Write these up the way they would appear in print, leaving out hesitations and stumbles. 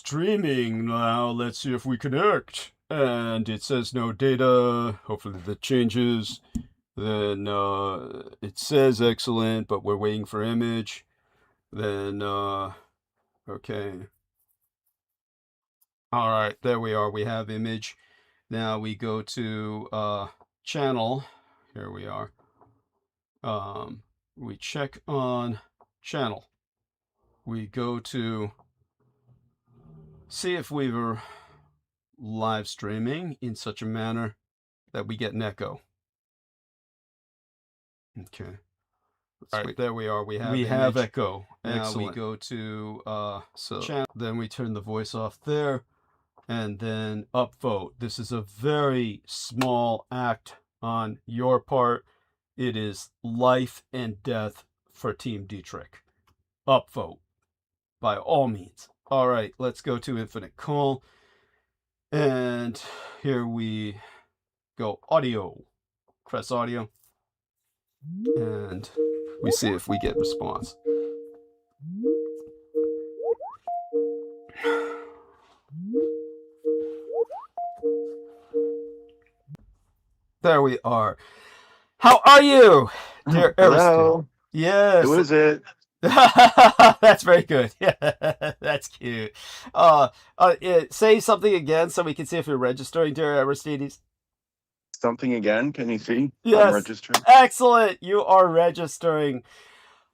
streaming now. Let's see if we connect. And it says no data. Hopefully that changes. Then it says excellent, but we're waiting for image. Then, okay. All right, there we are. We have image. Now we go to channel. Here we are. We check on channel. We go to see if we were live streaming in such a manner that we get an echo. Okay. All right, there we are. We have echo. Now we go to channel. Then we turn the voice off there, and then upvote. This is a very small act on your part. It is life and death for Team Dietrich. Upvote by all means. All right, let's go to infinite call, and here we go. Audio. Press audio. And we see if we get response. There we are. How are you, dear Hello. Yes. Who is it? That's very good. Yeah, that's cute. Say something again so we can see if you're registering, dear Aristides. Something again? Can you see? Yes. I'm registering. Excellent. You are registering.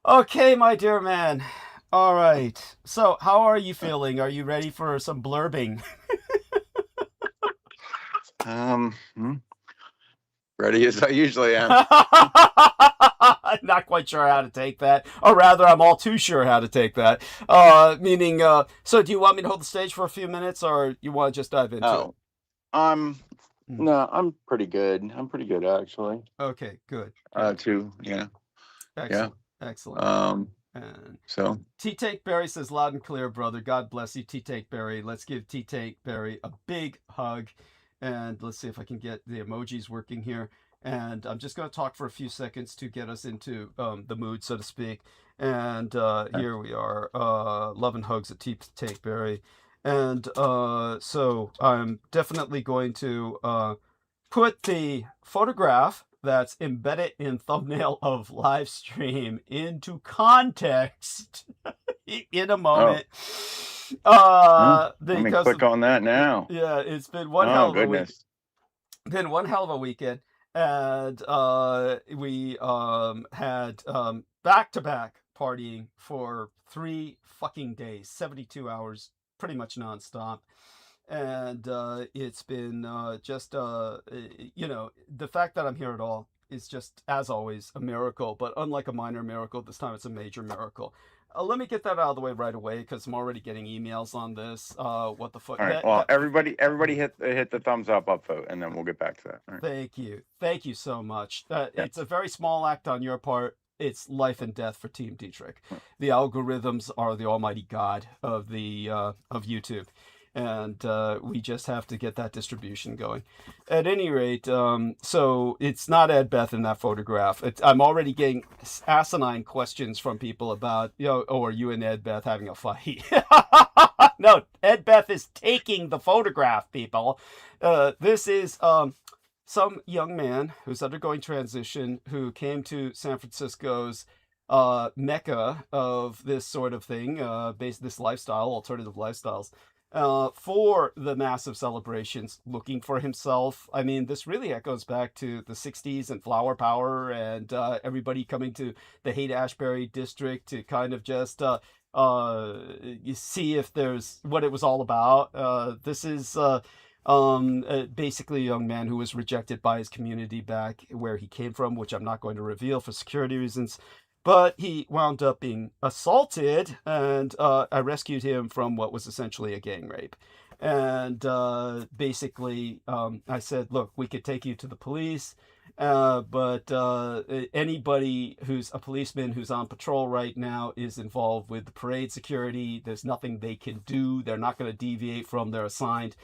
Okay, my dear man. All right. So how are you feeling? Are you ready for some blurbing? Ready as I usually am. Not quite sure how to take that. Or rather, I'm all too sure how to take that. Meaning, so do you want me to hold the stage for a few minutes, or you want to just dive into it? No, I'm pretty good. I'm pretty good, actually. Okay, good. Too, yeah. Excellent. Yeah. Excellent. And so T-Take Berry says, loud and clear, brother. God bless you, T-Take Berry. Let's give T-Take Berry a big hug. And let's see if I can get the emojis working here. And I'm just going to talk for a few seconds to get us into the mood, so to speak. And here we are. Love and hugs at T-Take Berry. And so I'm definitely going to put the photograph that's embedded in thumbnail of live stream into context in a moment. Let me click on that now. Yeah, it's been one hell of a week. Been one hell of a weekend, and we had back-to-back partying for 3 fucking days, 72 hours, pretty much nonstop. And it's been just you know, the fact that I'm here at all is just, as always, a miracle. But unlike a minor miracle, this time it's a major miracle. Let me get that out of the way right away, because I'm already getting emails on this. What the fuck? All right. Well, everybody hit the thumbs up vote, and then we'll get back to that. All right. Thank you so much. It's a very small act on your part. It's life and death for Team Dietrich. The algorithms are the almighty god of the of YouTube, and we just have to get that distribution going. At any rate, so it's not Ed Beth in that photograph. I'm already getting asinine questions from people about, you know, oh, are you and Ed Beth having a fight? No, Ed Beth is taking the photograph, people. This is some young man who's undergoing transition, who came to San Francisco's mecca of this sort of thing, this lifestyle, alternative lifestyles, for the massive celebrations, looking for himself. I mean, this really echoes back to the 60s and flower power, and everybody coming to the Haight-Ashbury district to kind of just you see if there's what it was all about. This is basically a young man who was rejected by his community back where he came from, which I'm not going to reveal for security reasons. But he wound up being assaulted, and I rescued him from what was essentially a gang rape. And basically, I said, look, we could take you to the police, but anybody who's a policeman who's on patrol right now is involved with the parade security. There's nothing they can do. They're not going to deviate from their assigned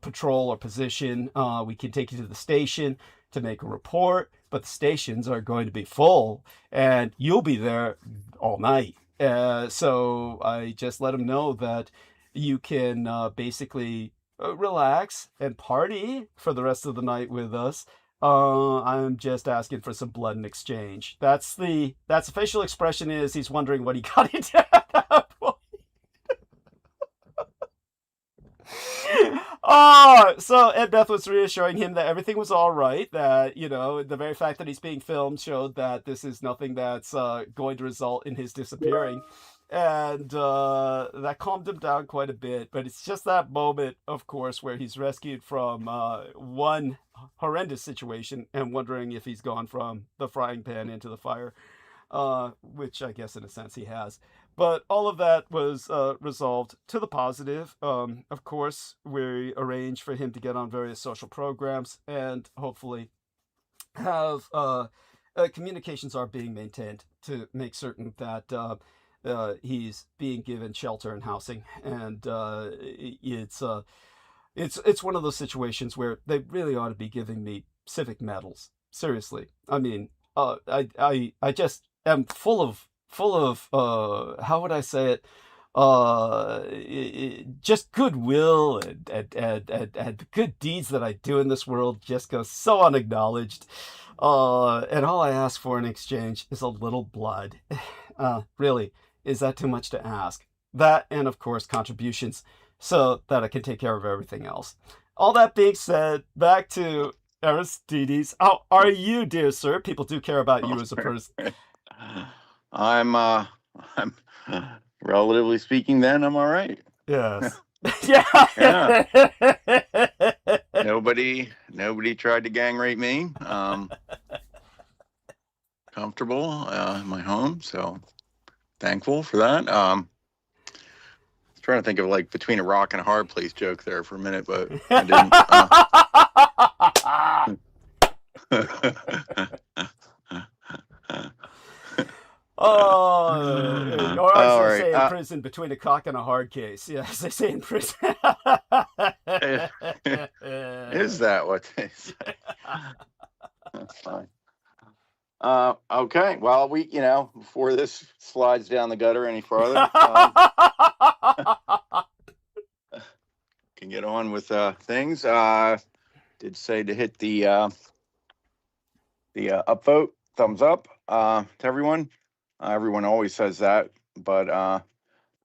patrol or position. We can take you to the station to make a report, but the stations are going to be full, and you'll be there all night. So I just let him know that, you can basically relax and party for the rest of the night with us. I'm just asking for some blood in exchange. That's the facial expression is he's wondering what he got into at that point. So Ed Beth was reassuring him that everything was all right, that, you know, the very fact that he's being filmed showed that this is nothing that's going to result in his disappearing. And that calmed him down quite a bit. But it's just that moment, of course, where he's rescued from one horrendous situation and wondering if he's gone from the frying pan into the fire, which I guess in a sense he has. But all of that was resolved to the positive. Of course, we arranged for him to get on various social programs and hopefully have communications are being maintained to make certain that he's being given shelter and housing. And it's one of those situations where they really ought to be giving me civic medals. Seriously. I mean, I just am full of how would I say it, just goodwill and good deeds that I do in this world just go so unacknowledged, and all I ask for in exchange is a little blood. Really, is that too much to ask? That, and of course contributions so that I can take care of everything else. All that being said, back to Aristides. How are you, dear sir? People do care about you as a person. I'm relatively speaking, then I'm all right. Yes. Yeah. Nobody tried to gang rape me. Comfortable in my home, so thankful for that. Trying to think of like between a rock and a hard place joke there for a minute, but I didn't. Or as they say in prison, between a cock and a hard case. Yes, they say in prison. Is that what they say? That's fine. Okay. Well, before this slides down the gutter any farther, can get on with things. Did say to hit the upvote, thumbs up to everyone. Everyone always says that, but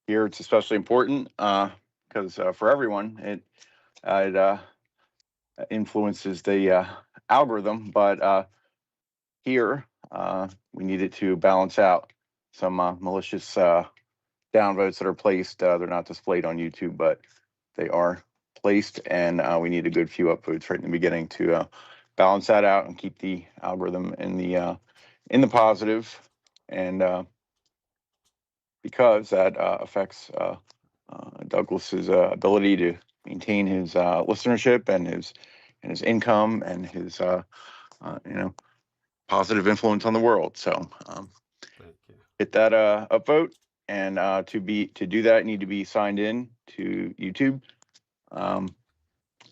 here it's especially important because for everyone it influences the algorithm. But here we needed to balance out some malicious downvotes that are placed. They're not displayed on YouTube, but they are placed, and we need a good few upvotes right in the beginning to balance that out and keep the algorithm in the positive. And because that affects Douglas's ability to maintain his listenership and his income and his positive influence on the world. So hit that upvote, and to do that, you need to be signed in to YouTube. And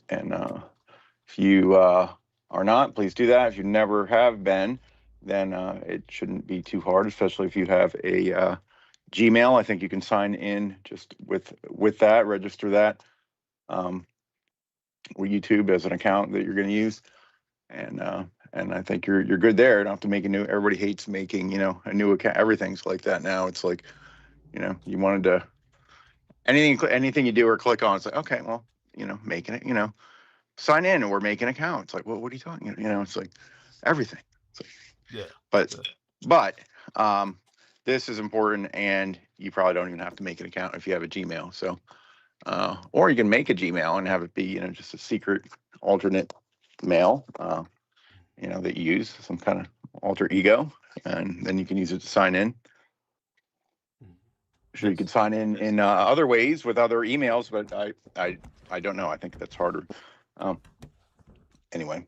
if you are not, please do that. If you never have been, then it shouldn't be too hard, especially if you have a Gmail. I think you can sign in just with that, register that with YouTube as an account that you're going to use, and I think you're good there. You don't have to make a new. Everybody hates making a new account. Everything's like that now. It's like you wanted to anything you do or click on. It's like, okay, well, making it, sign in or make an account. It's like, well, what are you talking? It's like everything. It's like, yeah. But this is important, and you probably don't even have to make an account if you have a Gmail. So, or you can make a Gmail and have it be, just a secret alternate mail, that you use, some kind of alter ego, and then you can use it to sign in. Sure, you could sign in other ways with other emails, but I don't know. I think that's harder. Anyway.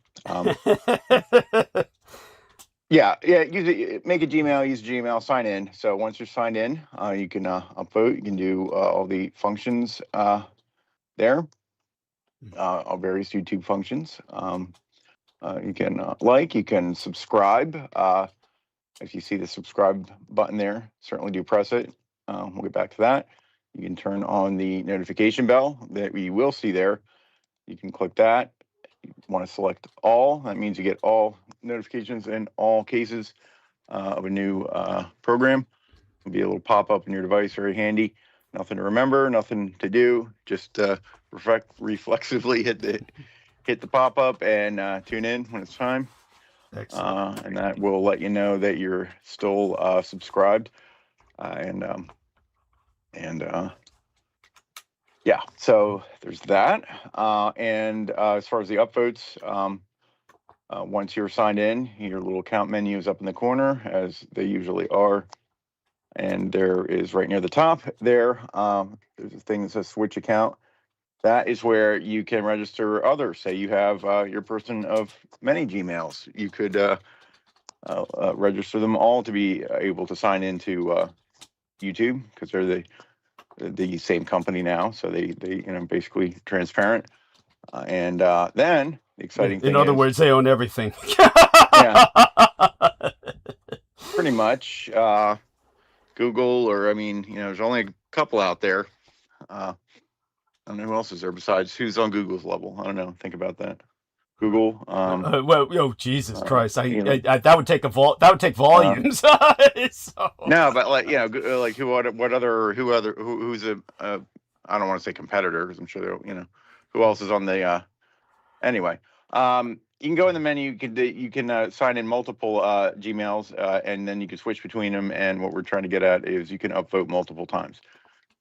Yeah. Make a Gmail, use Gmail, sign in. So once you're signed in, you can upvote. You can do all the functions there, all various YouTube functions. You can you can subscribe. If you see the subscribe button there, certainly do press it. We'll get back to that. You can turn on the notification bell that you will see there. You can click that. You want to select all. That means you get all notifications in all cases of a new program. It'll be a little pop-up in your device, very handy. Nothing to remember, nothing to do. Just reflexively hit the pop-up and tune in when it's time. Excellent. And that will let you know that you're still subscribed. Yeah, so there's that. And as far as the upvotes, once you're signed in, your little account menu is up in the corner, as they usually are. And there is right near the top there, there's a thing that says switch account. That is where you can register others. Say you have your person of many Gmails. You could register them all to be able to sign into YouTube, because they're the same company now. So they basically transparent. And then the exciting thing in other is, words, they own everything. yeah, pretty much. Google, or I mean, there's only a couple out there. I don't know who else is there besides who's on Google's level. I don't know. Think about that. Google. Well, Jesus Christ! That would take that would take volumes. So. No, but like who's a I don't want to say competitor, because I'm sure who else is on the anyway. You can go in the menu. You can sign in multiple Gmails, and then you can switch between them. And what we're trying to get at is you can upvote multiple times.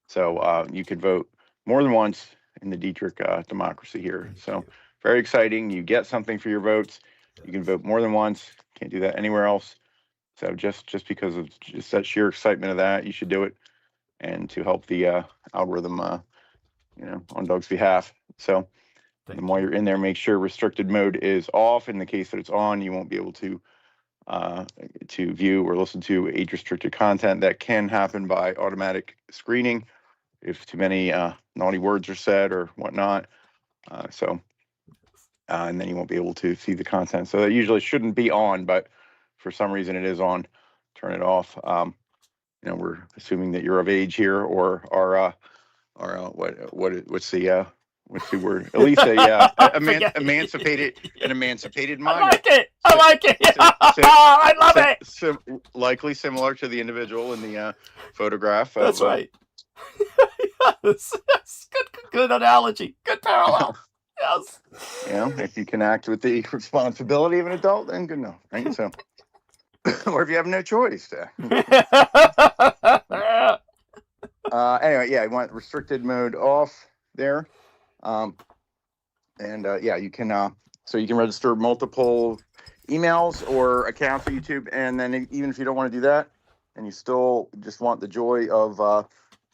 So you could vote more than once in the Dietrich democracy here. So very exciting. You get something for your votes. You can vote more than once. Can't do that anywhere else. So just because of just that sheer excitement of that, you should do it, and to help the algorithm, on Doug's behalf. So. And while you're in there, make sure restricted mode is off. In the case that it's on, you won't be able to view or listen to age-restricted content. That can happen by automatic screening if too many naughty words are said or whatnot. And then you won't be able to see the content. So that usually shouldn't be on, but for some reason it is on. Turn it off. We're assuming that you're of age here, or are what's the word? At least emancipated, an emancipated mind. I like it. I love it. Likely similar to the individual in the photograph. That's right. Yes. Good analogy. Good parallel. Yes. If you can act with the responsibility of an adult, then good enough, right? So, or if you have no choice. Anyway, you want restricted mode off there. You can so you can register multiple emails or accounts for YouTube, and then even if you don't want to do that and you still just want the joy of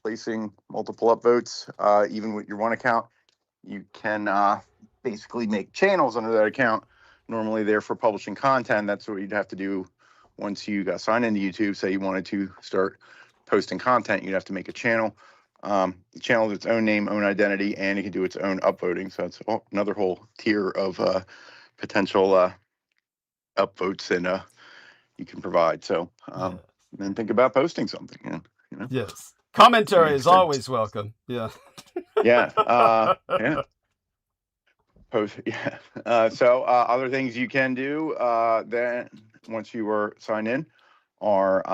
placing multiple upvotes, even with your one account, you can basically make channels under that account. Normally there for publishing content. That's what you'd have to do once you got signed into YouTube. Say you wanted to start posting content, you'd have to make a channel. The channel has its own name, own identity, and it can do its own upvoting. So it's another whole tier of potential upvotes and you can provide. So then think about posting something. Yes, commentary is always welcome. Yeah. Yeah. Post. Yeah. So other things you can do then once you are signed in are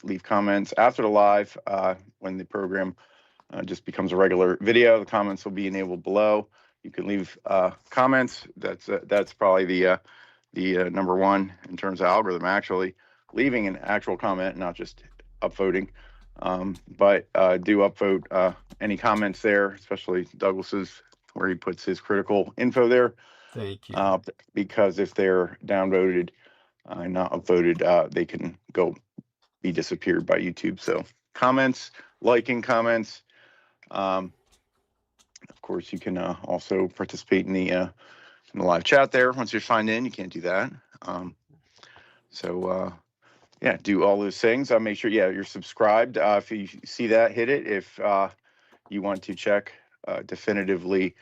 leave comments after the live when the program just becomes a regular video. The comments will be enabled below. You can leave comments. That's probably the number one in terms of algorithm, actually leaving an actual comment, not just upvoting. But do upvote any comments there, especially Douglas's, where he puts his critical info there. Thank you. Because if they're downvoted and not upvoted, they can be disappeared by YouTube. So comments, liking comments. Of course, you can also participate in the live chat there. Once you're signed in, you can't do that. Do all those things. Make sure, you're subscribed. If you see that, hit it. If you want to check definitively,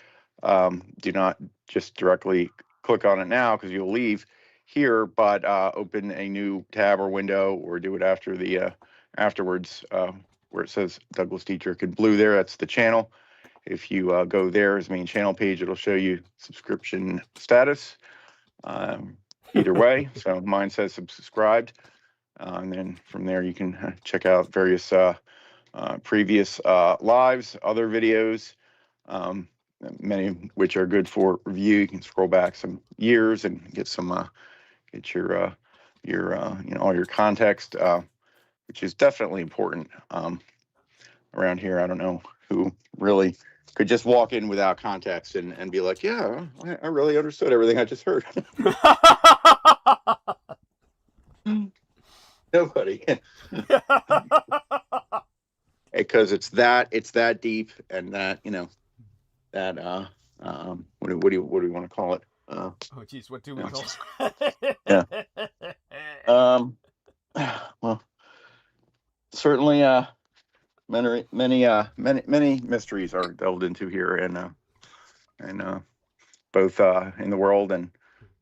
do not just directly click on it now because you'll leave here, but open a new tab or window, or do it after the afterwards, where it says Douglas Dietrich in blue there, that's the channel. If you go there, his main channel page, it'll show you subscription status. Either way, so mine says subscribed. And then from there, you can check out various previous lives, other videos, many of which are good for review. You can scroll back some years and get some get your all your context, which is definitely important around here. I don't know who really could just walk in without context and be like, yeah, I really understood everything I just heard. Nobody. Because it's that deep, and that, that what do we want to call it? Oh geez, what do we call it? Yeah. Well, certainly many mysteries are delved into here, and both in the world and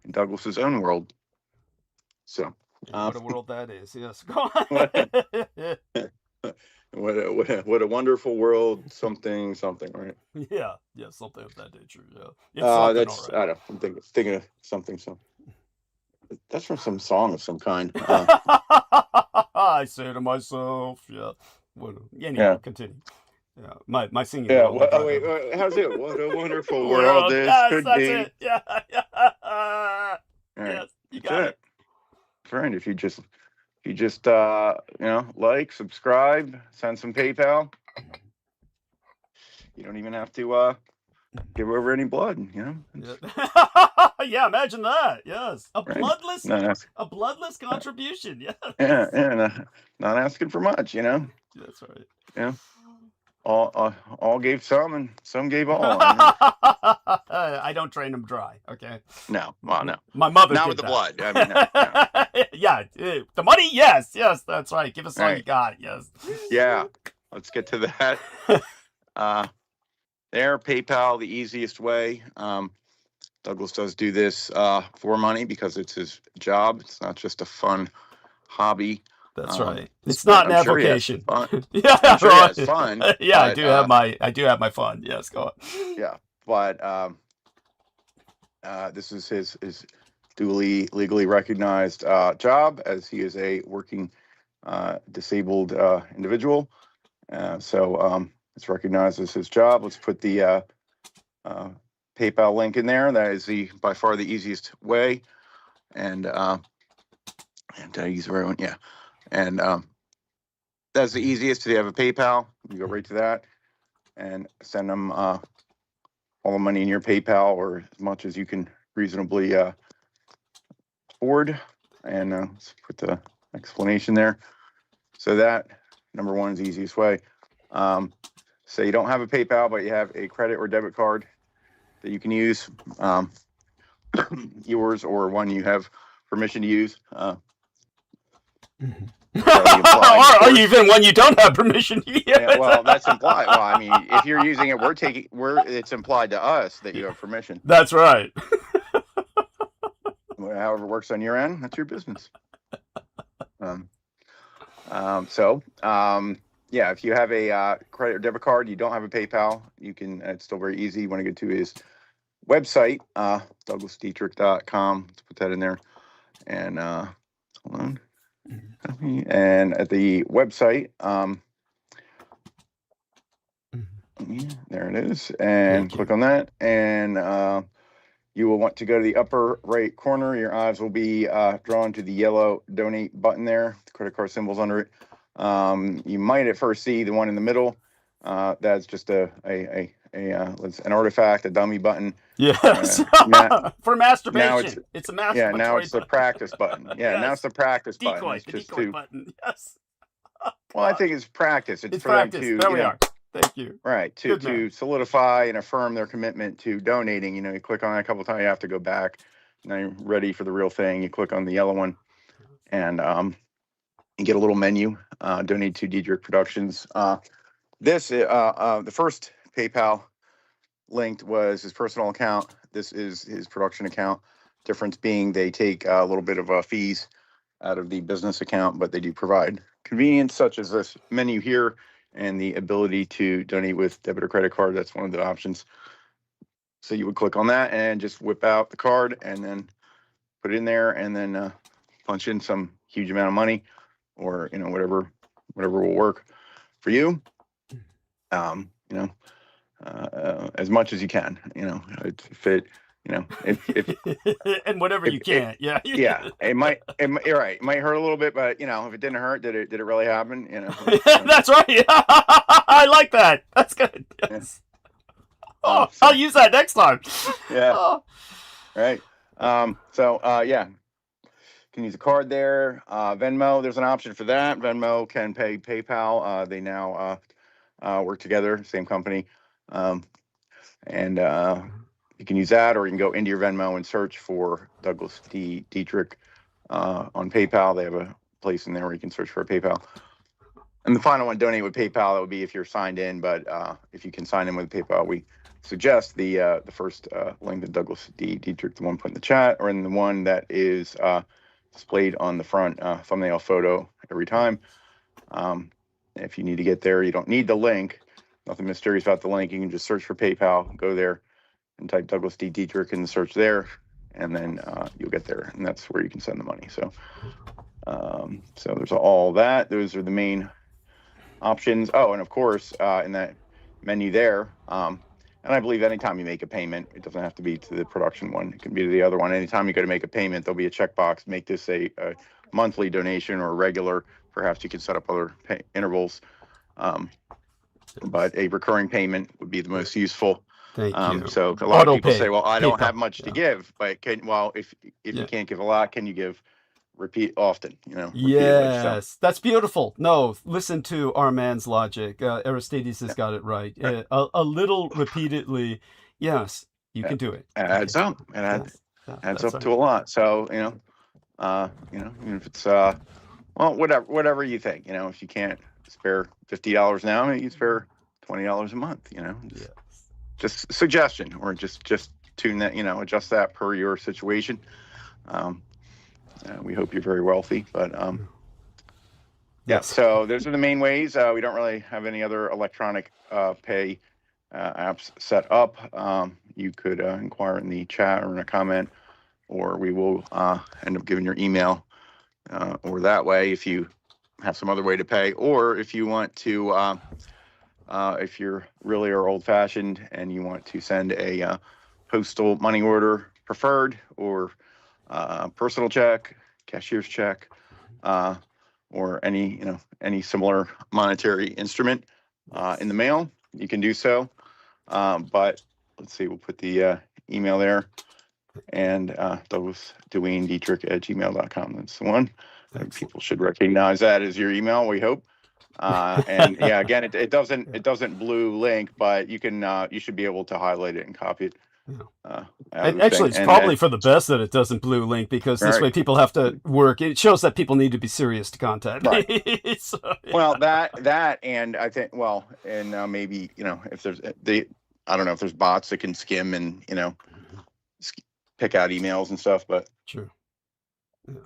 in Douglas's own world. So what a world that is. Yes, go on. What a wonderful world, something, right? Yeah, something of that nature. Yeah, that's right. I don't know, I'm thinking of something. That's from some song of some kind. I say to myself, yeah. Anyhow, continue. Yeah, my singing. Yeah. Wait, how's it? What a wonderful world this could be. It. Yeah. Right. Yes, you got it. Friend, if you just like, subscribe, send some PayPal. You don't even have to give over any blood, Yeah, imagine that. Yes, a bloodless contribution. Yeah. Yeah, not asking for much, That's right. Yeah. All gave some, and some gave all. I don't drain them dry. Okay. No, well, no. My mother. Not with the blood. I mean, no. Yeah, the money. Yes, that's right. Give us all you got. Yes. Yeah. Let's get to that. There, PayPal, the easiest way. Douglas does do this for money because it's his job. It's not just a fun hobby. That's right. It's not an avocation. Yeah, I'm sure right. It's fun. Yeah, but, I do have my fun. Yes, go on. Yeah, but this is his duly legally recognized job, as he is a working disabled individual. So it's recognized as his job. Let's put the PayPal link in there. That is by far the easiest way, and use the right one. Yeah. And that's the easiest. If you have a PayPal, you go right to that and send them all the money in your PayPal, or as much as you can reasonably afford. And let's put the explanation there. So that, number one, is the easiest way. Say you don't have a PayPal, but you have a credit or debit card that you can use, yours or one you have permission to use. Or even when you don't have permission to use. Yeah, well, that's implied. Well, I mean, if you're using it, it's implied to us that you have permission. That's right. However it works on your end, that's your business. Yeah, if you have a credit or debit card, you don't have a PayPal, you can. It's still very easy. You want to go to his website, douglasdietrich.com. Let's put that in there, and hold on. And at the website, there it is, and click on that, and you will want to go to the upper right corner. Your eyes will be drawn to the yellow donate button there. The credit card symbol's under it. You might at first see the one in the middle. That's just an artifact, a dummy button. Yes. For masturbation. It's a masturbatory. Yeah, now it's the practice button. Yeah, yes. Now it's the practice button. It's the decoy button. Yes. Well, I think it's practice. It's for practice. Them to. There we are. Thank you. Right. To solidify and affirm their commitment to donating. You click on it a couple of times. You have to go back. Now you're ready for the real thing. You click on the yellow one, and you get a little menu. Donate to Dietrich Productions. The first PayPal linked was his personal account. This is his production account. Difference being they take a little bit of fees out of the business account, but they do provide convenience, such as this menu here. and the ability to donate with debit or credit card. That's one of the options. So you would click on that and just whip out the card and then put it in there, and then punch in some huge amount of money, or whatever will work for you. As much as you can. If it if and whatever you can. Yeah. Yeah, you're right. It might hurt a little bit, but if it didn't hurt, did it really happen? That's right. I like that. That's good. Yes. Oh, I'll use that next time. Yeah. Oh. Right. Yeah. You can use a card there. Venmo, there's an option for that. Venmo can pay PayPal. They now work together, same company. You can use that, or you can go into your Venmo and search for Douglas D. Dietrich on PayPal. They have a place in there where you can search for a PayPal. And the final one, donate with PayPal. That would be if you're signed in, but if you can sign in with PayPal, we suggest the first link, the Douglas D. Dietrich, the one put in the chat, or in the one that is displayed on the front thumbnail photo every time. If you need to get there, you don't need the link. Nothing mysterious about the link. You can just search for PayPal, go there, and type Douglas D. Dietrich in the search there, and then you'll get there, and that's where you can send the money. So, so there's all that. Those are the main options. Oh, and of course, in that menu there, and I believe anytime you make a payment, it doesn't have to be to the production one. It can be to the other one. Anytime you go to make a payment, there'll be a checkbox. Make this a monthly donation or regular. Perhaps you can set up other intervals. But a recurring payment would be the most useful. Thank you. So a lot of people say, well, I don't have much to give, but if you can't give a lot, can you give repeat often? Yes, so. That's beautiful. No, listen to our man's logic. Aristides has got it right. A little repeatedly, yes, you can do it. It adds up. It adds up to a lot. So even if it's well, whatever you think. If you can't spare $50 now, you spare $20 a month. Just suggestion, or just tune that, adjust that per your situation. We hope you're very wealthy, but yes. So those are the main ways. We don't really have any other electronic pay apps set up. You could inquire in the chat or in a comment, or we will end up giving your email, or that way if you have some other way to pay, or if you want to, if you're really are old-fashioned and you want to send a postal money order preferred, or personal check, cashier's check, or any similar monetary instrument in the mail, you can do so. But let's see, we'll put the email there, and DouglasDwayneDietrich@gmail.com. That's the one. People should recognize that as your email, we hope. And yeah, again, it doesn't blue link, but you can you should be able to highlight it and copy it. And actually, it's probably for the best that it doesn't blue link, because this way people have to work. It shows that people need to be serious to contact me. So, yeah. Well, that, and I think, well, and maybe, if there's I don't know if there's bots that can skim and, pick out emails and stuff, but true. Yeah.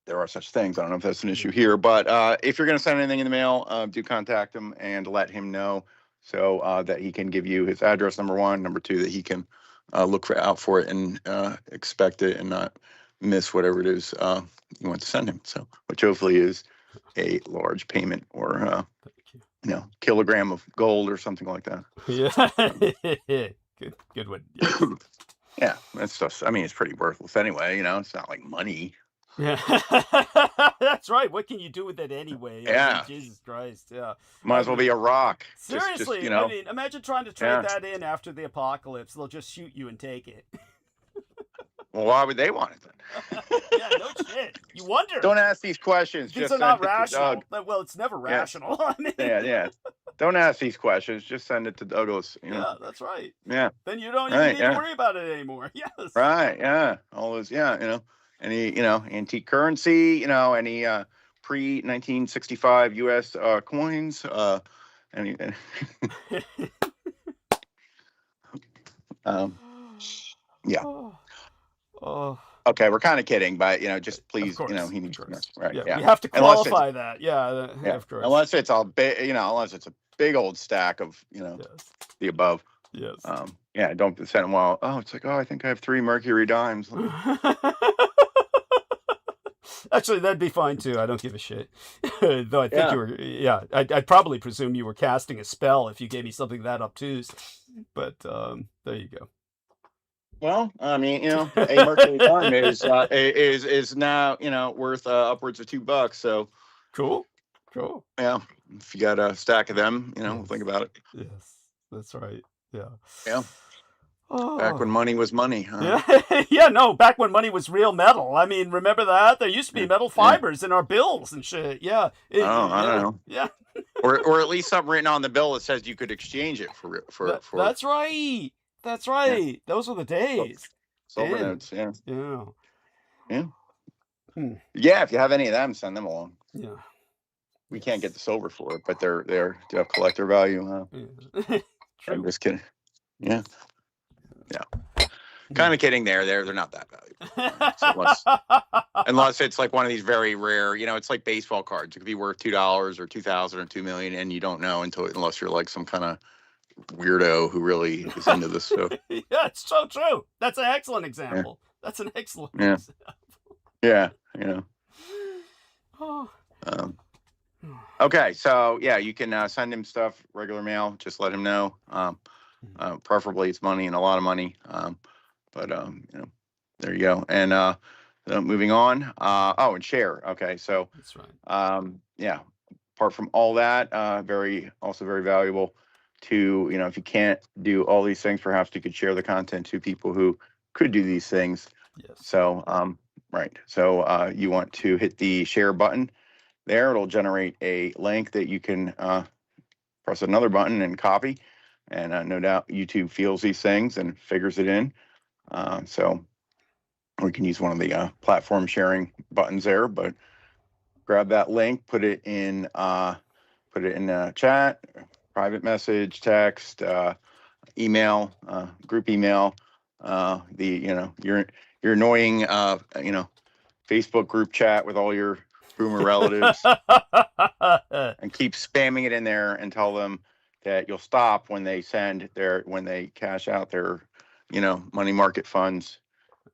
There are such things. I don't know if that's an issue here, but if you're going to send anything in the mail, do contact him and let him know, so that he can give you his address, number one. Number two, that he can look out for it and expect it and not miss whatever it is you want to send him. So, which hopefully is a large payment, or kilogram of gold or something like that. Yeah. Good one. Yes. Yeah, that stuff. I mean, it's pretty worthless anyway. It's not like money. Yeah, that's right. What can you do with it anyway? Yeah, Jesus Christ. Yeah, might as well be a rock. Seriously, I mean, imagine trying to trade that in after the apocalypse. They'll just shoot you and take it. Well, why would they want it then? Yeah, no shit. You wonder. Don't ask these questions. These are not rational. Well, it's never rational. I mean. Yeah. Don't ask these questions. Just send it to Douglas. Yeah, that's right. Yeah. Then you don't even need to worry about it anymore. Yes. Right. Yeah. All those. Yeah. Any antique currency. Any pre-1965 U.S. Coins. Any. Yeah. Oh. Okay, we're kind of kidding, but just please, he needs to know, right? Yeah, you have to qualify that. Yeah, of course. Unless it's a big, unless it's a big old stack of, Yes. the above. Yes. Yeah, don't send them while, it's like, I think I have 3 Mercury dimes. Actually, that'd be fine too. I don't give a shit. Though I think Yeah. you were, yeah, I'd probably presume you were casting a spell if you gave me something that obtuse. But there you go. Well, I mean, a Mercury dime is now, worth upwards of $2. So Cool. yeah, if you got a stack of them, Yes. think about it. Yes, that's right. Yeah. Yeah. Oh. Back when money was money. Yeah. Yeah, no, back when money was real metal. I mean, remember that? There used to be metal fibers in our bills and shit. Yeah. I don't know. Yeah. or at least something written on the bill that says you could exchange it for That's right. That's right. Yeah. Those were the days. Silver notes. Yeah. Yeah. Yeah. Yeah. If you have any of them, send them along. Yeah. We can't get the silver for it, but they do have collector value. Huh? Yeah. I'm just kidding. Yeah. Yeah. Kind of kidding there. They're not that valuable. Unless it's like one of these very rare, it's like baseball cards. It could be worth $2 or $2,000 or $2 million, and you don't know unless you're like some kind of weirdo who really is into this stuff. Yeah, it's so true. That's an excellent example. Yeah. That's an excellent example. Yeah. Oh. Okay, so yeah, you can send him stuff, regular mail. Just let him know. Preferably it's money, and a lot of money. But there you go. And moving on. And share. Okay, so that's right. Yeah. Apart from all that, very valuable to if you can't do all these things, perhaps you could share the content to people who could do these things. Yes. So right. So you want to hit the share button. There, it'll generate a link that you can press another button and copy. And no doubt YouTube feels these things and figures it in. So we can use one of the platform sharing buttons there. But grab that link, put it in chat, private message, text, email, group email. Your annoying Facebook group chat with all your boomer relatives, and keep spamming it in there and tell them that you'll stop when they cash out their money market funds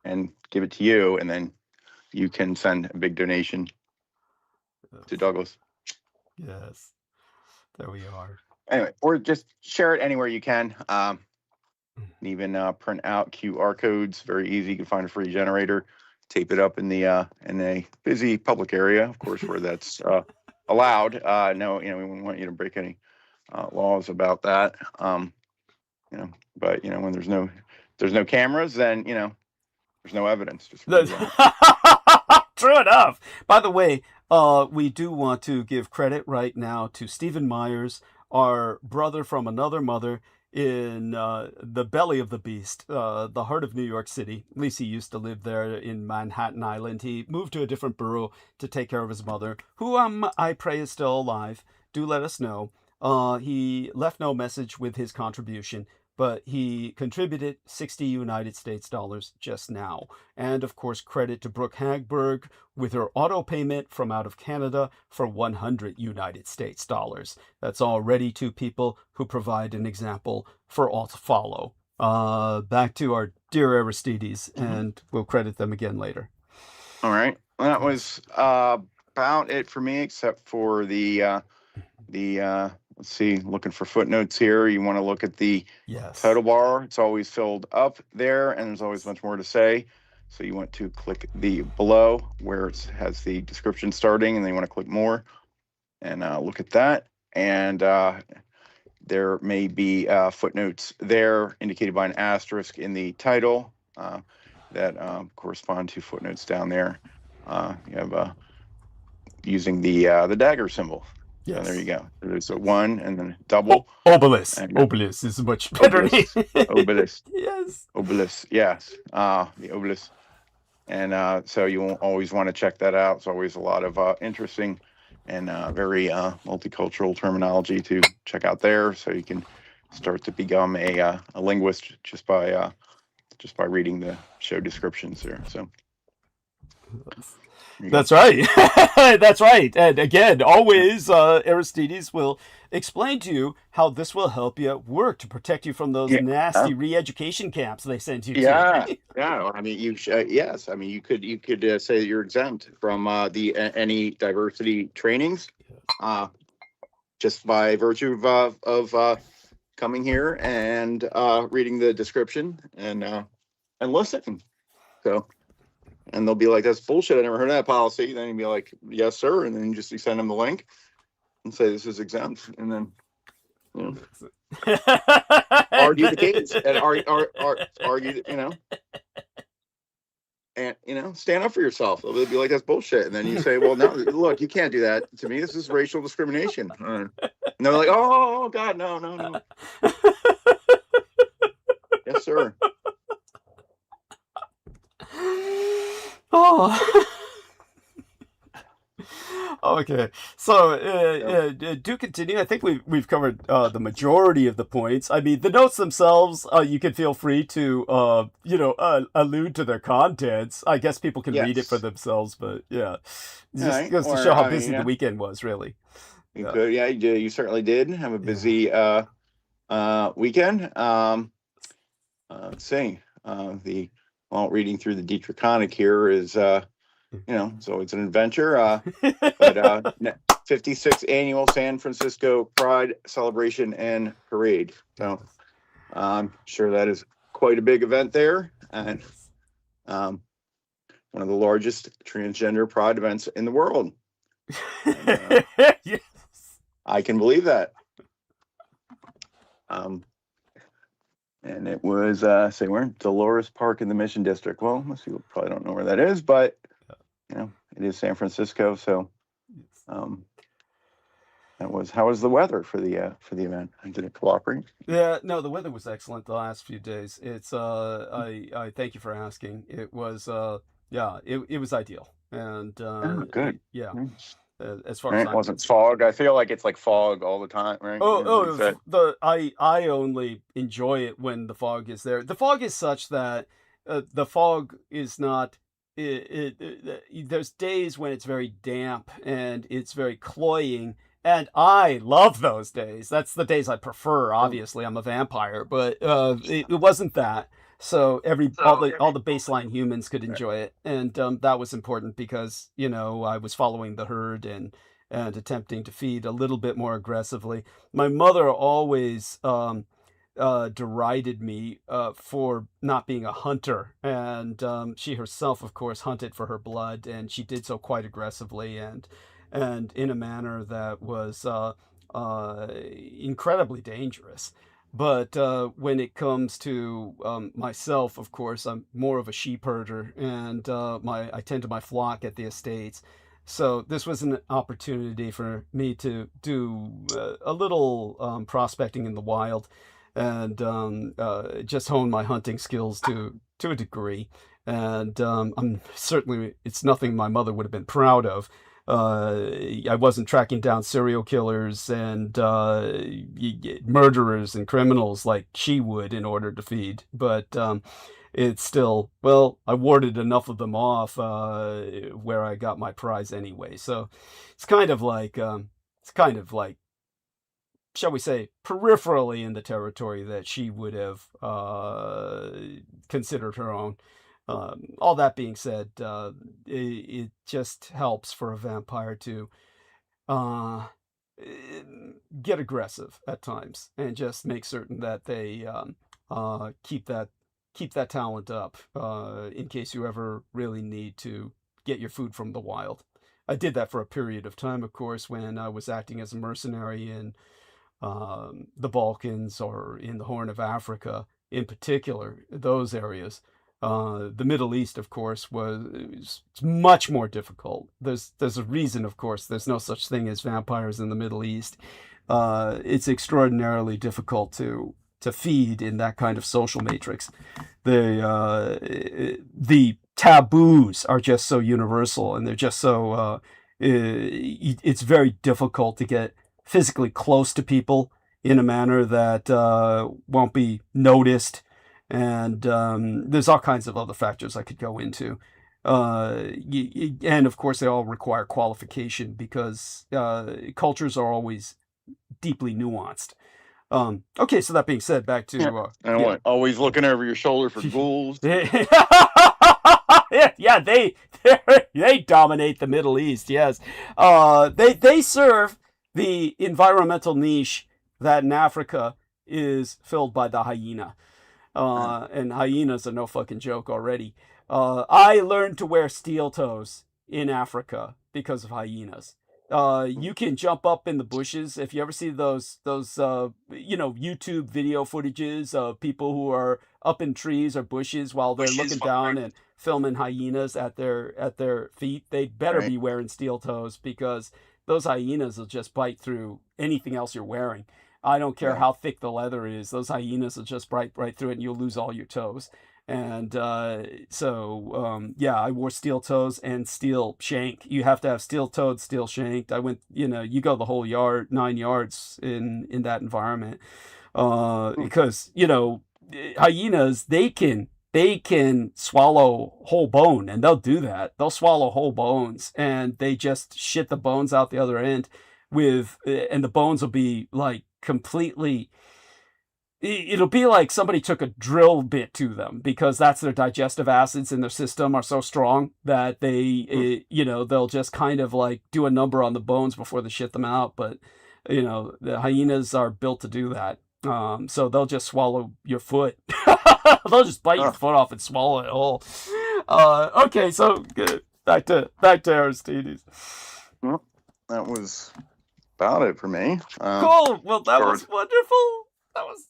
and give it to you, and then you can send a big donation to Douglas. Yes, there we are. Anyway, or just share it anywhere you can. Even print out QR codes, very easy. You can find a free generator, tape it up in a busy public area, of course, where that's allowed. No, we wouldn't want you to break any laws about that. But when there's no cameras, then there's no evidence. Just True enough. By the way, we do want to give credit right now to Stephen Myers, our brother from another mother, in the belly of the beast, the heart of New York City. At least he used to live there in Manhattan Island. He moved to a different borough to take care of his mother, who I pray is still alive. Do let us know. He left no message with his contribution, but he contributed 60 United States dollars just now. And of course, credit to Brooke Hagberg with her auto payment from out of Canada for 100 United States dollars. That's already 2 people who provide an example for all to follow. Back to our dear Aristides, and we'll credit them again later. All right. Well, that was about it for me, except for the let's see, looking for footnotes here. You want to look at the title bar. It's always filled up there, and there's always much more to say. So you want to click the below where it has the description starting, and then you want to click more and look at that. And there may be footnotes there indicated by an asterisk in the title that correspond to footnotes down there. You have using the dagger symbol. Yes. There you go. There's a 1 and then a double. Obelisk. Obelisk is much better name. Obelisk. Yes. Obelisk. Yes. The obelisk. And so you always want to check that out. It's always a lot of interesting and very multicultural terminology to check out there. So you can start to become a linguist just by reading the show descriptions there. So That's right. That's right. And again, always Aristides will explain to you how this will help you at work to protect you from those Yeah. nasty re-education camps they send you Yeah, to. yeah. I mean, yes. I mean, you could say that you're exempt from any diversity trainings, just by virtue of coming here and reading the description and listening. So, and they'll be like, "That's bullshit. I never heard of that policy." Then you'd be like, "Yes, sir," and then you just send them the link and say this is exempt, and then argue the case and argue, and stand up for yourself. They'll be like, "That's bullshit," and then you say, "Well, no, look, you can't do that to me. This is racial discrimination." And they're like, "Oh God, no." Yes, sir. Oh. Okay, so do continue. I think we've covered the majority of the points. I mean, the notes themselves, you can feel free to allude to their contents. I guess people can read it for themselves, but yeah, just goes to show how busy the weekend was, really. You could, you certainly did have a busy weekend. Let's see, reading through the Dietrich here is so it's an adventure. But 56th annual San Francisco Pride celebration and parade. So I'm sure that is quite a big event there, and one of the largest transgender pride events in the world. And, yes. I can believe that. And it was we're in Dolores Park in the Mission District. Well, most people probably don't know where that is, but it is San Francisco. So how was the weather for the event? Did it cooperate? Yeah, no, the weather was excellent the last few days. It's I thank you for asking. It was it was ideal. And good. Yeah. As far as it wasn't fog. I feel like it's like fog all the time, right? I only enjoy it when the fog is there. The fog is such that the fog is not. There's days when it's very damp and it's very cloying, and I love those days. That's the days I prefer. Obviously, I'm a vampire, but it wasn't that. So all the baseline humans could enjoy it, and that was important because I was following the herd and attempting to feed a little bit more aggressively. My mother always derided me for not being a hunter, and she herself, of course, hunted for her blood, and she did so quite aggressively and in a manner that was incredibly dangerous. But when it comes to myself, of course, I'm more of a sheep herder, and I tend to my flock at the estates. So this was an opportunity for me to do a little prospecting in the wild, and just hone my hunting skills to a degree. And it's nothing my mother would have been proud of. I wasn't tracking down serial killers and murderers and criminals like she would in order to feed, but it's still, I warded enough of them off where I got my prize anyway. So it's kind of like shall we say, peripherally in the territory that she would have considered her own. All that being said, it just helps for a vampire to get aggressive at times and just make certain that they keep that talent up in case you ever really need to get your food from the wild. I did that for a period of time, of course, when I was acting as a mercenary in the Balkans or in the Horn of Africa, in particular, those areas. The Middle East, of course, was much more difficult. There's a reason, of course, there's no such thing as vampires in the Middle East. It's extraordinarily difficult to feed in that kind of social matrix. The taboos are just so universal, and they're just so it's very difficult to get physically close to people in a manner that won't be noticed. And there's all kinds of other factors I could go into. And of course, they all require qualification because cultures are always deeply nuanced. Okay, so that being said, back to And what? Always looking over your shoulder for ghouls. Yeah, they dominate the Middle East. Yes, they serve the environmental niche that in Africa is filled by the hyena. And hyenas are no fucking joke already. I learned to wear steel toes in Africa because of hyenas. You can jump up in the bushes. If you ever see those YouTube video footages of people who are up in trees or bushes while they're looking down and filming hyenas at their feet, they'd better be wearing steel toes because those hyenas will just bite through anything else you're wearing. I don't care how thick the leather is; those hyenas will just bite right through it, and you'll lose all your toes. And I wore steel toes and steel shank. You have to have steel toed, steel shanked. I went, you go the whole 9 yards in that environment, because hyenas, they can swallow whole bone, and they'll do that. They'll swallow whole bones, and they just shit the bones out the other end and the bones will be like completely. It'll be like somebody took a drill bit to them because that's their digestive acids in their system are so strong that they'll just kind of like do a number on the bones before they shit them out. But, the hyenas are built to do that. So they'll just swallow your foot. They'll just bite your foot off and swallow it whole. Okay, so good. Back to Aristides. Well, that was about it for me. Cool. Well, that was wonderful.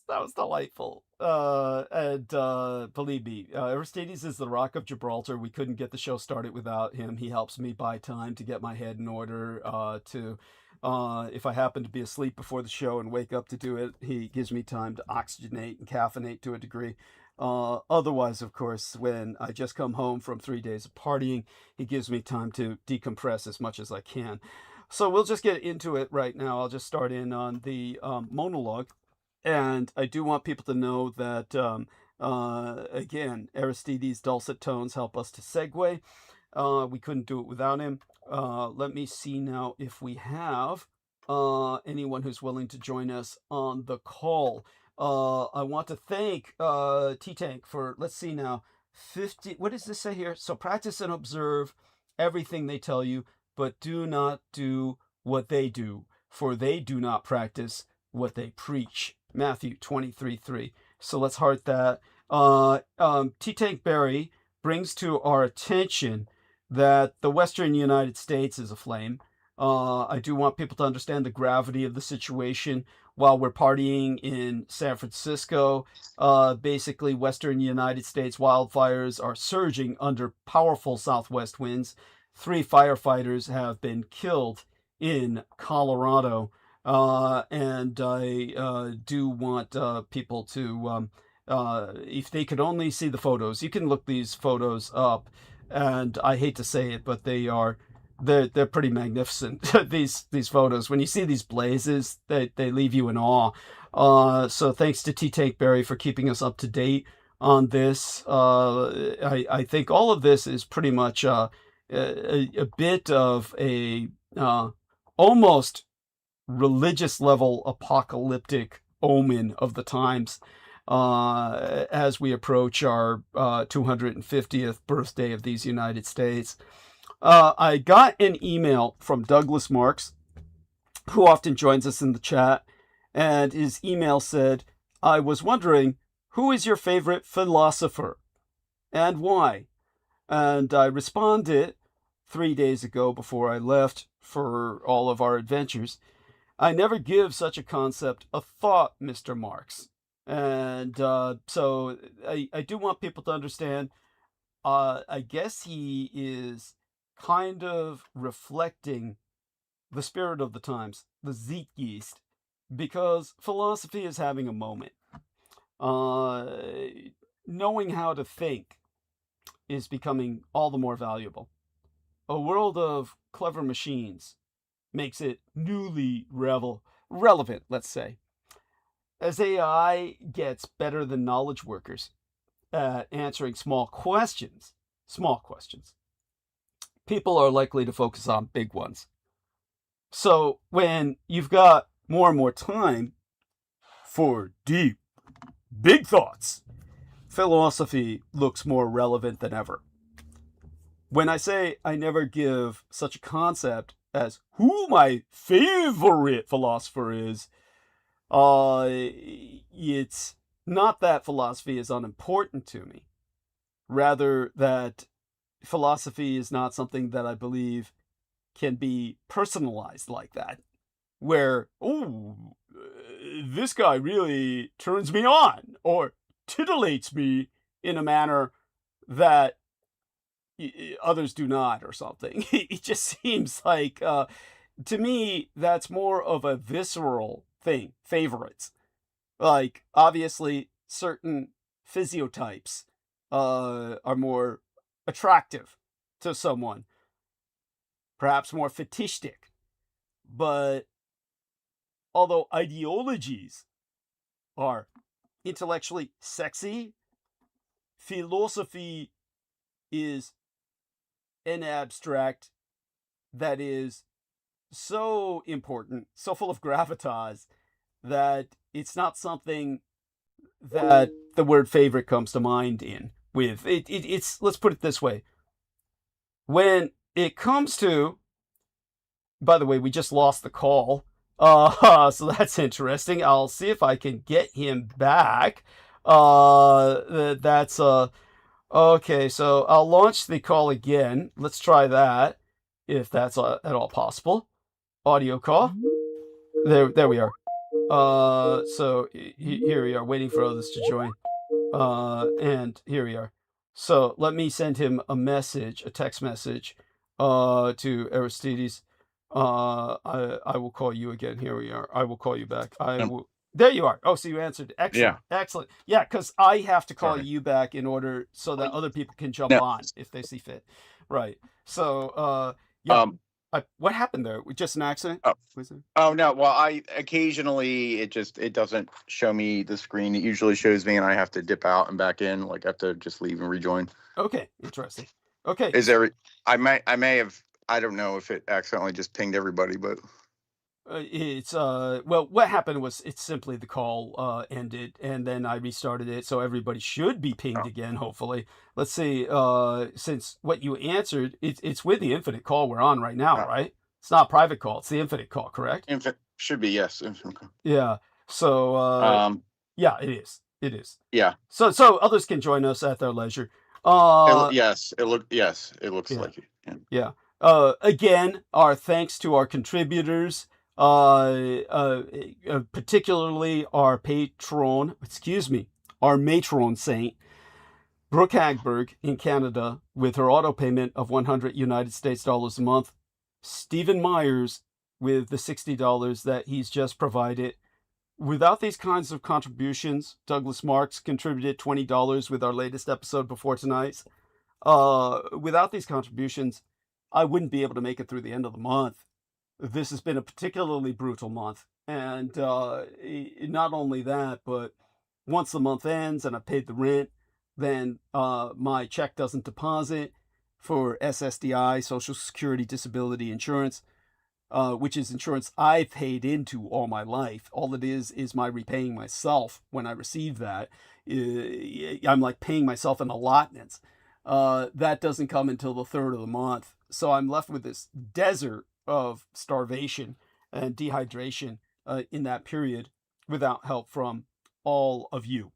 That was delightful. And believe me, Aristides is the Rock of Gibraltar. We couldn't get the show started without him. He helps me buy time to get my head in order. If I happen to be asleep before the show and wake up to do it, he gives me time to oxygenate and caffeinate to a degree. Otherwise, of course, when I just come home from 3 days of partying, he gives me time to decompress as much as I can. So we'll just get into it right now. I'll just start in on the monologue. And I do want people to know that, again, Aristides' dulcet tones help us to segue. We couldn't do it without him. Let me see now if we have anyone who's willing to join us on the call. I want to thank T-Tank for, let's see now, 50, what does this say here? So practice and observe everything they tell you, but do not do what they do, for they do not practice what they preach. Matthew 23:3. So let's heart that. T-Tank Barry brings to our attention that the Western United States is aflame. I do want people to understand the gravity of the situation. While we're partying in San Francisco, basically Western United States wildfires are surging under powerful southwest winds. 3 firefighters have been killed in Colorado. And I do want people to, if they could only see the photos, you can look these photos up, and I hate to say it, but they're pretty magnificent. these photos, when you see these blazes, they leave you in awe. So thanks to T-Tank Barry for keeping us up to date on this. I think all of this is pretty much a bit of a almost religious level apocalyptic omen of the times as we approach our 250th birthday of these United States. I got an email from Douglas Marks, who often joins us in the chat, and his email said, I was wondering, who is your favorite philosopher and why? And I responded 3 days ago before I left for all of our adventures. I never give such a concept a thought, Mr. Marks. And so I do want people to understand, I guess he is kind of reflecting the spirit of the times, the Zeitgeist, because philosophy is having a moment. Knowing how to think is becoming all the more valuable. A world of clever machines makes it newly relevant, let's say. As AI gets better than knowledge workers at answering small questions, people are likely to focus on big ones. So when you've got more and more time for deep, big thoughts, philosophy looks more relevant than ever. When I say I never give such a concept as who my favorite philosopher is, it's not that philosophy is unimportant to me. Rather, that philosophy is not something that I believe can be personalized like that. Where, oh, this guy really turns me on or titillates me in a manner that others do not or something. It just seems like, to me, that's more of a visceral thing, favorites. Like, obviously, certain physiotypes are more attractive to someone, perhaps more fetishistic. But although ideologies are intellectually sexy, philosophy is an abstract that is so important, so full of gravitas, that it's not something that the word favorite comes to mind in with. It's, let's put it this way. When it comes to, by the way, we just lost the call. So that's interesting. I'll see if I can get him back. That's, okay, so I'll launch the call again. Let's try that, if that's at all possible. Audio call. There we are. So here we are, waiting for others to join. And here we are. So let me send him a message, a text message, to Aristides. I will call you again. Here we are. I will call you back. There you are. Oh, so you answered. Excellent. Yeah. Excellent. Yeah, because I have to call you back in order so that other people can jump on if they see fit. Right. So, yeah. What happened there? Just an accident? Oh no. Well, I occasionally it doesn't show me the screen. It usually shows me, and I have to dip out and back in. Like I have to just leave and rejoin. Okay. Interesting. Okay. I may have. I don't know if it accidentally just pinged everybody, but well, what happened was it's simply the call ended, and then I restarted it, so everybody should be pinged again, hopefully. Let's see, since what you answered, it's with the infinite call we're on right now, right? It's not a private call, it's the infinite call, correct? Should be, yes. Infinite call. Yeah, so, yeah, it is. Yeah. So others can join us at their leisure. Yes, it looks like it. Yeah. Again, our thanks to our contributors, particularly our matron saint, Brooke Hagberg in Canada, with her auto payment of 100 United States dollars a month, Stephen Myers with the $60 that he's just provided. Without these kinds of contributions, Douglas Marks contributed $20 with our latest episode before tonight's. Without these contributions, I wouldn't be able to make it through the end of the month. This has been a particularly brutal month. And not only that, but once the month ends and I've paid the rent, then my check doesn't deposit for SSDI, Social Security Disability Insurance, which is insurance I've paid into all my life. All it is my repaying myself when I receive that. I'm like paying myself in allotments. That doesn't come until the third of the month. So I'm left with this desert of starvation and dehydration in that period without help from all of you.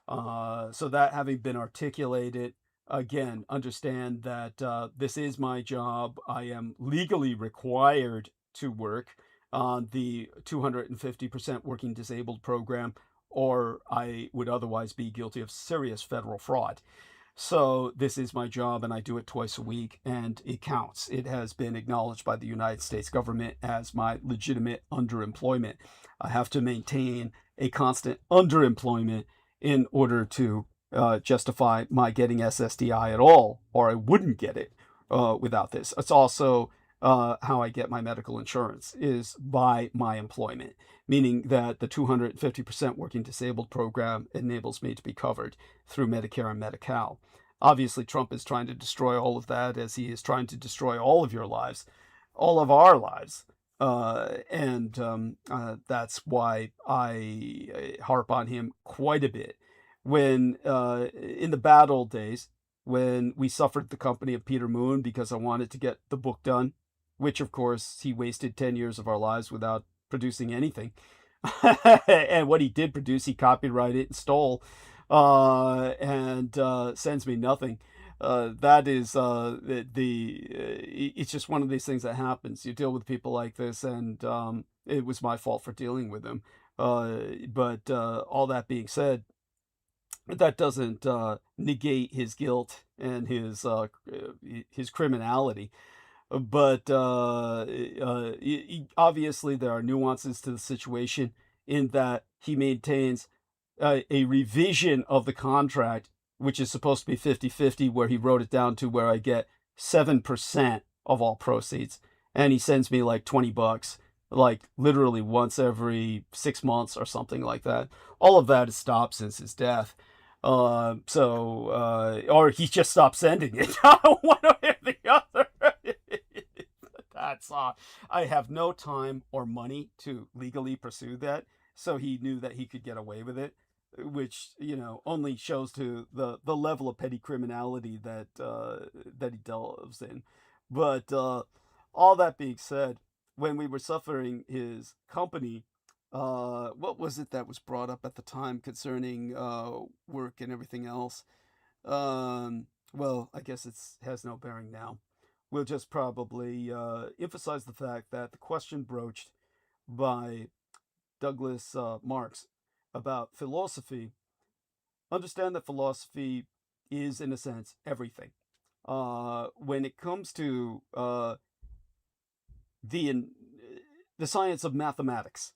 So that having been articulated, again, understand that this is my job. I am legally required to work on the 250% working disabled program, or I would otherwise be guilty of serious federal fraud. So this is my job, and I do it twice a week, and it counts. It has been acknowledged by the United States government as my legitimate underemployment. I have to maintain a constant underemployment in order to justify my getting SSDI at all, or I wouldn't get it without this. It's also how I get my medical insurance is by my employment, meaning that the 250% working disabled program enables me to be covered through Medicare and Medi-Cal. Obviously, Trump is trying to destroy all of that, as he is trying to destroy all of your lives, all of our lives. And that's why I harp on him quite a bit. When, in the bad old days, when we suffered the company of Peter Moon because I wanted to get the book done, which, of course, he wasted 10 years of our lives without producing anything. And what he did produce, he copyrighted and stole, and sends me nothing. That is it's just one of these things that happens. You deal with people like this, and it was my fault for dealing with them. But all that being said, that doesn't negate his guilt and his criminality. But obviously there are nuances to the situation, in that he maintains a revision of the contract, which is supposed to be 50-50, where he wrote it down to where I get 7% of all proceeds. And he sends me like $20, like literally once every 6 months or something like that. All of that has stopped since his death. Or he just stopped sending it. One way or the other. That's I have no time or money to legally pursue that. So he knew that he could get away with it, which, only shows to the level of petty criminality that he delves in. But all that being said, when we were suffering his company, what was it that was brought up at the time concerning work and everything else? Well, I guess it has no bearing now. We'll just probably emphasize the fact that the question broached by Douglas Marx about philosophy, understand that philosophy is, in a sense, everything. When it comes to the science of mathematics,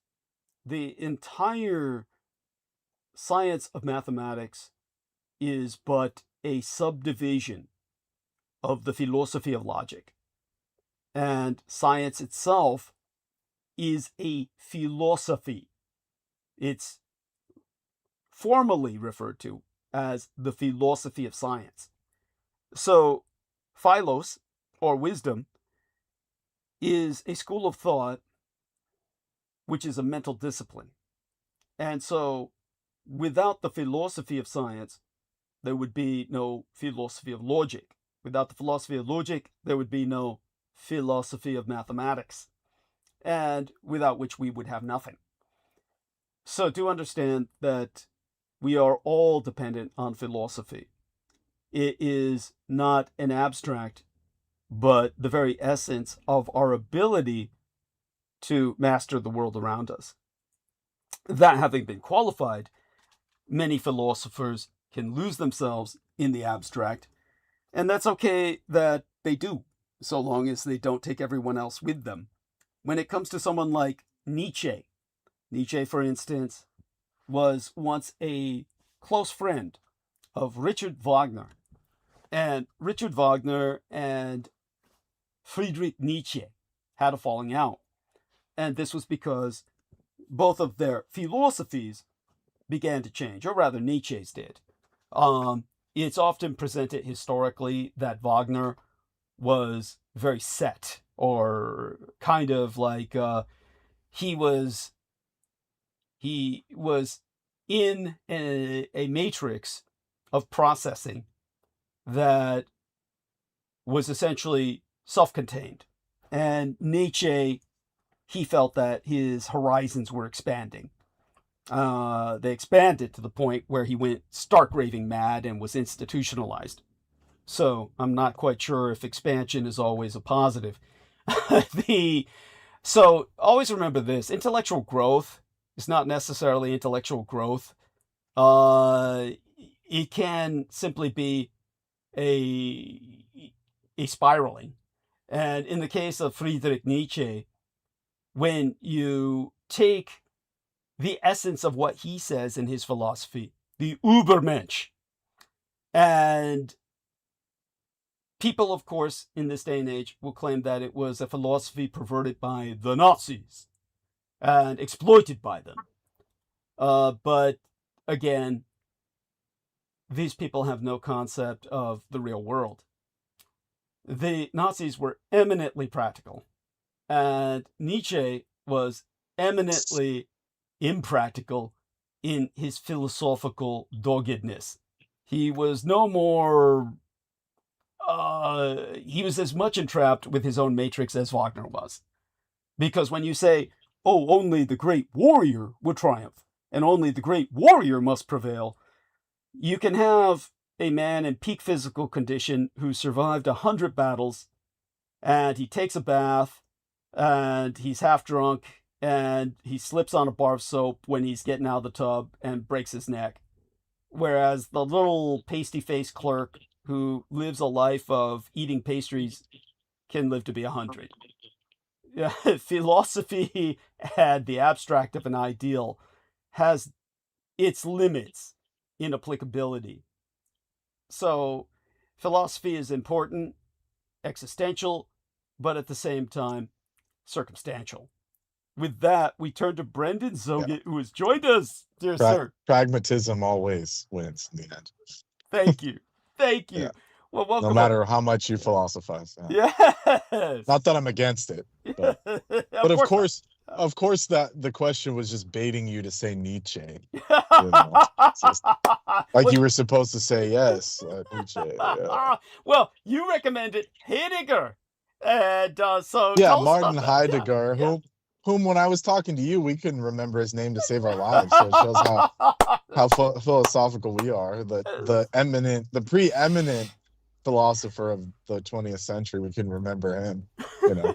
the entire science of mathematics is but a subdivision of the philosophy of logic. And science itself is a philosophy. It's formally referred to as the philosophy of science. So, philos, or wisdom, is a school of thought which is a mental discipline. And so, without the philosophy of science, there would be no philosophy of logic. Without the philosophy of logic, there would be no philosophy of mathematics, and without which we would have nothing. So do understand that we are all dependent on philosophy. It is not an abstract, but the very essence of our ability to master the world around us. That having been qualified, many philosophers can lose themselves in the abstract, and that's okay that they do, so long as they don't take everyone else with them. When it comes to someone like Nietzsche, for instance, was once a close friend of Richard Wagner. And Richard Wagner and Friedrich Nietzsche had a falling out. And this was because both of their philosophies began to change, or rather Nietzsche's did. It's often presented historically that Wagner was very set, or kind of like he was in a matrix of processing that was essentially self-contained. And Nietzsche, he felt that his horizons were expanding. They expanded to the point where he went stark raving mad and was institutionalized. So I'm not quite sure if expansion is always a positive. So always remember this: intellectual growth is not necessarily intellectual growth. It can simply be a spiraling. And in the case of Friedrich Nietzsche, when you take the essence of what he says in his philosophy, the Übermensch, and people, of course, in this day and age will claim that it was a philosophy perverted by the Nazis and exploited by them. But again, these people have no concept of the real world. The Nazis were eminently practical, and Nietzsche was eminently impractical in his philosophical doggedness. He was no more, he was as much entrapped with his own matrix as Wagner was. Because when you say, oh, only the great warrior would triumph, and only the great warrior must prevail, you can have a man in peak physical condition who survived 100 battles, and he takes a bath, and he's half drunk, and he slips on a bar of soap when he's getting out of the tub and breaks his neck. Whereas the little pasty-faced clerk who lives a life of eating pastries can live to be 100. Yeah, philosophy and the abstract of an ideal has its limits in applicability. So philosophy is important, existential, but at the same time, circumstantial. With that, we turn to Brendan ząghет, who has joined us, dear sir. Pragmatism always wins in the end. Thank you. Thank you. Yeah. Well, welcome. No matter how much you philosophize. Yes. Not that I'm against it, but, of course that the question was just baiting you to say Nietzsche. Like you were supposed to say yes, Nietzsche. Yeah. Well, you recommended Heidegger, and so yeah, Martin Heidegger, whom when I was talking to you, we couldn't remember his name to save our lives. So it shows how philosophical we are. The preeminent philosopher of the 20th century, we can remember him,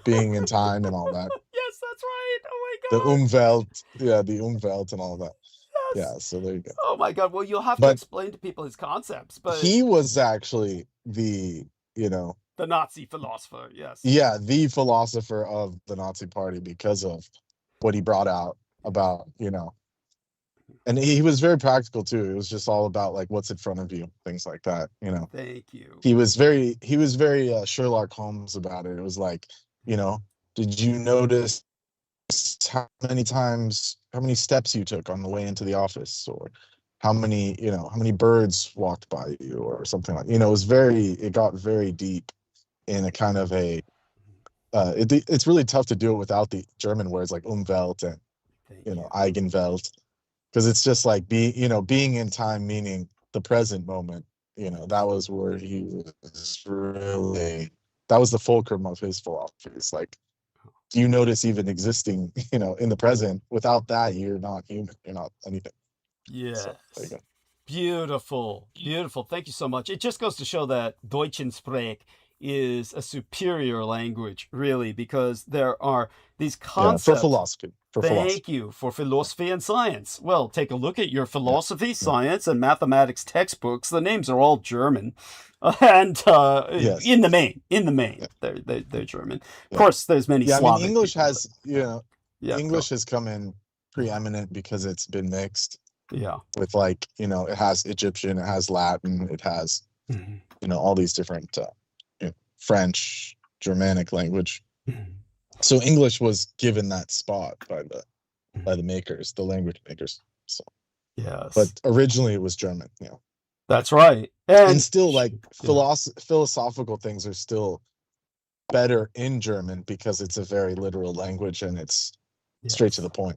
being in time and all that. Yes, that's right. Oh my God. The Umwelt and all that. Yes. Yeah, so there you go. Oh my God. Well, you'll have to explain to people his concepts. But he was actually the Nazi philosopher, yes. Yeah, the philosopher of the Nazi Party because of what he brought out about, and he was very practical too. It was just all about like what's in front of you, things like that, Thank you. He was very Sherlock Holmes about it. It was like, did you notice how many steps you took on the way into the office, or how many birds walked by you, or something like, it got very deep in a kind of a it's really tough to do it without the German words like Umwelt and Eigenwelt, because it's just like being in time, meaning the present moment. That was where he was really, that was the fulcrum of his philosophy. It's like, do you notice even existing in the present? Without that, you're not human, you're not anything. Yes. So, there you go. Beautiful. Thank you so much. It just goes to show that Deutschen Sprech is a superior language, really, because there are these concepts. For philosophy. Thank you. For philosophy and science. Well, take a look at your philosophy, science, and mathematics textbooks. The names are all German. And in the main, they're German. Of course, there's many Slavic English people, has, English has come in preeminent because it's been mixed. Yeah. With like, it has Egyptian, it has Latin, it has, all these different French, Germanic language. So English was given that spot by the makers, the language makers. So yes. But originally it was German, That's right. And still like philosophical things are still better in German because it's a very literal language and it's straight to the point,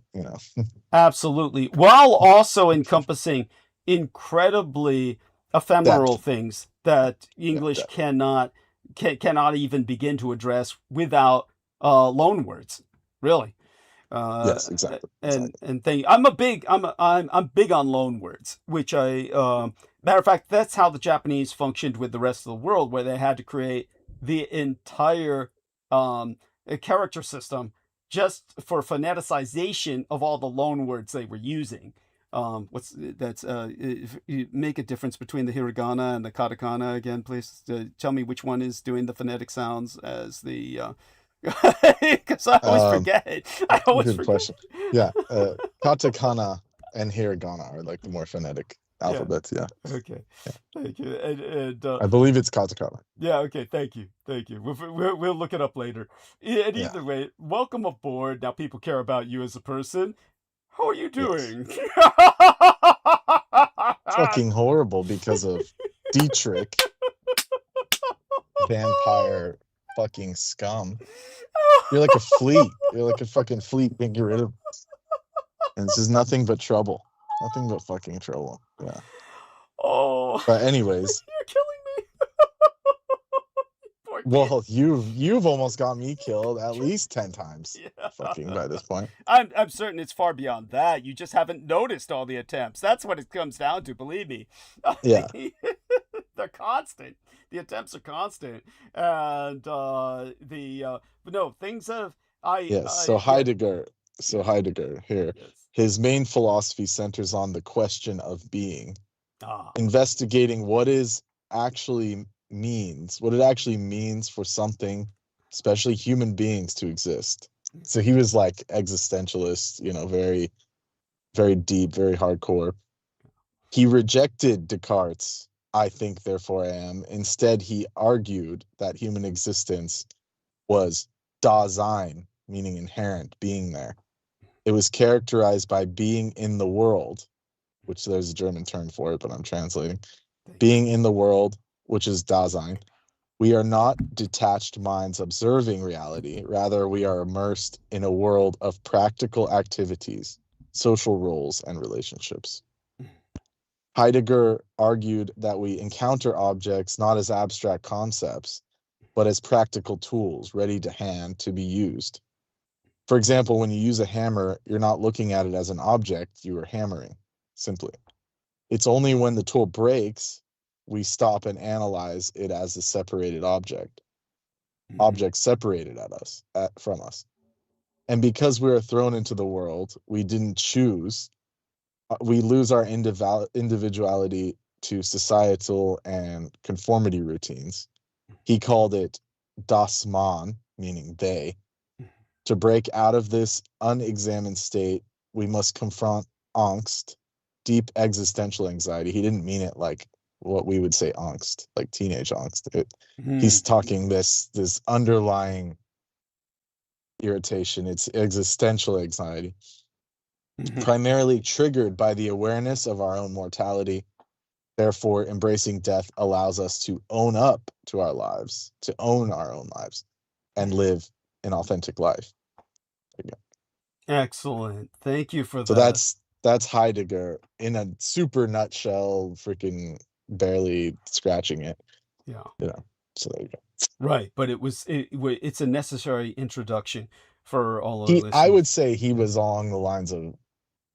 Absolutely. While also encompassing incredibly ephemeral things that English cannot even begin to address without loan words, really. Yes, exactly. And I'm big on loan words, which matter of fact, that's how the Japanese functioned with the rest of the world, where they had to create the entire character system just for phoneticization of all the loan words they were using. If you make a difference between the hiragana and the katakana again, please tell me which one is doing the phonetic sounds as the because I always forget. Good question. Yeah, katakana and hiragana are like the more phonetic alphabets. Yeah. Okay. Thank you. And I believe it's katakana. Yeah. Okay. Thank you. We'll look it up later. And either way, welcome aboard. Now people care about you as a person. How are you doing? Yes. fucking horrible because of Dietrich, vampire fucking scum. You're like a fleet. You're like a fucking fleet. Can't get rid of. And this is nothing but trouble. Nothing but fucking trouble. Yeah. Oh. But anyways, You're killing me. Poor kid. well, you've almost got me killed at least 10 times. Yeah. Fucking by this point. I'm certain it's far beyond that. You just haven't noticed all the attempts. That's what it comes down to, believe me. Yeah. They're constant. The attempts are constant. And but no, things have Yes. So Heidegger here. Yes. His main philosophy centers on the question of being, Ah. investigating what it actually means for something, especially human beings, to exist. So he was like existentialist, very, very deep, very hardcore. He rejected Descartes' "I think, therefore I am." Instead, he argued that human existence was Dasein, meaning inherent, being there. It was characterized by being in the world, which there's a German term for it, but I'm translating. Being in the world, which is Dasein. We are not detached minds observing reality. Rather, we are immersed in a world of practical activities, social roles, and relationships. Heidegger argued that we encounter objects not as abstract concepts, but as practical tools ready to hand to be used. For example, when you use a hammer, you're not looking at it as an object, you are hammering, simply. It's only when the tool breaks, we stop and analyze it as a separated object. Object separated from us. And because we are thrown into the world, we didn't choose, we lose our individuality to societal and conformity routines. He called it das Man, meaning they. To break out of this unexamined state, we must confront angst, deep existential anxiety. He didn't mean it like what we would say angst, like teenage angst. He's talking this underlying irritation. It's existential anxiety, primarily triggered by the awareness of our own mortality. Therefore, embracing death allows us to own up to our lives, to own our own lives, and live an authentic life. Excellent. Thank you for that. So that's Heidegger in a super nutshell, freaking barely scratching it. Yeah. So there you go. Right, but it's a necessary introduction for all of the I would say he was along the lines of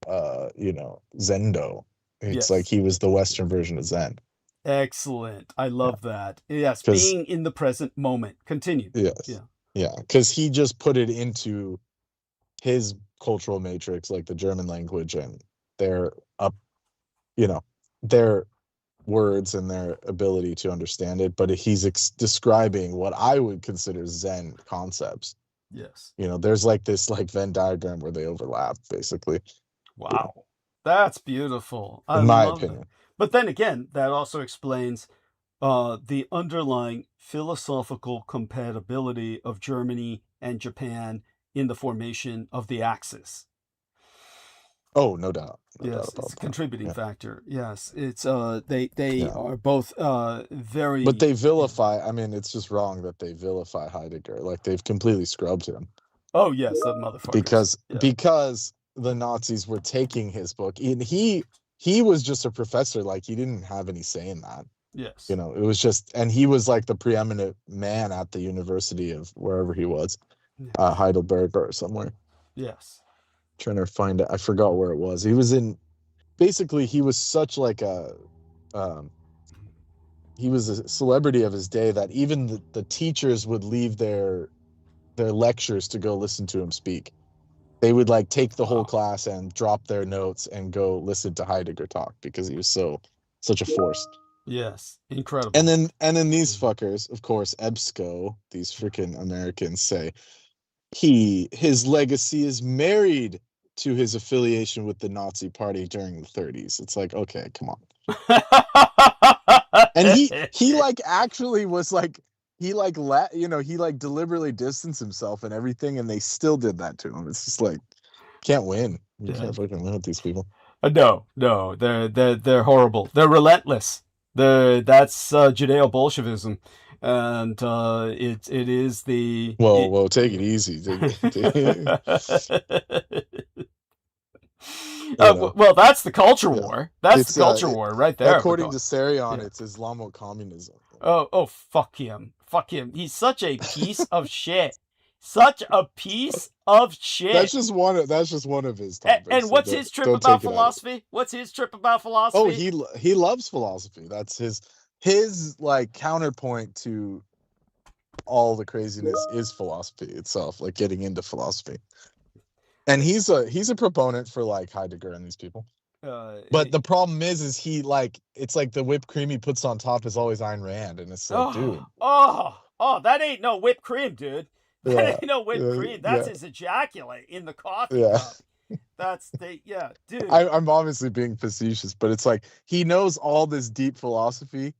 Zendo. It's Yes. like he was the Western version of Zen. Excellent. I love that. Yes, being in the present moment. Continue. Yes. Yeah, because he just put it into his cultural matrix, like the German language, and their words and their ability to understand it. But he's describing what I would consider Zen concepts. Yes. There's like this Venn diagram where they overlap, basically. Wow. That's beautiful. In my opinion. That. But then again, that also explains the underlying philosophical compatibility of Germany and Japan in the formation of the Axis. Oh, no doubt. Yes, it's a contributing factor. Yes, it's they are both very. But they vilify. I mean, it's just wrong that they vilify Heidegger. Like they've completely scrubbed him. Oh yes, that motherfucker. Because the Nazis were taking his book, and he was just a professor. Like he didn't have any say in that. Yes. It was just, and he was like the preeminent man at the university of wherever he was, Heidelberg or somewhere. Yes. Trying to find it. I forgot where it was. He was basically he was such like he was a celebrity of his day that even the teachers would leave their lectures to go listen to him speak. They would like take the whole class and drop their notes and go listen to Heidegger talk because he was such a force. Yes, incredible. And then these fuckers, of course, EBSCO, these freaking Americans say his legacy is married to his affiliation with the Nazi Party during the 30s. It's like, okay, come on. And he like actually was like he deliberately distanced himself and everything, and they still did that to him. It's just like can't win. You can't fucking win with these people. No, they're horrible. They're relentless. That's Judeo-Bolshevism, and it is the Well, take it easy. well, that's the culture Yeah. war. That's It's, the culture war right there. according to Sarion, Yeah. it's Islamo-communism. Oh, fuck him. He's such a piece of shit. Such a piece of shit. That's just one of his topics. And what's so his trip don't about take it out. philosophy? What's his trip about philosophy? Oh, he loves philosophy. That's his like counterpoint to all the craziness is philosophy itself, like getting into philosophy. And he's a proponent for like Heidegger and these people. But the problem is he like, it's like the whipped cream he puts on top is always Ayn Rand, and it's like, dude. Oh, that ain't no whipped cream, dude. That ain't no whipped cream. That's his ejaculate in the coffee cup. That's dude. I'm obviously being facetious, but it's like he knows all this deep philosophy,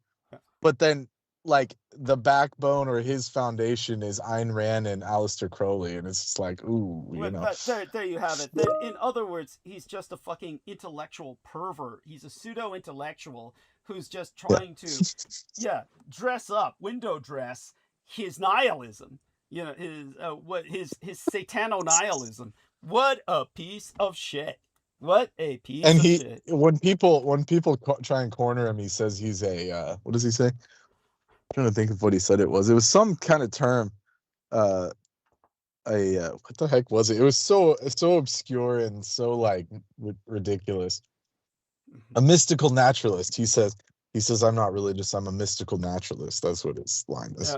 but then like the backbone or his foundation is Ayn Rand and Aleister Crowley, and it's just like, ooh, you know. There you have it. Then, in other words, he's just a fucking intellectual pervert. He's a pseudo-intellectual who's just trying to, dress up, window dress his nihilism. You know, his satano-nihilism. What a piece of shit. What a piece of shit. When people try and corner him, he says he's a what does he say? I'm trying to think of what he said it was. It was some kind of term. What the heck was it? It was so obscure and so like ridiculous. A mystical naturalist. He says I'm not religious. I'm a mystical naturalist. That's what his line is.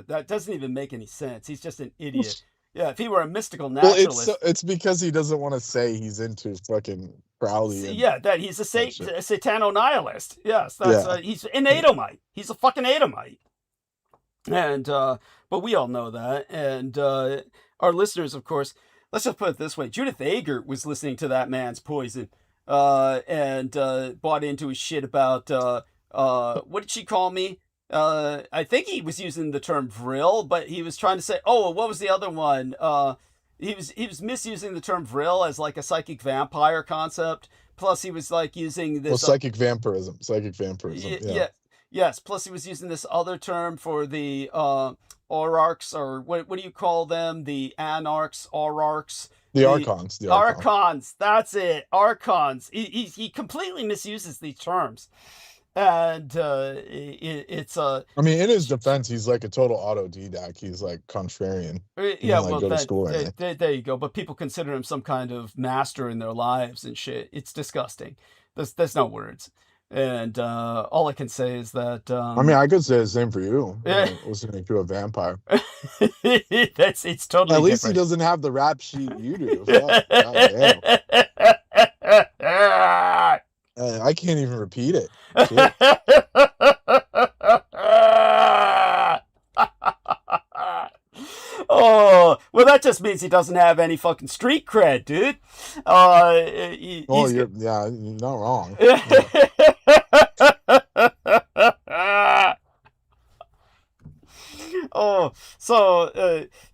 That doesn't even make any sense. He's just an idiot. Yeah, if he were a mystical naturalist, well, it's because he doesn't want to say he's into fucking Crowley. That he's a satano-nihilist. Yes, that's he's an Edomite. He's a fucking Edomite. And but we all know that. And our listeners, of course, let's just put it this way: Judith Ager was listening to that man's Poison, and bought into his shit about what did she call me? I think he was using the term vril, but he was trying to say, what was the other one? He was misusing the term vril as like a psychic vampire concept. Plus he was like using this psychic vampirism. Yes. Plus he was using this other term for the orarchs, or what do you call them? The anarchs, orarchs. The archons. Archons. That's it. Archons. He completely misuses these terms. And it's I mean, in his defense, he's like a total autodidact. He's like contrarian. Go to school. There you go. But people consider him some kind of master in their lives and shit. It's disgusting. There's no words. And all I can say is that I mean, I could say the same for you. Listening to a vampire. It's totally at least different. He doesn't have the rap sheet you do. Fuck, God damn. I can't even repeat it. Well, that just means he doesn't have any fucking street cred, dude. You're not wrong.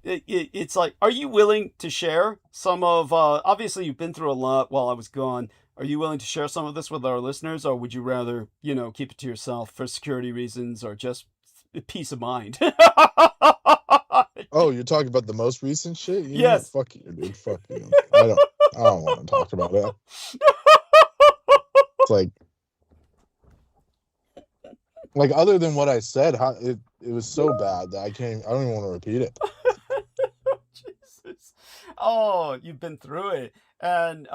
It's like, are you willing to share some of? Obviously, you've been through a lot while I was gone. Are you willing to share some of this with our listeners, or would you rather, keep it to yourself for security reasons or just peace of mind? Oh, you're talking about the most recent shit? Yes. Fuck you, dude. Fuck you. I don't want to talk about that. It's like other than what I said, it was so bad that I don't even want to repeat it. Jesus. Oh, you've been through it. And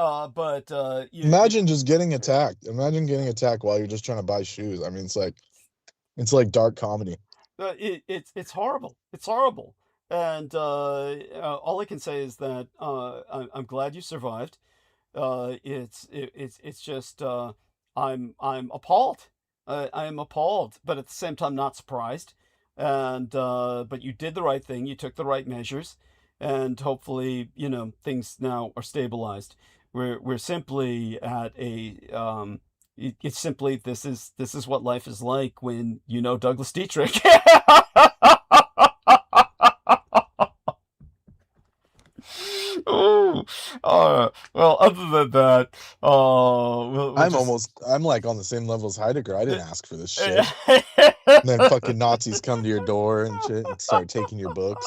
imagine just getting attacked. Imagine getting attacked while you're just trying to buy shoes. I mean, it's like dark comedy. It's horrible. It's horrible. And all I can say is that I'm glad you survived. It's just I'm appalled. I am appalled, but at the same time not surprised. And but you did the right thing. You took the right measures. And hopefully, things now are stabilized. We're simply at a it's simply this is what life is like when Douglas Dietrich. Well, other than that, we'll I'm like on the same level as Heidegger. I didn't ask for this shit. And then fucking Nazis come to your door and shit and start taking your books.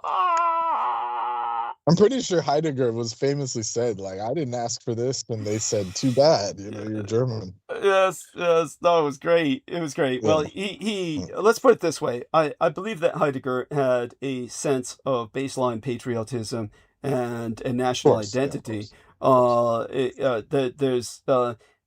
I'm pretty sure Heidegger was famously said, like, I didn't ask for this, and they said, too bad, you're German. Yes, no, it was great. It was great. Yeah. Well, he let's put it this way. I believe that Heidegger had a sense of baseline patriotism and a national identity.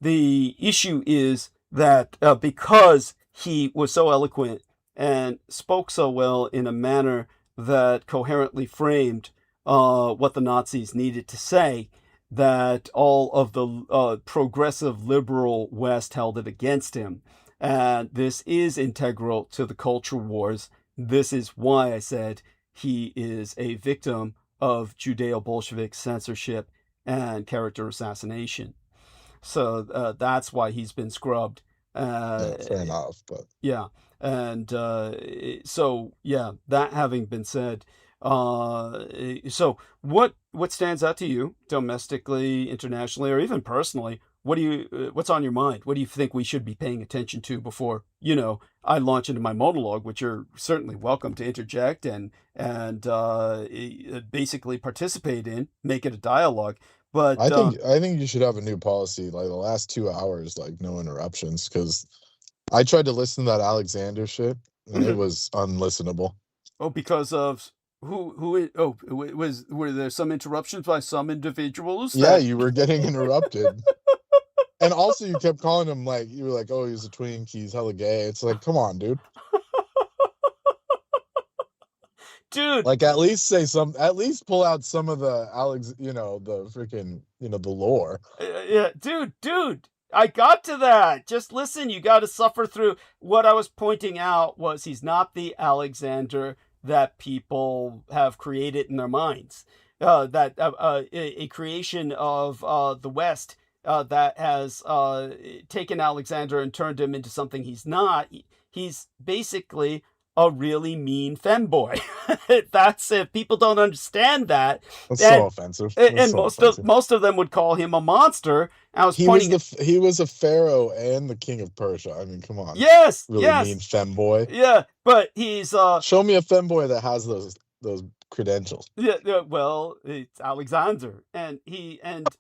The issue is that because he was so eloquent and spoke so well in a manner that coherently framed what the Nazis needed to say, that all of the progressive liberal West held it against him. And this is integral to the culture wars. This is why I said he is a victim of Judeo-Bolshevik censorship and character assassination. So that's why he's been scrubbed. Fair enough, but yeah. And so, yeah, that having been said, so what stands out to you domestically, internationally, or even personally? What's on your mind? What do you think we should be paying attention to before, I launch into my monologue, which you're certainly welcome to interject and basically participate in, make it a dialogue. But I think you should have a new policy, like the last 2 hours, like no interruptions, because I tried to listen to that Alexander shit and it was unlistenable. Oh, because of were there some interruptions by some individuals? Yeah, you were getting interrupted. And also you kept calling him, like, you were like, oh, he's a twink, he's hella gay. It's like, come on, dude. Dude, like, at least pull out some of the the freaking, the lore. Yeah, dude, I got to that. Just listen, you got to suffer through. What I was pointing out was he's not the Alexander that people have created in their minds. A creation of the West that has taken Alexander and turned him into something he's not. He's basically a really mean femboy. That's if people don't understand that. That's so offensive. And most of them would call him a monster. He was a pharaoh and the king of Persia. I mean, come on. Yes, really mean femboy. Yeah, but he's show me a femboy that has those credentials. Yeah, well, it's Alexander, and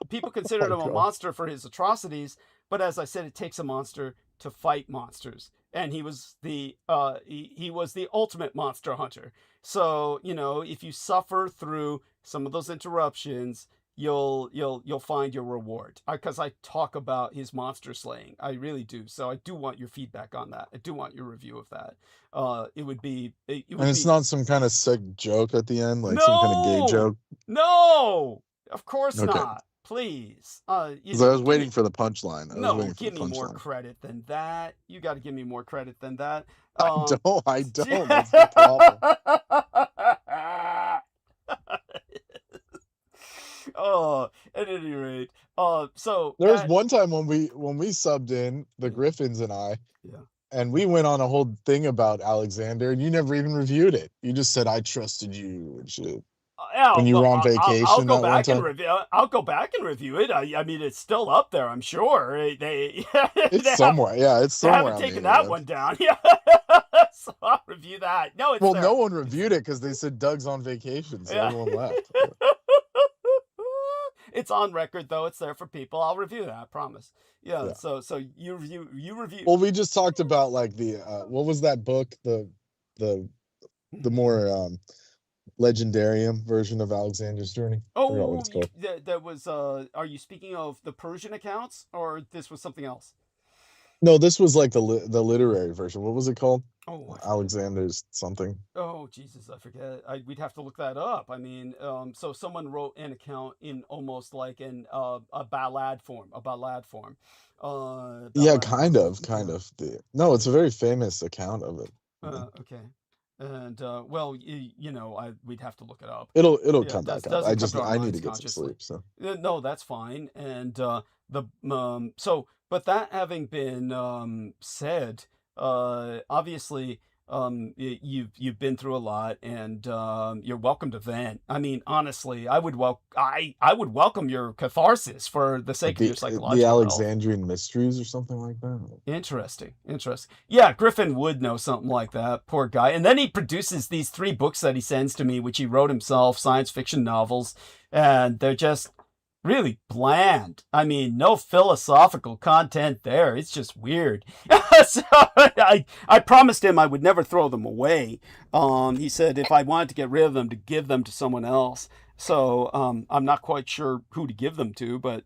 people considered him a monster for his atrocities. But as I said, it takes a monster to fight monsters. And he was the ultimate monster hunter. So, if you suffer through some of those interruptions, you'll find your reward. Because I talk about his monster slaying, I really do. So I do want your feedback on that. I do want your review of that. It's not some kind of sick joke at the end, like some kind of gay joke. No, of course not. Please. Because I was waiting for the punchline. Give me more credit than that. You got to give me more credit than that. I don't. That's the problem. At any rate, so there was one time when we subbed in, the Griffins and I, and we went on a whole thing about Alexander, and you never even reviewed it. You just said, "I trusted you" and shit. When you were on vacation, I'll go back and review it. I mean, it's still up there, I'm sure. It's somewhere. Yeah, it's somewhere. They haven't taken that one down. Yeah, so I'll review that. No, it's there. No one reviewed it because they said Doug's on vacation, so everyone left. It's on record though. It's there for people. I'll review that. I promise. Yeah. So you review. Well, we just talked about like the what was that book? The more legendarium version of Alexander's journey. Oh, that was. Are you speaking of the Persian accounts, or this was something else? No, this was like the literary version. What was it called? Oh, Alexander's something. Oh, Jesus, I forget. We'd have to look that up. I mean, so someone wrote an account in almost like a ballad form. Yeah, kind of. No, it's a very famous account of it. Okay. And we'd have to look it up. It'll come back up. I need to get some sleep. So no, that's fine. And but that having been said, obviously You've been through a lot, and you're welcome to vent. I mean, honestly, I would welcome your catharsis for the Like sake of your the psychological health. Alexandrian mysteries or something like that. Interesting. Yeah, Griffin would know something like that. Poor guy. And then he produces these 3 books that he sends to me, which he wrote himself, science fiction novels, and they're just really bland. I mean, no philosophical content there. It's just weird. So I promised him I would never throw them away. He said if I wanted to get rid of them, to give them to someone else. So I'm not quite sure who to give them to, but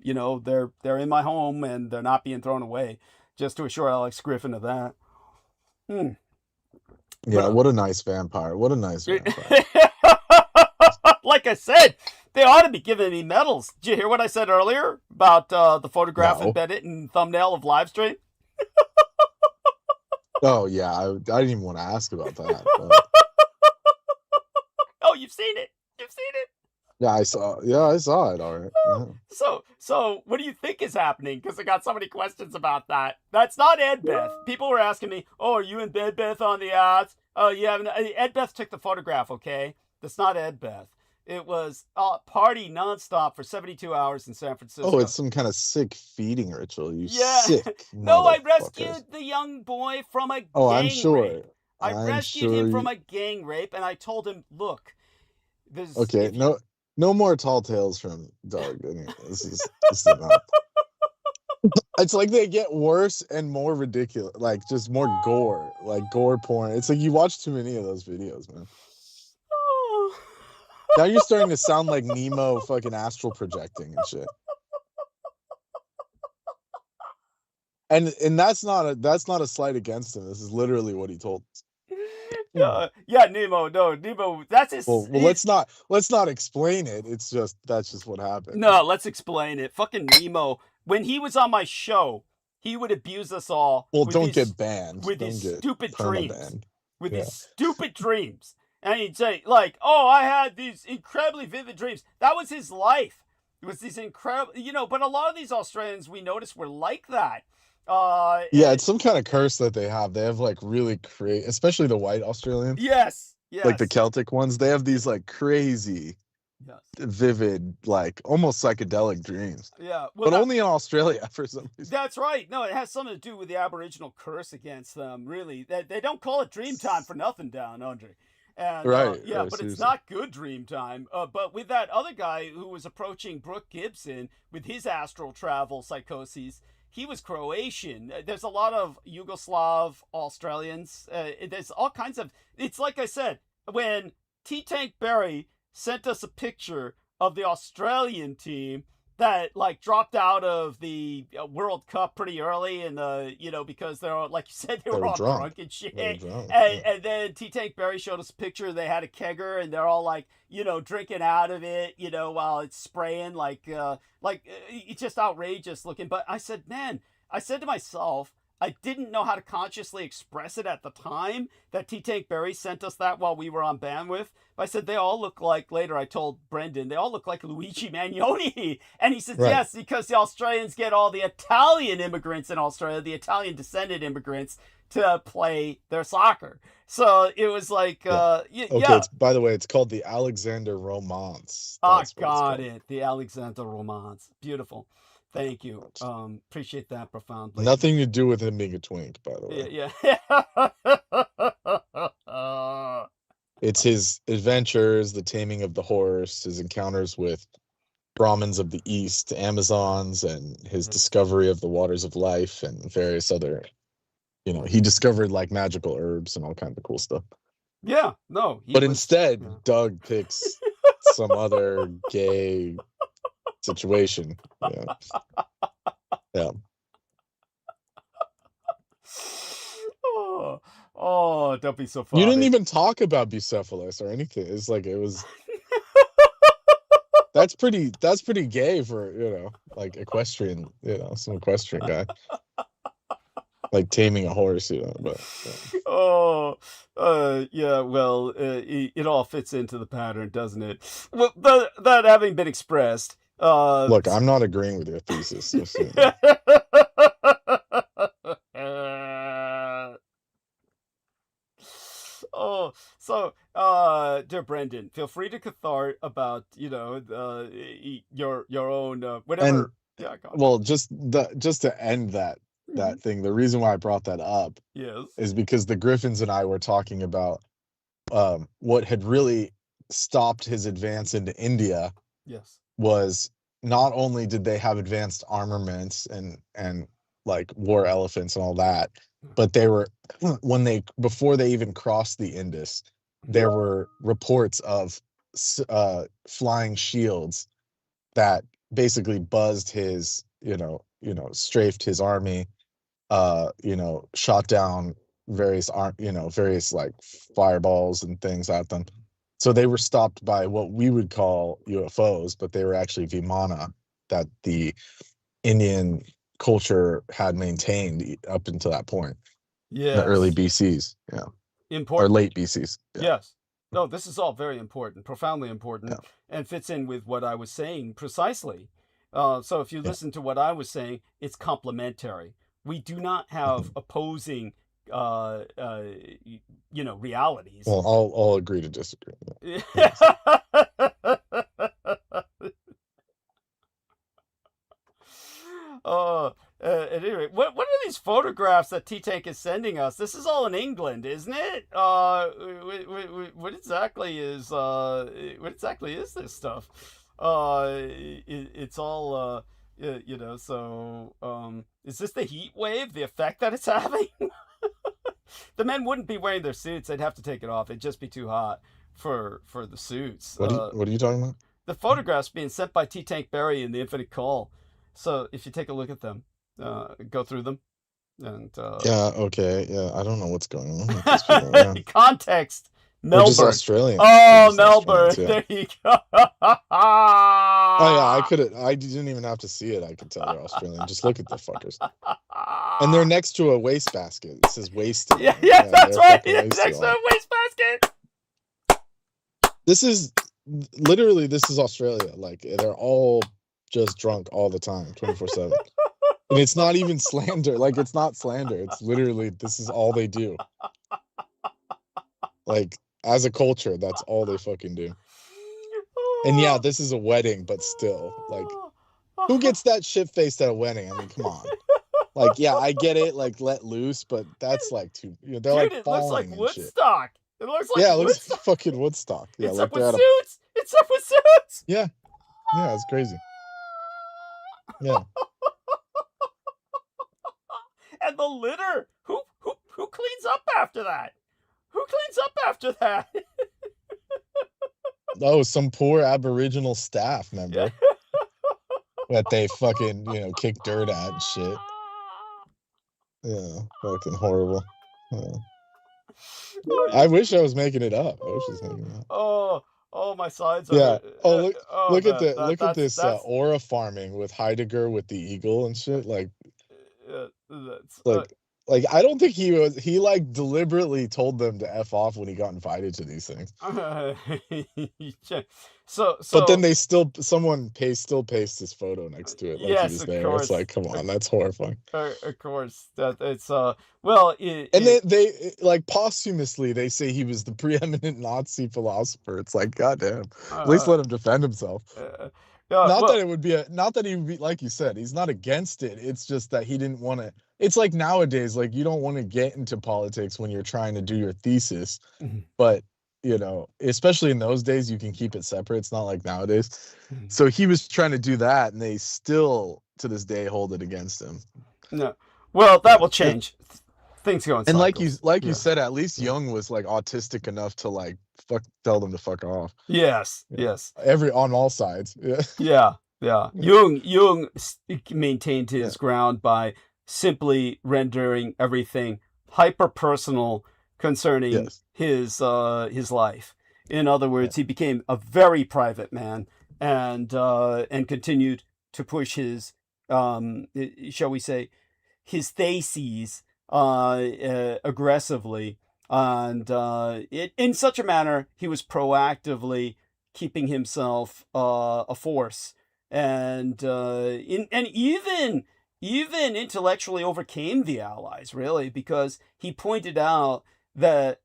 you know, they're in my home and they're not being thrown away. Just to assure Alex Griffin of that. Yeah, what a nice vampire. What a nice vampire. Like I said, they ought to be giving me medals. Did you hear what I said earlier about the photograph embedded in thumbnail of Livestream? Oh, yeah. I didn't even want to ask about that. But... Oh, you've seen it. You've seen it. Yeah, I saw it. All right. Yeah. So what do you think is happening? Because I got so many questions about that. That's not Edbeth. People were asking me, oh, are you and Edbeth on the ads? Oh, you haven't. Edbeth took the photograph, okay? That's not Edbeth. It was party nonstop for 72 hours in San Francisco. Oh, it's some kind of sick feeding ritual. You yeah. sick. No, I rescued the young boy from a gang rape. I rescued him from a gang rape, and I told him, look, this. Okay, no more tall tales from Doug. Anyway, this is enough. It's like they get worse and more ridiculous, like just more gore, like gore porn. It's like you watch too many of those videos, man. Now you're starting to sound like Nemo fucking astral projecting and shit. And that's not a slight against him. This is literally what he told us. Yeah, Nemo. No, Nemo. That's his. Well, let's not explain it. That's just what happened. No, let's explain it. Fucking Nemo. When he was on my show, he would abuse us all. Well, don't get banned. With his stupid dreams. With his stupid dreams. And he'd say, like, oh, I had these incredibly vivid dreams. That was his life. It was these incredible, but a lot of these Australians we noticed were like that. Yeah, it's some kind of curse that they have. They have like really crazy, especially the white Australians. Yes. Like the Celtic ones. They have these like crazy, vivid, like almost psychedelic dreams. Yeah. Well, but only in Australia for some reason. That's right. No, it has something to do with the Aboriginal curse against them, really. They don't call it dream time for nothing down under. And, right. Yeah, but seriously. It's not good dream time. But with that other guy who was approaching Brooke Gibson with his astral travel psychoses, he was Croatian. There's a lot of Yugoslav Australians. There's all kinds of... It's like I said, when T-Tank Berry sent us a picture of the Australian team that like dropped out of the World Cup pretty early, and because they're all, like you said, they were all drunk and shit. And then T-Tank Berry showed us a picture. They had a kegger, and they're all like drinking out of it, while it's spraying like it's just outrageous looking. But I said to myself, I didn't know how to consciously express it at the time that T-Tank Berry sent us that while we were on bandwidth. But I said, they all look like, later I told Brendan, they all look like Luigi Magnoni. And he says, yes, because the Australians get all the Italian immigrants in Australia, the Italian descended immigrants, to play their soccer. So it was like, Okay, by the way, it's called the Alexander Romance. Got it. The Alexander Romance. Beautiful. Thank you. Appreciate that profoundly. Nothing to do with him being a twink, by the way. Yeah. It's his adventures, the taming of the horse, his encounters with Brahmins of the East, Amazons, and his discovery of the waters of life and various other, he discovered like magical herbs and all kinds of cool stuff. Yeah, no. But instead, Doug picks some other gay situation. Yeah. Oh, don't be so funny. You didn't even talk about Bucephalus or anything. It's like it was. That's pretty gay for like equestrian, some equestrian guy, like taming a horse, But yeah. Well, it all fits into the pattern, doesn't it? Well, that having been expressed. Look, I'm not agreeing with your thesis. Oh, so, dear Brendan, feel free to cathart about, your own, And whatever. Yeah, go on. well, just to end that Mhm. thing, the reason why I brought that up Yes. is because the Griffins and I were talking about what had really stopped his advance into India Yes. was not only did they have advanced armaments and like war elephants and all that, but they were before they even crossed the Indus, there were reports of flying shields that basically buzzed his, strafed his army, shot down various like fireballs and things at them. So they were stopped by what we would call UFOs, but they were actually Vimana that the Indian culture had maintained up until that point, the early Yes. BCs, or Important. late BCs. Yeah. Yes. No, this is all very important, profoundly important, Yeah. and fits in with what I was saying precisely. So if you Yeah. listen to what I was saying, it's complementary. We do not have opposing, realities. Well, I'll agree to disagree. Yes. At any rate, what are these photographs that T-Tank is sending us? This is all in England, isn't it? What exactly is this stuff? It's all so is this the heat wave, the effect that it's having? The men wouldn't be wearing their suits; they'd have to take it off. It'd just be too hot for the suits. What are you talking about? The photographs being sent by T-Tank Barry in the Infinite Call. So if you take a look at them, go through them, and Yeah, okay, yeah, I don't know what's going on with these people. Yeah. Context. They're just Melbourne. Australians. Oh, Melbourne. Yeah. There you go. Oh yeah, I didn't even have to see it. I could tell they're Australian. Just look at the fuckers. And they're next to a wastebasket. It says wasted. Yeah, that's right. Next Next to a wastebasket. This is Australia. Like they're all just drunk all the time, 24/7. And it's not even slander. Like it's not slander. It's literally this is all they do. Like as a culture, that's all they fucking do. And yeah, this is a wedding, but still, like, who gets that shit faced at a wedding? I mean, come on. Like, yeah, I get it, like, let loose, but that's like too. They're Dude, like it falling looks like and Woodstock. Shit. It looks like it looks Woodstock. like fucking Woodstock. Yeah, it's like up with suits. It's up with suits. Yeah, it's crazy. Yeah. And the litter. Who cleans up after that? Who cleans up after that? Oh, some poor Aboriginal staff member that they fucking, kick dirt at and shit. Yeah, fucking horrible. Yeah. I wish I was making it up. I was just making it up. Oh, my sides are. Yeah. Look at this that's aura farming with Heidegger with the eagle and shit. Like, like I don't think he like deliberately told them to F off when he got invited to these things. So But then they someone still pastes his photo next to it like yes, he was of there. course. It's like, come on, that's horrifying. Of course, that it's they like posthumously they say he was the preeminent Nazi philosopher. It's like, goddamn, at least let him defend himself. Not that he would be, like you said, he's not against it. It's just that he didn't want to. It's like nowadays, like you don't want to get into politics when you're trying to do your thesis, but especially in those days, you can keep it separate. It's not like nowadays. So he was trying to do that, and they still to this day hold it against him. No, well, that will change. Things go in and cycles. like you said, at least Jung was like autistic enough to like tell them to fuck off. Yes. On all sides. Yeah. Jung maintained his ground by simply rendering everything hyper personal concerning his life. In other words, he became a very private man and continued to push his shall we say his theses aggressively, and in such a manner he was proactively keeping himself a force, and even intellectually overcame the Allies, really, because he pointed out that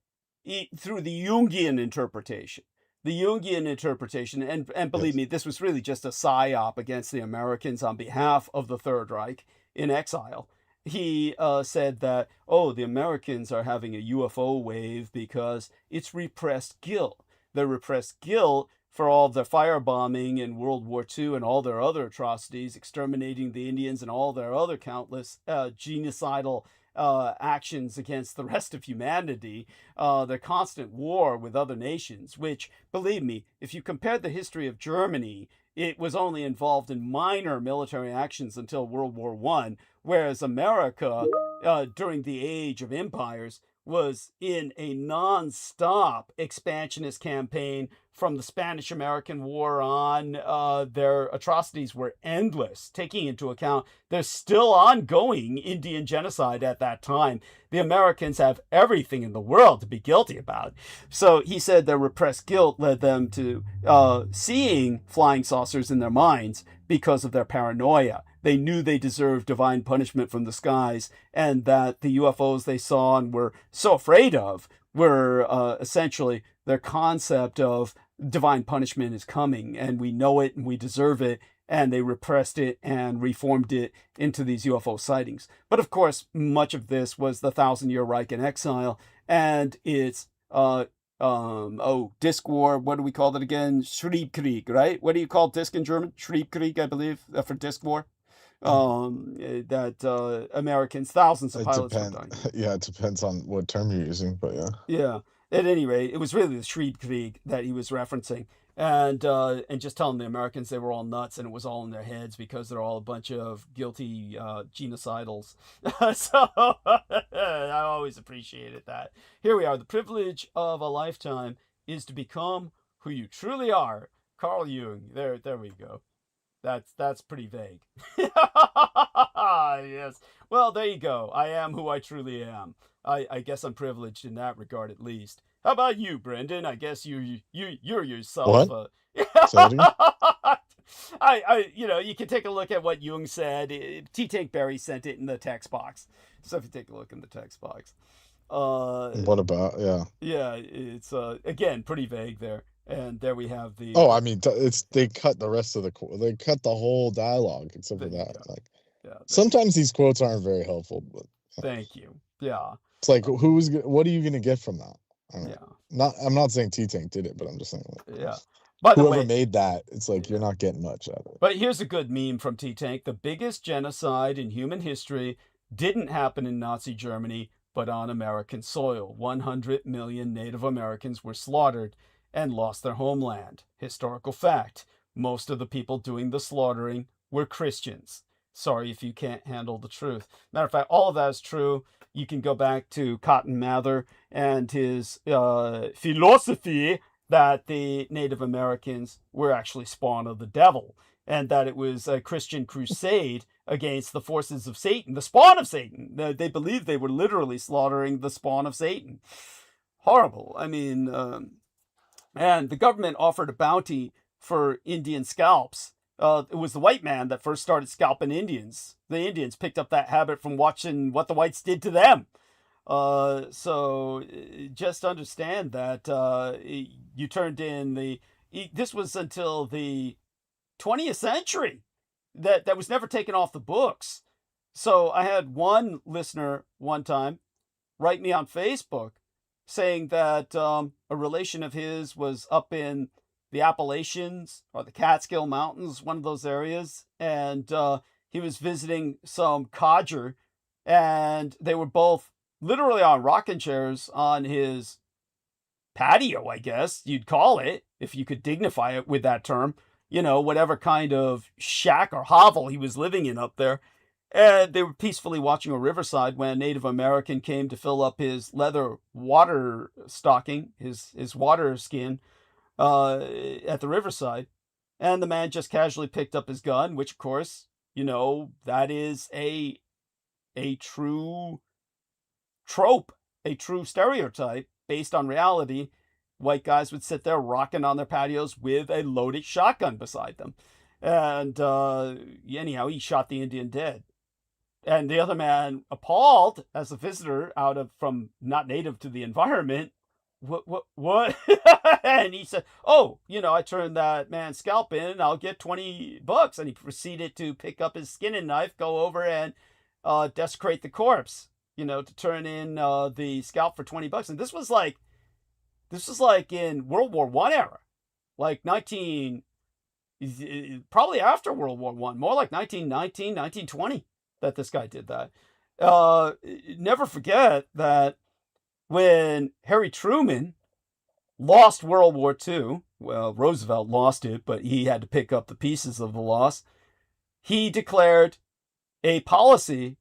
through the Jungian interpretation. The Jungian interpretation, and believe me, this was really just a psyop against the Americans on behalf of the Third Reich in exile. He said that, oh, the Americans are having a UFO wave because it's repressed guilt. The repressed guilt for all the firebombing in World War II and all their other atrocities, exterminating the Indians and all their other countless genocidal actions against the rest of humanity, their constant war with other nations, which, believe me, if you compare the history of Germany, it was only involved in minor military actions until World War I, whereas America, during the age of empires, was in a non-stop expansionist campaign from the Spanish-American War on. Their atrocities were endless, taking into account there's still ongoing Indian genocide at that time. The Americans have everything in the world to be guilty about. So he said their repressed guilt led them to seeing flying saucers in their minds because of their paranoia. They knew they deserved divine punishment from the skies, and that the UFOs they saw and were so afraid of were essentially their concept of divine punishment is coming, and we know it and we deserve it, and they repressed it and reformed it into these UFO sightings. But of course, much of this was the 1,000-year Reich in exile, and its disc war, what do we call it again? Schriebkrieg, right? What do you call disc in German? Schriebkrieg, I believe, for disc war. That Americans, thousands of pilots were dying. Yeah, it depends on what term you're using, but yeah. Yeah. At any rate, it was really the Schriebkrieg that he was referencing, and just telling the Americans they were all nuts and it was all in their heads because they're all a bunch of guilty genocidals. So I always appreciated that. Here we are. The privilege of a lifetime is to become who you truly are. Carl Jung. There we go. That's pretty vague. Yes. Well, there you go. I am who I truly am. I guess I'm privileged in that regard, at least. How about you, Brendan? I guess you're yourself. What? You can take a look at what Jung said. T-Tank Berry sent it in the text box. So if you take a look in the text box. What about, yeah. Yeah, it's, again, pretty vague there. And there we have the... Oh, I mean, they cut the rest of they cut the whole dialogue except for that. Like, yeah, sometimes these quotes aren't very helpful, but... Thank you. Yeah. It's like, what are you going to get from that? I don't know. Yeah. I'm not saying T-Tank did it, but I'm just saying, like, yeah. By the whoever way, made that, it's like, you're not getting much out of it. But here's a good meme from T-Tank. The biggest genocide in human history didn't happen in Nazi Germany, but on American soil. 100 million Native Americans were slaughtered and lost their homeland. Historical fact. Most of the people doing the slaughtering were Christians. Sorry if you can't handle the truth. Matter of fact, all of that is true. You can go back to Cotton Mather and his philosophy that the Native Americans were actually spawn of the devil, and that it was a Christian crusade against the forces of Satan, the spawn of Satan. They believed they were literally slaughtering the spawn of Satan. Horrible. I mean, and the government offered a bounty for Indian scalps. It was the white man that first started scalping Indians. The Indians picked up that habit from watching what the whites did to them. So just understand that you turned in this was until the 20th century that was never taken off the books. So I had one listener one time write me on Facebook saying that a relation of his was up in the Appalachians or the Catskill Mountains, one of those areas, and he was visiting some codger, and they were both literally on rocking chairs on his patio, I guess you'd call it, if you could dignify it with that term, whatever kind of shack or hovel he was living in up there. And they were peacefully watching a riverside when a Native American came to fill up his leather water stocking, his water skin, at the riverside. And the man just casually picked up his gun, which, of course, that is a true trope, a true stereotype based on reality. White guys would sit there rocking on their patios with a loaded shotgun beside them. And anyhow, he shot the Indian dead. And the other man, appalled as a visitor from not native to the environment, what? And he said, oh, I turned that man's scalp in, I'll get $20. And he proceeded to pick up his skinning knife, go over and desecrate the corpse, to turn in the scalp for $20. And this was like in World War I era, like probably after World War I, more like 1919, 1920 that this guy did that. Never forget that when Harry Truman lost World War II, well, Roosevelt lost it, but he had to pick up the pieces of the loss. He declared a policy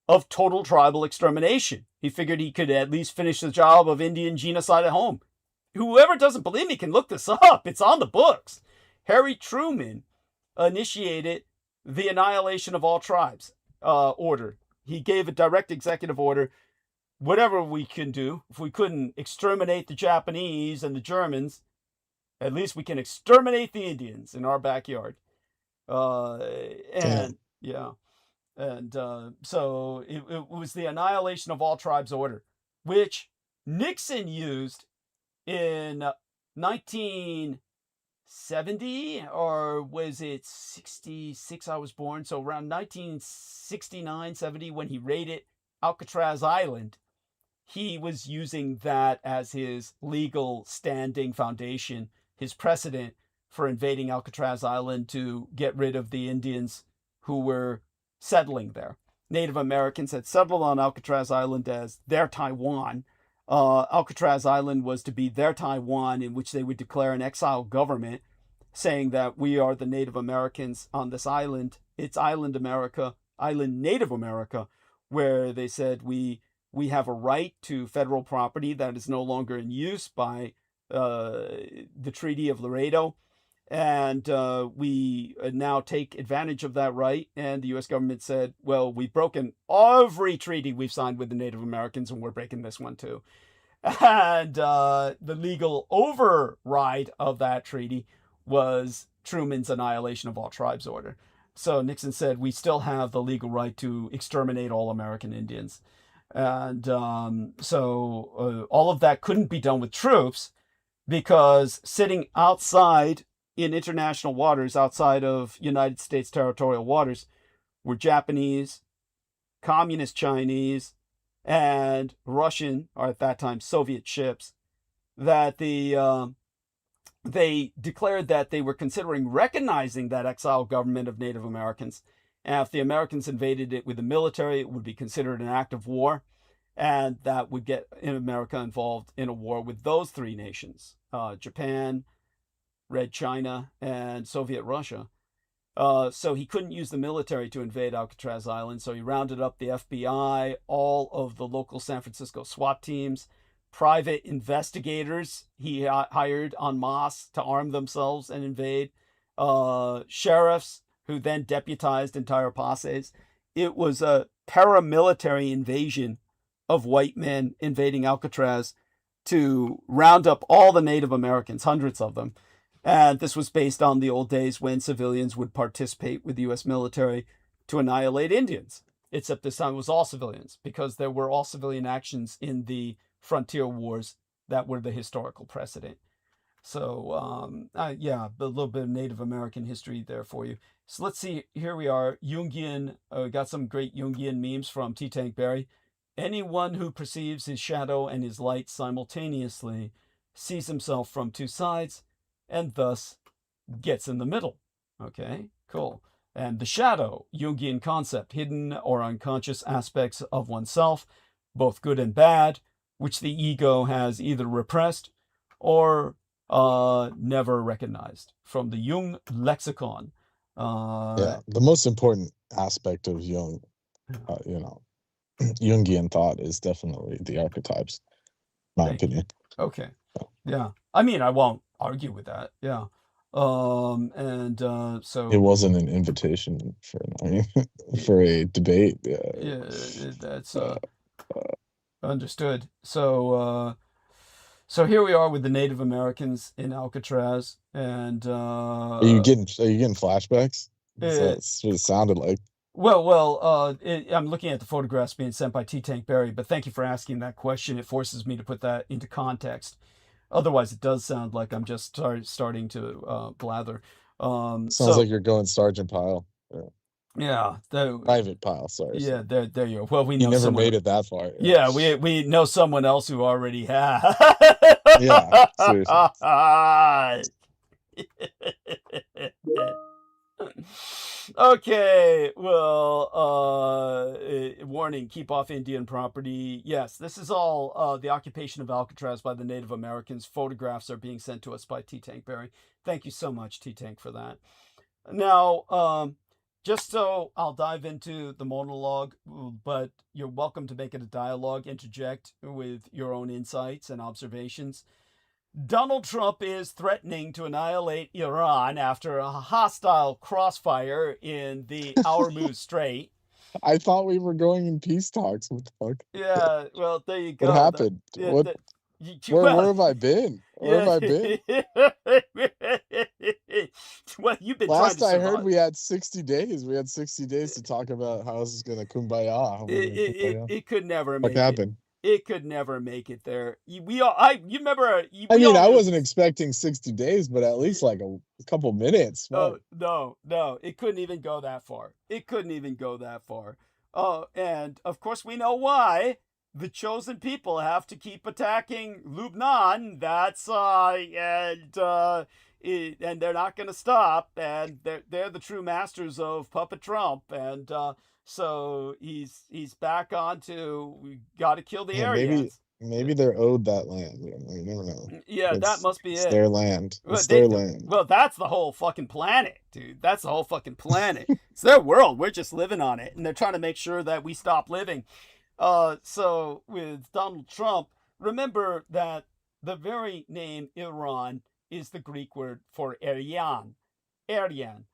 of total tribal extermination. He figured he could at least finish the job of Indian genocide at home. Whoever doesn't believe me can look this up. It's on the books. Harry Truman initiated the annihilation of all tribes order. He gave a direct executive order. Whatever we can do, if we couldn't exterminate the Japanese and the Germans, at least we can exterminate the Indians in our backyard. So it was the annihilation of all tribes order, which Nixon used in 1970, or was it 66? I was born, so around 1969, 70, when he raided Alcatraz Island. He was using that as his legal standing foundation, his precedent for invading Alcatraz Island to get rid of the Indians who were settling there. Native Americans had settled on Alcatraz Island as their Taiwan. Alcatraz Island was to be their Taiwan, in which they would declare an exile government, saying that we are the Native Americans on this island. It's Island America, Island Native America, where they said we have a right to federal property that is no longer in use by the Treaty of Laredo. And we now take advantage of that right. And the U.S. government said, well, we've broken every treaty we've signed with the Native Americans, and we're breaking this one too. And the legal override of that treaty was Truman's annihilation of all tribes order. So Nixon said, we still have the legal right to exterminate all American Indians. And so all of that couldn't be done with troops, because sitting outside in international waters outside of United States territorial waters were Japanese, Communist Chinese, and Russian, or at that time Soviet ships, that they declared that they were considering recognizing that exiled government of Native Americans. And if the Americans invaded it with the military, it would be considered an act of war. And that would get America involved in a war with those three nations, Japan, Red China, and Soviet Russia. So he couldn't use the military to invade Alcatraz Island. So he rounded up the FBI, all of the local San Francisco SWAT teams, private investigators he hired en masse to arm themselves and invade, sheriffs who then deputized entire posses. It was a paramilitary invasion of white men invading Alcatraz to round up all the Native Americans, hundreds of them. And this was based on the old days when civilians would participate with the U.S. military to annihilate Indians. Except this time it was all civilians, because there were all civilian actions in the frontier wars that were the historical precedent. So, yeah, a little bit of Native American history there for you. So let's see, here we are, Jungian, got some great Jungian memes from T. Tank Berry. Anyone who perceives his shadow and his light simultaneously sees himself from two sides and thus gets in the middle. Okay, cool. And the shadow, Jungian concept, hidden or unconscious aspects of oneself, both good and bad, which the ego has either repressed or never recognized. From the Jung lexicon. Yeah, the most important aspect of Jung, Jungian thought is definitely the archetypes, my opinion. Okay. Yeah. I mean, I won't argue with that. Yeah. So it wasn't an invitation for for a debate. Yeah, that's understood. So here we are with the Native Americans in Alcatraz, and are you getting flashbacks? That's what it sounded like. I'm looking at the photographs being sent by T. Tank Berry, but thank you for asking that question. It forces me to put that into context. Otherwise, it does sound like I'm just starting to blather. Sounds So like you're going Sergeant Pile. yeah, Private Pile, sorry. yeah, there you go. Well, we You know never someone. made it that far. Yeah, we know someone else who already has. Yeah, seriously. Okay, well, warning, keep off Indian property. Yes, this is all the occupation of Alcatraz by the Native Americans. Photographs are being sent to us by T. Tank Berry. Thank you so much, T. Tank, for that. Now, just so I'll dive into the monologue, but you're welcome to make it a dialogue, interject with your own insights and observations. Donald Trump is threatening to annihilate Iran after a hostile crossfire in the Hormuz Strait. I thought we were going in peace talks. What the fuck? Yeah, well, there you go. What happened? Where have I been? Where have I been? Well, you've been Last trying to I heard, survive. we had 60 days. We had 60 days to talk about how this is gonna kumbaya. It could never What make it. happened? It could never make it there. You remember? I mean, I wasn't expecting 60 days, but at least like a couple minutes. Oh, no, it couldn't even go that far. It couldn't even go that far. Oh, and of course we know why. The chosen people have to keep attacking Lebanon. That's and they're not going to stop. And they're the true masters of Puppet Trump. And so he's back on to, we got to kill the Aryans. Maybe they're owed that land. You never know. Yeah, that must be it's it. Their land. It's Well, their land. Well, that's the whole fucking planet, dude. That's the whole fucking planet. It's their world. We're just living on it. And they're trying to make sure that we stop living. So with Donald Trump, remember that the very name Iran is the Greek word for Aryan. Aryan.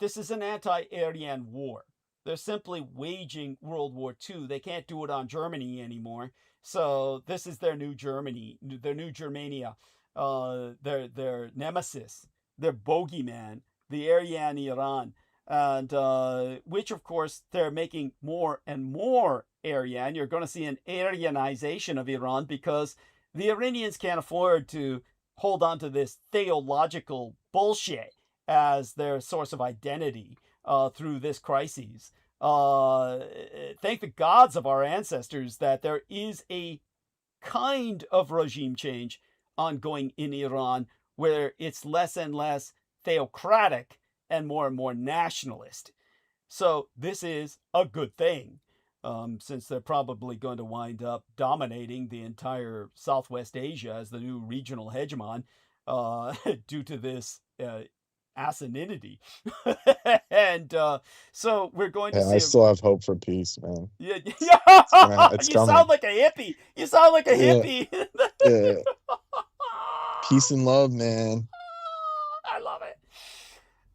This is an anti-Aryan war. They're simply waging World War II. They can't do it on Germany anymore. So this is their new Germany, their new Germania, their nemesis, their bogeyman, the Aryan Iran. And which, of course, they're making more and more Aryan. You're going to see an Aryanization of Iran because the Iranians can't afford to hold on to this theological bullshit as their source of identity through this crisis. Thank the gods of our ancestors that there is a kind of regime change ongoing in Iran where it's less and less theocratic and more nationalist. So this is a good thing, since they're probably going to wind up dominating the entire Southwest Asia as the new regional hegemon due to this asininity. And so we're going to see. I still have hope for peace, man. Yeah, it's you coming. sound like a hippie. You sound like a hippie. Yeah. Peace and love, man. I love it.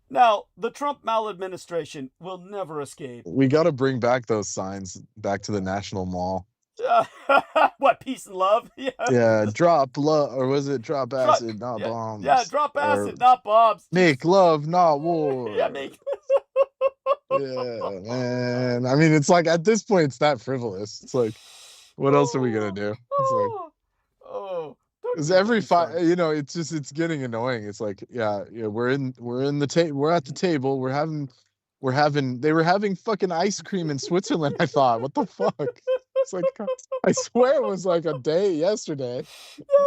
Now, the Trump maladministration will never escape. We got to bring back those signs back to the National Mall. What, peace and love? Yeah, drop love, or was it drop acid, not bombs? Yeah, drop acid, not bombs. Make love, not war. Yeah, make. Yeah, man. I mean, it's like at this point, it's that frivolous. It's like, what else are we gonna do? It's like, because every it's getting annoying. It's like, yeah, we're at the table. They were having fucking ice cream in Switzerland. I thought, what the fuck? It's like, I swear it was like a day yesterday.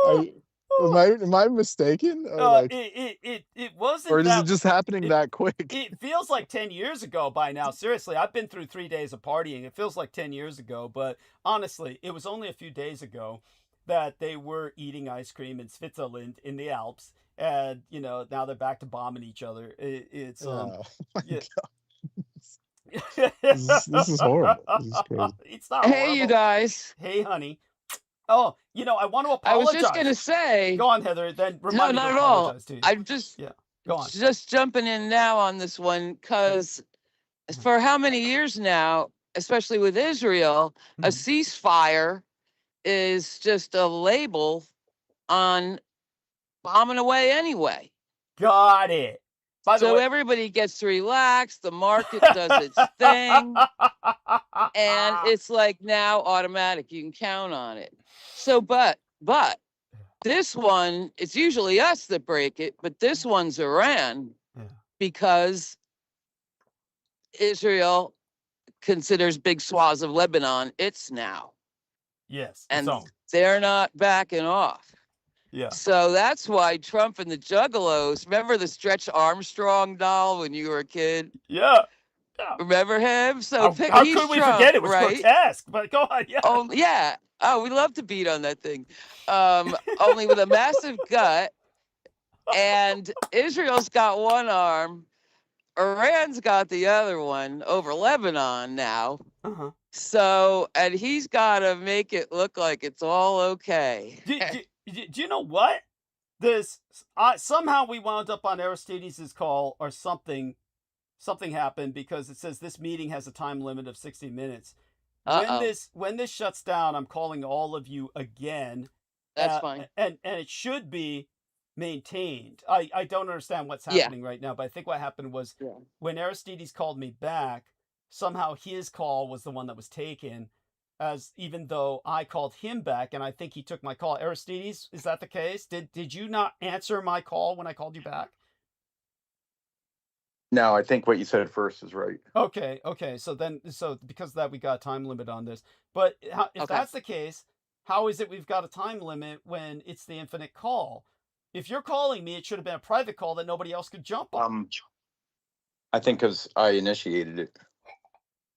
Am I mistaken? It wasn't. Or is it just happening that quick? It feels like 10 years ago by now. Seriously, I've been through 3 days of partying. It feels like 10 years ago, but honestly, it was only a few days ago that they were eating ice cream in Switzerland in the Alps, and now they're back to bombing each other. It's this is horrible. This is crazy. It's not Hey, horrible. You guys. Hey, honey. Oh, I want to apologize. I was just gonna say. Go on, Heather. Then remind me not to at all. apologize to you. I'm just. Yeah. Go on. Just jumping in now on this one because for how many years now, especially with Israel, a ceasefire is just a label on bombing away anyway. Got it. By the So way, everybody gets to relax. The market does its thing. And it's like now automatic. You can count on it. So, but this one, it's usually us that break it, but this one's Iran because Israel considers big swaths of Lebanon its now. yes, And its own. they're not backing off. Yeah. So that's why Trump and the Juggalos, remember the Stretch Armstrong doll when you were a kid? Yeah. Remember him? So How he's could we Trump, forget it? It was right? grotesque, but go on. Yeah. Oh, yeah. Oh, we love to beat on that thing. Only with a massive gut. And Israel's got one arm. Iran's got the other one over Lebanon now. Uh-huh. So, and he's got to make it look like it's all okay. Do you know what? This somehow we wound up on Aristides' call or something. Something happened because it says this meeting has a time limit of 60 minutes. When this shuts down, I'm calling all of you again. That's fine. And it should be maintained. I don't understand what's happening right now, but I think what happened was when Aristides called me back, somehow his call was the one that was taken, as even though I called him back, and I think he took my call. Aristides, is that the case? Did you not answer my call when I called you back? No, I think what you said first is right. Okay. So because of that, we got a time limit on this. But if that's the case, how is it we've got a time limit when it's the infinite call? If you're calling me, it should have been a private call that nobody else could jump on. I think because I initiated it.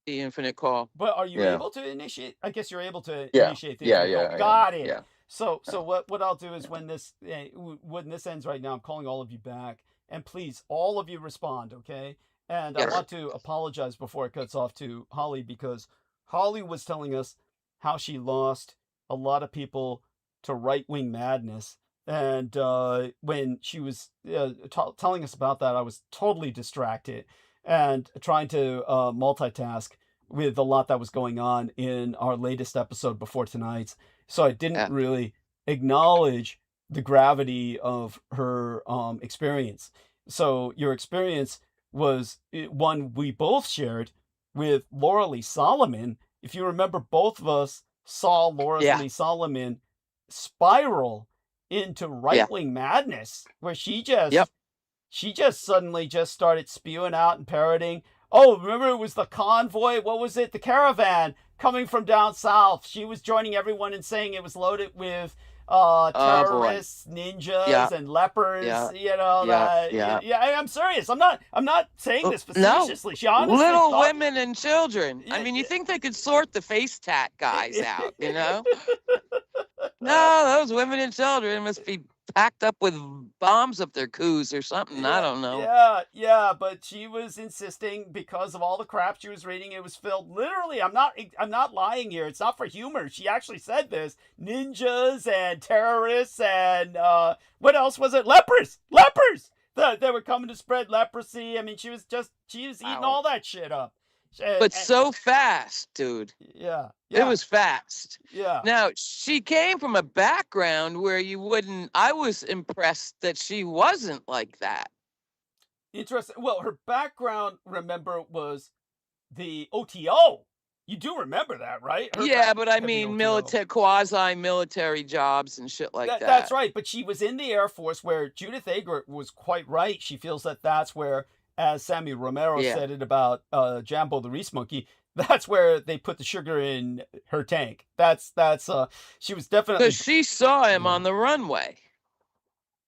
The infinite call. But are you able to initiate? I guess you're able to initiate the infinite call. Got it. Yeah. So what I'll do is when this ends right now, I'm calling all of you back. And please, all of you respond, okay? And I want to apologize before it cuts off to Holly, because Holly was telling us how she lost a lot of people to right-wing madness. And when she was telling us about that, I was totally distracted and trying to multitask with a lot that was going on in our latest episode before tonight's. So I didn't really acknowledge the gravity of her experience. So your experience was one we both shared with Laura Lee Solomon. If you remember, both of us saw Laura Lee Solomon spiral into right-wing madness, where she just suddenly just started spewing out and parroting. Oh, remember it was the convoy? What was it? The caravan coming from down south. She was joining everyone and saying it was loaded with terrorists, ninjas, and lepers. I'm serious. I'm not saying this facetiously. She honestly little women and children. I mean, you think they could sort the face tat guys out, you know? No, those women and children must be packed up with bombs up their coos or something. I don't know. Yeah, but she was insisting because of all the crap she was reading. It was filled literally. I'm not lying here. It's not for humor. She actually said this: ninjas and terrorists and what else was it? Lepers. They were coming to spread leprosy. I mean, she was eating all that shit up. But so fast, dude. Yeah. It was fast. Yeah. Now, she came from a background where I was impressed that she wasn't like that. Interesting. Well, her background, remember, was the OTO. You do remember that, right? But I mean, quasi-military jobs and shit like that. That's right. But she was in the Air Force, where Judith Egbert was quite right. She feels that that's where, as Sammy Romero said it about Jambo the Reese Monkey, that's where they put the sugar in her tank. That's she was definitely, because she saw him on the runway.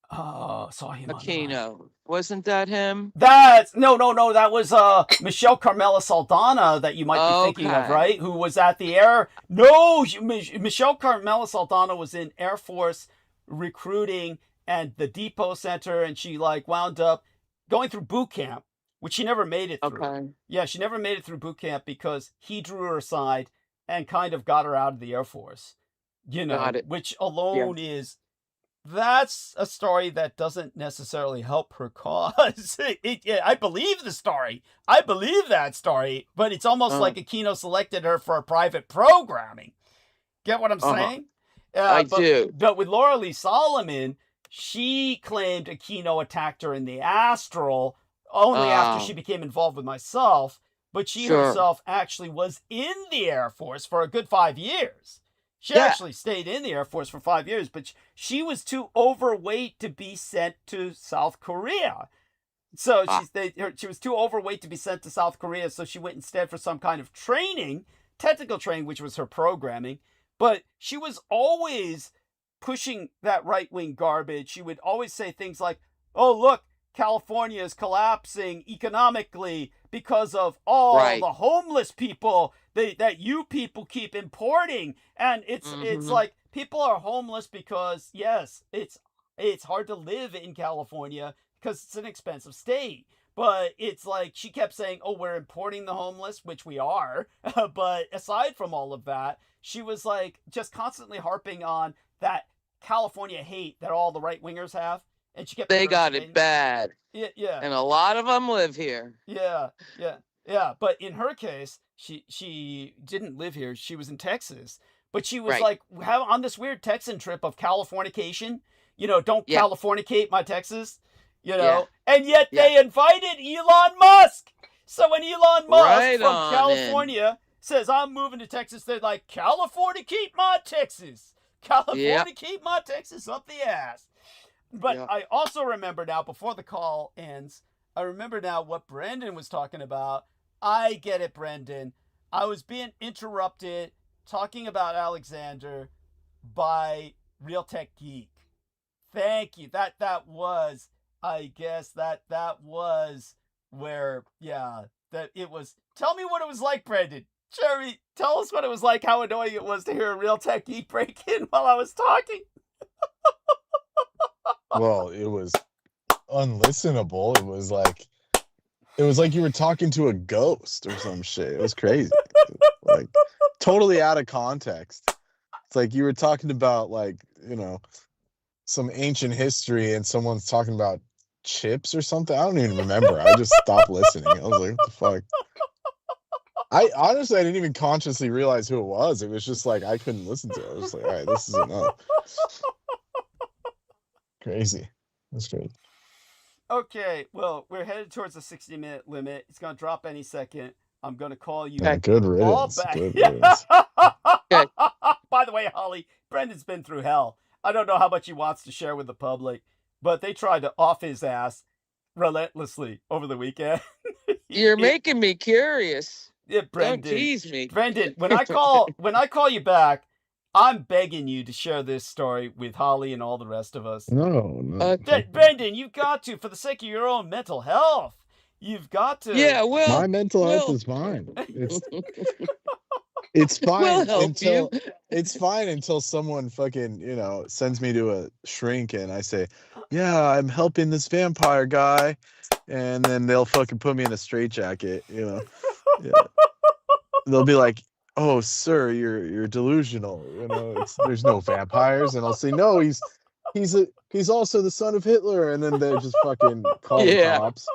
Oh, saw him Aquino. Wasn't that him? No, that was Michelle Carmela Saldana that you might be thinking of, right? Who was at the Michelle Carmela Saldana was in Air Force recruiting and the Depot Center, and she wound up going through boot camp, which she never made it through. Okay. Yeah, she never made it through boot camp because he drew her aside and kind of got her out of the Air Force. Which alone that's a story that doesn't necessarily help her cause. I believe the story. I believe that story, but it's almost like Aquino selected her for a private programming. Get what I'm saying? I do. But with Laura Lee Solomon, she claimed Aquino attacked her in the astral only after Oh. she became involved with myself. But she Sure. herself actually was in the Air Force for a good 5 years. She Yeah. actually stayed in the Air Force for 5 years, but she was too overweight to be sent to South Korea. So she was too overweight to be sent to South Korea, so she went instead for some kind of training, technical training, which was her programming. But she was always pushing that right-wing garbage. She would always say things like, oh, look, California is collapsing economically because of all Right. the homeless people that you people keep importing. And it's Mhm. like people are homeless because, yes, it's hard to live in California because it's an expensive state. But it's like she kept saying, oh, we're importing the homeless, which we are. But aside from all of that, she was like just constantly harping on that California hate that all the right-wingers have. And she kept They got mentioning- it bad. Yeah. And a lot of them live here. Yeah. But in her case, she didn't live here. She was in Texas. But she was Right. like on this weird Texan trip of Californication. Don't Yeah. Californicate my Texas. Yeah. And yet Yeah. they invited Elon Musk. So when Elon Musk Right from on California says, I'm moving to Texas, they're like, Californicate my Texas. Californicate my Texas up the ass. But Yep. I also remember now, before the call ends, I remember now what Brendan was talking about. I get it, Brendan. I was being interrupted talking about Alexander by Real Tech Geek. Thank you. That was, I guess that was where, that it was. Tell me what it was like, Brendan. Jeremy, tell us what it was like, how annoying it was to hear a Real Tech Geek break in while I was talking. Well, it was unlistenable. It was like you were talking to a ghost or some shit. It was crazy. Like totally out of context. It's like you were talking about some ancient history and someone's talking about chips or something. I don't even remember. I just stopped listening. I was like, what the fuck? I honestly didn't even consciously realize who it was. It was just like I couldn't listen to it. I was like, all right, this is enough. Crazy. That's great. Okay, well, we're headed towards the 60-minute limit. It's going to drop any second. I'm going to call you Yeah, good all riddance. back. Good riddance. Okay. By the way, Holly, Brendan's been through hell. I don't know how much he wants to share with the public, but they tried to off his ass relentlessly over the weekend. You're making me curious. Yeah, Don't Brendan. tease me. Brendan, when I call you back, I'm begging you to share this story with Holly and all the rest of us. No. Brendan, you've got to, for the sake of your own mental health, you've got to. Yeah, well, My mental health well- is fine. It's fine We'll help until you. it's fine until someone fucking sends me to a shrink and I say, yeah, I'm helping this vampire guy, and then they'll fucking put me in a straitjacket. Yeah. They'll be like, oh, sir, you're delusional. There's no vampires, and I'll say, no, he's also the son of Hitler, and then they just fucking call the Yeah. cops.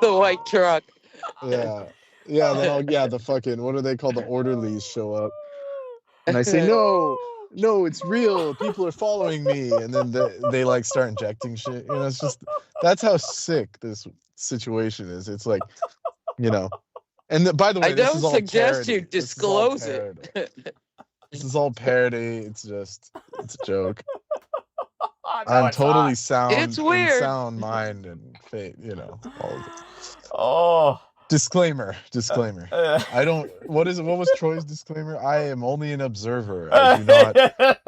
The white truck. Yeah. Then the fucking, what do they call, the orderlies show up, and I say, no, it's real. People are following me, and then they like start injecting shit. It's just, that's how sick this situation is. It's like, and by the way, I this don't is all suggest you parody. This is all disclose it. parody. This is all parody. It's a joke. Oh, no, I'm it's totally not. sound. It's in weird. sound mind and faith. All of it. Oh. Disclaimer. I don't. What was Troy's disclaimer? I am only an observer. I do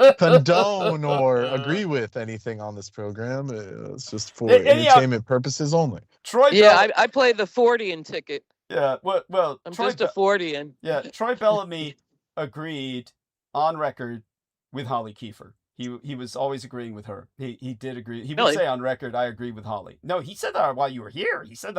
not condone or agree with anything on this program. It's just for entertainment purposes only. Troy. Yeah, I play the Fordian ticket. Yeah. Well. I'm Troy just a Fordian. Yeah, Troy Bellamy agreed on record with Holly Kieffer. He was always agreeing with her. He did agree. He would Really? say on record, I agree with Holly. No, he said that while you were here. He said,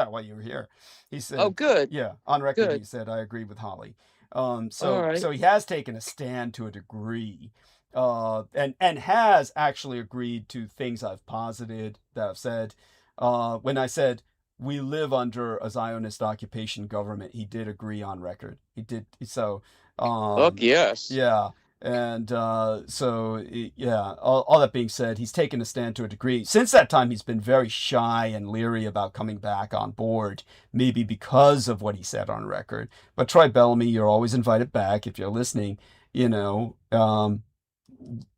He said, Oh, good. yeah, on record Good. he said, I agree with Holly. All So right. he has taken a stand to a degree, and has actually agreed to things I've posited, that I've said. When I said we live under a Zionist occupation government, he did agree on record. He did. So, Look, yes. yeah. And yeah, all that being said, he's taken a stand to a degree. Since that time, he's been very shy and leery about coming back on board, maybe because of what he said on record. But Troy Bellamy, you're always invited back if you're listening. You know,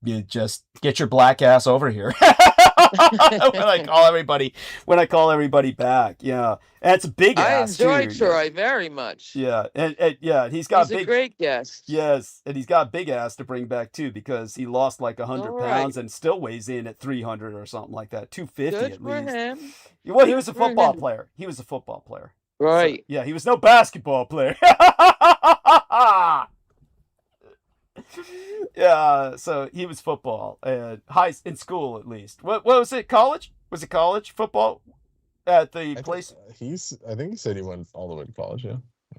you just get your black ass over here. when I call everybody back, yeah, and it's a big ass. I enjoy too. Troy very much. Yeah, and yeah, he's got He's big. a great guest. Yes, and he's got big ass to bring back too, because he lost like 100 All pounds right. and still weighs in at 300 or something like that, 250 Good at for least. him. Well, he was a Good for football him. player. He was a football player. Right. So, yeah, he was no basketball player. Yeah, so he was football in school at least. What was it? College? Was it college football at the place? I think he said he went all the way to college. Yeah.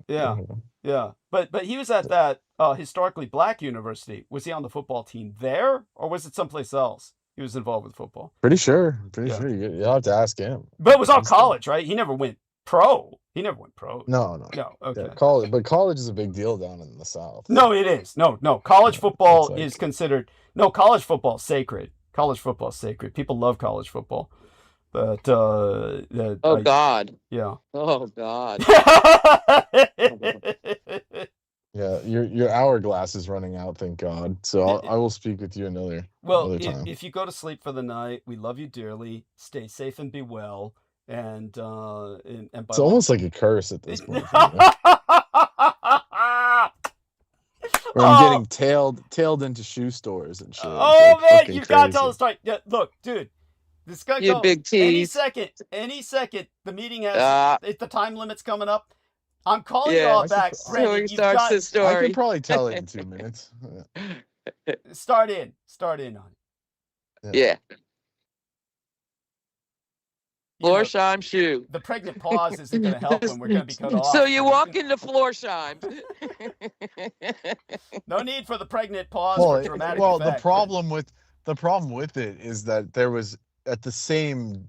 Yeah, yeah. But he was at that historically black university. Was he on the football team there, or was it someplace else? He was involved with football. Pretty sure. Yeah. You'll have to ask him. But it was all college, right? He never went pro. No. Okay. Yeah, but college is a big deal down in the South. No, it is. No. College football It's like- is considered. No, college football is sacred. College football is sacred. People love college football. But God. Yeah. Oh God. Yeah, your hourglass is running out, thank God. So I will speak with you another time. If you go to sleep for the night, we love you dearly. Stay safe and be well. And by It's almost like a curse at this point. Where I'm getting tailed into shoe stores and shit. Oh It's like man, fucking you gotta crazy. tell the story. Yeah, look, dude, this guy You go big any tease. second. The meeting has if the time limit's coming up. I'm calling you Yeah. all back. So Brandon, So he you've starts got- the I story. could probably tell it in 2 minutes. Start in on it. Yeah. You know, Florsheim shoe. the pregnant pause isn't going to help when we're going to be cut off. So you walk into Florsheim. No need for the pregnant pause for dramatic the effect. problem with it is that there was at the same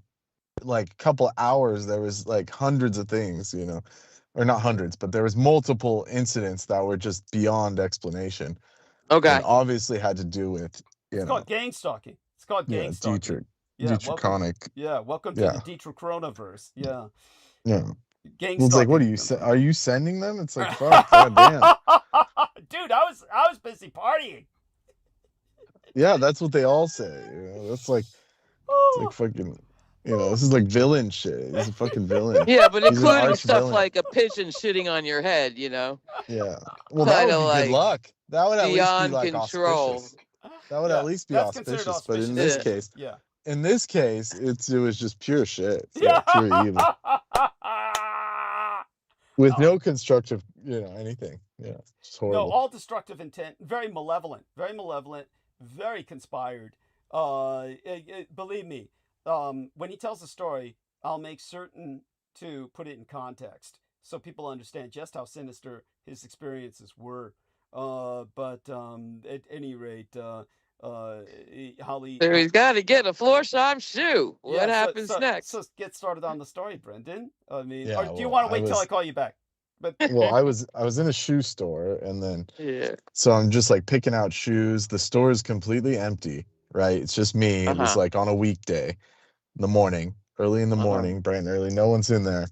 like couple hours there was like hundreds of things, you know, or not hundreds, but there was multiple incidents that were just beyond explanation. Okay. And obviously had to do with It's called gang stalking. It's called gang stalking. Dietrich. Yeah, Dietrich-conic. welcome to the Dietrich coronavirus. Yeah. Yeah. Gang Well, it's like, what are stalking. you are you sending them? It's like, fuck, goddamn. Dude, I was busy partying. Yeah, that's what they all say. You know, that's like, it's like fucking, you know, this is like villain shit. He's a fucking villain. Yeah, but He's an including arch stuff villain. like a pigeon shitting on your head, you know. Yeah. Well, that would Kinda be like good luck. That would at least be beyond like control. auspicious. That would Yeah, at least be that's considered auspicious. But in this auspicious. case, Yeah. it was just pure shit. Yeah, pure evil. With no constructive, you know, anything. Yeah. It's No, horrible. all destructive intent. Very malevolent. Very conspired. Believe me, when he tells the story, I'll make certain to put it in context so people understand just how sinister his experiences were. But at any rate, Holly. So he's got to get a Florsheim shoe. What happens next? So get started on the story, Brendan. I mean, Yeah, or do you well, want to wait till I call you back? But Well, I was in a shoe store, and then Yeah. so I'm just like picking out shoes. The store is completely empty, right? It's just me. It was like on a weekday in the morning, early in the morning, bright and early. No one's in there.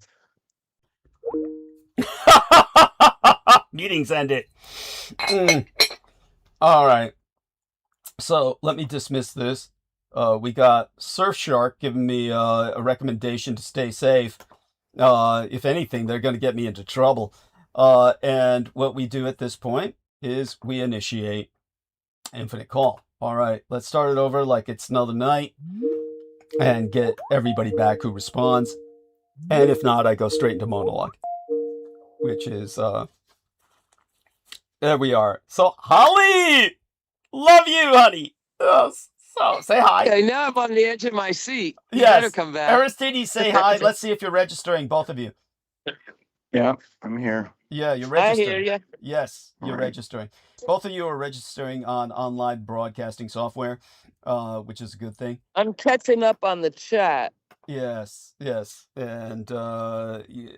meetings ended. All right. So let me dismiss this. We got Surfshark giving me a recommendation to stay safe. If anything, they're going to get me into trouble. And what we do at this point is we initiate Infinite Call. All right, let's start it over like it's another night and get everybody back who responds. And if not, I go straight into monologue, which is, there we are. So, Holly! Love you, honey! So, say hi. Okay, now I'm on the edge of my seat. You Yes. better come back. Aristides, say hi. Let's see if you're registering, both of you. Yeah, I'm here. Yeah, you're I registering. hear you. Yes, you're All right. registering. Both of you are registering on online broadcasting software, which is a good thing. I'm catching up on the chat. Yes, yes, and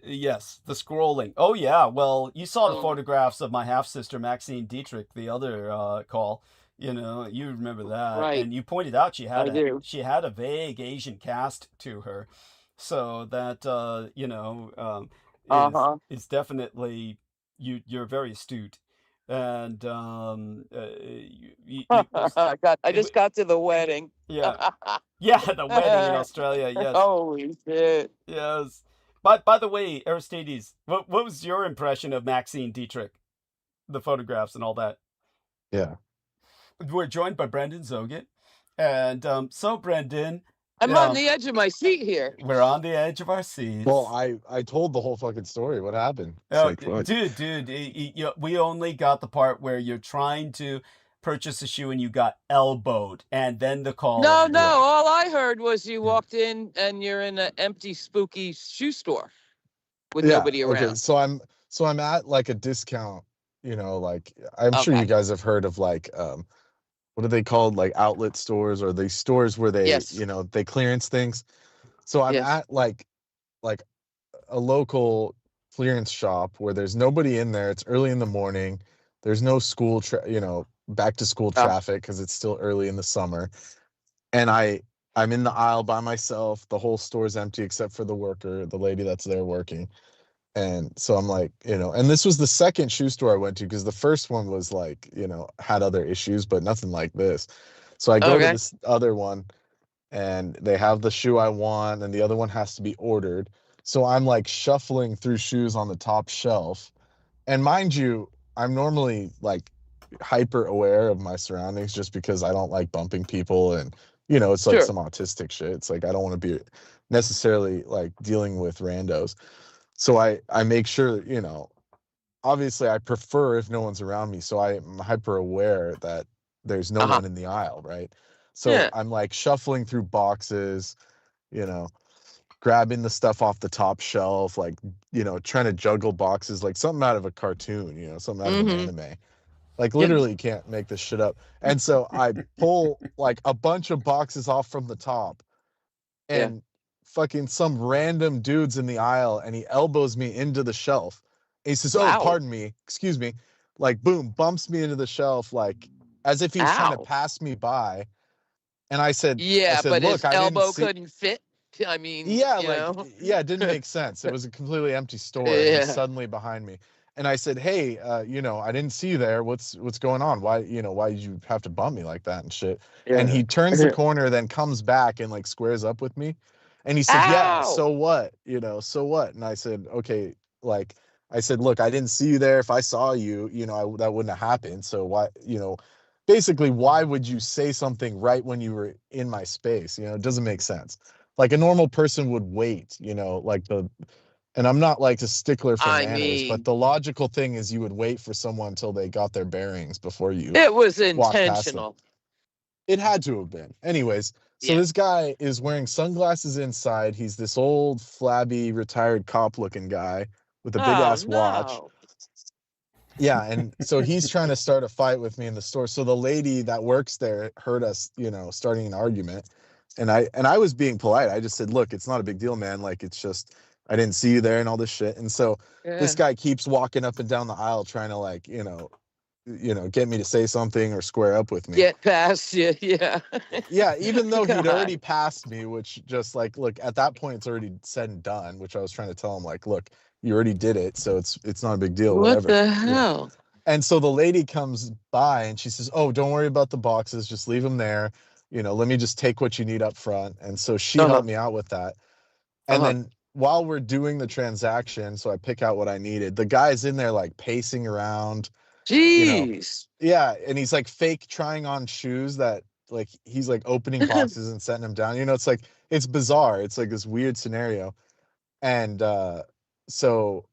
yes, the scrolling. Oh yeah, well, you saw the Oh, photographs of my half sister Maxine Dietrich the other call. You know, you remember that, right. and you pointed out I do. she had a vague Asian cast to her, so that Uh-huh. is definitely you're very astute, and I it, just got to the wedding. yeah, yeah, the wedding in Australia. Yes. Holy shit. Yes. But by the way, Aristides, what was your impression of Maxine Dietrich? The photographs and all that. Yeah. We're joined by Brendan ẒOGHET. And so Brendan, I'm on the edge of my seat here. we're on the edge of our seats. Well, I told the whole fucking story. What happened? It's Oh, like, what? dude, we only got the part where you're trying to purchase a shoe and you got elbowed, and then the call. No, ended. all I heard was you walked in and you're in an empty, spooky shoe store with nobody around. Okay, so I'm at like a discount, like I'm sure Okay. you guys have heard of like what are they called? Like outlet stores, or these stores where they, Yes. they clearance things. So I'm Yes. at like a local clearance shop where there's nobody in there. It's early in the morning. There's no school, back to school Oh. traffic because it's still early in the summer. And I'm in the aisle by myself. The whole store's empty except for the worker, the lady that's there working. And so I'm like, and this was the second shoe store I went to, because the first one was like, had other issues, but nothing like this. So I go to Okay. this other one, and they have the shoe I want, and the other one has to be ordered. So I'm like shuffling through shoes on the top shelf. And mind you, I'm normally like hyper aware of my surroundings just because I don't like bumping people, and it's like Sure. some autistic shit. It's like I don't want to be necessarily like dealing with randos. So I make sure, obviously I prefer if no one's around me. So I'm hyper aware that there's no one in the aisle, right? So Yeah. I'm like shuffling through boxes, grabbing the stuff off the top shelf, like, trying to juggle boxes like something out of a cartoon, something out of an anime. Like literally can't make this shit up. And so I pull like a bunch of boxes off from the top, and fucking some random dude's in the aisle, and he elbows me into the shelf. And he says, Wow. "Oh, pardon me, excuse me." Like boom, bumps me into the shelf, like as if he's trying to Ow. pass me by. And I said, Yeah, but "Look, his I didn't elbow see." couldn't fit. I mean, Yeah, you know. it didn't make sense. It was a completely empty store. And Yeah. he's suddenly behind me. And I said, "Hey, I didn't see you there. What's going on? Why did you have to bump me like that and shit?" And he turns the corner, then comes back and like squares up with me. And he said, "Yeah, Ow. so what? So what?" And I said, "Okay, like," I said, "Look, I didn't see you there. If I saw you, that wouldn't have happened. So why, basically, why would you say something right when you were in my space? It doesn't make sense. Like a normal person would wait, and I'm not like a stickler for manners, but the logical thing is you would wait for someone until they got their bearings before you It was walk past them. intentional. It had to have been. Anyways, so this guy is wearing sunglasses inside. He's this old, flabby, retired cop looking guy with a big ass watch. Yeah, and so he's trying to start a fight with me in the store. So the lady that works there heard us, starting an argument. And I was being polite. I just said, "Look, it's not a big deal, man. Like, it's just I didn't see you there and all this shit." And so this guy keeps walking up and down the aisle trying to like, get me to say something or square up with me. Get past you, yeah. Yeah, even though he'd already passed me, which just like, look, at that point it's already said and done, which I was trying to tell him, like, look, you already did it, so it's not a big deal, whatever. What the hell? And so the lady comes by and she says, "Oh, don't worry about the boxes, just leave them there. Let me just take what you need up front." And so she helped me out with that. And then while we're doing the transaction, so I pick out what I needed, the guy's in there like pacing around. Jeez. Yeah, and he's like fake trying on shoes that like he's like opening boxes and setting them down. It's like it's bizarre. It's like this weird scenario. And so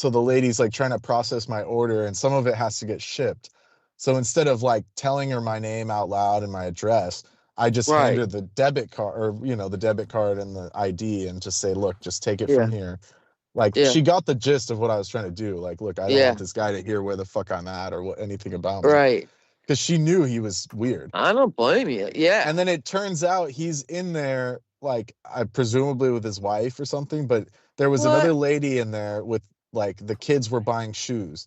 the lady's like trying to process my order, and some of it has to get shipped. So instead of like telling her my name out loud and my address, I just hand her the debit card, or the debit card and the ID, and just say, "Look, just take it from here." Like she got the gist of what I was trying to do. Like, look, I don't want this guy to hear where the fuck I'm at or anything about me. Right. Because she knew he was weird. I don't blame you. Yeah. And then it turns out he's in there like I presumably with his wife or something, but there was What? another lady in there with like the kids were buying shoes.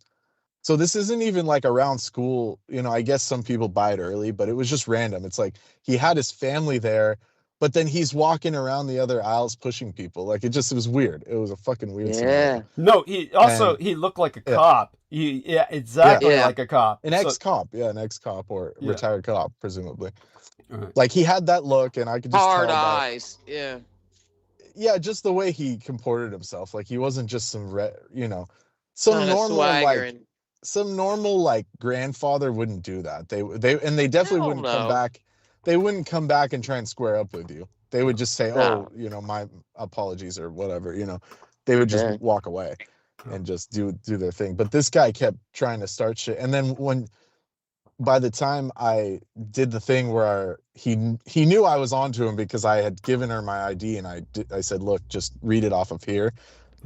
So this isn't even like around school, you know, I guess some people buy it early, but it was just random. It's like he had his family there, but then he's walking around the other aisles pushing people. Like it was weird. It was a fucking weird scenario. Yeah. No, he also And he looked like a yeah. cop. Yeah, exactly Yeah. like a cop. An So- ex-cop, yeah, an ex-cop or Yeah. retired cop, presumably. Alright. Like he had that look, and I could just Hard tell by, eyes. Yeah. yeah, just the way he comported himself. Like he wasn't just some, you know, some Kind of normal like swaggering. some normal like grandfather wouldn't do that. They definitely Hell wouldn't come no. back. They wouldn't come back and try and square up with you. They would just say, No. "Oh, you know, my apologies" or whatever. You know, they would just Yeah. walk away and just do their thing. But this guy kept trying to start shit. And then by the time I did the thing where he knew I was onto him because I had given her my ID and I said, "Look, just read it off of here."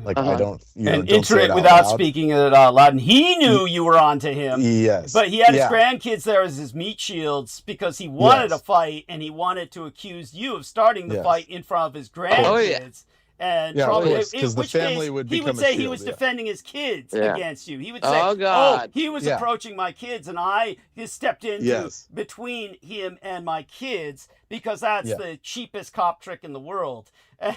Like I don't, you know, and don't enter say it it out without loud. speaking it out loud. And he knew you were onto him. Yes. But he had his Yeah. grandkids there as his meat shields because he wanted Yes. a fight and he wanted to accuse you of starting the Yes. fight in front of his grandkids. Oh, yeah. And Yeah, of probably, course, 'cause in the which family case, would he would become a say he shield, was yeah. defending his kids Yeah. against you. He would say, Oh, God. he was Yeah. approaching my kids and I stepped in Yes. between him and my kids because that's Yeah. the cheapest cop trick in the world.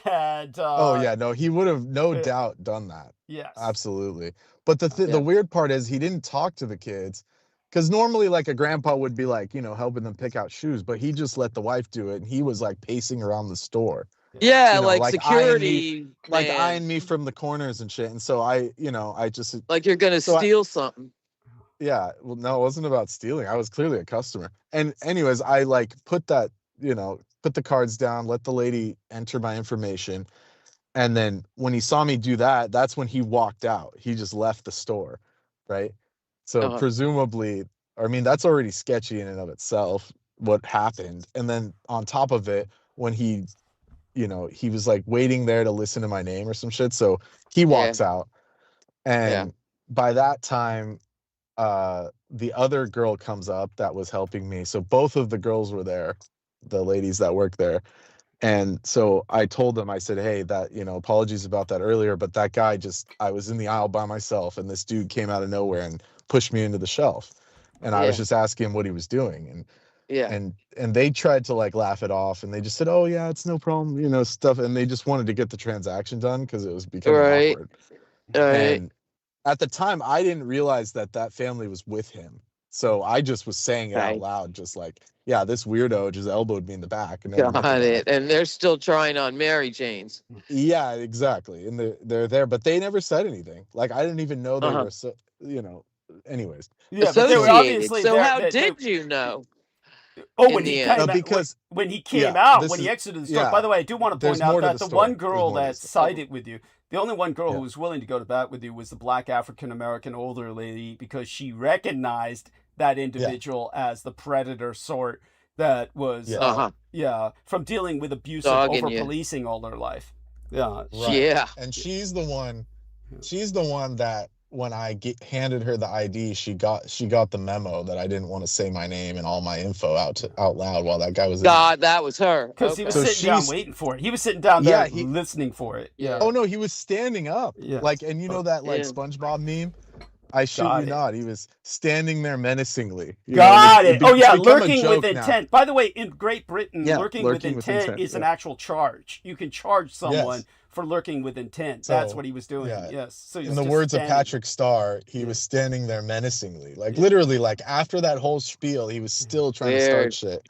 And Oh yeah, no, he would have no yeah. doubt done that. yes. Absolutely. But the Yeah. the weird part is he didn't talk to the kids, because normally like a grandpa would be like, you know, helping them pick out shoes, but he just let the wife do it, and he was like pacing around the store, Yeah, you know, like like security like man. eyeing me from the corners and shit. And so I, you know, I just Like you're gonna So I- steal something. yeah, well, no, it wasn't about stealing. I was clearly a customer. And anyways, I like put that, you know, put the cards down, let the lady enter my information. And then when he saw me do that, that's when he walked out. He just left the store, right? So Uh-huh. presumably, I mean, that's already sketchy in and of itself, what happened. And then on top of it, when he, you know, he was like waiting there to listen to my name or some shit. So he walks out. And by that time, the other girl comes up that was helping me. So both of the girls were there, the ladies that work there. And so I told them, I said, "Hey, that, you know, apologies about that earlier, but that guy I was in the aisle by myself and this dude came out of nowhere and pushed me into the shelf. And I was Yeah. just asking him what he was doing." Yeah. And they tried to like laugh it off and they just said, "Oh yeah, it's no problem," you know, stuff. And they just wanted to get the transaction done because it was becoming Right. awkward. All right. And at the time, I didn't realize that family was with him. So I just was saying it out Right. loud, just like, "Yeah, this weirdo just elbowed me in the back." And then Got it. And they're still trying on Mary Jane's. Yeah, exactly. And they're there, but they never said anything. Like I didn't even know they Uh-huh. were so, you know. Anyways, Yeah, but they were Associated. obviously So there. how they- did you know? Oh, in when the he end? came out, because when he came yeah, out, this when he is- exited the store. yeah, By the way, I do want to there's point out more to that the the one story. There's girl more to the that story. sided with you, the only one girl Yeah. who was willing to go to bat with you was the black African American older lady because she recognized that individual as the predator sort that was, Yeah. Uh-huh. from dealing with abuse Dogging over you. policing all her life. Yeah. Right. Yeah. And she's the one that when I handed her the ID, she got the memo that I didn't want to say my name and all my info out loud while that guy was in there. God, that was her. Because he was So sitting down she's- waiting for it. He was sitting down Yeah, there listening for it. Yeah. Oh no, he was standing up. Yeah. Like, and you know that like Yeah. SpongeBob meme? I shit Got you it. not. He was standing there menacingly. You know, Got and it. be- Oh yeah, it's become a lurking joke with now. intent. By the way, in Great Britain, Yeah, lurking with intent is an yeah. actual charge. You can charge someone Yes. for lurking with intent. That's So, what he was doing. yeah. Yes. So he In was the just words of standing. Patrick Starr, he Yeah. was standing there menacingly. Like Yeah. literally, like after that whole spiel, he was still trying to Weird. start shit.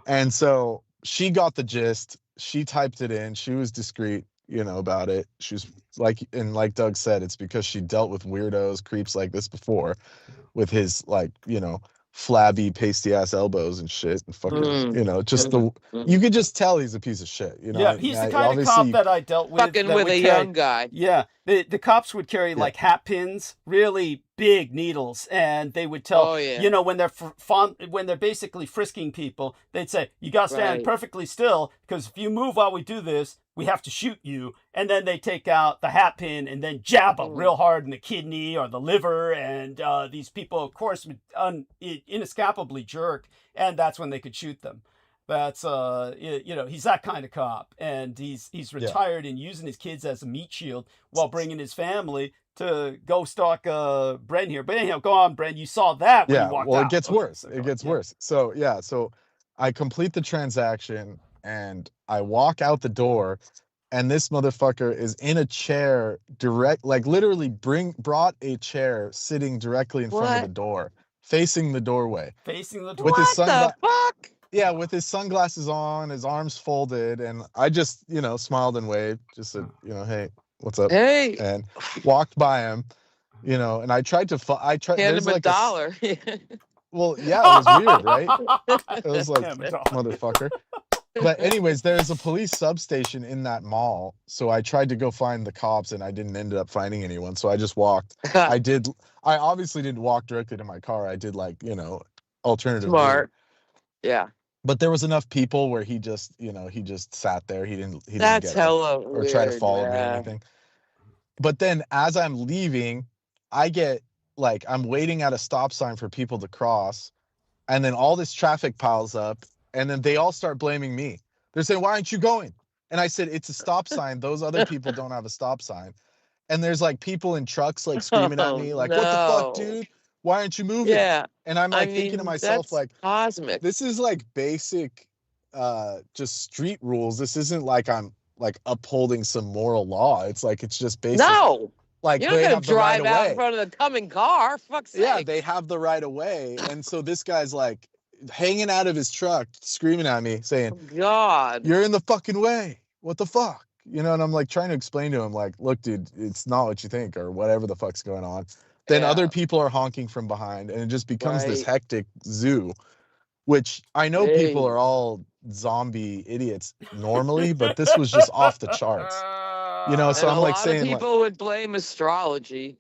And so she got the gist. She typed it in. She was discreet, you know, about it. She was like Doug said, it's because she dealt with weirdos, creeps like this before, with his like, you know, flabby, pasty ass elbows and shit, and fucking, Mm. you know, just Mhm. you could just tell he's a piece of shit. You know, Yeah, he's the and kind of obviously cop you- that I dealt with. Fucking that with would a carry- young guy. Yeah, the cops would carry like hat pins, really big needles, and they would tell Oh, yeah. you know when they're when they're basically frisking people, they'd say you got to stand Right. perfectly still because if you move while we do this, we have to shoot you. And then they take out the hat pin and then jab them Mm. real hard in the kidney or the liver, and these people, of course, would inescapably jerk, and that's when they could shoot them. That's he's that kind of cop, and he's retired and using his kids as a meat shield while bringing his family to go stalk Bren here. But anyhow, go on, Bren. You saw that when you walked out. It gets worse. So It gets worse. So so I complete the transaction and I walk out the door, and this motherfucker is in a chair literally brought a chair sitting directly in front of the door, facing the doorway. Facing the door. With his What the fuck? Yeah, with his sunglasses on, his arms folded, and I just, smiled and waved, just said, hey, what's up? Hey, And walked by him, and I tried to, hand him a dollar. Well, yeah, it was weird, right? It was like, motherfucker. But anyways, there's a police substation in that mall, so I tried to go find the cops, and I didn't end up finding anyone, so I just walked. I obviously didn't walk directly to my car. I did alternative Smart. route. Yeah. But there was enough people where he just sat there. He didn't That's get up hella or try to weird, follow me or yeah. anything. But then as I'm leaving, I get I'm waiting at a stop sign for people to cross, and then all this traffic piles up, and then they all start blaming me. They're saying, "Why aren't you going?" And I said, "It's a stop sign. Those other people don't have a stop sign." And there's people in trucks screaming at me "What the fuck, dude? Why aren't you moving?" Yeah. And I'm thinking to myself that's cosmic. this is basic just street rules. This isn't I'm upholding some moral law. It's it's just basic. No. You're they not gonna have the right drive out of in way. front of the coming car. Fuck's sake. Yeah, they have the right of way. And so this guy's hanging out of his truck, screaming at me, saying, Oh, God. "You're in the fucking way. What the fuck?" And I'm trying to explain to him, "Look, dude, it's not what you think," or whatever the fuck's going on. Then other people are honking from behind, and it just becomes this hectic zoo, which I know people are all zombie idiots normally, but this was just off the charts. So And I'm a lot saying of people would blame astrology.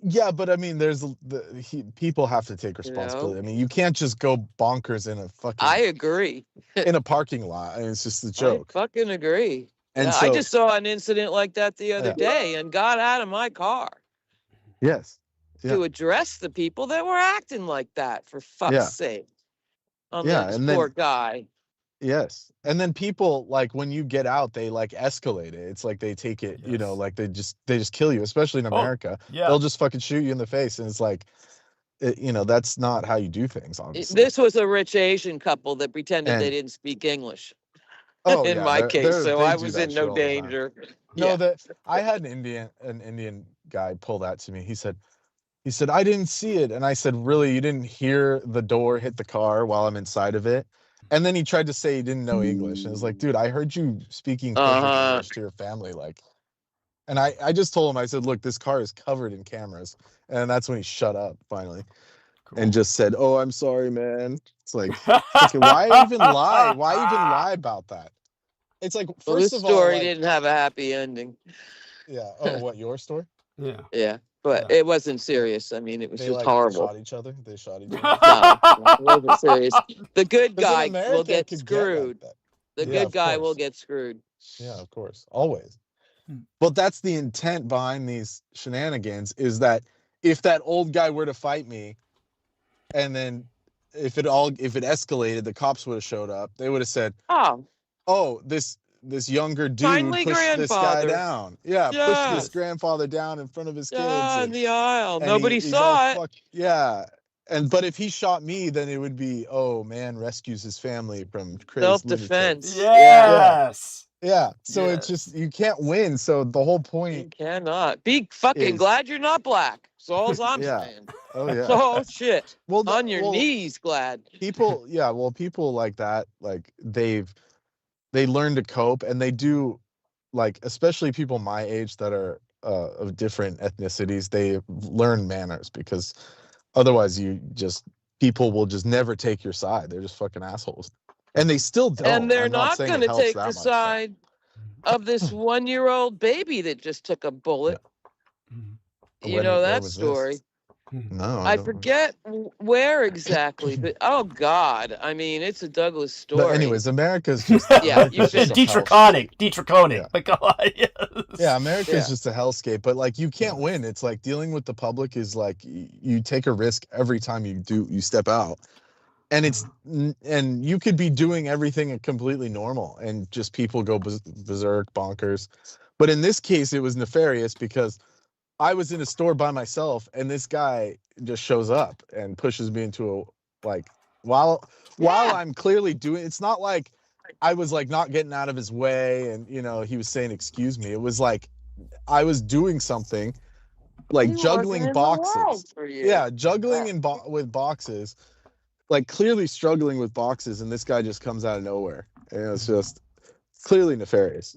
yeah, but I mean, there's people have to take responsibility. I mean, you can't just go bonkers in a fucking I agree. in a parking lot. I mean, it's just a joke. I fucking agree. And I just saw an incident like that the other day and got out of my car yes, to address the people that were acting like that, for fuck's sake. And poor guy. Yes. And then people when you get out, they escalate it. It's they take it, they just kill you, especially in America. They'll just fucking shoot you in the face. And it's that's not how you do things, obviously. This was a rich Asian couple that pretended they didn't speak English. In my case, so I was in no danger. No, I had an Indian guy pull that to me. He said, "I didn't see it." And I said, "Really? You didn't hear the door hit the car while I'm inside of it?" And then he tried to say he didn't know English. And I was dude, I heard you speaking perfect English to your family. And I just told him, I said, "Look, this car is covered in cameras." And that's when he shut up finally. Cool. And just said, "Oh, I'm sorry, man." It's why even lie? Why even lie about that? It's first of all, this story didn't have a happy ending. Yeah. Oh, what, your story? Yeah. Yeah. But it wasn't serious. I mean, it was just horrible. Shot each other? They shot each other? No, it wasn't serious. The good guy will get America screwed. The good guy will get screwed. Yeah, of course. Always. But that's the intent behind these shenanigans, is that if that old guy were to fight me, and then if it escalated, the cops would have showed up. They would have said, "Oh, this younger dude Finally, pushed this guy grandfather. down. Yeah, pushed this grandfather down in front of his kids. In the aisle. and Nobody he's saw all it. Yeah. But if he shot me, then it would be, "Oh, man rescues his family from crazy Self-defense. Yes. Yeah. So it's just, you can't win. So the whole You point cannot. Be fucking glad you're not black. That's all I'm saying. Oh yeah. Oh shit. Well, On your knees, glad. People people like that, they learn to cope, and they do, especially people my age that are of different ethnicities, they learn manners, because otherwise people will just never take your side. They're just fucking assholes. And they still don't. And they're I'm not saying going it to helps take that the much, side of this 1-year-old baby that just took a bullet. You know that story. No, I don't. forget where exactly, but oh god, I mean, it's a Douglas story. But anyways, America's just Yeah, you should. Dietrichonic. Yeah. But go on. Yes. Yeah, America's just a hellscape. But you can't win. It's dealing with the public is you take a risk every time you step out. and and you could be doing everything completely normal and just people go berserk, bonkers. But in this case, it was nefarious because I was in a store by myself and this guy just shows up and pushes me into while I'm clearly doing, it's not like I was like not getting out of his way and he was saying excuse me. It was like I was doing something like juggling boxes. Yeah, juggling with boxes, like clearly struggling with boxes, and this guy just comes out of nowhere. And it's just clearly nefarious.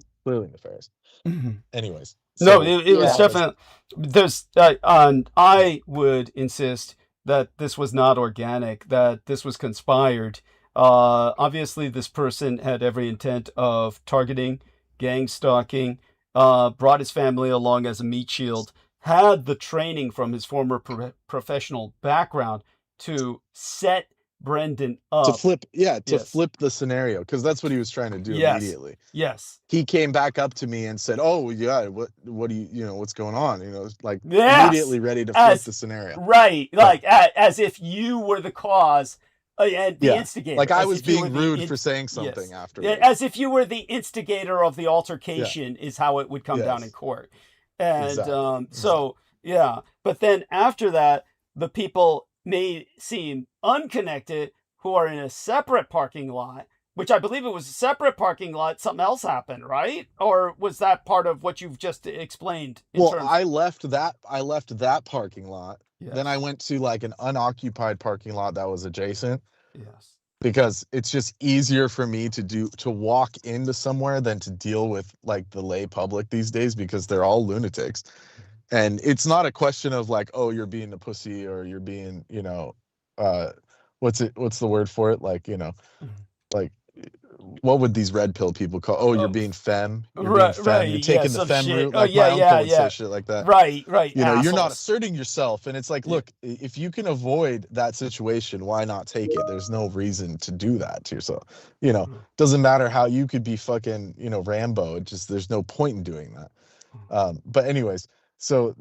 Anyways. No, it was definitely, there's, I would insist that this was not organic, that this was conspired. Obviously, this person had every intent of targeting, gang stalking, brought his family along as a meat shield, had the training from his former professional background to set Brendan up. To flip the scenario, because that's what he was trying to do immediately. Yes. He came back up to me and said, "Oh yeah, what do you what's going on?" Immediately ready to flip the scenario. Right, like as if you were the cause and the instigator. Like I was being rude for saying something after. Yeah, as if you were the instigator of the altercation is how it would come down in court. And so but then after that, the people may seem unconnected who are in a separate parking lot, which I believe it was a separate parking lot. Something else happened, right? Or was that part of what you've just explained? I left that parking lot. Yes. Then I went to like an unoccupied parking lot that was adjacent. Yes. Because it's just easier for me to walk into somewhere than to deal with like the lay public these days, because they're all lunatics. And it's not a question of like, oh, you're being a pussy or you're being, what's the word for it? Like, like what would these red pill people call? Oh, you're being femme. You're taking the femme route. Like my uncle would say shit like that. Right. You're not asserting yourself. And it's like, look, if you can avoid that situation, why not take it? There's no reason to do that to yourself. Doesn't matter how you could be fucking, Rambo. It just, there's no point in doing that. But anyways, so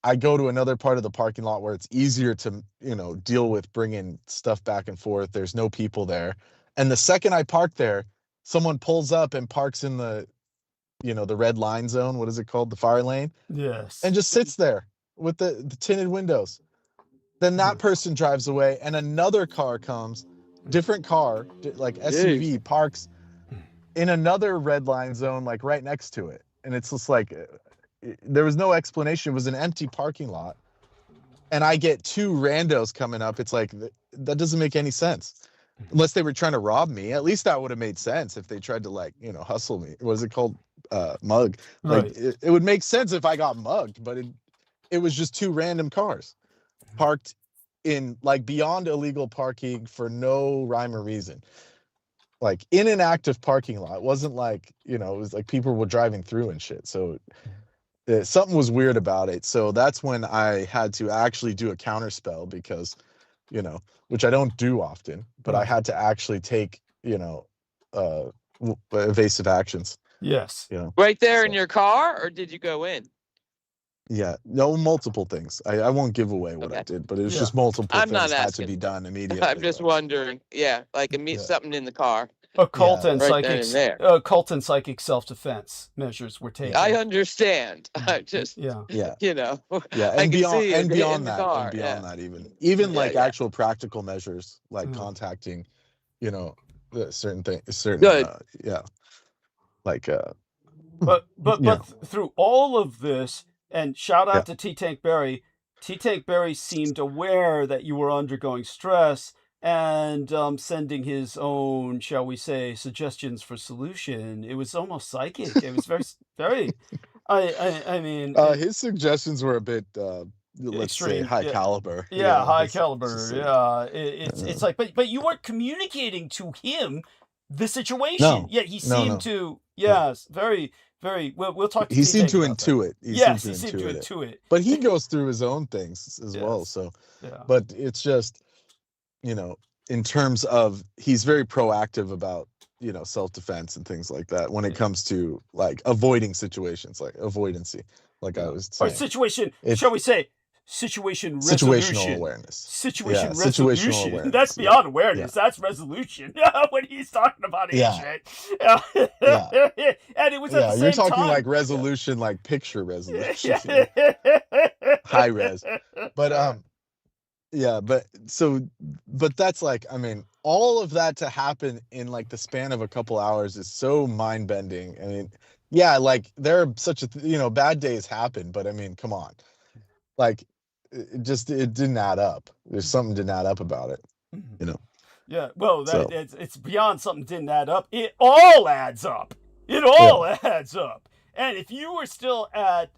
I go to another part of the parking lot where it's easier to, deal with bringing stuff back and forth. There's no people there. And the second I park there, someone pulls up and parks in the, the red line zone. What is it called? The fire lane. Yes. And just sits there with the tinted windows. Then that person drives away and another car comes, different car, like SUV, parks in another red line zone, like right next to it. And it's just like, there was no explanation. It was an empty parking lot. And I get two randos coming up. It's like, that doesn't make any sense. Unless they were trying to rob me. At least that would have made sense if they tried to like, hustle me. What is it called? Mug. Like it would make sense if I got mugged, but it was just two random cars parked in like beyond illegal parking for no rhyme or reason. Like in an active parking lot. It wasn't like, it was like people were driving through and shit. So something was weird about it. So that's when I had to actually do a counterspell because, which I don't do often, but I had to actually take, evasive actions. Yes. Right there in your car, or did you go in? Yeah, no, multiple things. I won't give away what I did, but it was just multiple things had to be done immediately. I'm just wondering. Yeah, like something in the car. Occult and psychic self-defense measures were taken. I understand. I just and beyond that even like actual practical measures like contacting certain things but through all of this, and shout out to T-Tank Berry. T-Tank Berry seemed aware that you were undergoing stress and sending his own, shall we say, suggestions for solution. It was almost psychic. It was very, very. I mean, his suggestions were a bit, let's say, high caliber. Yeah, high caliber. Yeah, it's like, but you weren't communicating to him the situation. No, yeah, he seemed to. Yes, very, very. We'll talk. He seemed to intuit. He seemed to intuit. But he goes through his own things as well. So, but it's just. In terms of he's very proactive about, self-defense and things like that when it comes to like avoiding situations, like avoidancy, like I was saying. Or situation, shall we say, Situation situational resolution. awareness. Situation Yeah, situational resolution. awareness, That's yeah. beyond awareness. That's resolution. When he's talking about Yeah. ancient. Yeah. And it was at Yeah, the you're same talking time. like resolution, like picture resolution, you know, high res. But yeah, but that's like, I mean, all of that to happen in like the span of a couple hours is so mind bending. I mean, yeah, like there are such a you know, bad days happen, but I mean, come on, like it didn't add up. There's something didn't add up about it, you know. Yeah, well, So it's beyond something didn't add up. It all adds up. It all adds up. And if you were still at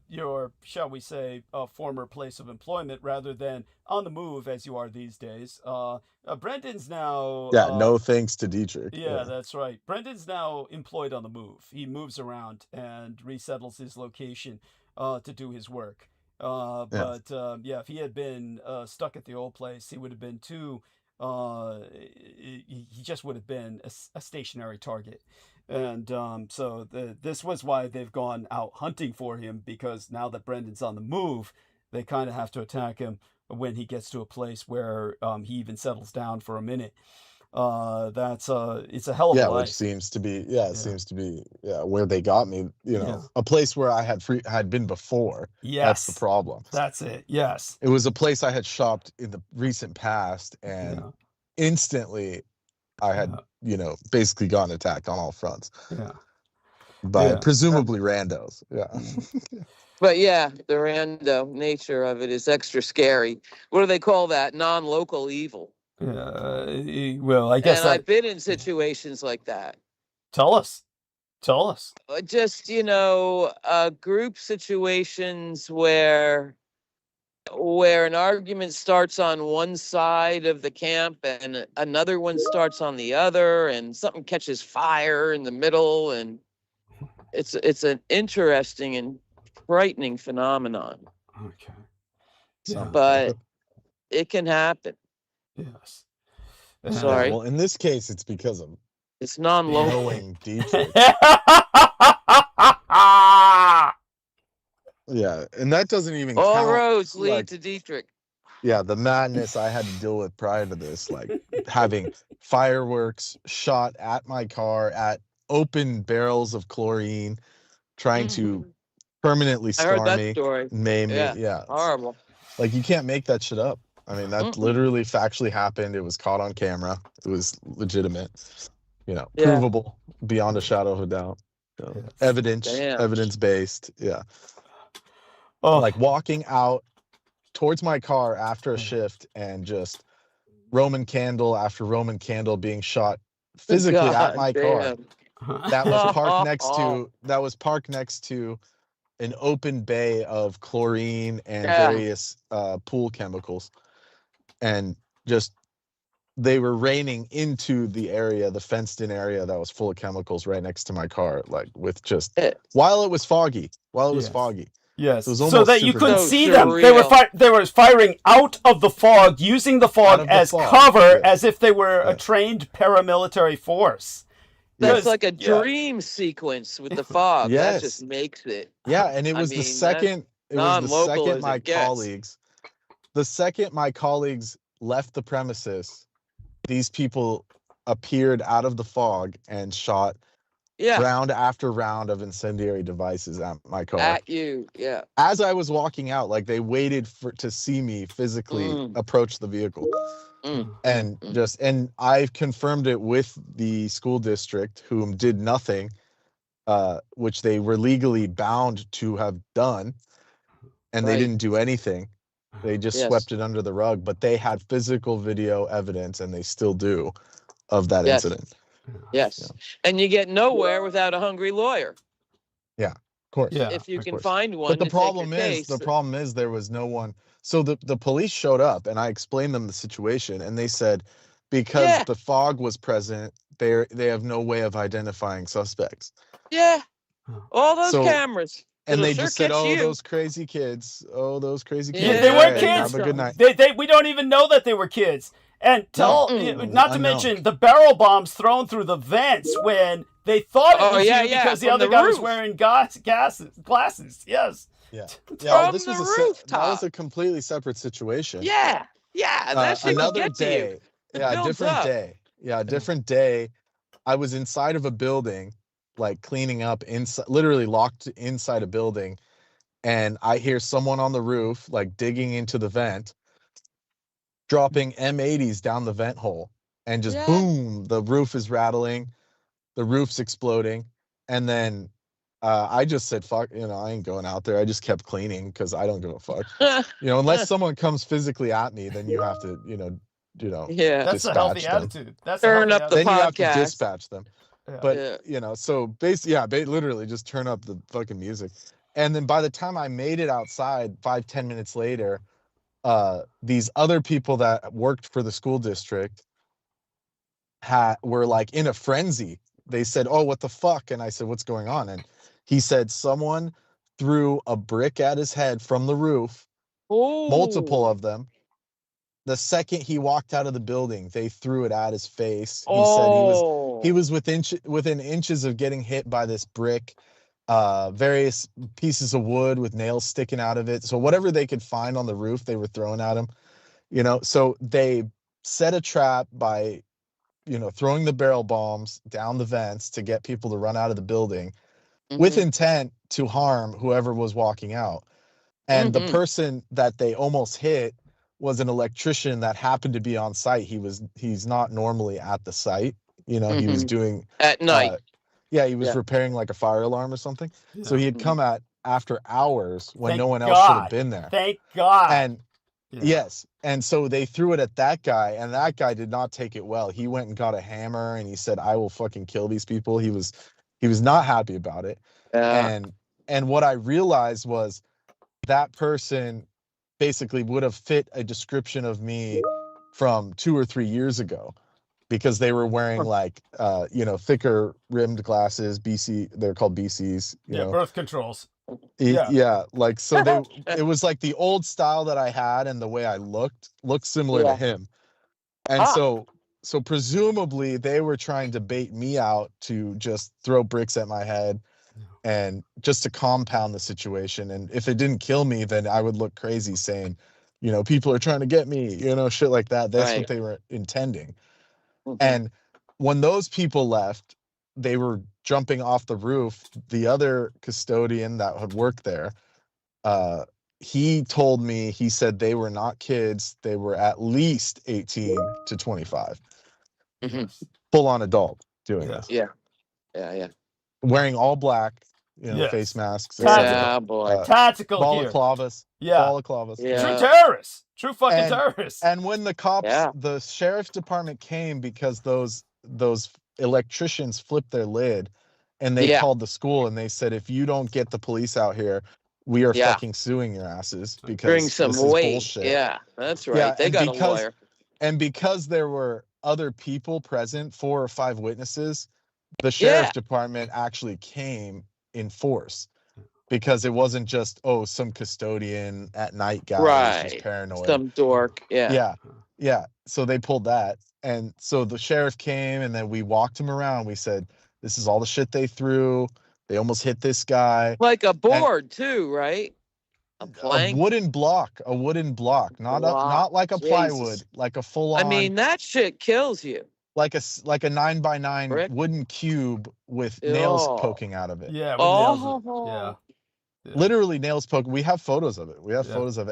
your, shall we say, former place of employment rather than on the move as you are these days, Brendan's now. yeah, no thanks to Dietrich. Yeah, that's right. Brendan's now employed on the move. He moves around and resettles his location to do his work. But if he had been stuck at the old place, he would have been too. He just would have been a stationary target. And so this was why they've gone out hunting for him, because now that Brendan's on the move, they kind of have to attack him when he gets to a place where he even settles down for a minute. It's a hell of a life. Which seems to be seems to be where they got me, you know, a place where I had been before. Yes, that's the problem. That's it. Yes, it was a place I had shopped in the recent past, and instantly I had you know, basically gotten attacked on all fronts. By presumably randos. But yeah, the rando nature of it is extra scary. What do they call that? Non-local evil. Well, I guess. And I've been in situations like that. Tell us. Just, you know, group situations where an argument starts on one side of the camp and another one starts on the other, and something catches fire in the middle, and it's an interesting and frightening phenomenon. Okay. But it can happen. Yes. Sorry. Well, in this case, it's because of it's non-local. knowing Dietrich. Yeah, and that doesn't even all count, roads lead like, to Dietrich. Yeah, the madness I had to deal with prior to this, like having fireworks shot at my car, at open barrels of chlorine, trying to permanently scar me, maim me. Yeah, horrible. Like, you can't make that shit up. I mean, that literally factually happened. It was caught on camera. It was legitimate, you know, provable beyond a shadow of a doubt. You know, evidence-based. Yeah. Oh. Like walking out towards my car after a shift and just Roman candle after Roman candle being shot physically at my car. That was parked next to an open bay of chlorine and various pool chemicals, and just they were raining into the area, the fenced in area that was full of chemicals right next to my car, like with just while it was foggy. Yes, so that you couldn't see them. They were firing out of the fog, using the fog as cover, as if they were a trained paramilitary force. That's like a dream sequence with the fog. That just makes it. Yeah, and it was the second. It was the second my colleagues. The second my colleagues left the premises, these people appeared out of the fog and shot round after round of incendiary devices at my car. At you, As I was walking out, like they waited to see me physically approach the vehicle. And I've confirmed it with the school district, whom did nothing, which they were legally bound to have done, and they didn't do anything. They just swept it under the rug, but they had physical video evidence, and they still do, of that incident. Yes. And you get nowhere without a hungry lawyer. Yeah, of course. Yeah, if you can find one. But the problem is there was no one. So the police showed up, and I explained them the situation, and they said because the fog was present, they have no way of identifying suspects. Yeah. All those cameras. And they just said, those crazy kids. Oh, those crazy kids. Yeah, they weren't kids. Have a good night. We don't even know that they were kids. And not to mention the barrel bombs thrown through the vents when they thought it was you because the other guy was wearing glasses. Yes. Yeah. Yeah. From This was the that was rooftop. a completely separate situation. Yeah. Yeah. That shit can Another get to you. day. It Yeah, builds different up. day. Yeah, different day. I was inside of a building, like cleaning up inside, literally locked inside a building, and I hear someone on the roof, like digging into the vent, dropping M80s down the vent hole, and just Yeah. boom, the roof is rattling, the roof's exploding, and then I just said, fuck, I ain't going out there. I just kept cleaning because I don't give a fuck. Unless someone comes physically at me, then you have to, Yeah. That's a healthy dispatch them. attitude. That's a Turn healthy up the Then you have to podcast. dispatch them. Yeah. But so basically, literally just turn up the fucking music. And then by the time I made it outside 5-10 minutes later, these other people that worked for the school district were like in a frenzy. They said, "Oh, what the fuck?" And I said, "What's going on?" And he said someone threw a brick at his head from the roof, multiple Oh. of them. The second he walked out of the building, they threw it at his face. He Oh. said he was within inches of getting hit by this brick, various pieces of wood with nails sticking out of it. So whatever they could find on the roof, they were throwing at him. So they set a trap by, throwing the barrel bombs down the vents to get people to run out of the building with intent to harm whoever was walking out. And the person that they almost hit was an electrician that happened to be on site. He's not normally at the site. He was doing At night. he was repairing like a fire alarm or something. Yeah. So he had come at after hours when Thank no one else should have God. been there. Thank God. And Yeah. yes, and so they threw it at that guy, and that guy did not take it well. He went and got a hammer, and he said, "I will fucking kill these people." He was not happy about it. And what I realized was that person basically would have fit a description of me from 2 or 3 years ago, because they were wearing like thicker rimmed glasses. They're called BCs. Birth controls. Like, so it was like the old style that I had, and the way I looked similar to him. And so presumably they were trying to bait me out to just throw bricks at my head and just to compound the situation. And if it didn't kill me, then I would look crazy saying, people are trying to get me, shit like that. That's what they were intending. And when those people left, they were jumping off the roof. The other custodian that had worked there, he told me, he said they were not kids. They were at least 18 to 25. Full on adult doing this. Yeah. Wearing all black, Yes. face masks. Yeah, boy. Tactical gear. Balaclavas. Yeah. Balaclavas. Yeah. True terrorists. True fucking terrorists. And when the cops, Yeah. the sheriff's department came, because those electricians flipped their lid, and they called the school and they said, "If you don't get the police out here, we are fucking suing your asses, because Bring some this is weight." bullshit." Yeah, that's right. Yeah, they and got a because- lawyer. And because there were other people present, 4 or 5 witnesses, the sheriff's department actually came in force, because it wasn't just, some custodian at night guy who's just paranoid. Some dork. Yeah. Yeah. So they pulled that. And so the sheriff came, and then we walked him around. We said, "This is all the shit they threw. They almost hit this guy." Like a board too, right? A A plank. wooden block, not like a plywood, Jesus. like a full on. I mean, that shit kills you. like a 9x9 Brick? wooden cube with nails Oh. poking out of it. Yeah. with nails. Oh. Yeah. Literally nails poking. We have photos of it.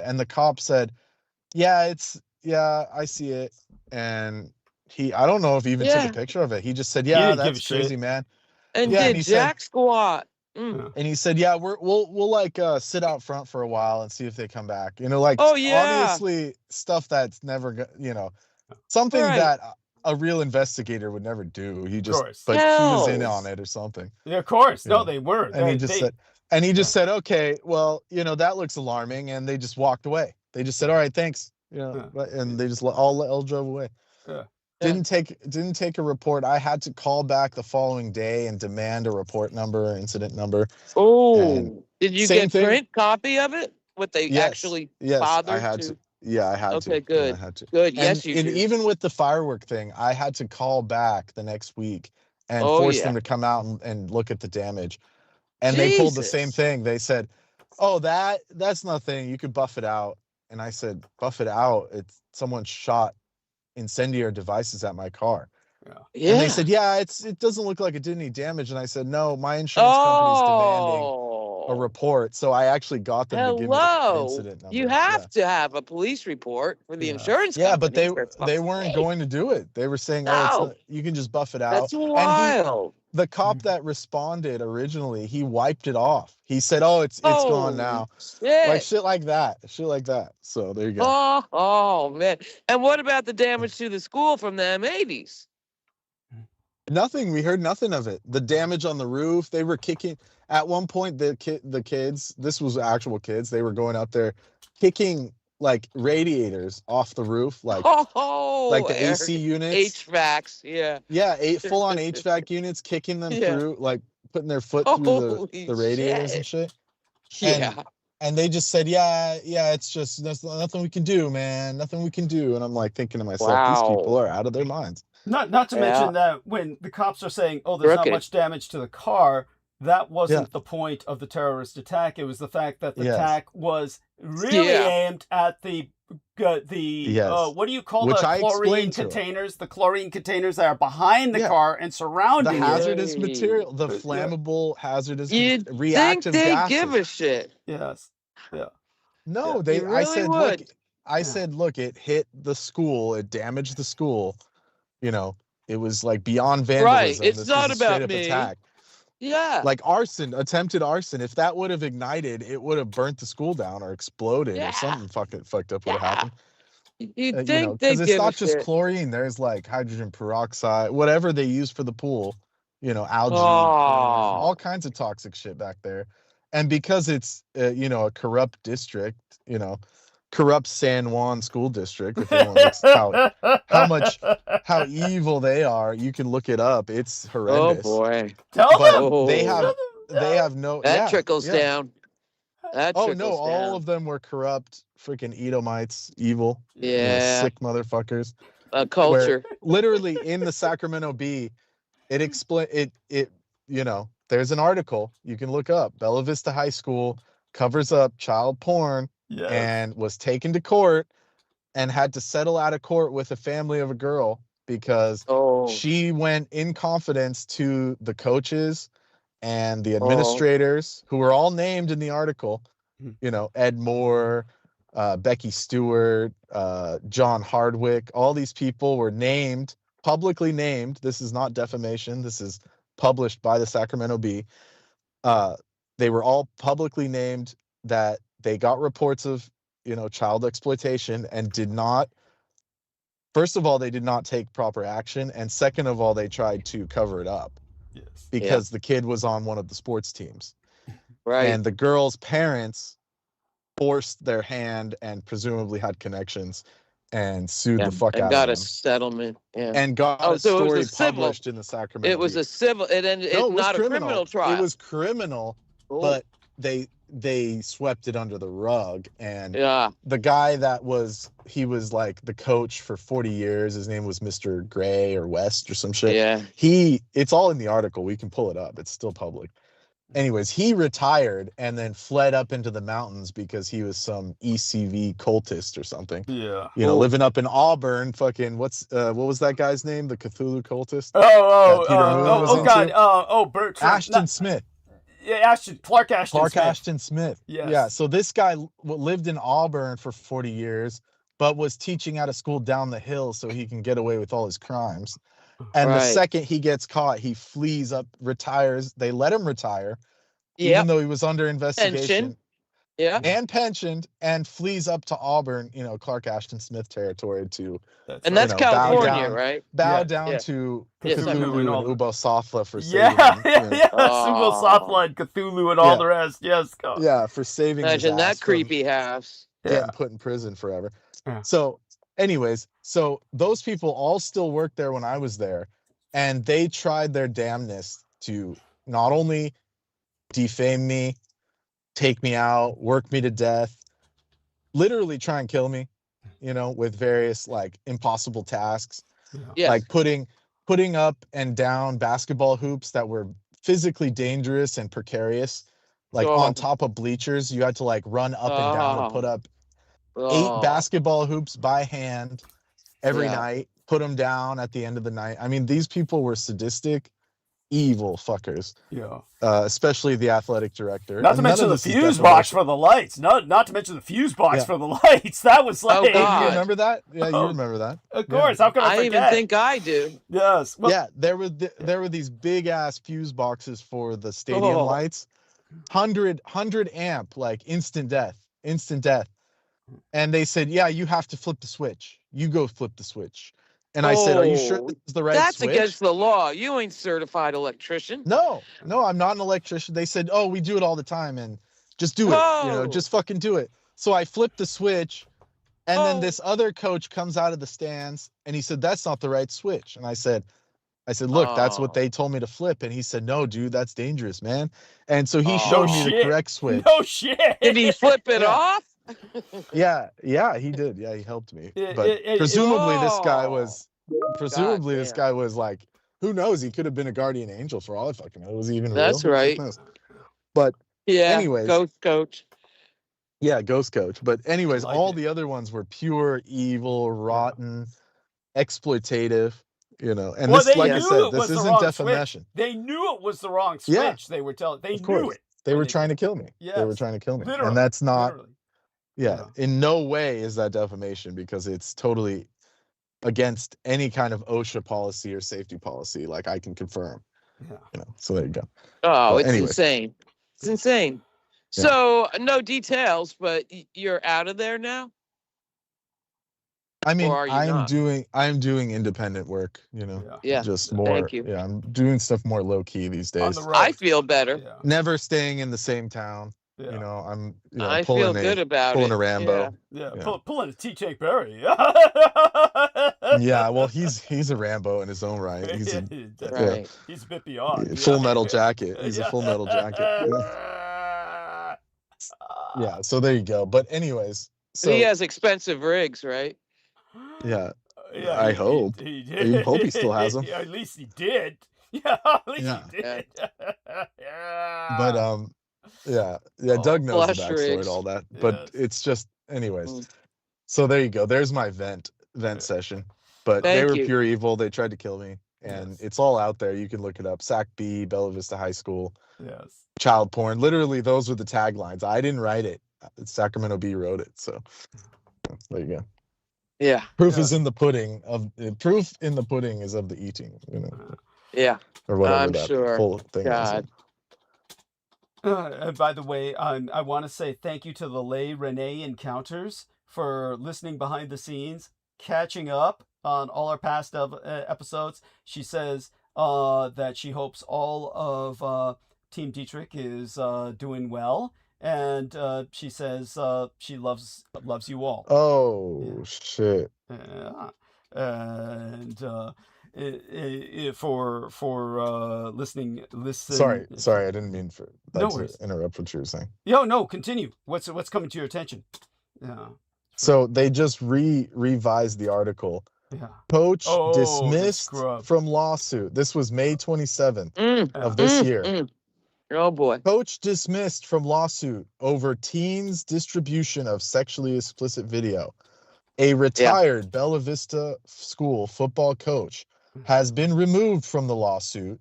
And the cop said, I see it. And I don't know if he even took a picture of it. He just said, didn't give a that's shit. crazy, man. And Yeah, and did he said- jack squat. And he said, we'll like sit out front for a while and see if they come back. Oh, yeah. Obviously stuff that's never, something Right. that a real investigator would never do. He just, course. but he was in Hells. on it or something. Yeah, of course. No, Yeah. they were. And he just said, okay, well, that looks alarming. And they just walked away. They just said, all right, thanks. And they just all drove away. Yeah. Didn't take a report. I had to call back the following day and demand a report number, incident number. Oh, And did you same get thing- print copy of it? What they Yes. actually Yes, bothered I had to. Yeah, I had to. Okay, Yeah, good. I had to. Good. And, Yes, you and do. even with the firework thing, I had to call back the next week and Oh, force yeah. them to come out and look at the damage. And they pulled the same Jesus. thing. They said, oh, that's nothing. You could buff it out. And I said, buff it out. It's someone shot incendiary devices at my car. Yeah. And they said, yeah, it doesn't look like it did any damage. And I said, no, my insurance company's demanding a report. So I actually got them to give me the Hello. incident number. You have to have a police report for the Yeah. insurance Yeah, company. but they weren't going to do it. They were saying, oh, No. you can just buff it out. That's wild. The cop that responded originally, he wiped it off. He said, oh, it's gone now. Shit. Like shit like that. So there you go. Oh, man. And what about the damage to the school from the M80s? Nothing. We heard nothing of it. The damage on the roof, they were kicking. At one point, the kids, this was actual kids, they were going out there kicking like radiators off the roof, like the AC units. HVACs, yeah. Yeah, full on HVAC units, kicking them through, like putting their foot through the radiators and shit. Yeah. And they just said, yeah, it's just, there's nothing we can do, man. Nothing we can do. And I'm like thinking to myself, these people are out of their minds. Not to mention that when the cops are saying, oh, there's not much damage to the car, that wasn't the point of the terrorist attack. It was the fact that the attack was really aimed at the what do you call the chlorine containers? The chlorine containers that are behind the car and surrounding the hazardous material, the flammable hazardous reactive think they gases. give a shit. Yes. Yeah. No, I said, look, it hit the school, it damaged the school. You know, it was like beyond vandalism. Right. It's not about me. Attack. Yeah. Like attempted arson. If that would have ignited, it would have burnt the school down or exploded or something fucked up would have happened. You think they because it's not just chlorine. There's like hydrogen peroxide, whatever they use for the pool, algae, all kinds of toxic shit back there. And because it's, a corrupt district, corrupt San Juan school district, if anyone looks how evil they are, you can look it up. It's horrendous. Oh boy. They have no that trickles down. That no, down. all of them were corrupt freaking Edomites, evil. Sick motherfuckers. A culture. Literally in the Sacramento Bee, there's an article you can look up. Bella Vista High School covers up child porn. Yes. And was taken to court and had to settle out of court with a family of a girl because she went in confidence to the coaches and the administrators who were all named in the article, Ed Moore, Becky Stewart, John Hardwick, all these people were named, publicly named. This is not defamation. This is published by the Sacramento Bee. They were all publicly named that they got reports of, child exploitation and first of all, they did not take proper action. And second of all, they tried to cover it up because the kid was on one of the sports teams. Right. And the girl's parents forced their hand and presumably had connections and sued the fuck out of them. Got a settlement. Yeah. And got a story published in the Sacramento. It was a civil, it ended not a criminal trial. It was criminal, but they swept it under the rug. And the guy he was like the coach for 40 years. His name was Mr. Gray or West or some shit. Yeah. It's all in the article. We can pull it up. It's still public. Anyways, he retired and then fled up into the mountains because he was some ECV cultist or something. Yeah. Living up in Auburn, fucking what was that guy's name? The Cthulhu cultist? Bertrand. Ashton Smith. Yeah, Clark Ashton Ashton Smith. Yes. Yeah. So this guy lived in Auburn for 40 years, but was teaching at a school down the hill so he can get away with all his crimes. And the second he gets caught, he flees up, retires. They let him retire, even though he was under investigation. And pensioned, and flees up to Auburn, Clark Ashton Smith territory to. That's California, right? Bow down to Cthulhu and Ubosothla for saving him. Ubosothla and Cthulhu and all the rest. Yes. God. Yeah, for saving. Imagine that creepy house. Getting put in prison forever. Yeah. So, anyways, those people all still worked there when I was there, and they tried their damnness to not only defame me, take me out, work me to death, literally try and kill me, with various like impossible tasks, like putting up and down basketball hoops that were physically dangerous and precarious, like Oh. on top of bleachers. You had to like run up and down and put Oh. up 8 Oh. basketball hoops by hand every Yeah. night, put them down at the end of the night. I mean, these people were sadistic, evil fuckers, Yeah. especially the athletic director. Not to And none mention of the this is fuse box defamation. for the lights. Not to mention the fuse box Yeah. for the lights. That was like, Oh, Oh, you God. remember that? Yeah, you Oh, remember that. of Yeah. course. How could I I forget? even think I do. Yes. Well, Yeah, there were these big ass fuse boxes for the stadium Oh. lights, 100 amp, like instant death. And they said, yeah, you have to flip the switch. You go flip the switch. And I said, are you sure Oh, this is the right That's switch? against the law. You ain't certified electrician. No, I'm not an electrician. They said, oh, we do it all the time, and just do it. Oh. Just fucking do it. So I flipped the switch, and then Oh. this other coach comes out of the stands, and he said, that's not the right switch. And I said, look, that's what Oh. they told me to flip. And he said, no, dude, that's dangerous, man. And so he Oh. showed me the shit. correct switch. no shit. Did he flip it Yeah. off? Yeah, he did. Yeah, he helped me. It- But it- presumably this guy Oh. was, like, who knows? He could have been a guardian angel for all I fucking know. Was he even That's real? Who right. knows? But Yeah. anyways. Ghost coach. yeah, ghost coach. But anyways, like all it. the other ones were pure evil, rotten, exploitative. And Well, this, they like I knew said, it was this the isn't wrong defamation. switch. They knew it was the wrong switch. Yeah. They were telling. They Of knew course. it. They were when trying to kill me. They were Yes. trying to kill me. Literally. And that's not, Literally. yeah, in no way is that defamation, because it's totally against any kind of OSHA policy or safety policy. Like, I can confirm, Yeah. So there you go. Oh, Well, it's anyways. insane. It's insane. Yeah. So no details, but you're out of there now? I mean, are you I'm not? doing independent work, Yeah. Yeah. just more. Thank you. Yeah, I'm doing stuff more low key these On days. the road. I feel better. Yeah. Never staying in the same town. Yeah. I'm I pulling feel good about pulling it. a Rambo. Yeah. Yeah. Pulling a T.J. Berry. Yeah, well, he's a Rambo in his own right. He's a Yeah. Right. He's a bit beyond. Full Yeah. Metal Jacket. He's a Full Metal Jacket. Yeah, so there you go. But anyways, so he has expensive rigs, right? yeah, Yeah, I hope. He I hope he still has 'em. Yeah, at least he did. Yeah, at least Yeah. he did. Yeah. but yeah, Oh, Doug knows the flush backstory rigs. and all that. But Yes. it's just, anyways. Mm. So there you go. There's my vent session. But they Thank were you. pure evil. They tried to kill me, and Yes. it's all out there. You can look it up. SAC B, Bella Vista High School, Yes. child porn. Literally, those were the taglines. I didn't write it. Sacramento Bee wrote it. So there you go. Yeah. Proof Yeah. is in the pudding. Proof in the pudding is of the eating. Yeah. Or whatever I'm that sure. whole thing God. was. And by the way, I want to say thank you to the Lay Renee Encounters for listening behind the scenes, catching up on all our past episodes. She says that she hopes all of Team Dietrich is doing well, and she says she loves you all. Oh Yeah. shit! And for listening. Sorry, I didn't mean for that No to worries. interrupt what you were saying. No, continue. What's coming to your attention? Yeah. So they just revised the article. Yeah. Coach Oh, the dismissed scrub. from lawsuit. This was May 27th Mm, of this year. mm. Oh boy. Coach dismissed from lawsuit over teens' distribution of sexually explicit video. A retired Bella Vista School football coach has been removed from the lawsuit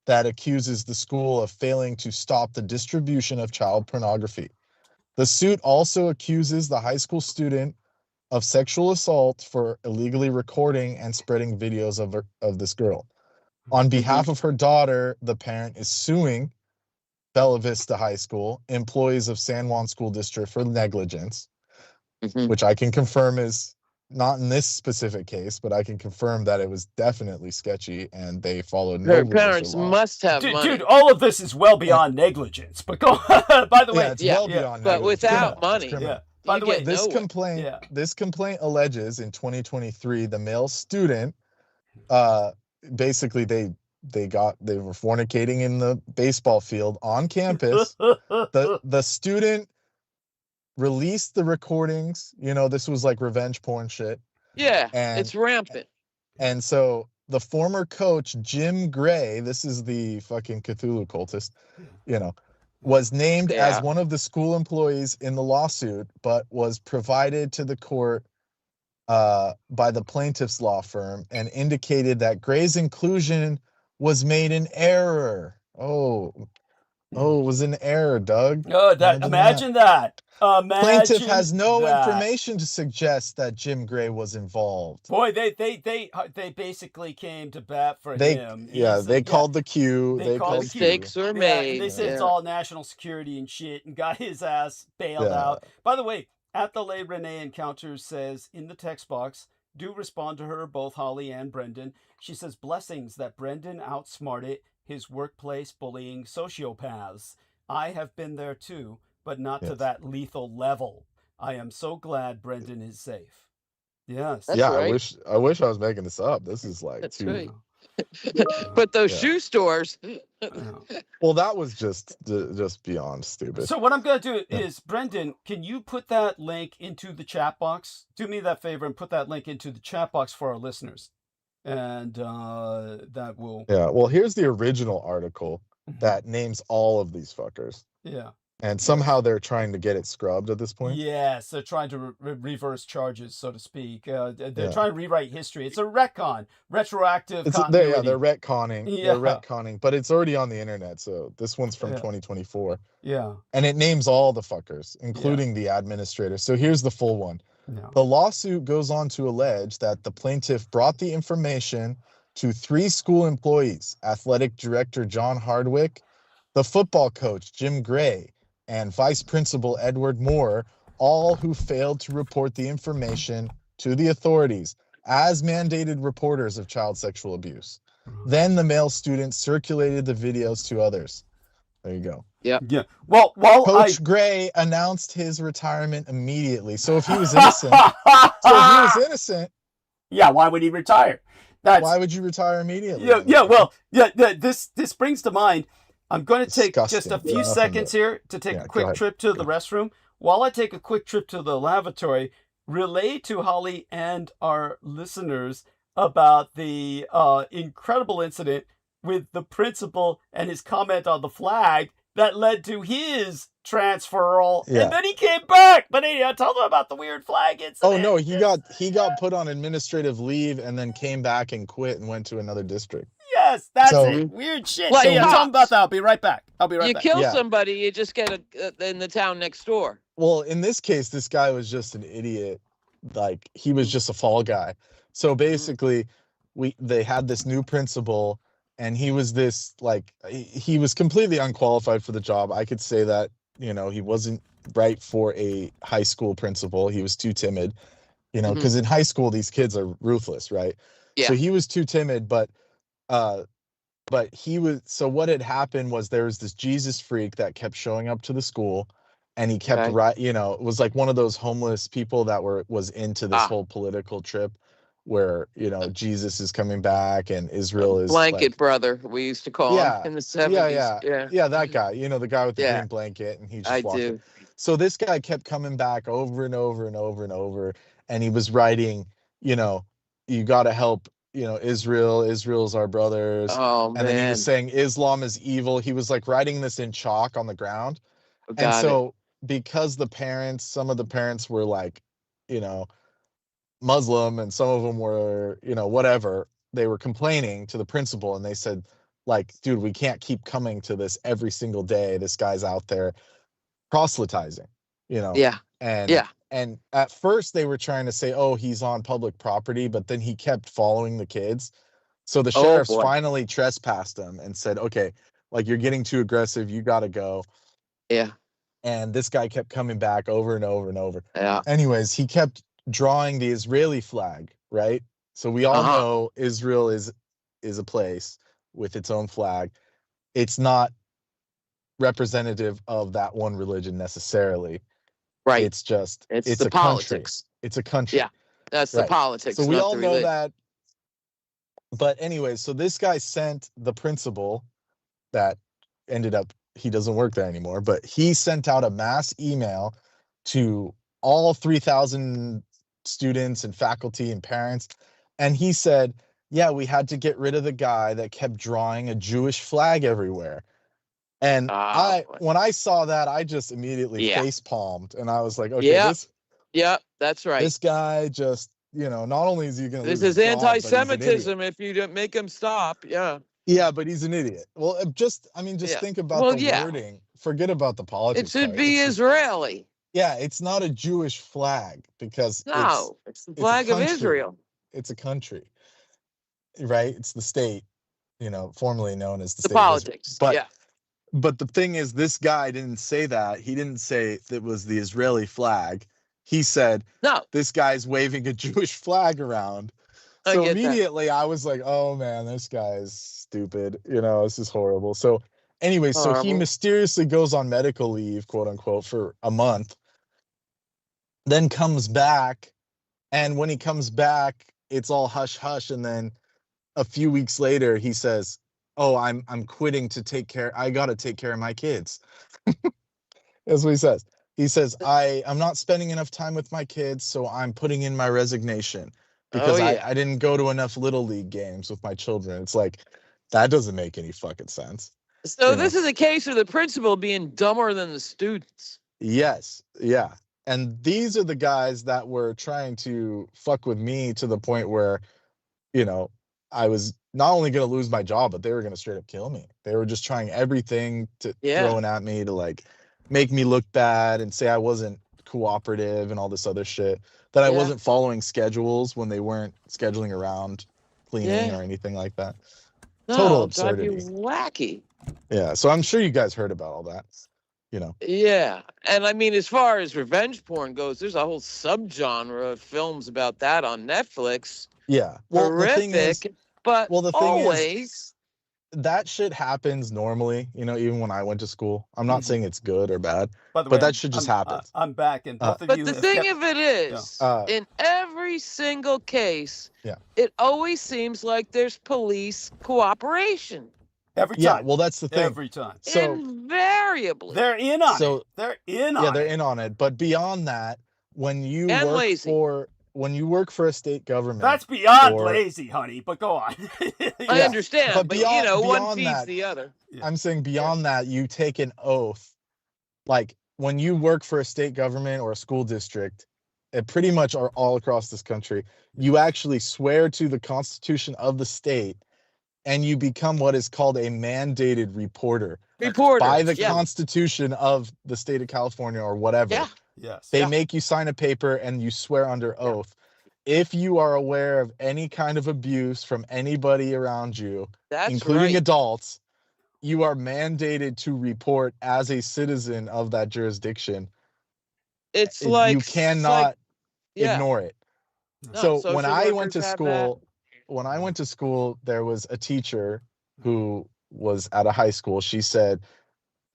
that accuses the school of failing to stop the distribution of child pornography. The suit also accuses the high school student of sexual assault for illegally recording and spreading videos of this girl. On behalf of her daughter, the parent is suing Bella Vista High School, employees of San Juan School District for negligence, which I can confirm is not in this specific case, but I can confirm that it was definitely sketchy and they followed no Her rules or parents law. must have money. Dude, all of this is well beyond negligence. But go. By the way, Yeah, it's yeah, well yeah, beyond but negligence. without It's money. criminal. yeah. By You the way, get This nowhere. complaint, Yeah. this complaint alleges in 2023 the male student, basically they were fornicating in the baseball field on campus. The student released the recordings. This was like revenge porn shit. Yeah, And- it's rampant. And so the former coach, Jim Gray, this is the fucking Cthulhu cultist, was named as Yeah. one of the school employees in the lawsuit, but was provided to the court by the plaintiff's law firm and indicated that Gray's inclusion was made in error. Oh, it was an error, Doug. Oh, imagine that. Plaintiff Imagine has no that. information to suggest that Jim Gray was involved. Boy, they basically came to bat for him. They called the queue. They called the queue. Mistakes were Yeah, made. and they said it's all national security and shit, and got his ass bailed out. By the way, At the Lay Renee Encounters says in the text box, do respond to her, both Holly and Brendan. She says, blessings that Brendan outsmarted his workplace bullying sociopaths. I have been there too, but not to that lethal level. I am so glad Brendan is safe. Yes. That's yeah, right. I wish I was making this up. This is like That's too. right. But those shoe stores. Well, that was just beyond stupid. So what I'm going to do is, Brendan, can you put that link into the chat box? Do me that favor and put that link into the chat box for our listeners. And that will... Yeah, well, here's the original article that names all of these fuckers. Yeah. And somehow they're trying to get it scrubbed at this point. Yes, they're trying to reverse charges, so to speak. They're trying to rewrite history. It's a retcon, retroactive continuity. They're retconning. Yeah. They're retconning, but it's already on the internet. So this one's from 2024. Yeah. And it names all the fuckers, including the administrator. So here's the full one. Yeah. The lawsuit goes on to allege that the plaintiff brought the information to 3 school employees, athletic director John Hardwick, the football coach Jim Gray, and Vice Principal Edward Moore, all who failed to report the information to the authorities as mandated reporters of child sexual abuse. Then the male students circulated the videos to others. There you go. Yeah. Yeah. Well, Coach Gray announced his retirement immediately. So if he was innocent, yeah, why would he retire? Why would you retire immediately? This brings to mind, I'm going to take just a few seconds here to take a quick trip to the restroom. While I take a quick trip to the lavatory, relay to Holly and our listeners about the incredible incident with the principal and his comment on the flag that led to his transferal. Yeah. And then he came back. But anyway, tell them about the weird flag incident. Oh no, he got put on administrative leave and then came back and quit and went to another district. Yes, that's it. Weird shit. Like Tell them about that. I'll be right back. You kill somebody, you just get in the town next door. Well, in this case, this guy was just an idiot. Like, he was just a fall guy. So basically, they had this new principal, and he was this, like, he was completely unqualified for the job. I could say that, he wasn't right for a high school principal. He was too timid, because in high school, these kids are ruthless, right? Yeah. So he was too timid, but he was, so what had happened was there was this Jesus freak that kept showing up to the school, and he kept it was like one of those homeless people that was into this whole political trip where, Jesus is coming back and Israel is blanket brother, we used to call him in the 70s. Yeah, that guy, the guy with the green blanket, and he just walked in. So this guy kept coming back over and over and over and over, and he was writing, you got to help, Israel's our brothers. Oh, man. And then he was saying Islam is evil. He was like writing this in chalk on the ground. Because some of the parents were like, Muslim, and some of them were, whatever, they were complaining to the principal, and they said, like, dude, we can't keep coming to this every single day. This guy's out there proselytizing, And at first they were trying to say, oh, he's on public property, but then he kept following the kids. So the sheriffs finally trespassed him and said, okay, like, you're getting too aggressive. You got to go. Yeah. And this guy kept coming back over and over and over. Yeah. Anyways, he kept drawing the Israeli flag, right? So we all know Israel is a place with its own flag. It's not representative of that one religion necessarily. Right. It's just it's the politics. It's a country. Yeah. That's the politics. So we all know that. But anyway, so this guy sent the principal that ended up, he doesn't work there anymore, but he sent out a mass email to all 3,000 students and faculty and parents. And he said, yeah, we had to get rid of the guy that kept drawing a Jewish flag everywhere. And Oh, boy. when I saw that, I just immediately Yeah. face palmed, and I was like, okay, Yeah. Yep, that's right. this guy just, not only is he going to This lose is his job, but he's an idiot. anti-Semitism if you don't make him stop. Yeah. Yeah, but he's an idiot. Well, just Yeah. think about Well, the yeah. wording. Forget about the It politics. should part. be It's just- Israeli. yeah, it's not a Jewish flag because No, it's the a flag of country. Israel. It's a country, right? It's the state, formerly known as the The state of Israel. politics. But Yeah. But the thing is, this guy didn't say that. He didn't say it was the Israeli flag. He said, No. this guy's waving a Jewish flag around. I So get that. immediately I was like, oh man, this guy's stupid. This is horrible. So anyway, so he Horrible. mysteriously goes on medical leave, quote unquote, for a month, then comes back. And when he comes back, it's all hush hush. And then a few weeks later, he says, oh, I'm quitting to take care. I got to take care of my kids. That's what he says. He says, I'm not spending enough time with my kids, so I'm putting in my resignation because yeah. I didn't go to enough Little League games with my children. It's like, that doesn't make any fucking sense. So you this is a case of the principal being dumber than the students. Yes. Yeah. And these are the guys that were trying to fuck with me to the point where, I was not only going to lose my job, but they were going to straight up kill me. They were just trying everything to throwing at me to like make me look bad and say I wasn't cooperative and all this other shit, that I wasn't following schedules when they weren't scheduling around cleaning or anything like that. No, Total drive you absurdity. wacky. Yeah. So I'm sure you guys heard about all that, Yeah. And I mean, as far as revenge porn goes, there's a whole subgenre of films about that on Netflix. Yeah. Well, the thing is, Horrific, but well, the thing always. that shit happens normally, even when I went to school. I'm not saying it's good or bad, By the way, but that shit just happens. I'm back, and both of But you. the have thing kept- of it is, in every single case, it always seems like there's police cooperation. every time. Yeah, well, that's the thing. Every time. So Invariably. They're in on So- it. They're in on yeah, it. they're in on it. But beyond that, when you And work lazy. when you work for a state government, That's beyond or- lazy, honey. But go on. I Yeah, understand, but but beyond- one beyond feeds that- the other. I'm saying beyond that, you take an oath. Like when you work for a state government or a school district, it pretty much are all across this country, you actually swear to the Constitution of the state, and you become what is called a mandated reporter Reporter. by the yeah. Constitution of the state of California or whatever. Yeah. Yes. They make you sign a paper and you swear under oath. If you are aware of any kind of abuse from anybody around you, That's including right. adults, you are mandated to report as a citizen of that jurisdiction. It's like You cannot yeah. ignore it. No, So social when I went to workers have school, there was a teacher who was at a high school.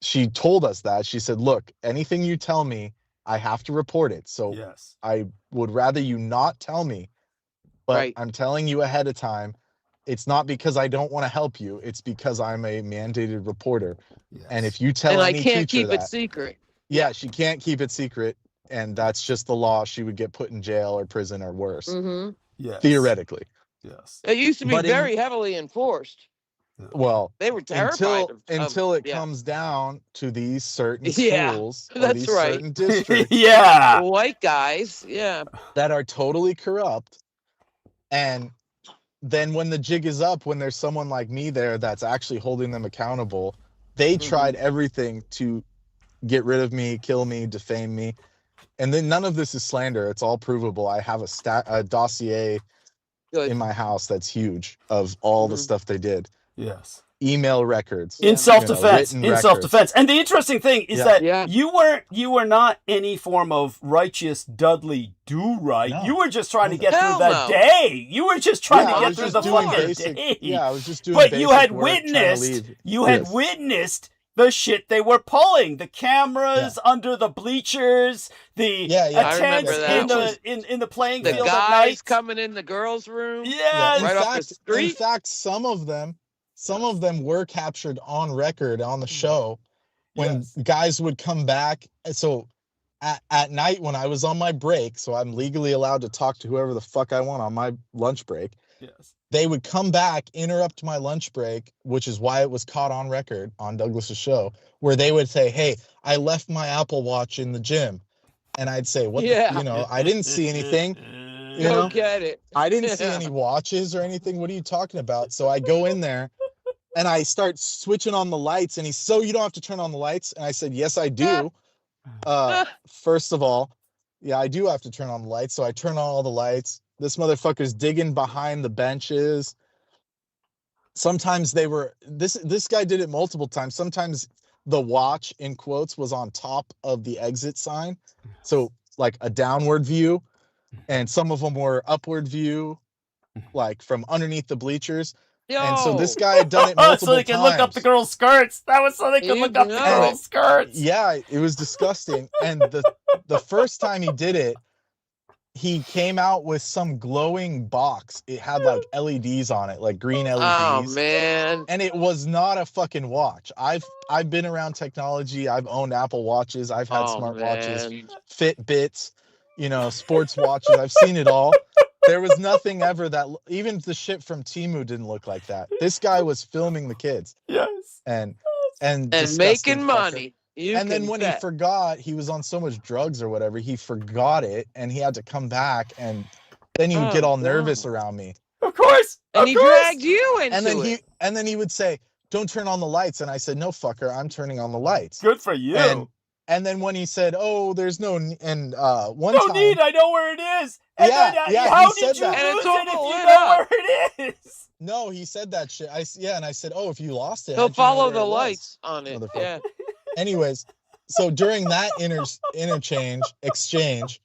She told us that. She said, look, anything you tell me, I have to report it. So Yes. I would rather you not tell me, but Right. I'm telling you ahead of time. It's not because I don't want to help you. It's because I'm a mandated reporter. Yes. And if you tell and I any can't teacher keep it that, secret. yeah, she can't keep it secret. And that's just the law. She would get put in jail or prison or worse, Hmm. Yes. theoretically. Yes. It used to be But in- very heavily enforced. Well, They were terrified until it yeah. comes down to these certain Yeah, schools or that's these right. certain districts Yeah. White guys, yeah. that are totally corrupt. And then when the jig is up, when there's someone like me there that's actually holding them accountable, they tried everything to get rid of me, kill me, defame me. And then none of this is slander. It's all provable. I have a dossier Good. in my house that's huge of all the stuff they did. Yes. Email records. In Yeah. self-defense. written In records. self-defense. And the interesting thing is Yeah. that Yeah. you were not any form of righteous Dudley do-right. No. You were just trying to get Hell through the no. day. You were just trying Yeah, I to get was through just the doing fucking basic- day. Yeah, I was just doing But you basic had work, trying to witnessed leave. you had Yes. witnessed the shit they were pulling, the cameras under the bleachers, the Yeah, yeah. I remember attendants that. in the playing The field at guys night. coming in the girls' room. Yes. Right off the In street? fact, some of them were captured on record on the show when Yes. guys would come back. So at night when I was on my break, so I'm legally allowed to talk to whoever the fuck I want on my lunch break. Yes. They would come back, interrupt my lunch break, which is why it was caught on record on Douglas's show, where they would say, "Hey, I left my Apple Watch in the gym." And I'd say, "What the, Yeah. you know, I didn't see anything, you Go know, get it. I didn't see Yeah. any watches or anything. What are you talking about?" So I go in there and I start switching on the lights, and he's, "So you don't have to turn on the lights?" And I said, "Yes, I do. First of all, yeah, I do have to turn on the lights." So I turn on all the lights. This motherfucker's digging behind the benches. Sometimes they were, this guy did it multiple times. Sometimes the watch, in quotes, was on top of the exit sign. So like a downward view, and some of them were upward view, like from underneath the bleachers. And so this Yo, guy had done it multiple so they can look up the times. girls' skirts. That was so they could You look up the know. girls' skirts. Yeah, it was disgusting. And the first time he did it, he came out with some glowing box. It had like LEDs on it, like green LEDs. oh man. And it was not a fucking watch. I've been around technology. I've owned Apple Watches. I've had Oh smartwatches, man. Fitbits, you know, sports watches. I've seen it all. There was nothing ever that, even the shit from Temu didn't look like that. This guy was filming the kids Yes. and And disgusting making fucker. money. You And then can when bet. he forgot, he was on so much drugs or whatever, he forgot it, and he had to come back, and then he would get Oh, all nervous God. around me. Of course. And of he course. dragged you into And it. then he would say, "Don't turn on the lights." And I said, "No, fucker, I'm turning on the lights." Good for you. And then when he said, "Oh, there's no," and one No time, need. I know where it is. And Yeah, then, yeah, how he did said you that. And lose it's it if all you lit know up. where it is? no, he said that shit. And I said, "Oh, if you lost it, He'll how'd you know follow where the it was?" lights on it. Motherfucker. Yeah. Anyways, so during that exchange,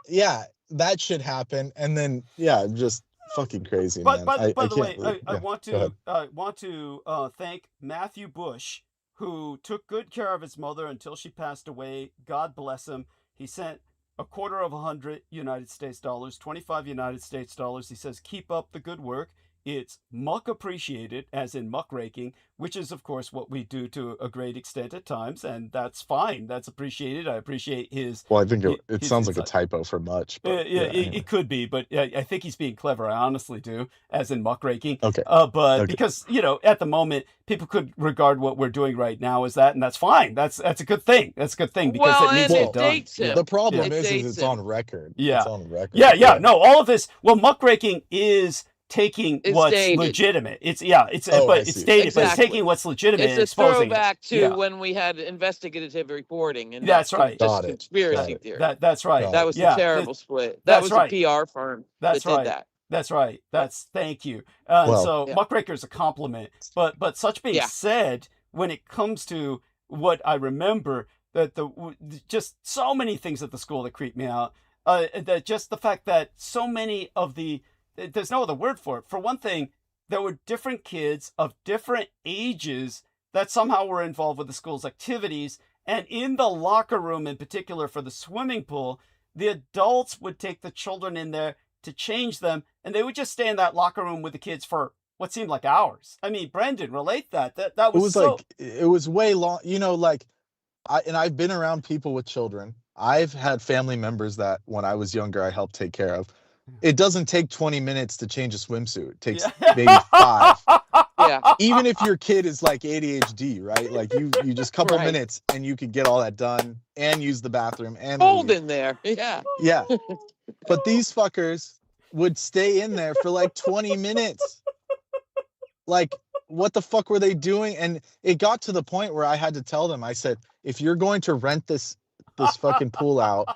yeah, that shit happened, and then yeah, just fucking crazy, man. But by I the can't way, believe, I yeah, want go ahead. to thank Matthew Bush, who took good care of his mother until she passed away. God bless him. He sent $250 United States dollars, 25 United States dollars. He says, "Keep up the good work. It's muck appreciated," as in muckraking, which is, of course, what we do to a great extent at times, and that's fine. That's appreciated. I appreciate his. Well, I think it his sounds like a insight. typo for much, Yeah, but yeah, anyway. it could be, but I think he's being clever. I honestly do, as in muckraking. Okay. But Okay. because, at the moment, people could regard what we're doing right now as that, and that's fine. That's a good thing. That's a good thing because Well, it needs and to Well, be it done. dates him. The problem It is dates it's him. on record. Yeah. It's on record. Yeah. No, all of this. Well, muckraking is taking It's what's dated. legitimate. It's Oh, I but it's see. dated, but it's Exactly. taking what's legitimate It's and a exposing throwback it. to Yeah. when we had investigative reporting and That's not right. just Got it. conspiracy Got it. theory. That's right. Got That it. was Yeah. a terrible split. That that's was right. a PR firm That's that did right. that. That's right. Yeah. Thank you. Well, So Yeah. muckraker's a compliment. But such being Yeah. said, when it comes to what I remember, that just so many things at the school that creep me out. That just the fact that so many of there's no other word for it. For one thing, there were different kids of different ages that somehow were involved with the school's activities. And in the locker room, in particular for the swimming pool, the adults would take the children in there to change them, and they would just stay in that locker room with the kids for what seemed like hours. I mean, Brendan, relate that. That it was was so. like, it was way long, like I've been around people with children. I've had family members that when I was younger, I helped take care of. It doesn't take 20 minutes to change a swimsuit. It takes maybe 5. Yeah. Even if your kid is like ADHD, right? Like you just couple Right. minutes and you could get all that done and use the bathroom and Cold leave. in there. Yeah. Yeah. But these fuckers would stay in there for like 20 minutes. Like, what the fuck were they doing? And it got to the point where I had to tell them, I said, if you're going to rent this fucking pool out,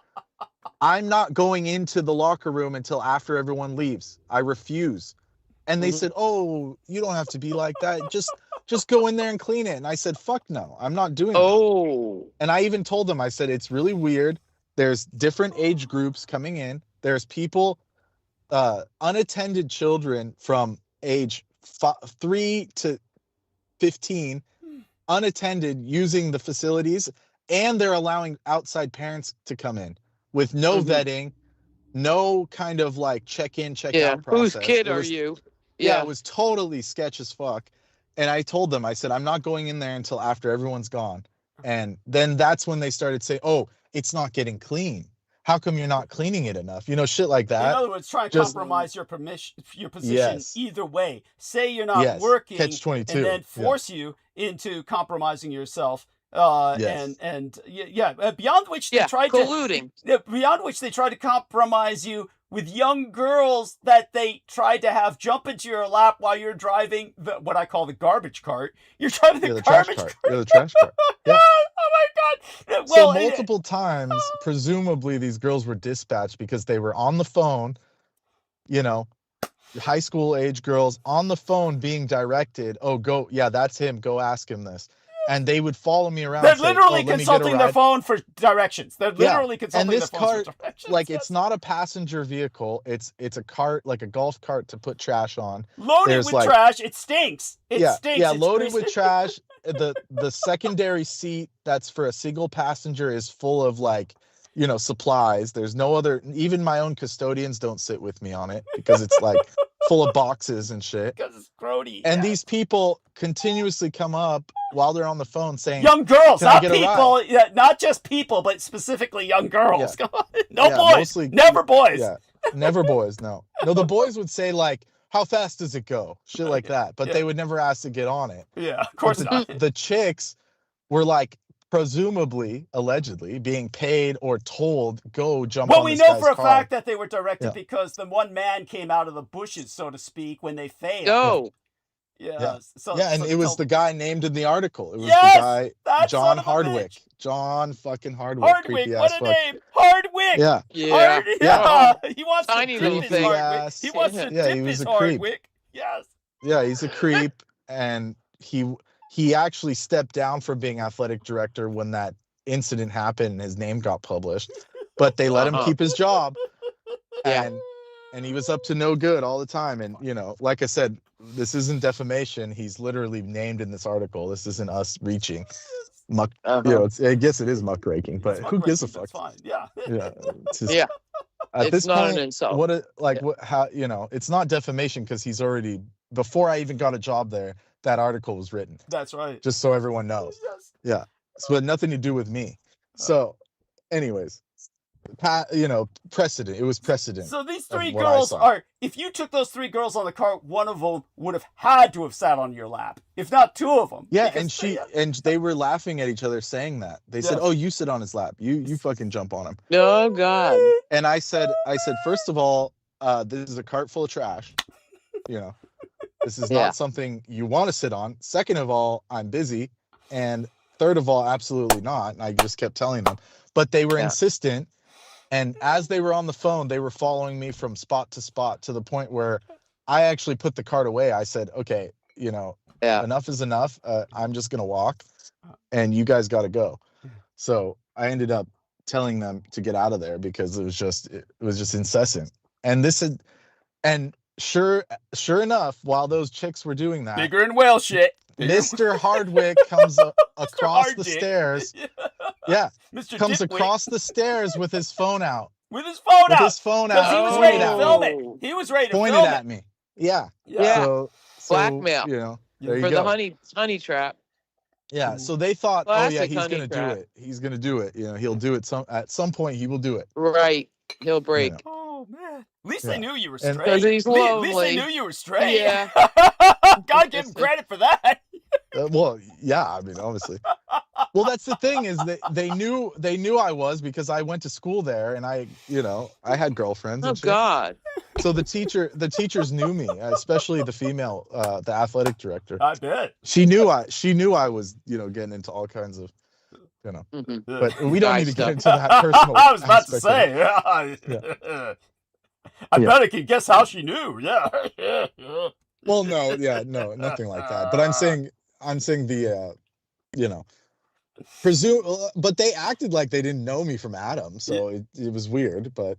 I'm not going into the locker room until after everyone leaves. I refuse. And they Mhm. said, "Oh, you don't have to be like that. Just go in there and clean it." And I said, "Fuck no, I'm not doing that." Oh. And I even told them, I said, "It's really weird. There's different age groups coming in. There's people, unattended children from age 3 to 15, unattended, using the facilities, and they're allowing outside parents to come in with no Mhm. vetting, no kind of like check-in, Yeah. check-out process." Whose kid It are was- you? Yeah, it was totally sketch as fuck. And I told them, I said, "I'm not going in there until after everyone's gone." And then that's when they started saying, "Oh, it's not getting clean. how come you're not cleaning it enough? You know, shit like In that. other words, try and Just- compromise your position Yes. either way. Say you're not Yes. working, Catch-22. and then Yeah. force you into compromising yourself. Yes. Beyond which they Yeah, tried colluding. beyond which they tried to compromise you with young girls that they tried to have jump into your lap while you're driving what I call the garbage cart. You're driving the trash garbage cart. cart. Yeah, the trash cart. Yeah. Oh my God! So Well, multiple times, presumably these girls were dispatched because they were on the phone, you know, high school age girls on the phone being directed, oh, go, yeah, that's him, go ask him this. And they would follow me around. they're and say, literally "Oh, let me get a consulting their ride." phone for directions. They're literally consulting And their this phones cart, for directions. like, yes. it's not a passenger vehicle. It's a cart, like a golf cart to put trash on. Loaded there's with like- trash. It stinks. It stinks. Yeah, It's loaded greasy. with trash. The secondary seat that's for a single passenger is full of, like, you know, supplies. There's no other, even my own custodians don't sit with me on it because it's like full of boxes and shit. Because it's grody. And yeah. these people continuously come up while they're on the phone saying, young girls, "Can I not get a people, not just people, but specifically young girls. Yeah. Come on. No Yeah, boys, mostly- never boys. yeah, never boys, no. No, the boys would say, like, how fast does it go? Shit like that. But Yeah. they would never ask to get on it. Yeah, of course But not. the chicks were, like, presumably, allegedly, being paid or told, go jump Well, on we this know guy's for a car. fact that they were directed Yeah. because the one man came out of the bushes, so to speak, when they failed. Go. Yeah. So, Yeah, and so it was tell- the guy named in the article. It was Yes, the guy, that John son of a Hardwick. bitch. John fucking Hardwick. Hardwick, creepy what ass a fuck. name. Hardwick. Yeah. Yeah. Hard, yeah. He wants Tiny to little dip his thing. Hardwick. Ass. He wants to Yeah, he dip was his a creep. Hardwick. Yes. Yeah, he's a creep, and he actually stepped down from being athletic director when that incident happened and his name got published. But they let him Uh-huh. keep his job, Yeah. and he was up to no good all the time. And, you know, like I said, this isn't defamation. He's literally named in this article. This isn't us reaching muck. Uh-huh. You know, I guess it is muckraking, but It's who gives a muckraking, fuck? That's fine. Yeah. Yeah, it's just, Yeah. at It's this not point, an insult. what a, like Yeah. what, how, you know, it's not defamation because he's already, before I even got a job there, that article was written, That's right. just so everyone knows. Yes. So it had nothing to do with me. So, anyways, you know, precedent. It was precedent. So these of three what I girls saw. are, if you took those three girls on the cart, one of them would have had to have sat on your lap, if not two of them. Yeah, because and they were laughing at each other saying that. They said, Yes. "Oh, you sit on his lap. You fucking jump on him." Oh God. And I said, first of all, this is a cart full of trash. You know, this is Yeah. not something you want to sit on. Second of all, I'm busy. And third of all, absolutely not. And I just kept telling them. But they were Yeah. insistent. And as they were on the phone, they were following me from spot to spot to the point where I actually put the cart away. I said, okay, you know, Yeah. enough is enough. I'm just going to walk and you guys got to go. So I ended up telling them to get out of there because it was just incessant. And sure enough, while those chicks were doing that, bigger and whale shit. Mr. Hardwick comes across the Harddick. stairs. Yeah, Mr. comes Dipwick across the stairs with his phone out. with his phone With out. his phone Because out. he was pointed ready to at me. film it. He was ready to Pointed film at it. me. Yeah. Yeah. So, Blackmail. You know, there you For go. the honey trap. Yeah. So they thought, oh yeah, Classic he's honey gonna do trap. it. He's gonna do it. You know, he'll do it at some point. He will do it. Right. He'll break. know. Oh man! At least Yeah. they knew you were And- straight. 'Cause he's At least they lonely. knew you were straight. Yeah. God give him credit for that. Well, yeah. I mean, obviously. Well, that's the thing is that they knew I was because I went to school there and I had girlfriends. Oh And shit. God. So the teachers knew me, especially the female, the athletic director. I bet. She knew I was, getting into all kinds of, Mhm. but we don't Guy need to get stuff. into that personal. I was about to aspect of it. say. I Yeah. bet I can guess how she knew. Yeah. Well, no, nothing like that. But I'm saying the, but they acted like they didn't know me from Adam, so it was weird. But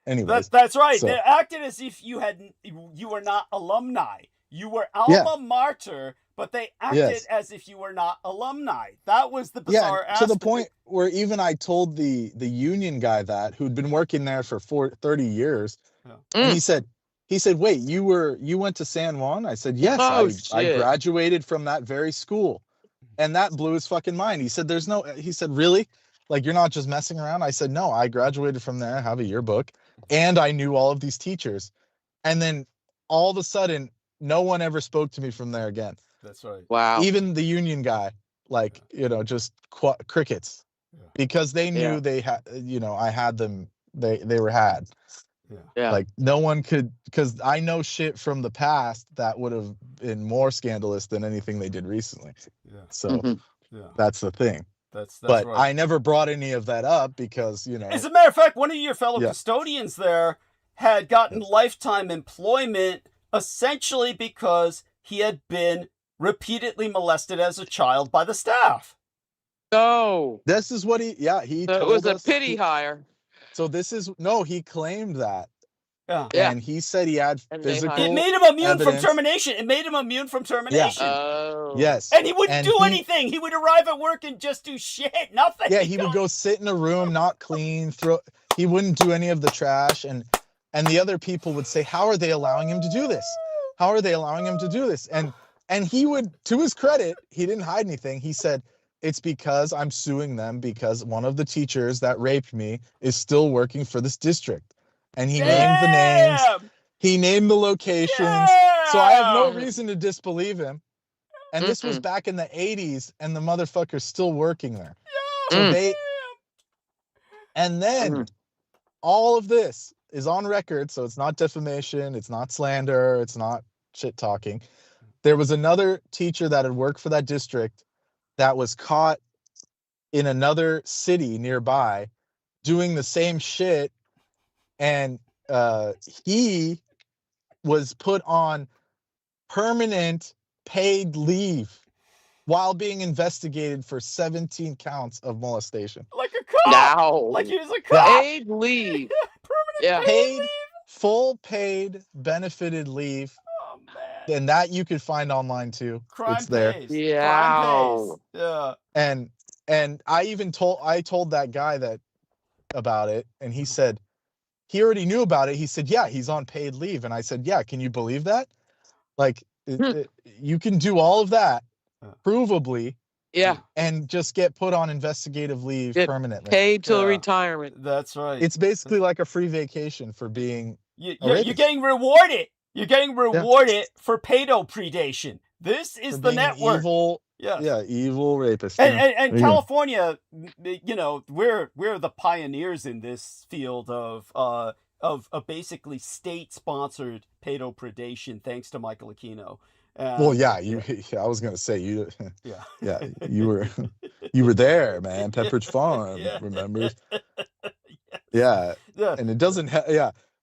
anyways, That's right. So- They acted as if you were not alumni. You were alma mater, but they acted Yes. as if you were not alumni. That was the yeah, bizarre to aspect. the point where even I told the union guy who'd been working there for 30 years, and he said, "Wait, you went to San Juan?" I said, "Yes, Oh, I shit. graduated from that very school," and that blew his fucking mind. He said, "Really?" Like, you're not just messing around? I said, no, I graduated from there, I have a yearbook, and I knew all of these teachers. And then all of a sudden, no one ever spoke to me from there again. That's right. Wow. Even the union guy, like, just crickets, because they knew they had, I had them, they were had. Yeah. Like, no one could, because I know shit from the past that would have been more scandalous than anything they did recently. Yeah. So Yeah. that's the thing. That's But right. I never brought any of that up because, As a matter of fact, one of your fellow custodians there had gotten lifetime employment essentially because he had been repeatedly molested as a child by the staff. Oh. this is what he So it was a pity hire. So this is, no, he claimed that. Yeah. And he said he had And they physical It made him immune from evidence. termination. It made him immune from termination. Oh. Yes. And he wouldn't And do he- anything. He would arrive at work and just do shit. Nothing. Yeah, he would go sit in a room, not clean, he wouldn't do any of the trash, and the other people would say, how are they allowing him to do this? How are they allowing him to do this? And he would, to his credit, he didn't hide anything. He said, it's because I'm suing them because one of the teachers that raped me is still working for this district. And he named the names, he named the locations. So I have no reason to disbelieve him. And this was back in the 80s, and the motherfucker's still working there. So and then all of this is on record, so it's not defamation, it's not slander, it's not shit talking. There was another teacher that had worked for that district that was caught in another city nearby doing the same shit, and he was put on permanent paid leave while being investigated for 17 counts of molestation. Like a cop. Now. Like he was a cop. Paid leave. Permanent Paid, full paid, benefited leave. Oh, man. And that you could find online too. Crime It's there. pays. Yeah. Crime pays. Yeah. And I told that guy that about it, and he said he already knew about it. He said, yeah, he's on paid leave. And I said, yeah, can you believe that? Like, you can do all of that provably, and just get put on investigative leave permanently. Paid till retirement. That's right. It's basically like a free vacation for being you're getting rewarded. You're getting rewarded for pedopredation. This is the network. Evil, yes. Evil rapist. And California, we're the pioneers in this field of basically state-sponsored pedopredation, thanks to Michael Aquino. Well, I was gonna say you were there, man. Pepperidge Farm, remember? Yeah. And it doesn't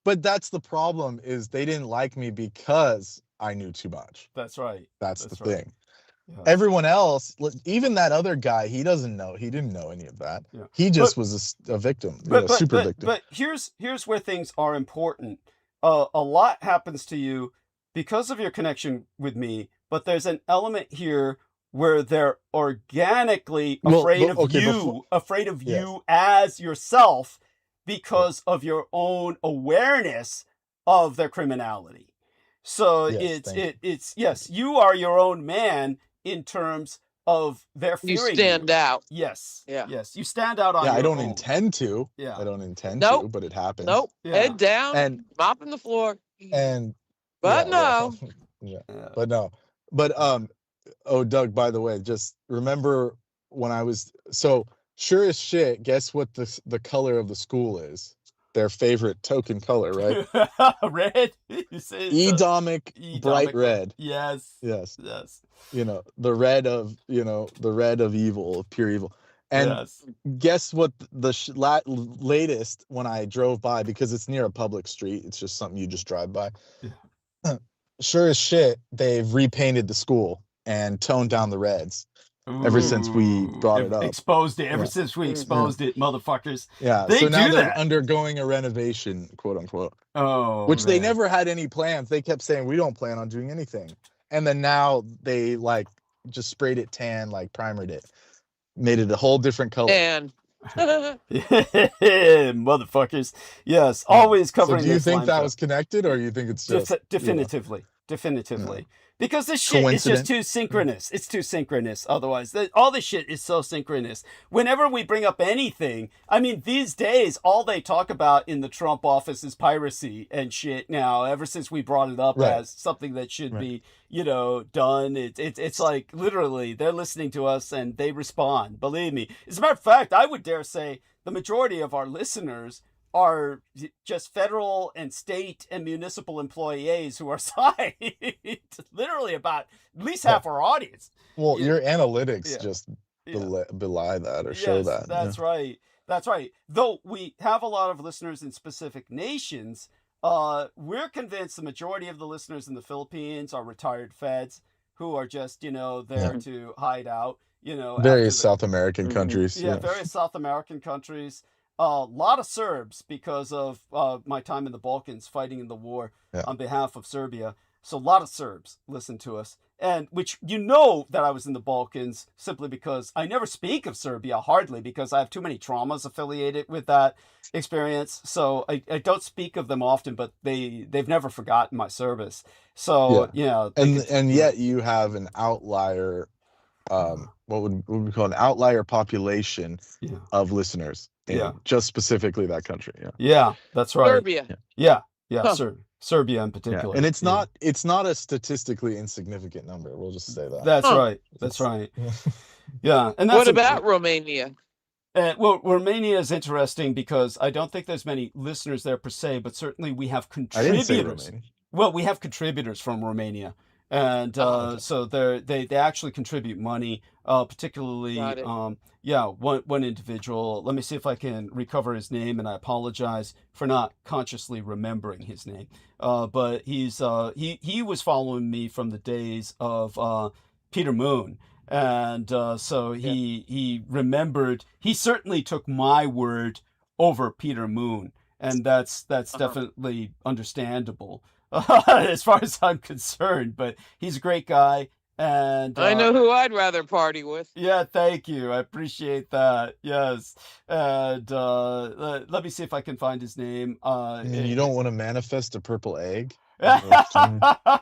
but that's the problem, is they didn't like me because I knew too much. That's right. That's the right. thing. Yeah. Everyone else, even that other guy, he didn't know any of that. Yeah. He just was a victim, super victim. But here's where things are important. A lot happens to you because of your connection with me, but there's an element here where they're organically afraid of you as yourself because of your own awareness of their criminality. So yes, you are your own man in terms of their fearing. You stand out. Yes. Yeah. Yes. You stand out on your I don't own. Intend to. Yeah. I don't intend to, but it happens. Nope. Yeah. Head down and mopping the floor. And but But oh, Doug, by the way, just remember when I was sure as shit, guess what the color of the school is? Their favorite token color, right? Red. Edomic bright red. Yes. Yes. The red of evil, of pure evil. And guess what the latest, when I drove by, because it's near a public street, it's just something you just drive by. Yeah. Sure as shit, they've repainted the school and toned down the reds. Ever since we brought it up. Exposed it. Ever since we exposed it, motherfuckers. Yeah. So now they're undergoing a renovation, quote unquote. Oh. Which they never had any plans. They kept saying, we don't plan on doing anything. And then now they just sprayed it tan, primered it. Made it a whole different color. And motherfuckers. Yes. Always covering. So do you think that was connected, or you think it's just definitively? definitively. Because this shit is just too synchronous. It's too synchronous. Otherwise, all this shit is so synchronous. Whenever we bring up anything, I mean, these days, all they talk about in the Trump office is piracy and shit now, ever since we brought it up as something that should be, you know, done. It's like, literally, they're listening to us and they respond. Believe me. As a matter of fact, I would dare say the majority of our listeners are just federal and state and municipal employees who are signed. Literally about at least half our audience. Well, your analytics just belie that or show that. That's right. That's right. Though we have a lot of listeners in specific nations, we're convinced the majority of the listeners in the Philippines are retired feds who are just, you know, there to hide out, you know. Various South American countries. Yeah, various South American countries. A lot of Serbs because of my time in the Balkans fighting in the war on behalf of Serbia. So a lot of Serbs listen to us. And which, you know, that I was in the Balkans simply because I never speak of Serbia hardly because I have too many traumas affiliated with that experience. So I don't speak of them often, but they've never forgotten my service. So, and yet you have an outlier, what would we call an outlier population of listeners. Just specifically that country. Yeah, that's right. Serbia. Serbia in particular. And it's not a statistically insignificant number. We'll just say that. That's right. That's right. Yeah. And that's what about Romania? Well, Romania is interesting because I don't think there's many listeners there per se, but certainly we have contributors. I didn't say Romania. Well, we have contributors from Romania. And so they actually contribute money, particularly one individual. Let me see if I can recover his name, and I apologize for not consciously remembering his name. But he was following me from the days of Peter Moon, and so he remembered. He certainly took my word over Peter Moon, and that's definitely understandable. As far as I'm concerned, but he's a great guy, and I know who I'd rather party with. Yeah, thank you. I appreciate that. Yes, and let me see if I can find his name. You don't want to manifest a purple egg?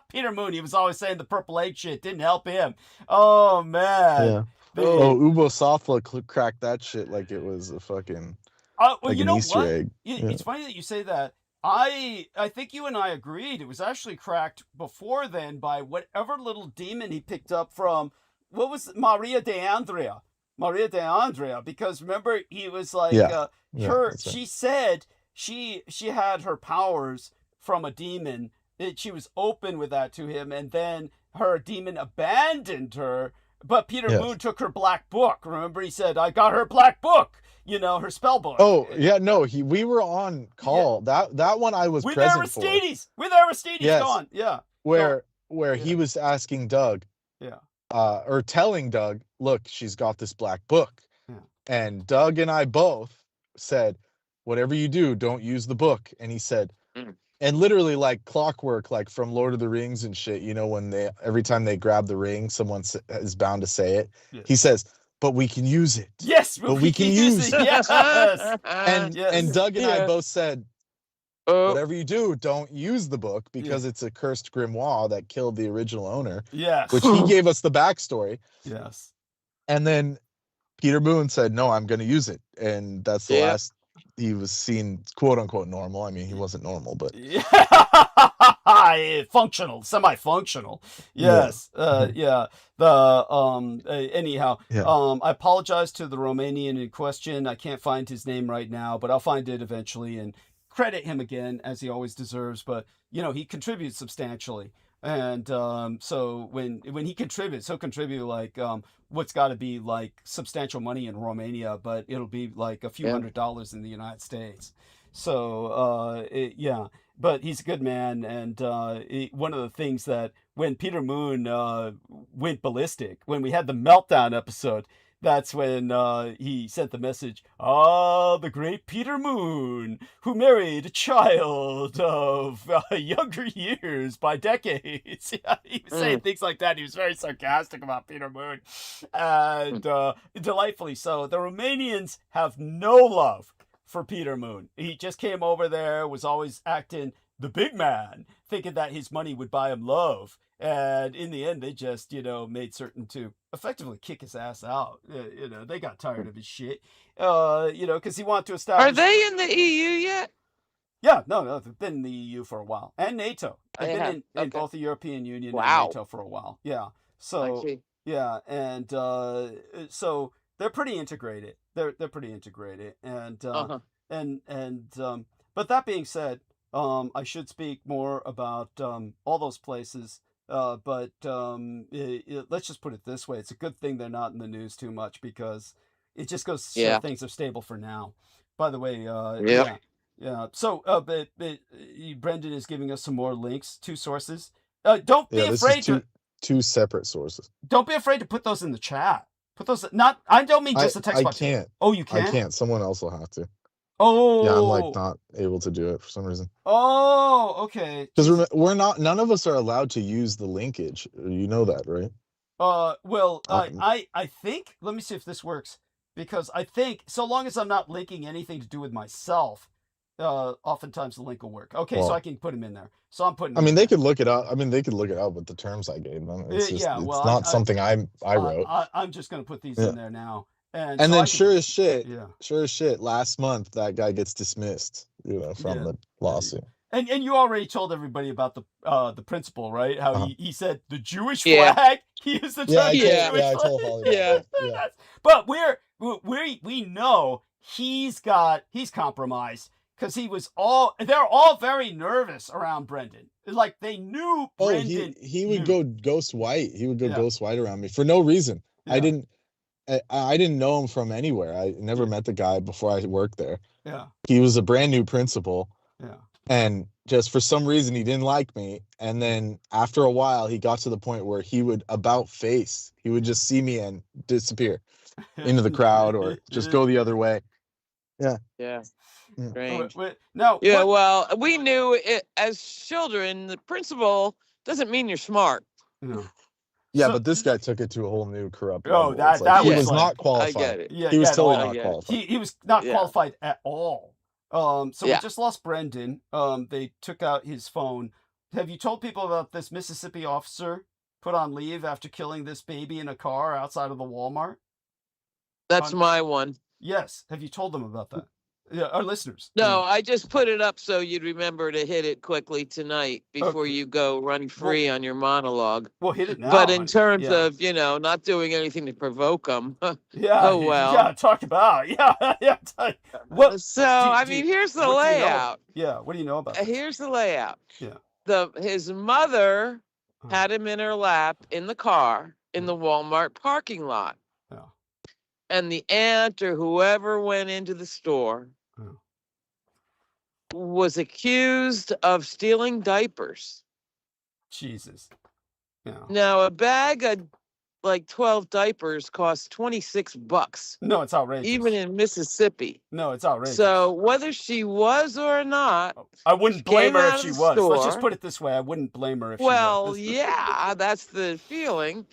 Peter Moon. He was always saying the purple egg shit didn't help him. Oh man. Yeah. Ubo Sothla cracked that shit like it was a fucking like an Easter egg. It's funny that you say that. I think you and I agreed. It was actually cracked before then by whatever little demon he picked up from, what was it? Maria de Andrea, because remember he was like, she said she had her powers from a demon. She was open with that to him, and then her demon abandoned her. But Peter Moon took her black book. Remember, he said, "I got her black book." You know, her spell book. Oh yeah, no, we were on call. That one I was with present Aristides. With Aristides gone. Yeah. Where he was asking Doug. Yeah. Or telling Doug, look, she's got this black book. Yeah. And Doug and I both said, whatever you do, don't use the book. And he said, and literally like clockwork, like from Lord of the Rings and shit, you know, when every time they grab the ring, someone is bound to say it. Yes. He says, but we can use it. Yes, but we can use it. Yes. And Doug and I both said, whatever you do, don't use the book because it's a cursed grimoire that killed the original owner. Yes. Which he gave us the backstory. Yes. And then Peter Moon said, no, I'm going to use it. And that's the last he was seen, quote unquote, normal. I mean, he wasn't normal, but functional, semi-functional. Yes. Anyhow, I apologize to the Romanian in question. I can't find his name right now, but I'll find it eventually and credit him again as he always deserves. But you know, he contributes substantially. And so when he contributes, he'll contribute like what's got to be like substantial money in Romania, but it'll be like a few $100s in the United States. So but he's a good man. And one of the things that when Peter Moon went ballistic, when we had the meltdown episode, that's when he sent the message, the great Peter Moon, who married a child of younger years by decades. He was saying things like that. He was very sarcastic about Peter Moon. And delightfully so. The Romanians have no love for Peter Moon. He just came over there, was always acting the big man, thinking that his money would buy him love. And in the end, they just, made certain to effectively kick his ass out. They got tired of his shit, because he wanted to establish. Are they in the EU yet? Yeah, no, they've been in the EU for a while. And NATO. They've They been have? in Okay. both the European Union Wow. and NATO for a while. Yeah. I So, see. yeah, and so they're pretty integrated. They're pretty integrated. And Uh-huh. but that being said, I should speak more about all those places. But let's just put it this way: it's a good thing they're not in the news too much, because it just goes to show Yeah. things are stable for now. By the way, Yep. yeah. So, but Brendan is giving us some more links, 2 sources. Don't be Yeah, this afraid is to two separate sources. don't be afraid to put those in the chat. Put those not. I don't mean just a text I box. can't. Oh, you can't. I can't. Someone else will have to. Oh. Yeah, I'm like not able to do it for some reason. Oh, okay. Because we're not. None of us are allowed to use the linkage. You know that, right? Well, Um, I think. Let me see if this works, because I think so long as I'm not linking anything to do with myself, oftentimes the link will work. Okay, so Well- I can put him in there. So I'm putting. I him mean, in they there. could look it up. I mean, they could look it up with the terms I gave them. It's just, Yeah, it's well, not something I wrote. I'm just gonna put these Yeah. in there now, and And so then I sure can, as shit, yeah. last month that guy gets dismissed, from Yeah. the lawsuit. And you already told everybody about the principal, right? How Uh-huh. he said the Jewish Yeah. flag. He used the term Yeah, I the told, Yeah. Jewish yeah, I flag. told Holly. Yeah. Yeah. But we know he's compromised, because they're all very nervous around Brendan. Like they knew Oh, Brendan. he would knew. go ghost white. He would go Yeah. ghost white around me for no reason. Yeah. I didn't know him from anywhere. I never Yeah. met the guy before I worked there. Yeah. He was a brand new principal, Yeah. and just for some reason he didn't like me. And then after a while, he got to the point where he would He would just see me and disappear into the crowd or just go the other way. Yeah. Mm. Strange. No. Yeah, what- well, we knew it as children. The principal doesn't mean you're smart. no. Yeah, So- but this guy took it to a whole new corrupt Oh, level. that- It's that he was was like- not I qualified. get it. Yeah, He was yeah, totally no, not yeah. qualified. He was not Yeah. qualified at all. So we Yeah. just lost Brendan. They took out his phone. Have you told people about this Mississippi officer put on leave after killing this baby in a car outside of the Walmart? That's my one. Yes. Have you told them about that? Yeah, our listeners. No, I just put it up so you'd remember to hit it quickly tonight before Okay. you go run free on your monologue. We'll hit it now. But in terms yeah. of, not doing anything to provoke them. Yeah. oh, well. Yeah. Talk about. Yeah. Yeah. What? So, do- I do- mean, here's the what do you know? layout. Yeah. What do you know about? This? Here's the layout. Yeah. His mother Huh. had him in her lap in the car in the Walmart parking lot. Yeah. And the aunt or whoever went into the store Yeah. was accused of stealing diapers. Jesus. Yeah. Now, a bag of like 12 diapers costs $26, No, it's outrageous. even in Mississippi. No, it's outrageous. So whether she was or not, I wouldn't blame came her out if of she the was. Let's just store. put it this way: I wouldn't blame her if well, she was. yeah, that's the feeling.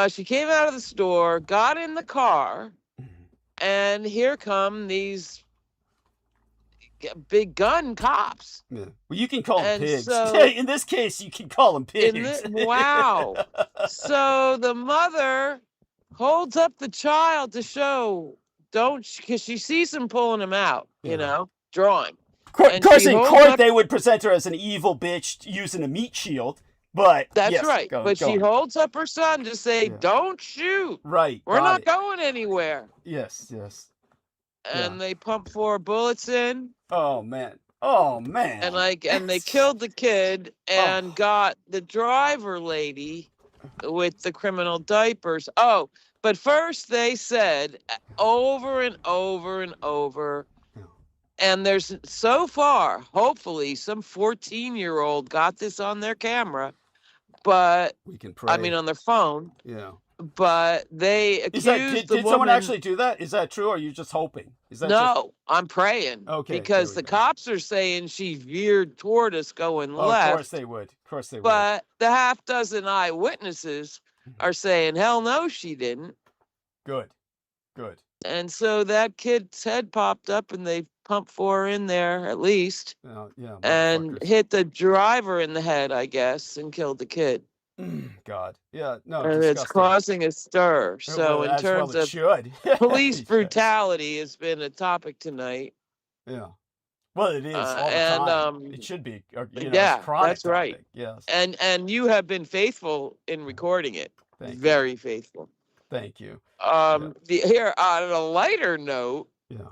She came out of the store, got in the car, and here come these big gun cops. Yeah. Well, you can call them And pigs. so- In this case, you can call them pigs. Wow. So the mother holds up the child to show, because she sees him pulling him out, Yeah. drawing. Of and course, she in holds court, up- they would present her as an evil bitch using a meat shield. But That's yes, right. go- But go she on. holds up her son to say, Yeah. don't shoot. Right. We're got not it. going anywhere. Yes. Yes. And they pump 4 bullets in. Oh man. Oh man. And they killed the kid and Oh. got the driver lady with the criminal diapers. Oh, but first they said over and over and over, Yeah. and there's so far, hopefully some 14-year-old got this on their camera, but we can pray. I mean on their phone, yeah. but they accused Is that did the someone woman. actually do that? Is that true? Or are you just hoping? Is that just... No, I'm praying. Okay, Because there we the go. cops are saying she veered toward us going Oh, left. of course they would. Of course they would. But the half dozen eyewitnesses Mm-hmm. are saying, hell no, she didn't. Good. Good. And so that kid's head popped up and they pump 4 in there at least, Yeah, and motherfuckers. hit the driver in the head, I guess, and killed the kid. God. Yeah, no, And it's disgusting. causing a stir. Yeah, So well, in as well terms it of should. police Yes. brutality has been a topic tonight. Yeah. Well, it is all the and time. It should be. It's yeah, a chronic that's right. topic. Yes. And you have been faithful in recording it. Very faithful. Thank you. Here on a lighter note, Yeah.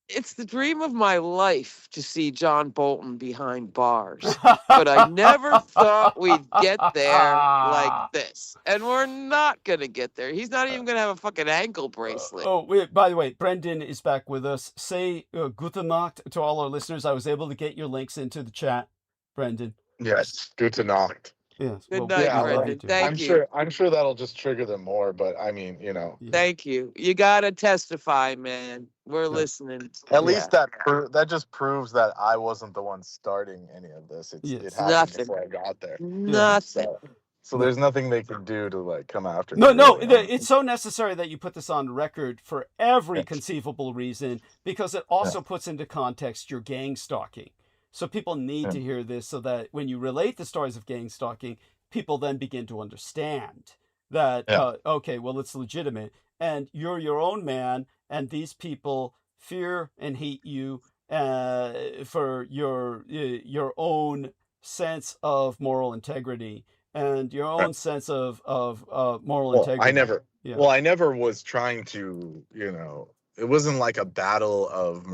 it's the dream of my life to see John Bolton behind bars, but I never thought we'd get there like this, and we're not gonna get there. He's not even gonna have a fucking ankle bracelet. Wait, by the way, Brendan is back with us. Say guten Nacht to all our listeners. I was able to get your links into the chat, Brendan. Yes, gute Nacht. Yes. Good night, Brendan. Thank you. I'm sure that'll just trigger them more, but I mean, Yeah. Thank you. You gotta testify, man. We're listening. At least that just proves that I wasn't the one starting any of this. It happened Nothing. before I got there. Nothing. So there's nothing they can do to like come after me. No, really. it's so necessary that you put this on record for every conceivable reason, because it also puts into context your gang stalking. So people need to hear this, so that when you relate the stories of gang stalking, people then begin to understand that, okay, well, it's legitimate, and you're your own man, and these people fear and hate you for your own sense of moral integrity and your own sense of moral integrity. I never was trying to, it wasn't like a battle of,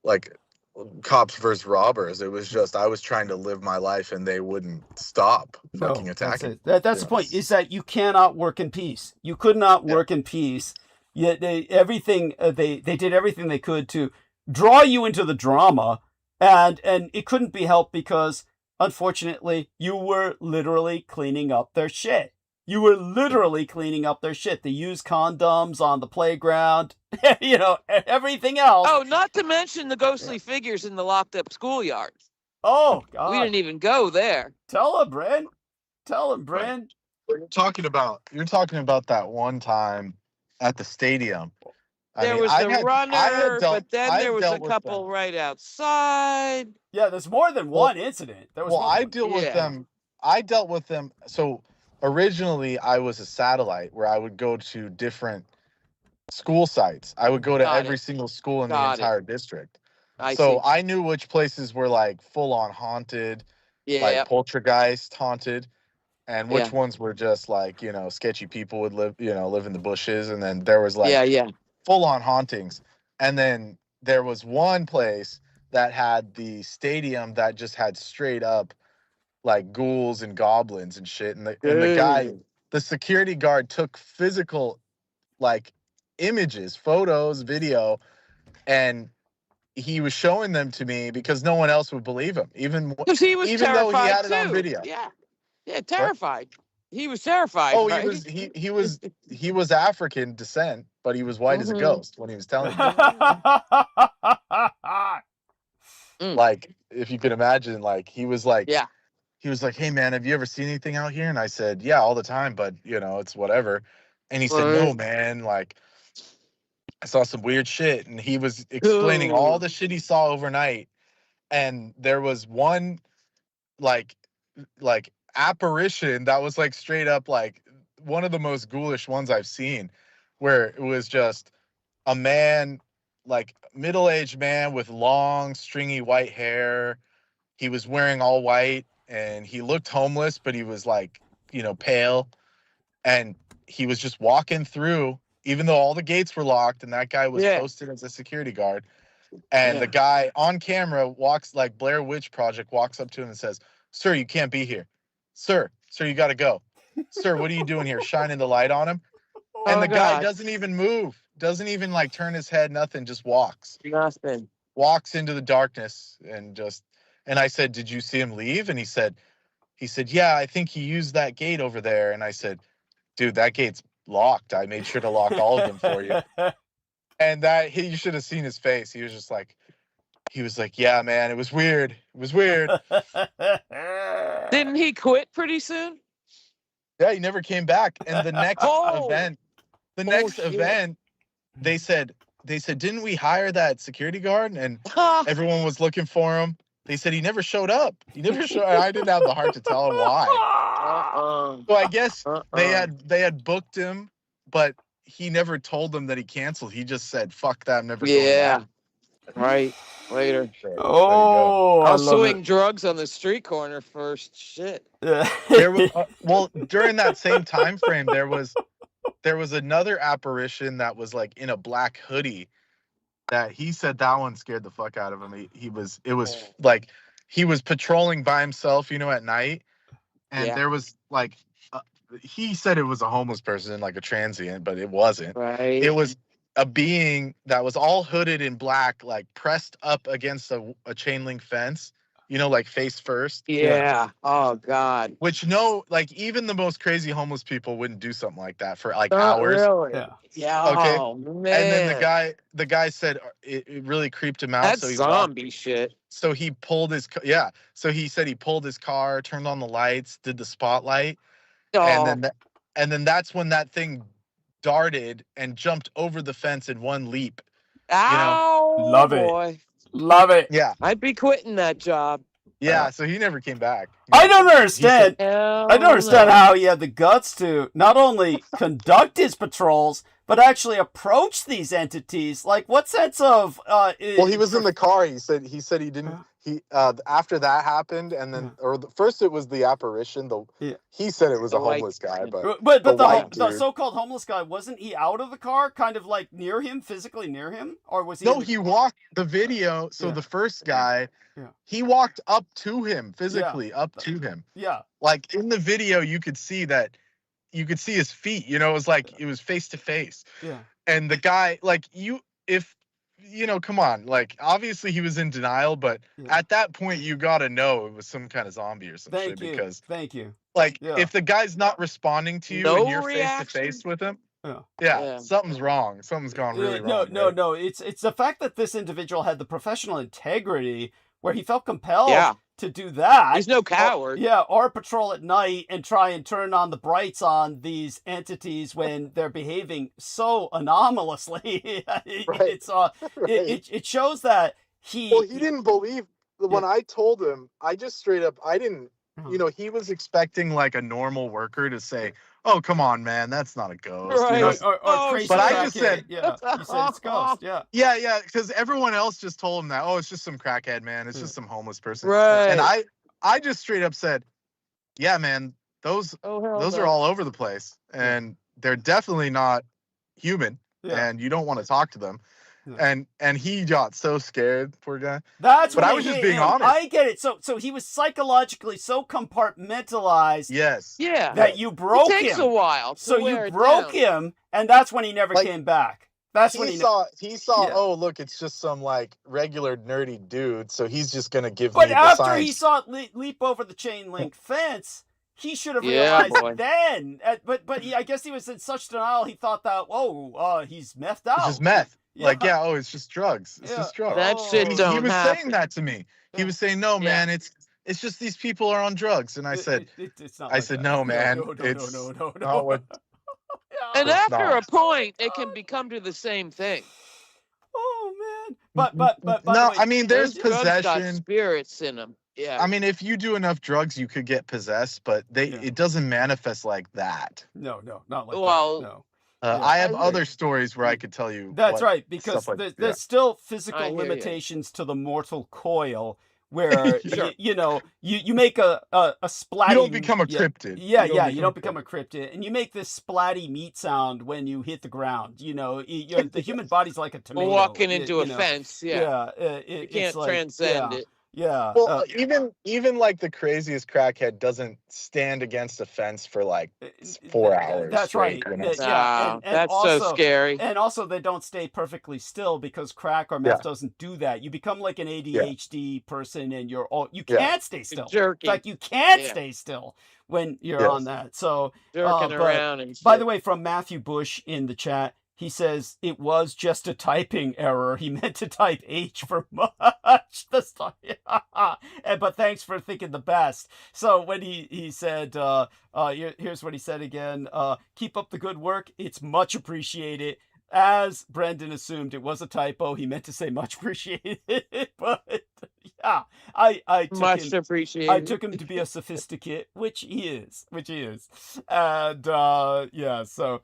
like cops versus robbers. It was just I was trying to live my life and they wouldn't stop fucking attacking. That's the point, is that you cannot work in peace. You could not work in peace. Yet they did everything they could to draw you into the drama, and it couldn't be helped because unfortunately you were literally cleaning up their shit. You were literally cleaning up their shit. They used condoms on the playground, everything else. Oh, not to mention the ghostly figures in the locked up schoolyard. Oh, God. We didn't even go there. Tell him, Bren. You're talking about that one time at the stadium. There was a runner, but then there was a couple right outside. Yeah, there's more than one incident. I dealt with them. So originally I was a satellite where I would go to different school sites. I would go to every single school in the entire district. I knew which places were like full on haunted, like poltergeist haunted, and which ones were just like, sketchy people would live in the bushes. And then there was like full on hauntings. And then there was one place that had the stadium that just had straight up like ghouls and goblins and shit. And the security guard took physical like images, photos, video, and he was showing them to me because no one else would believe him, even though he had it on video. Yeah, terrified. What? He was terrified. Oh, right? he was African descent, but he was white as a ghost when he was telling me. Like, if you can imagine, like he was like, hey man, have you ever seen anything out here? And I said, yeah, all the time, but it's whatever. And he said, no man, like I saw some weird shit. And he was explaining all the shit he saw overnight. And there was one like apparition that was like straight up like one of the most ghoulish ones I've seen, where it was just a man, like middle-aged man with long stringy white hair. He was wearing all white and he looked homeless, but he was like, pale, and he was just walking through, even though all the gates were locked and that guy was posted as a security guard. And the guy on camera walks, like Blair Witch Project, walks up to him and says, sir, you can't be here. Sir, you got to go. Sir, what are you doing here? Shining the light on him? And the guy doesn't even move, doesn't even like turn his head, nothing, just walks. Nothing. Walks into the darkness and I said, did you see him leave? And he said, yeah, I think he used that gate over there. And I said, dude, that gate's locked. I made sure to lock all of them for you. And you should have seen his face. He was like, yeah, man, it was weird. Didn't he quit pretty soon? Yeah, he never came back. And the next event, they said, they said, didn't we hire that security guard? And everyone was looking for him. They said he never showed up. He never showed. I didn't have the heart to tell him why. So I guess they had booked him, but he never told them that he canceled. He just said, "Fuck that, I'm never going back." Right. Later. So, Oh, I I'll love swing it. drugs on the street corner first. Shit. there was well, during that same time frame, there was another apparition that was like in a black hoodie. That he said that one scared the fuck out of him. It was like he was patrolling by himself, at night, and there was like he said it was a homeless person, like a transient, but it wasn't. Right. It was a being that was all hooded in black, like pressed up against a chain link fence, like face first. Yeah. Oh God. Which even the most crazy homeless people wouldn't do something like that for like Not hours. really. Yeah. Yeah. Okay. Oh man. And then the guy said it really creeped him out. That's So he zombie shit. So he pulled his So he said he pulled his car, turned on the lights, did the spotlight, Oh. and then that's when that thing darted and jumped over the fence in one leap. Ow. Love it. Boy. Love it. Yeah. I'd be quitting that job. Yeah. So he never came back. I don't understand. Hell I don't understand no. how he had the guts to not only conduct his patrols, but actually approach these entities. Like, what sense of Well, he was in the car. He said he didn't. He after that happened, and then first it was the apparition. He said it was The a homeless guy, but but the the white the dude. so-called homeless guy, wasn't he out of the car, kind of like near him, physically near him, or was he? No, he walked the video. So the first guy, he walked up to him physically, up to him. Yeah. Like in the video, you could see his feet. It was like it was face to face. Yeah. And the guy, come on, like obviously he was in denial, but at that point you gotta know it was some kind of zombie or some shit. Because Thank you. like if the guy's not responding to you and you're face to face with him, something's wrong. Something's gone really wrong. No. It's the fact that this individual had the professional integrity where he felt compelled to do that. He's no coward. Or patrol at night and try and turn on the brights on these entities when they're behaving so anomalously. It shows that he didn't believe when I told him. I just straight up, I didn't. He was expecting like a normal worker to say, "Oh, come on, man, that's not a ghost." Right. Or crazy. But I just said, you said it's a ghost. Yeah, because everyone else just told him that. Oh, it's just some crackhead, man. It's just some homeless person. Right. And I just straight up said, "Yeah, man, those are all over the place, and they're definitely not human, and you don't want to talk to them." And he got so scared, poor guy. But I was just being honest. I get it. So he was psychologically so compartmentalized. Yes. Yeah. That you broke him. It takes a while. So you broke him, and that's when he never came back. That's when he saw. Oh, look, it's just some like regular nerdy dude. So he's just gonna give me the signs. But after he saw it leap over the chain link fence, he should have realized then. But I guess he was in such denial. He thought that he's methed out. It's just meth. It's just drugs. It's just drugs. That shit don't He was happen. saying that to me. He was saying, "No, man, it's just these people are on drugs." And I said, it's not. I said, "No, man, No. not what." And It's after not. a point, it can become to the same thing. Oh man! But by no, the way, I mean, there's Those drugs got possession. spirits in them. Yeah. I mean, if you do enough drugs, you could get possessed, but it doesn't manifest like that. No, not like Well, that. No. I have other stories where I could tell you. That's right, because like there's still I physical hear ya. limitations to the mortal coil, where you make a splatty. You don't become a cryptid. You don't become a cryptid, and you make this splatty meat sound when you hit the ground. The human body's like a tomato. walking into a fence. Yeah. You can't transcend it. Yeah. Well, even like the craziest crackhead doesn't stand against a fence for like 4 hours. That's straight, right. you know? Wow, and that's also, so scary. And also, they don't stay perfectly still because crack or meth doesn't do that. You become like an ADHD person, and you can't stay still. Jerky. It's like you can't stay still when you're on that. So Jerking around and shit. by the way, from Matthew Bush in the chat, he says it was just a typing error. He meant to type H for much. But thanks for thinking the best. So when he said, here's what he said again. Keep up the good work. It's much appreciated. as Brendan assumed, it was a typo. He meant to say much appreciated, but yeah, I took Much him. I appreciated. took him to be a sophisticate, which he is, and yeah, so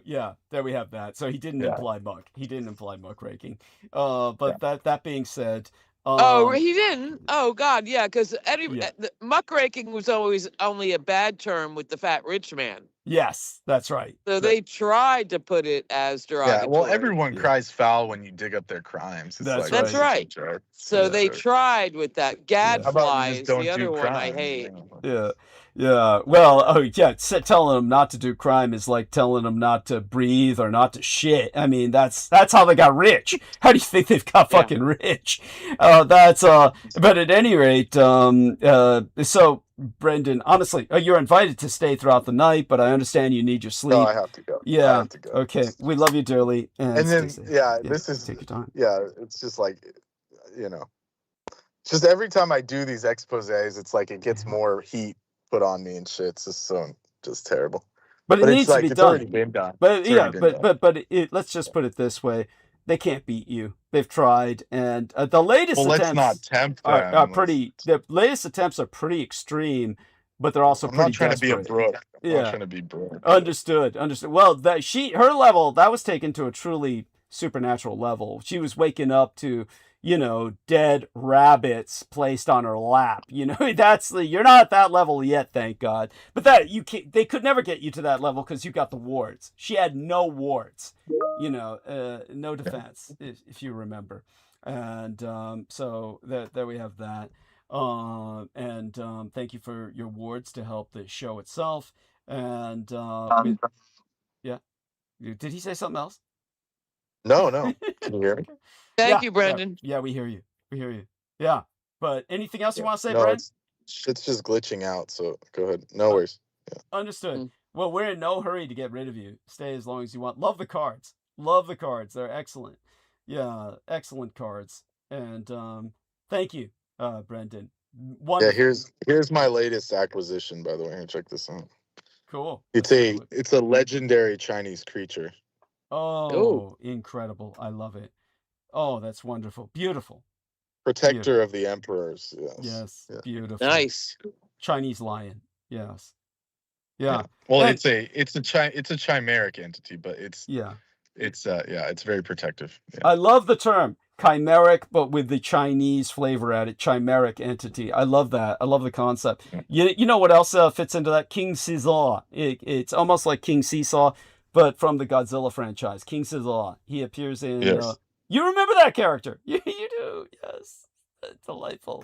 yeah, there we have that. So he didn't Yeah. imply muck. He didn't imply muckraking. But that being said, Oh, he didn't. Oh God, yeah, because Yeah. muckraking was always only a bad term with the fat rich man. yes, that's right. So they tried to put it as Yeah, derogatory. well, everyone Yeah. cries foul when you dig up their crimes. It's That's like, right. That's it's just a right. joke. So Yeah. they tried with that. How about Gadfly you is just don't the other do one I crime? hate. Yeah. Well, oh yeah, telling them not to do crime is like telling them not to breathe or not to shit. I mean, that's how they got rich. How do you think they've got Yeah. fucking rich? But at any rate, so Brendan, honestly, you're invited to stay throughout the night, but I understand you need your sleep. No, I have to go. I Yeah. have to go. Okay. We love you dearly, and And stay then, safe. yeah, this is, take your time. yeah, it's just like, you know, just every time I do these exposés, it's like it gets more heat put on me and shit. It's just terrible. But it But needs it's like, to be it's done. already been done. But It's yeah, already been done. but let's just put it this way: they can't beat you. They've tried, and the latest Well, let's not attempts tempt are them. pretty. The latest attempts are pretty extreme, but they're also I'm pretty not trying to be a desperate. brook. I'm Yeah. not trying to be brook. Understood. Well, her level, that was taken to a truly supernatural level. She was waking up to, dead rabbits placed on her lap. You're not at that level yet, thank God. But they could never get you to that level because you got the wards. She had no wards, no defense, if you remember. And so there we have that. And thank you for your wards to help the show itself. And yeah, did he say something else? No. Can you hear me? Thank you, Brendan. Yeah, we hear you. Yeah, but anything else you want to say, No, Brent? it's just glitching out. So go ahead. No worries. Yeah. Understood. Mm. Well, we're in no hurry to get rid of you. Stay as long as you want. Love the cards. They're excellent. Yeah, excellent cards. And thank you, Brendan. Wonderful. Yeah, here's my latest acquisition, by the way. Here, check this out. Cool. It's a legendary Chinese creature. Oh, incredible. I love it. Oh, that's wonderful. Beautiful. Protector of the emperors. Yes. Yeah. Beautiful. Nice. Chinese lion. Yes. Yeah. Well, And- it's a chimeric entity, but it's very protective. Yeah. I love the term chimeric, but with the Chinese flavor added. Chimeric entity. I love that. I love the concept. You know what else fits into that? King Caesar. It's almost like King Seesaw, but from the Godzilla franchise. King Caesar. He appears in. Yes. You remember that character? You do. Yes. Delightful.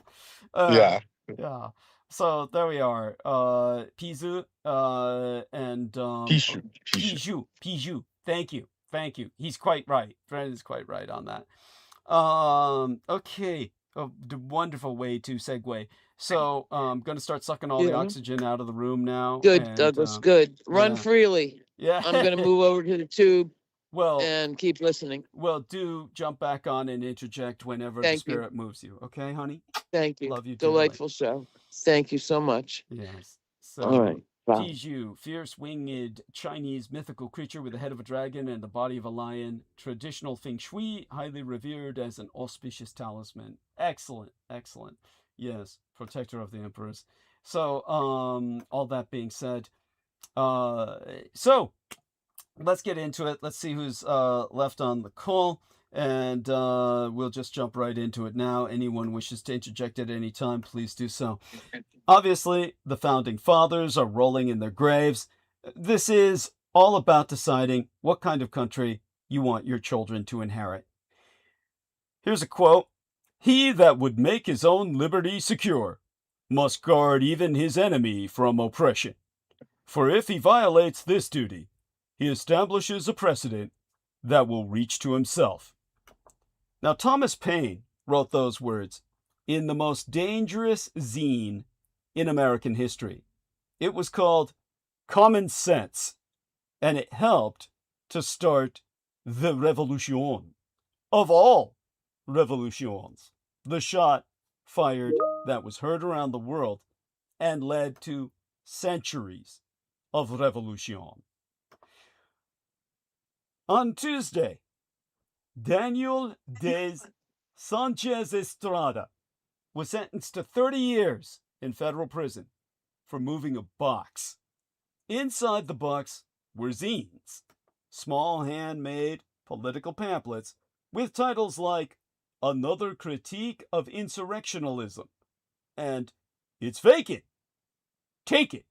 Yeah. Yeah. So there we are. Pizu and Piju. Thank you. He's quite right. Brendan's quite right on that. Okay. Wonderful way to segue. So I'm going to start sucking all the oxygen out of the room now. Good, and, Douglas. Good. Run yeah. freely. Yeah. I'm going to move over to the tube well, and keep listening. Well, do jump back on and interject whenever the spirit moves you. Okay, honey? Thank you. Love you dearly. Delightful show. Thank you so much. Yes. So, all right. Bye. Piju, fierce winged Chinese mythical creature with the head of a dragon and the body of a lion. Traditional feng shui, highly revered as an auspicious talisman. Excellent. Yes, protector of the emperors. So, all that being said, so let's get into it. Let's see who's left on the call, and we'll just jump right into it now. Anyone wishes to interject at any time, please do so. Obviously, the founding fathers are rolling in their graves. This is all about deciding what kind of country you want your children to inherit. Here's a quote. "He that would make his own liberty secure must guard even his enemy from oppression. For if he violates this duty, he establishes a precedent that will reach to himself." Now, Thomas Paine wrote those words in the most dangerous zine in American history. It was called Common Sense, and it helped to start the revolution of all revolutions. The shot fired that was heard around the world and led to centuries of revolution. On Tuesday, Daniel Des Sanchez Estrada was sentenced to 30 years in federal prison for moving a box. Inside the box were zines, small handmade political pamphlets with titles like Another Critique of Insurrectionalism and It's Vacant, Take It.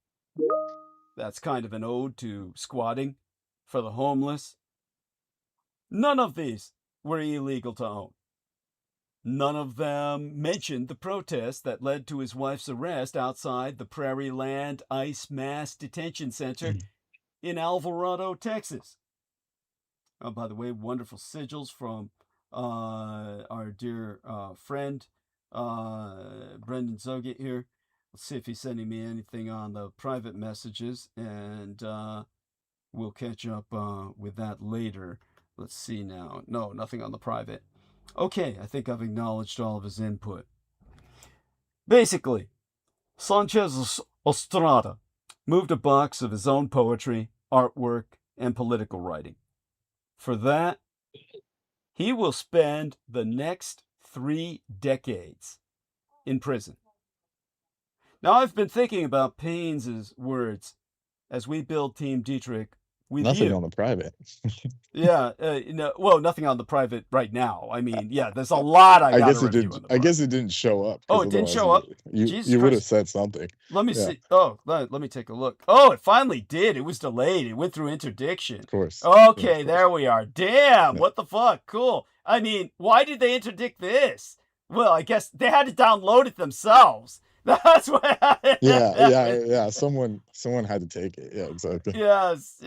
That's kind of an ode to squatting for the homeless. None of these were illegal to own. None of them mentioned the protest that led to his wife's arrest outside the Prairie Land Ice Mass Detention Center in Alvarado, Texas. Oh, by the way, wonderful sigils from our dear friend, Brendan ̔OGHET here. Let's see if he's sending me anything on the private messages, and we'll catch up with that later. Let's see now. No, nothing on the private. Okay, I think I've acknowledged all of his input. Basically, Sanchez Estrada moved a box of his own poetry, artwork, and political writing. For that, he will spend the next 3 decades in prison. Now, I've been thinking about Payne's words as we build Team Dietrich with Nothing you. on the private. Yeah, well, nothing on the private right now. I mean, yeah, there's a lot I guess gotta it review didn't. on the I guess private. it didn't show up. Oh, 'cause it didn't otherwise show up? You Jesus would have Christ. said something. Let me Yeah. see. Oh, let me take a look. Oh, it finally did. It was delayed. It went through interdiction. Of course. Okay, of there we are. Damn, Yeah. what the fuck? Cool. I mean, why did they interdict this? Well, I guess they had to download it themselves. That's what happened. Yeah. Someone had to take it. Yeah, exactly. Yes,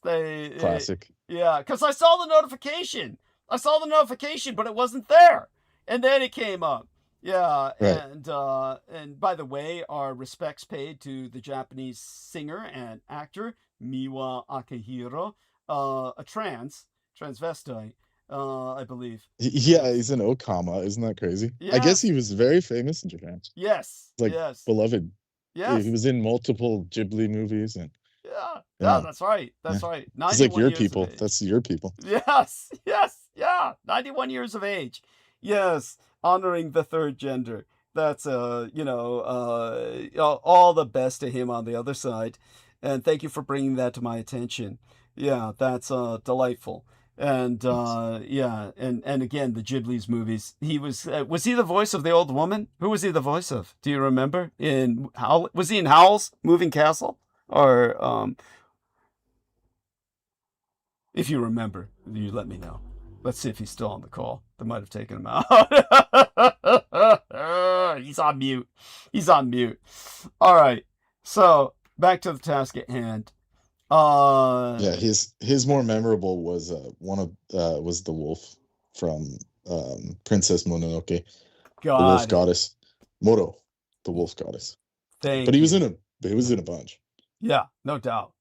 they Classic. yeah, because I saw the notification. But it wasn't there. And then it came up. Yeah, Right. and by the way, our respects paid to the Japanese singer and actor Miwa Akihiro, a transvestite, I believe. Yeah, he's an Okama. Isn't that crazy? I Yes. guess he was very famous in Japan. Yes, Like yes, beloved. yes. He was in multiple Ghibli movies, and Yeah, Yeah. that's right. That's Yeah. right. he's like 91 your years of people. age. That's your people. Yes, yeah. 91 years of age. Yes, honoring the third gender. That's all the best to him on the other side. And thank you for bringing that to my attention. Yeah, that's delightful. And and again, the Ghibli's movies. He was he the voice of the old woman? Who was he the voice of? Do you remember? Was he in Howl's Moving Castle? Or if you remember, you let me know. Let's see if he's still on the call. They might have taken him out. He's on mute. All right. So back to the task at hand. Yeah, his more memorable was was the wolf from Princess Mononoke, the wolf goddess. Moro, the wolf goddess. But he was in a bunch. Yeah, no doubt.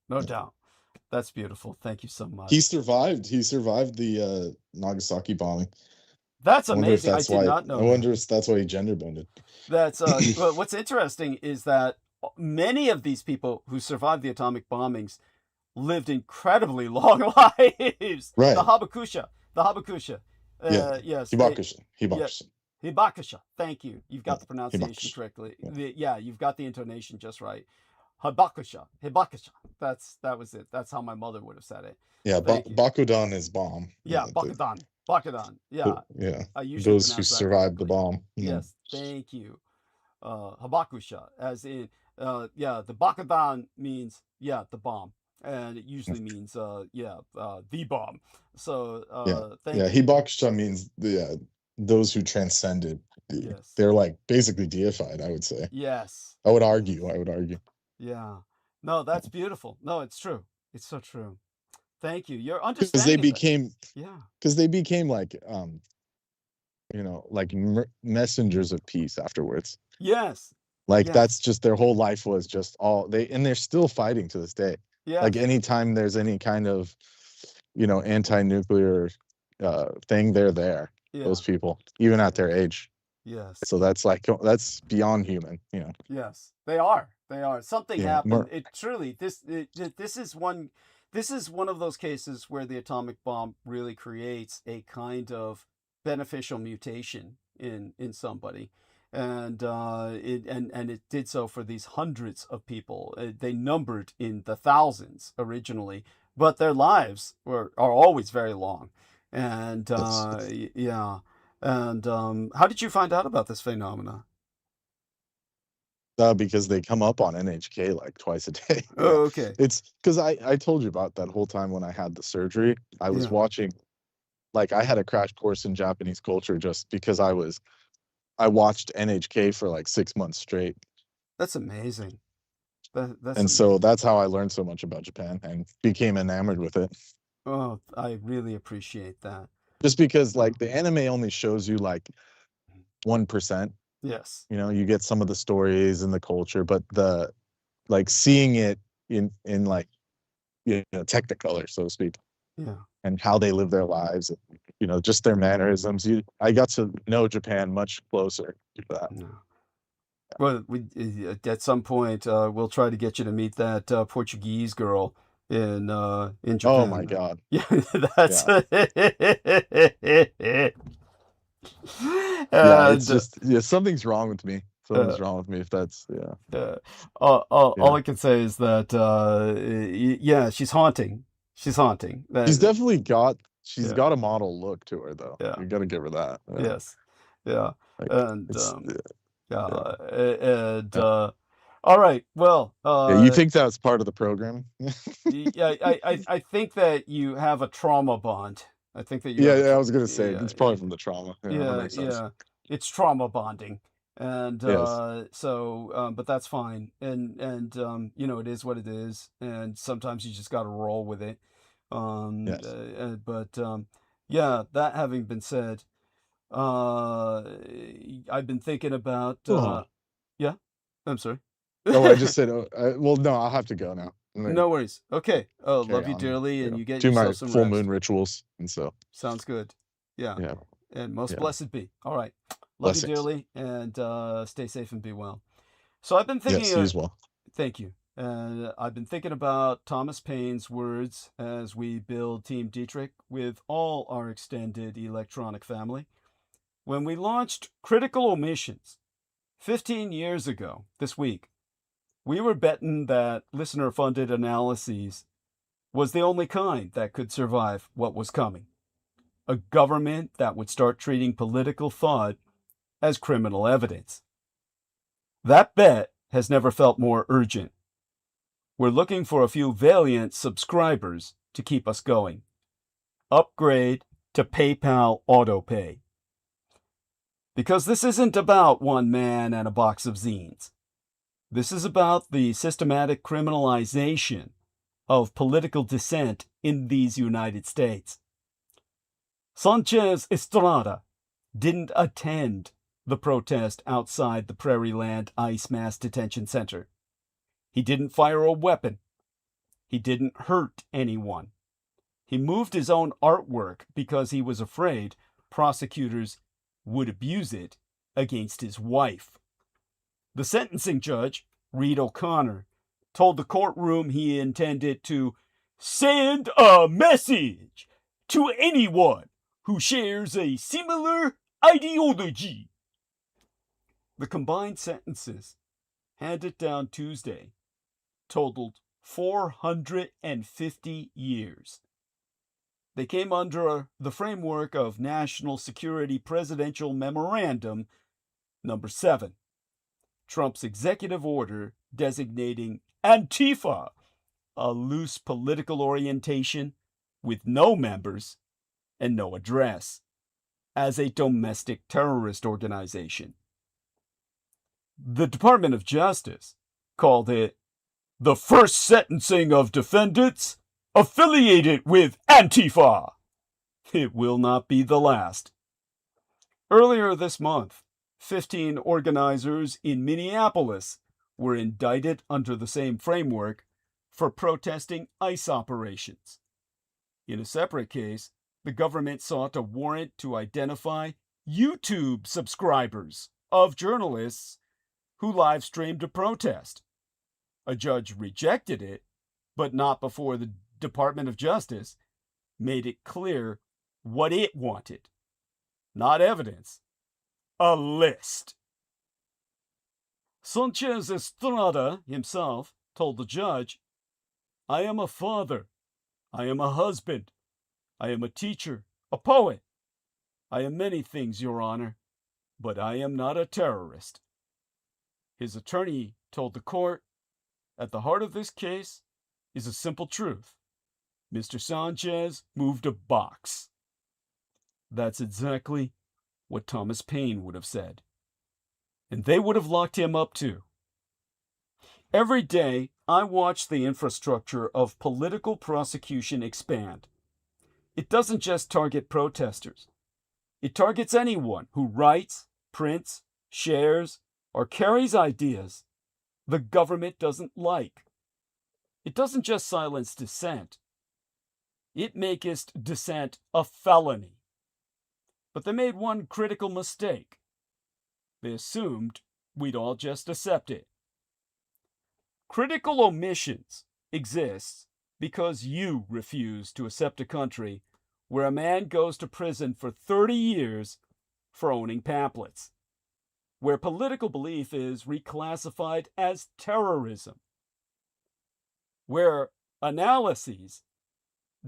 That's beautiful. Thank you so much. He survived the Nagasaki bombing. That's amazing. I did not know. I wonder if that's why he gender bended. That's well, what's interesting is that many of these people who survived the atomic bombings lived incredibly long lives. Right. The Habakusha. Yes. Hibakusha. Thank you. You've got the pronunciation correctly. You've got the intonation just right. Hibakusha. That was it. That's how my mother would have said it. Yeah, Bakudan is bomb. Yeah, Bakudan. Yeah. Yeah. I usually Those who survived the bomb. Yes, thank you. Hibakusha, as in, the Bakudan means, the bomb. And it usually means, the bomb. So, thank you. Hibakusha means those who transcended. Yes. They're like basically deified, I would say. Yes. I would argue. Yeah. No, that's beautiful. No, it's true. It's so true. Thank you. You're understanding. Because they became like, like messengers of peace afterwards. Yes. That's just their whole life was just and they're still fighting to this day. Yeah. Like anytime there's any kind of, anti-nuclear thing, they're there. Yeah. Those people, even at their age. Yes. So that's beyond human. Yes, they are. Something Yeah, happened. It truly. This is one this is one of those cases where the atomic bomb really creates a kind of beneficial mutation in somebody. And it did so for these hundreds of people. They numbered in the thousands originally, but their lives are always very long. And yeah. And how did you find out about this phenomena? Because they come up on NHK like twice a day. Yeah. Oh, okay. It's because I told you about that whole time when I had the surgery. I was Yeah. watching, like, I had a crash course in Japanese culture just because I watched NHK for like 6 months straight. That's amazing. That's And so that's how I learned so much about Japan and became enamored with it. Oh, I really appreciate that. Just because like the anime only shows you like 1%. Yes. You know, you get some of the stories and the culture, but the like seeing it in like, you know, technicolor, so to speak, Yeah. and how they live their lives, you know, just their mannerisms. I got to know Japan much closer to that. No. Well, we at some point we'll try to get you to meet that Portuguese girl in Japan. Oh my God. Yeah, that's Yeah, it's And, just something's wrong with me. Something's wrong with me if that's all I can say is that yeah, she's haunting. She's haunting. She's definitely got Yeah. got a model look to her though. Yeah. You gotta give her that. Yeah. Yes. Yeah. Like, And it's- yeah. And all right. Well, yeah, you think that's part of the program? yeah, I think that you have a trauma bond. I think that you Yeah, have I was gonna say yeah, it's probably from the trauma. Yeah, that yeah, makes sense. yeah. It's trauma bonding. And Yes. so but that's fine. And you know, it is what it is. And sometimes you just got to roll with it. Yes. But yeah, that having been said, I've been thinking about Oh. yeah. I'm sorry. Oh, I just said. Well, no, I'll have to go now. I'm gonna No worries. Okay. Oh, carry love you on, dearly, and you get do my yourself some full rest. moon rituals, and so Sounds good. Yeah. yeah. And most Yeah. blessed be. All right. Love you Blessings. dearly, and stay safe and be well. So I've been thinking. Yes, you as well. Thank you. I've been thinking about Thomas Paine's words as we build Team Dietrich with all our extended electronic family. When we launched Critical Omissions 15 years ago this week, we were betting that listener-funded analyses was the only kind that could survive what was coming. A government that would start treating political thought as criminal evidence. That bet has never felt more urgent. We're looking for a few valiant subscribers to keep us going. Upgrade to PayPal AutoPay. Because this isn't about one man and a box of zines. This is about the systematic criminalization of political dissent in these United States. Sanchez Estrada didn't attend the protest outside the Prairieland ICE Mass Detention Center. He didn't fire a weapon. He didn't hurt anyone. He moved his own artwork because he was afraid prosecutors would abuse it against his wife. The sentencing judge, Reed O'Connor, told the courtroom he intended to send a message to anyone who shares a similar ideology. The combined sentences handed down Tuesday totaled 450 years. They came under the framework of National Security Presidential Memorandum Number 7, Trump's executive order designating Antifa, a loose political orientation with no members and no address, as a domestic terrorist organization. The Department of Justice called it the first sentencing of defendants affiliated with Antifa. It will not be the last. Earlier this month, 15 organizers in Minneapolis were indicted under the same framework for protesting ICE operations. In a separate case, the government sought a warrant to identify YouTube subscribers of journalists who live-streamed a protest. A judge rejected it, but not before the Department of Justice made it clear what it wanted. Not evidence, a list. Sanchez Estrada himself told the judge, "I am a father, I am a husband, I am a teacher, a poet. I am many things, Your Honor, but I am not a terrorist." His attorney told the court, "At the heart of this case is a simple truth. Mr. Sanchez moved a box." That's exactly what Thomas Paine would have said. And they would have locked him up too. Every day, I watch the infrastructure of political prosecution expand. It doesn't just target protesters. It targets anyone who writes, prints, shares, or carries ideas the government doesn't like. It doesn't just silence dissent. It makest dissent a felony. But they made one critical mistake. They assumed we'd all just accept it. Critical omissions exists because you refuse to accept a country where a man goes to prison for 30 years for owning pamphlets, where political belief is reclassified as terrorism, where analyses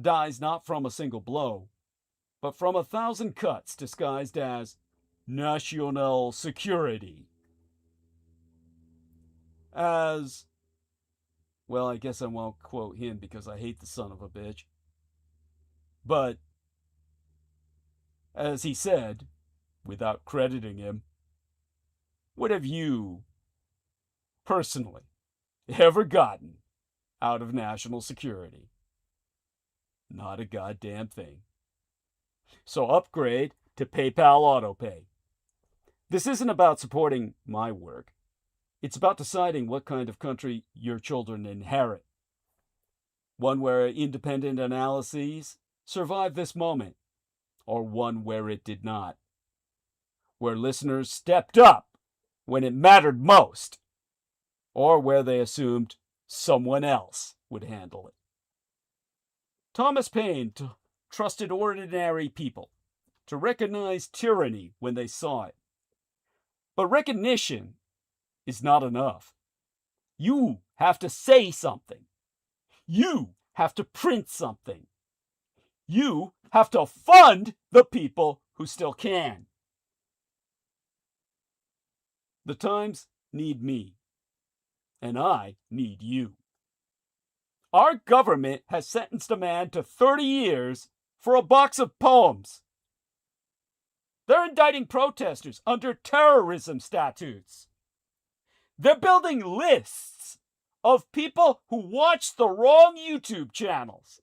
dies not from a single blow, but from 1,000 cuts disguised as national security. As, well, I guess I won't quote him because I hate the son of a bitch. But, as he said, without crediting him, what have you, personally, ever gotten out of national security? Not a goddamn thing. So upgrade to PayPal AutoPay. This isn't about supporting my work. It's about deciding what kind of country your children inherit. One where independent analyses survived this moment, or one where it did not. Where listeners stepped up when it mattered most, or where they assumed someone else would handle it. Thomas Paine trusted ordinary people to recognize tyranny when they saw it. But recognition is not enough. You have to say something. You have to print something. You have to fund the people who still can. The times need me, and I need you. Our government has sentenced a man to 30 years for a box of poems. They're indicting protesters under terrorism statutes. They're building lists of people who watch the wrong YouTube channels.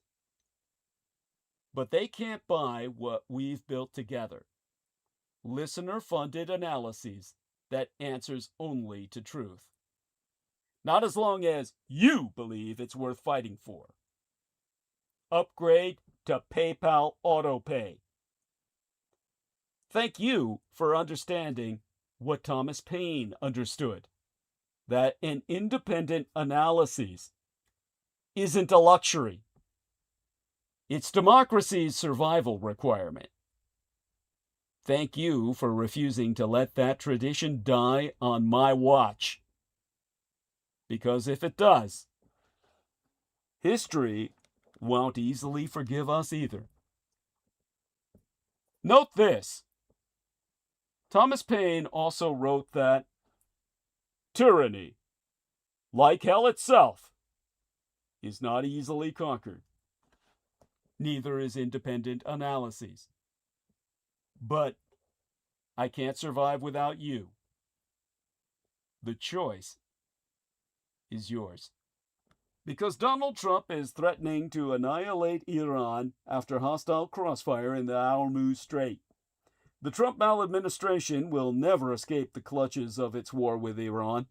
But they can't buy what we've built together. Listener-funded analyses that answers only to truth. Not as long as you believe it's worth fighting for. Upgrade to PayPal AutoPay. Thank you for understanding what Thomas Paine understood. That an independent analysis isn't a luxury. It's democracy's survival requirement. Thank you for refusing to let that tradition die on my watch. Because if it does, history won't easily forgive us either. Note this. Thomas Paine also wrote that tyranny, like hell itself, is not easily conquered. Neither is independent analyses. But I can't survive without you. The choice is yours. Because Donald Trump is threatening to annihilate Iran after hostile crossfire in the Hormuz Strait. The Trump maladministration will never escape the clutches of its war with Iran.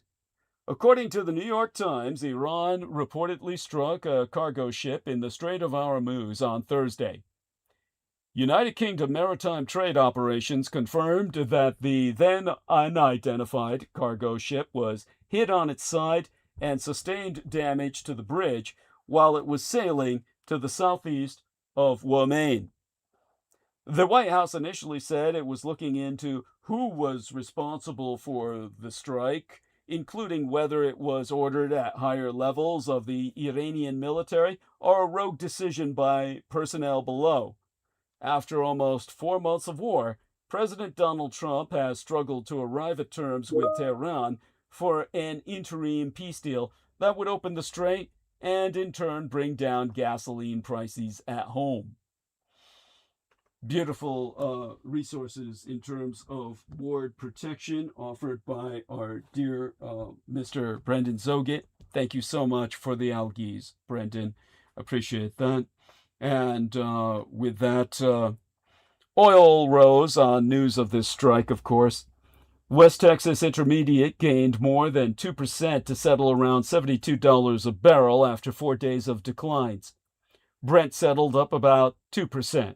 According to the New York Times, Iran reportedly struck a cargo ship in the Strait of Hormuz on Thursday. United Kingdom Maritime Trade Operations confirmed that the then unidentified cargo ship was hit on its side and sustained damage to the bridge while it was sailing to the southeast of Rorszá. The White House initially said it was looking into who was responsible for the strike, including whether it was ordered at higher levels of the Iranian military or a rogue decision by personnel below. After almost 4 months of war, President Donald Trump has struggled to arrive at terms with Tehran for an interim peace deal that would open the strait and in turn bring down gasoline prices at home. Beautiful resources in terms of ward protection offered by our dear Mr. Brendan ̔oghет. Thank you so much for the algaes, Brendan. Appreciate that. And with that, oil rose on news of this strike, of course. West Texas Intermediate gained more than 2% to settle around $72 a barrel after 4 days of declines. Brent settled up about 2%.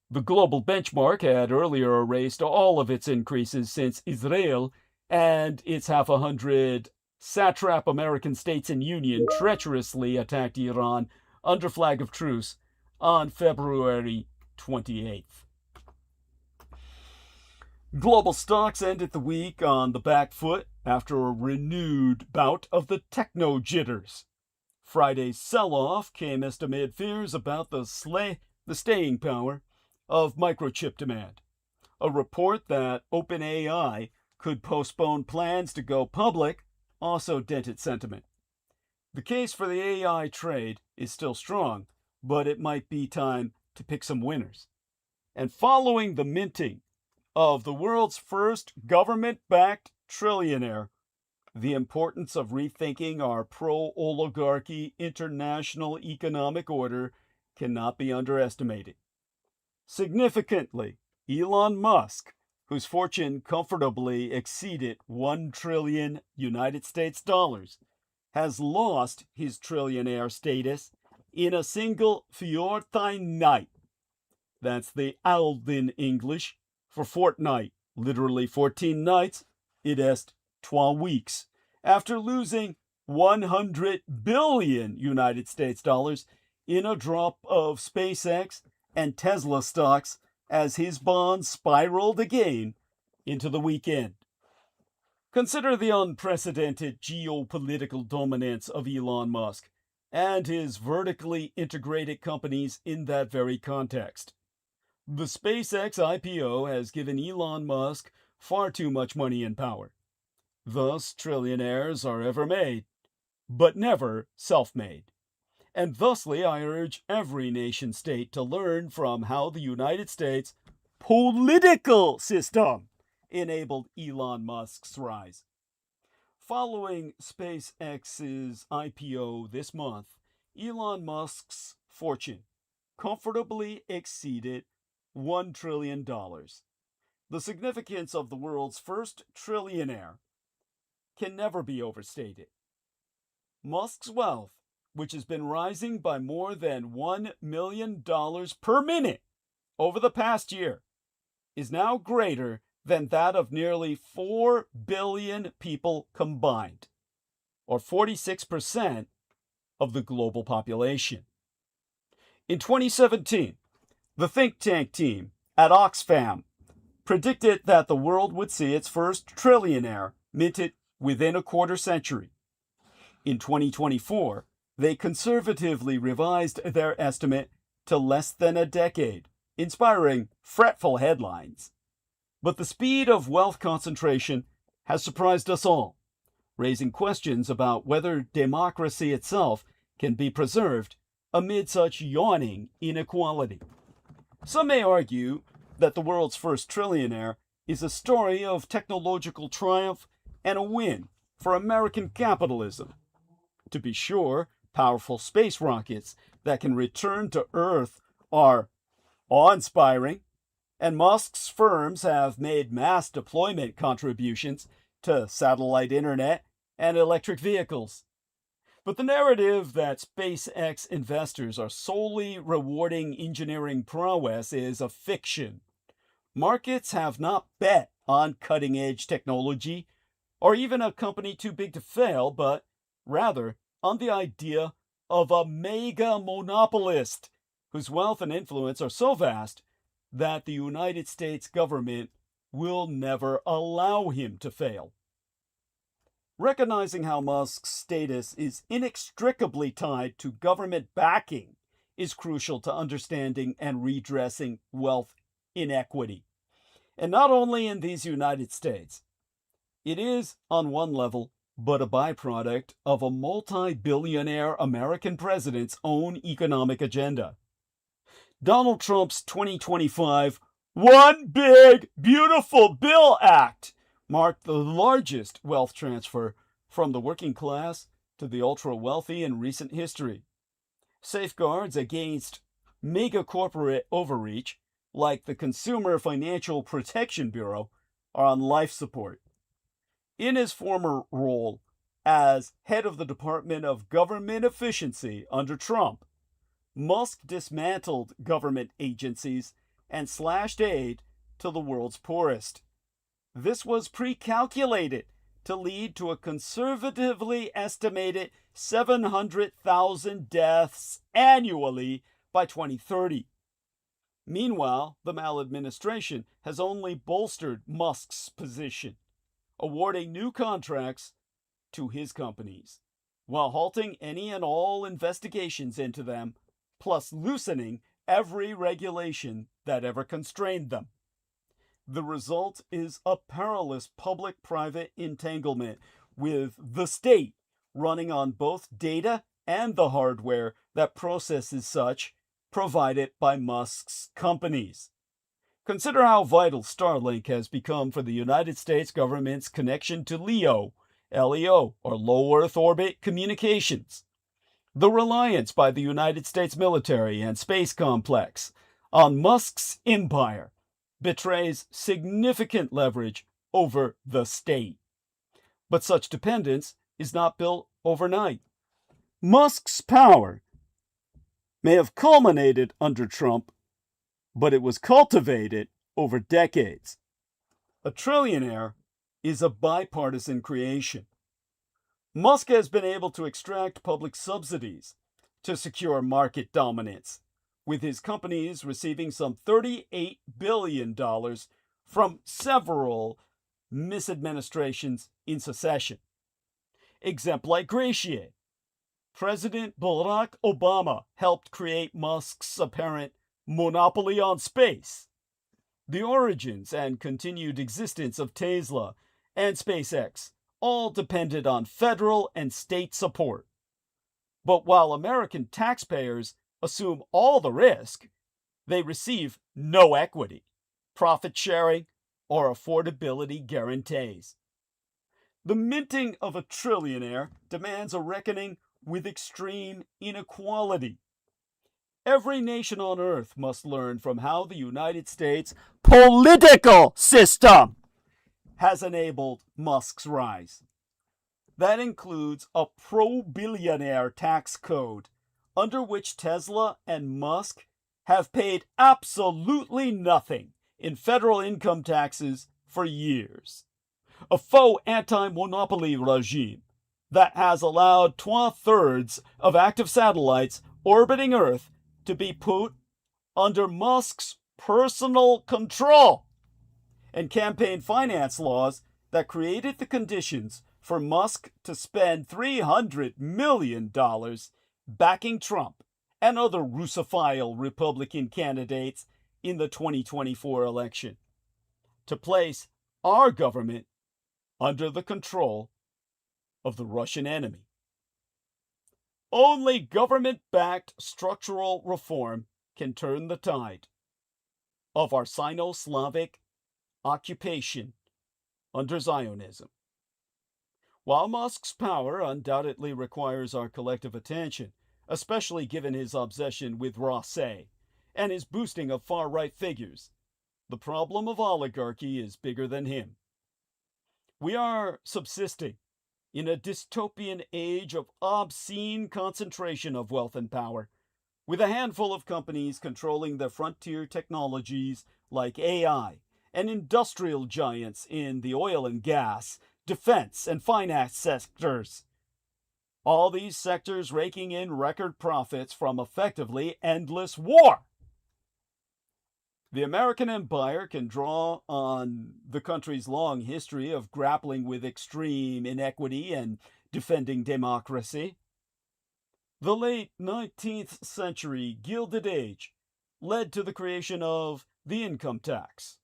The global benchmark had earlier erased all of its increases since Israel and its 100 satrap American states and union treacherously attacked Iran under flag of truce on February 28th. Global stocks ended the week on the back foot after a renewed bout of the techno jitters. Friday's sell-off came amid fears about the staying power of microchip demand. A report that OpenAI could postpone plans to go public also dented sentiment. The case for the AI trade is still strong, but it might be time to pick some winners. And following the minting of the world's first government-backed trillionaire, the importance of rethinking our pro-oligarchy international economic order cannot be underestimated. Significantly, Elon Musk, whose fortune comfortably exceeded $1 trillion United States dollars, has lost his trillionaire status in a single fortnight. That's the Alden English for fortnight, literally 14 nights, it is 12 weeks, after losing 100 billion United States dollars in a drop of SpaceX and Tesla stocks as his bonds spiraled again into the weekend. Consider the unprecedented geopolitical dominance of Elon Musk and his vertically integrated companies in that very context. The SpaceX IPO has given Elon Musk far too much money and power. Thus, trillionaires are ever made, but never self-made. And thusly, I urge every nation-state to learn from how the United States political system enabled Elon Musk's rise. Following SpaceX's IPO this month, Elon Musk's fortune comfortably exceeded $1 trillion. The significance of the world's first trillionaire can never be overstated. Musk's wealth, which has been rising by more than $1 million per minute over the past year, is now greater than that of nearly 4 billion people combined, or 46% of the global population. In 2017, the think tank team at Oxfam predicted that the world would see its first trillionaire minted within a quarter century. In 2024, they conservatively revised their estimate to less than a decade, inspiring fretful headlines. But the speed of wealth concentration has surprised us all, raising questions about whether democracy itself can be preserved amid such yawning inequality. Some may argue that the world's first trillionaire is a story of technological triumph and a win for American capitalism. To be sure, powerful space rockets that can return to Earth are awe-inspiring, and Musk's firms have made mass deployment contributions to satellite internet and electric vehicles. But the narrative that SpaceX investors are solely rewarding engineering prowess is a fiction. Markets have not bet on cutting-edge technology or even a company too big to fail, but rather on the idea of a mega monopolist whose wealth and influence are so vast that the United States government will never allow him to fail. Recognizing how Musk's status is inextricably tied to government backing is crucial to understanding and redressing wealth inequity. And not only in these United States. It is, on one level, but a byproduct of a multi-billionaire American president's own economic agenda. Donald Trump's 2025 One Big Beautiful Bill Act marked the largest wealth transfer from the working class to the ultra-wealthy in recent history. Safeguards against mega-corporate overreach, like the Consumer Financial Protection Bureau, are on life support. In his former role as head of the Department of Government Efficiency under Trump, Musk dismantled government agencies and slashed aid to the world's poorest. This was pre-calculated to lead to a conservatively estimated 700,000 deaths annually by 2030. Meanwhile, the maladministration has only bolstered Musk's position, awarding new contracts to his companies, while halting any and all investigations into them, plus loosening every regulation that ever constrained them. The result is a perilous public-private entanglement with the state running on both data and the hardware that processes such provided by Musk's companies. Consider how vital Starlink has become for the United States government's connection to LEO, or Low Earth Orbit communications. The reliance by the United States military and space complex on Musk's empire betrays significant leverage over the state. But such dependence is not built overnight. Musk's power may have culminated under Trump, but it was cultivated over decades. A trillionaire is a bipartisan creation. Musk has been able to extract public subsidies to secure market dominance, with his companies receiving some $38 billion from several misadministrations in succession. Exempli President Barack Obama helped create Musk's apparent monopoly on space. The origins and continued existence of Tesla and SpaceX all depended on federal and state support. But while American taxpayers assume all the risk, they receive no equity, profit sharing, or affordability guarantees. The minting of a trillionaire demands a reckoning with extreme inequality. Every nation on earth must learn from how the United States political system has enabled Musk's rise. That includes a pro-billionaire tax code under which Tesla and Musk have paid absolutely nothing in federal income taxes for years. A faux anti-monopoly regime that has allowed 2/3 of active satellites orbiting Earth to be put under Musk's personal control, and campaign finance laws that created the conditions for Musk to spend $300 million backing Trump and other Russophile Republican candidates in the 2024 election, to place our government under the control of the Russian enemy. Only government-backed structural reform can turn the tide of our Sino-Slavic occupation under Zionism. While Musk's power undoubtedly requires our collective attention, especially given his obsession with Rosé and his boosting of far-right figures, the problem of oligarchy is bigger than him. We are subsisting in a dystopian age of obscene concentration of wealth and power, with a handful of companies controlling the frontier technologies like AI and industrial giants in the oil and gas, defense, and finance sectors. all these sectors raking in record profits from effectively endless war. The American empire can draw on the country's long history of grappling with extreme inequity and defending democracy. The late 19th century Gilded Age led to the creation of the income tax,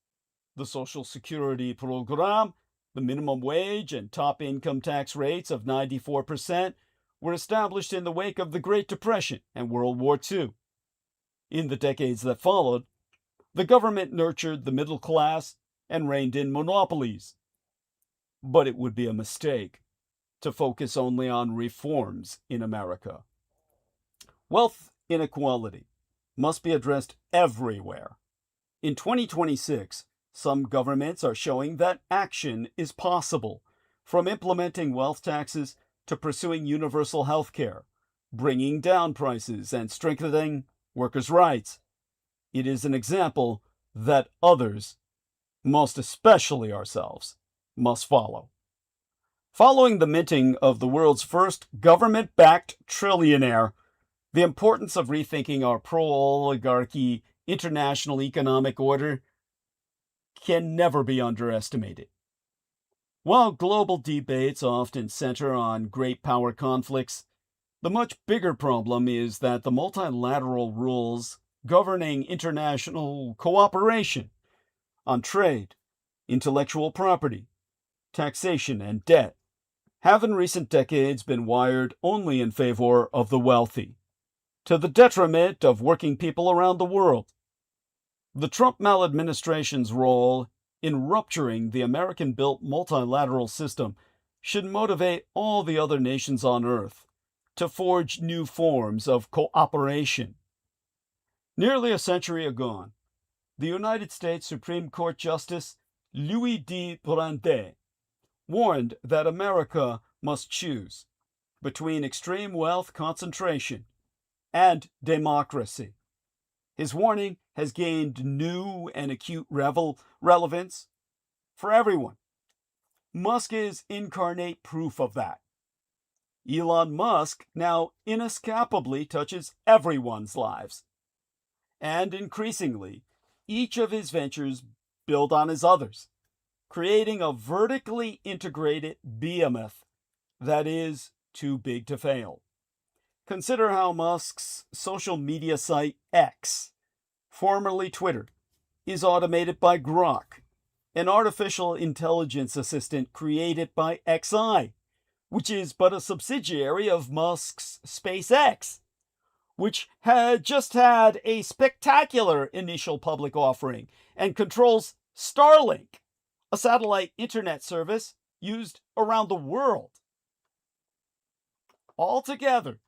the Social Security program, the minimum wage and top income tax rates of 94% were established in the wake of the Great Depression and World War II. In the decades that followed, the government nurtured the middle class and reined in monopolies. But it would be a mistake to focus only on reforms in America. Wealth inequality must be addressed everywhere. In 2026, some governments are showing that action is possible, from implementing wealth taxes to pursuing universal health care, bringing down prices and strengthening workers' rights. It is an example that others, most especially ourselves, must follow. Following the minting of the world's first government-backed trillionaire, the importance of rethinking our pro-oligarchy international economic order can never be underestimated. While global debates often center on great power conflicts, the much bigger problem is that the multilateral rules governing international cooperation on trade, intellectual property, taxation, and debt have in recent decades been wired only in favor of the wealthy, to the detriment of working people around the world. The Trump maladministration's role in rupturing the American-built multilateral system should motivate all the other nations on Earth to forge new forms of cooperation. Nearly a century ago, the United States Supreme Court Justice Louis D. Brendin warned that America must choose between extreme wealth concentration and democracy. His warning has gained new and acute relevance for everyone. Musk is incarnate proof of that. Elon Musk now inescapably touches everyone's lives. And increasingly, each of his ventures build on his others, creating a vertically integrated behemoth that is too big to fail. Consider how Musk's social media site X, formerly Twitter, is automated by Grok, an artificial intelligence assistant created by XI, which is but a subsidiary of Musk's SpaceX, which had just had a spectacular initial public offering and controls Starlink, a satellite internet service used around the world. Altogether,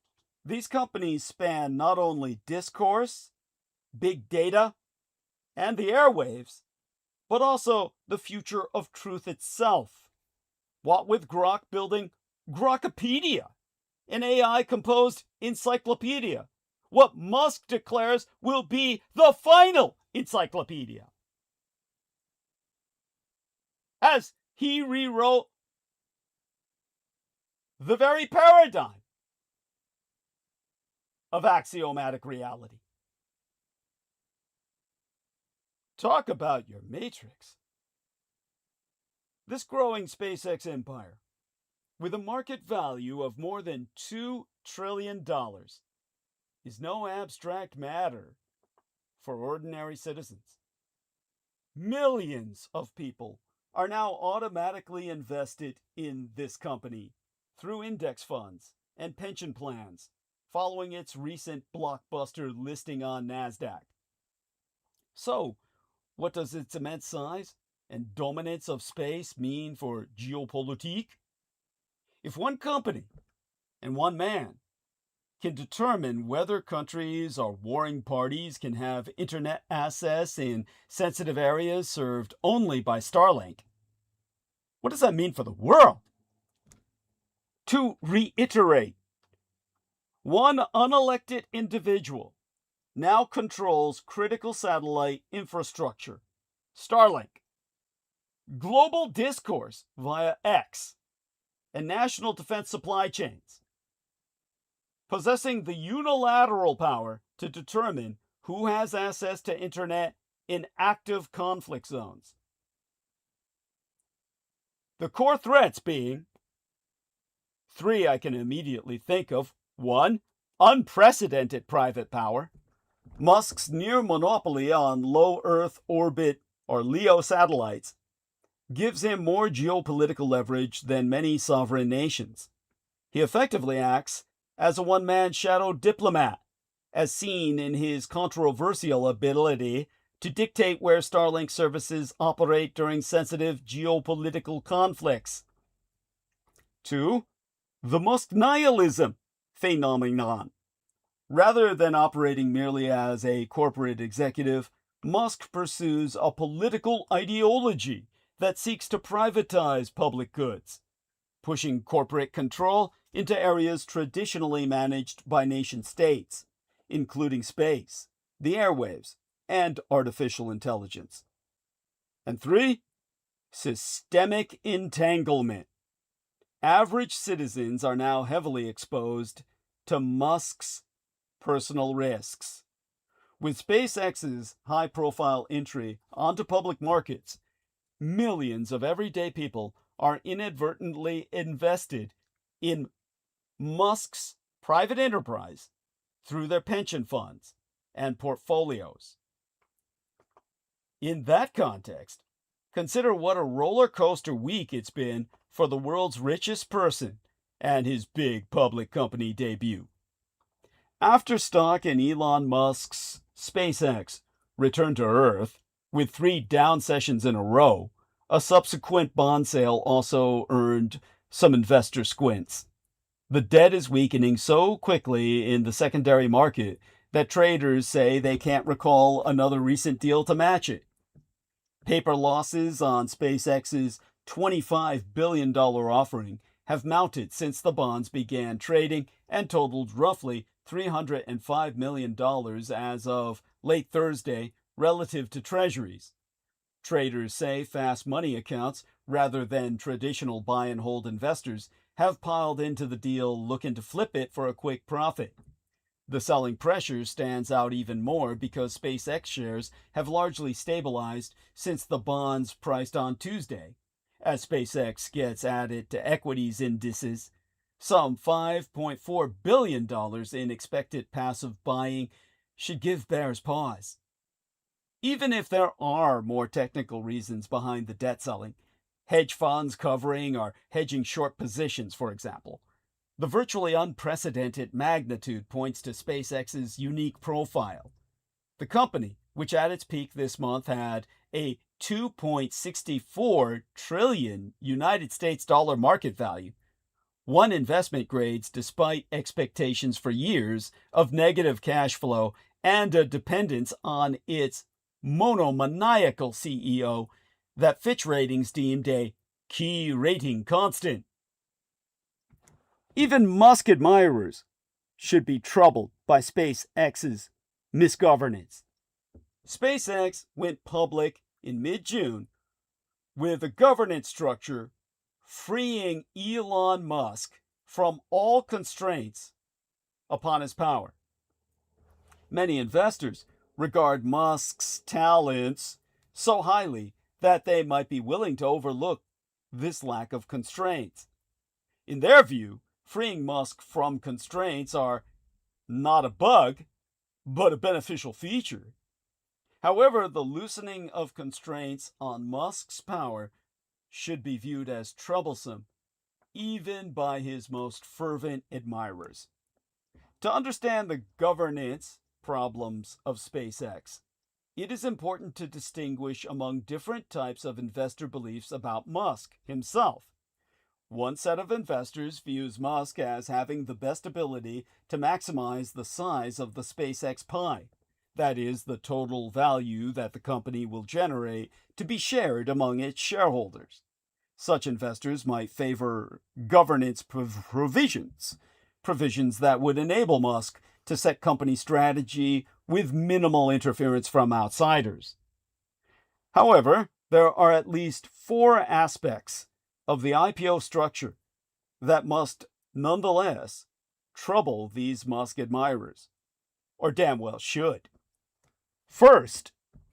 these companies span not only discourse, big data, and the airwaves, but also the future of truth itself. What with Grok building Grokopedia, an AI-composed encyclopedia, what Musk declares will be the final encyclopedia. As he rewrote the very paradigm of axiomatic reality. Talk about your matrix. This growing SpaceX empire, with a market value of more than $2 trillion, is no abstract matter for ordinary citizens. Millions of people are now automatically invested in this company through index funds and pension plans following its recent blockbuster listing on NASDAQ. So, what does its immense size and dominance of space mean for geopolitik? If one company and one man can determine whether countries or warring parties can have internet access in sensitive areas served only by Starlink, what does that mean for the world? To reiterate, one unelected individual now controls critical satellite infrastructure, Starlink, global discourse via X, and national defense supply chains, possessing the unilateral power to determine who has access to internet in active conflict zones. The core threats being three I can immediately think of. One, unprecedented private power. Musk's near monopoly on low Earth orbit or LEO satellites gives him more geopolitical leverage than many sovereign nations. He effectively acts as a one-man shadow diplomat, as seen in his controversial ability to dictate where Starlink services operate during sensitive geopolitical conflicts. 2. The Musk nihilism phenomenon. Rather than operating merely as a corporate executive, Musk pursues a political ideology that seeks to privatize public goods, pushing corporate control into areas traditionally managed by nation-states, including space, the airwaves, and artificial intelligence. And 3, systemic entanglement. Average citizens are now heavily exposed to Musk's personal risks. With SpaceX's high-profile entry onto public markets, millions of everyday people are inadvertently invested in Musk's private enterprise through their pension funds and portfolios. In that context, consider what a roller coaster week it's been for the world's richest person and his big public company debut. After stock in Elon Musk's SpaceX returned to Earth with 3 down sessions in a row, a subsequent bond sale also earned some investor squints. The debt is weakening so quickly in the secondary market that traders say they can't recall another recent deal to match it. Paper losses on SpaceX's $25 billion offering have mounted since the bonds began trading and totaled roughly $305 million as of late Thursday relative to treasuries. Traders say fast money accounts, rather than traditional buy and hold investors, have piled into the deal looking to flip it for a quick profit. The selling pressure stands out even more because SpaceX shares have largely stabilized since the bonds priced on Tuesday. As SpaceX gets added to equities indices, some $5.4 billion in expected passive buying should give bears pause. Even if there are more technical reasons behind the debt selling, hedge funds covering or hedging short positions, for example, the virtually unprecedented magnitude points to SpaceX's unique profile. The company, which at its peak this month had a $2.64 trillion United States dollar market value, won investment grades despite expectations for years of negative cash flow and a dependence on its monomaniacal CEO that Fitch Ratings deemed a key rating constant. Even Musk admirers should be troubled by SpaceX's misgovernance. SpaceX went public in mid-June with a governance structure freeing Elon Musk from all constraints upon his power. Many investors regard Musk's talents so highly that they might be willing to overlook this lack of constraints. In their view, freeing Musk from constraints are not a bug, but a beneficial feature. However, the loosening of constraints on Musk's power should be viewed as troublesome, even by his most fervent admirers. To understand the governance problems of SpaceX, it is important to distinguish among different types of investor beliefs about Musk himself. One set of investors views Musk as having the best ability to maximize the size of the SpaceX pie, that is, the total value that the company will generate to be shared among its shareholders. Such investors might favor governance provisions that would enable Musk to set company strategy with minimal interference from outsiders. However, there are at least 4 aspects of the IPO structure that must nonetheless trouble these Musk admirers, or damn well should. First,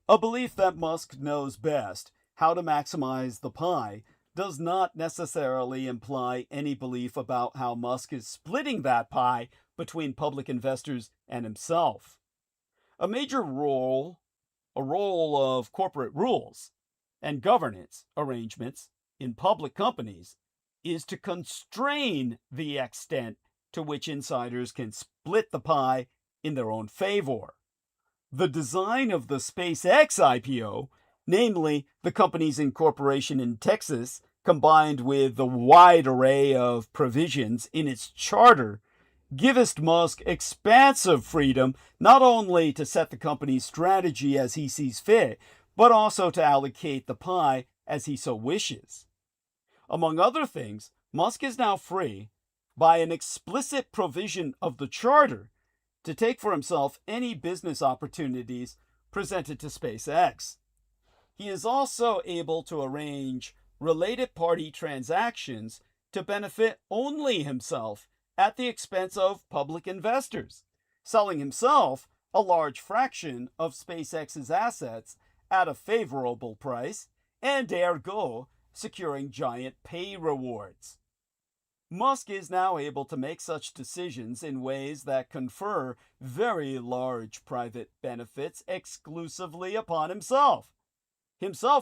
a belief that Musk knows best how to maximize the pie does not necessarily imply any belief about how Musk is splitting that pie between public investors and himself. A major role, a role of corporate rules and governance arrangements in public companies, is to constrain the extent to which insiders can split the pie in their own favor. The design of the SpaceX IPO, namely the company's incorporation in Texas, combined with the wide array of provisions in its charter, giveth Musk expansive freedom not only to set the company's strategy as he sees fit, but also to allocate the pie as he so wishes. Among other things, Musk is now free, by an explicit provision of the charter, to take for himself any business opportunities presented to SpaceX. He is also able to arrange related party transactions to benefit only himself at the expense of public investors, selling himself a large fraction of SpaceX's assets at a favorable price, and ergo securing giant pay rewards. Musk is now able to make such decisions in ways that confer very large private benefits exclusively upon himself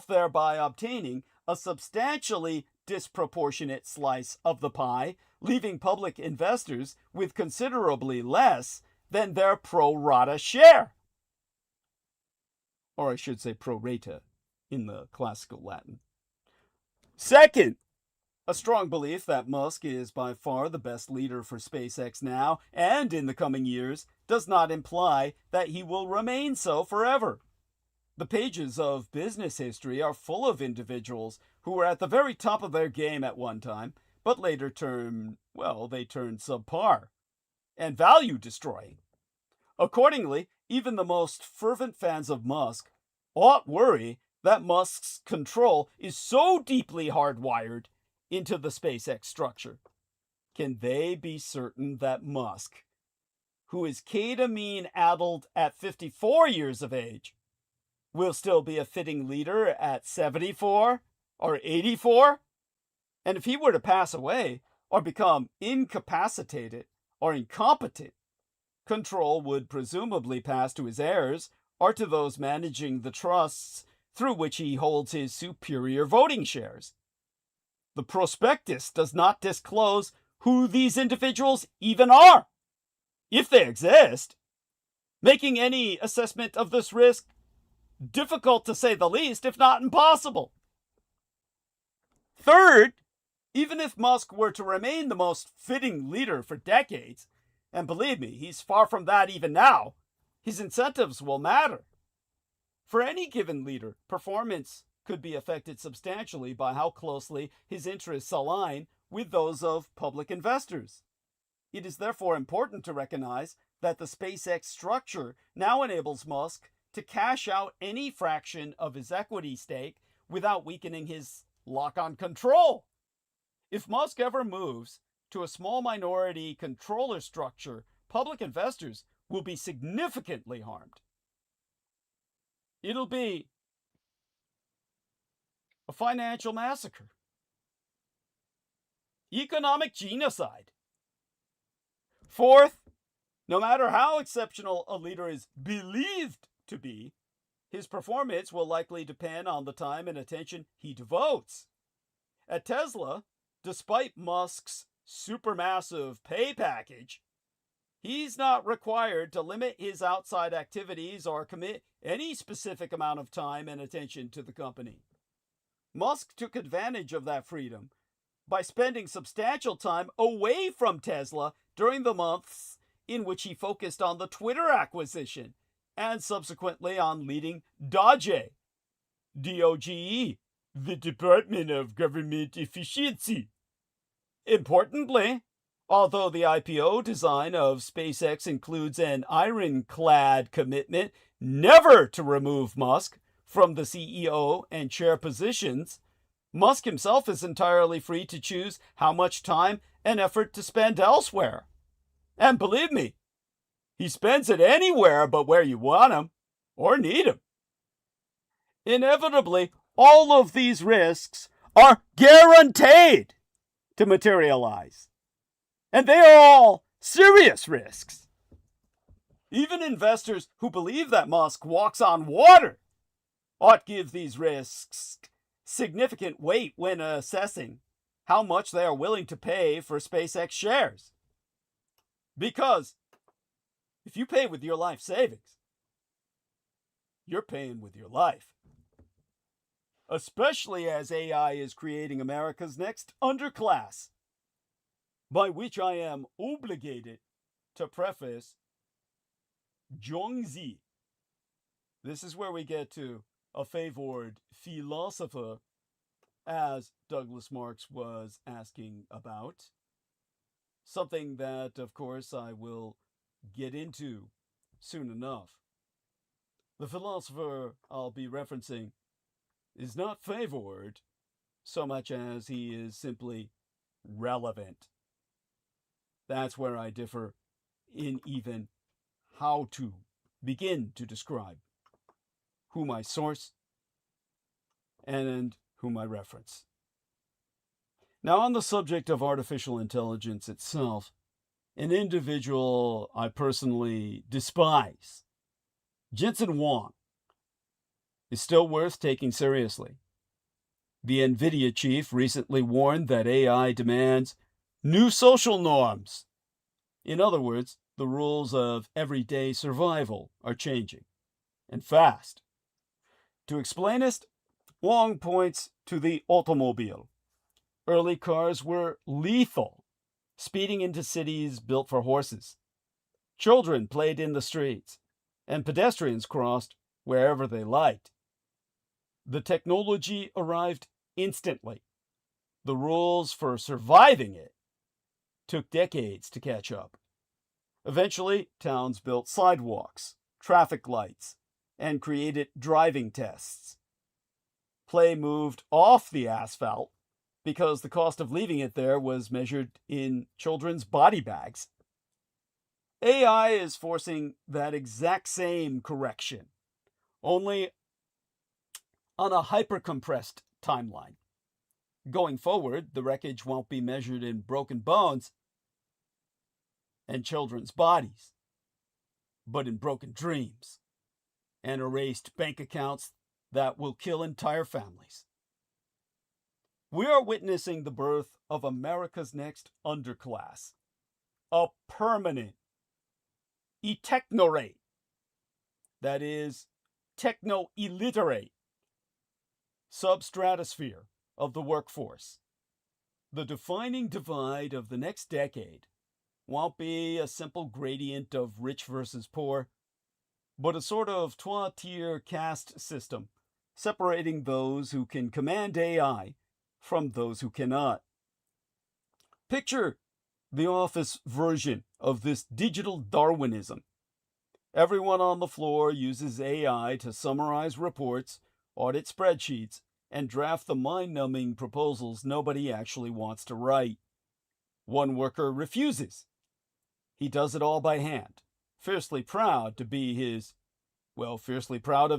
thereby obtaining a substantially disproportionate slice of the pie, leaving public investors with considerably less than their pro rata share. Or I should say pro rata in the classical Latin. Second, a strong belief that Musk is by far the best leader for SpaceX now and in the coming years does not imply that he will remain so forever. The pages of business history are full of individuals who were at the very top of their game at one time, but later turned subpar and value destroying. Accordingly, even the most fervent fans of Musk ought worry that Musk's control is so deeply hardwired into the SpaceX structure. Can they be certain that Musk, who is ketamine-addled at 54 years of age, will still be a fitting leader at 74 or 84? And if he were to pass away or become incapacitated or incompetent, control would presumably pass to his heirs or to those managing the trusts through which he holds his superior voting shares. The prospectus does not disclose who these individuals even are, if they exist, making any assessment of this risk difficult to say the least, if not impossible. Third, even if Musk were to remain the most fitting leader for decades, and believe me, he's far from that even now, his incentives will matter. For any given leader, performance could be affected substantially by how closely his interests align with those of public investors. It is therefore important to recognize that the SpaceX structure now enables Musk to cash out any fraction of his equity stake without weakening his lock-on control. If Musk ever moves to a small minority controller structure, public investors will be significantly harmed. It'll be a financial massacre, economic genocide. Fourth, no matter how exceptional a leader is believed to be, his performance will likely depend on the time and attention he devotes. At Tesla, despite Musk's supermassive pay package, he's not required to limit his outside activities or commit any specific amount of time and attention to the company. Musk took advantage of that freedom by spending substantial time away from Tesla during the months in which he focused on the Twitter acquisition and subsequently on leading DOGE, D-O-G-E, the Department of Government Efficiency. Importantly, although the IPO design of SpaceX includes an ironclad commitment never to remove Musk from the CEO and chair positions, Musk himself is entirely free to choose how much time and effort to spend elsewhere. And believe me, he spends it anywhere but where you want him or need him. Inevitably, all of these risks are guaranteed to materialize. And they are all serious risks. Even investors who believe that Musk walks on water ought give these risks significant weight when assessing how much they are willing to pay for SpaceX shares. Because if you pay with your life savings, you're paying with your life. Especially as AI is creating America's next underclass, by which I am obligated to preface Zhuangzi. This is where we get to a favored philosopher, as Douglas Marx was asking about. Something that, of course, I will get into soon enough. The philosopher I'll be referencing is not favored so much as he is simply relevant. That's where I differ in even how to begin to describe whom I source and whom I reference. Now, on the subject of artificial intelligence itself, an individual I personally despise, Jensen Huang, is still worth taking seriously. The NVIDIA chief recently warned that AI demands new social norms. In other words, the rules of everyday survival are changing, and fast. To explain this, Huang points to the automobile. Early cars were lethal, speeding into cities built for horses. Children played in the streets, and pedestrians crossed wherever they liked. The technology arrived instantly. The rules for surviving it took decades to catch up. Eventually, towns built sidewalks, traffic lights, and created driving tests. Play moved off the asphalt because the cost of leaving it there was measured in children's body bags. AI is forcing that exact same correction, only on a hyper-compressed timeline. Going forward, the wreckage won't be measured in broken bones and children's bodies, but in broken dreams and erased bank accounts that will kill entire families. We are witnessing the birth of America's next underclass, a permanent technorate, that is, techno-illiterate substratosphere of the workforce. The defining divide of the next decade won't be a simple gradient of rich versus poor, but a sort of trois-tier caste system separating those who can command AI from those who cannot. Picture the office version of this digital Darwinism. Everyone on the floor uses AI to summarize reports, audit spreadsheets, and draft the mind-numbing proposals nobody actually wants to write. One worker refuses. He does it all by hand, fiercely proud of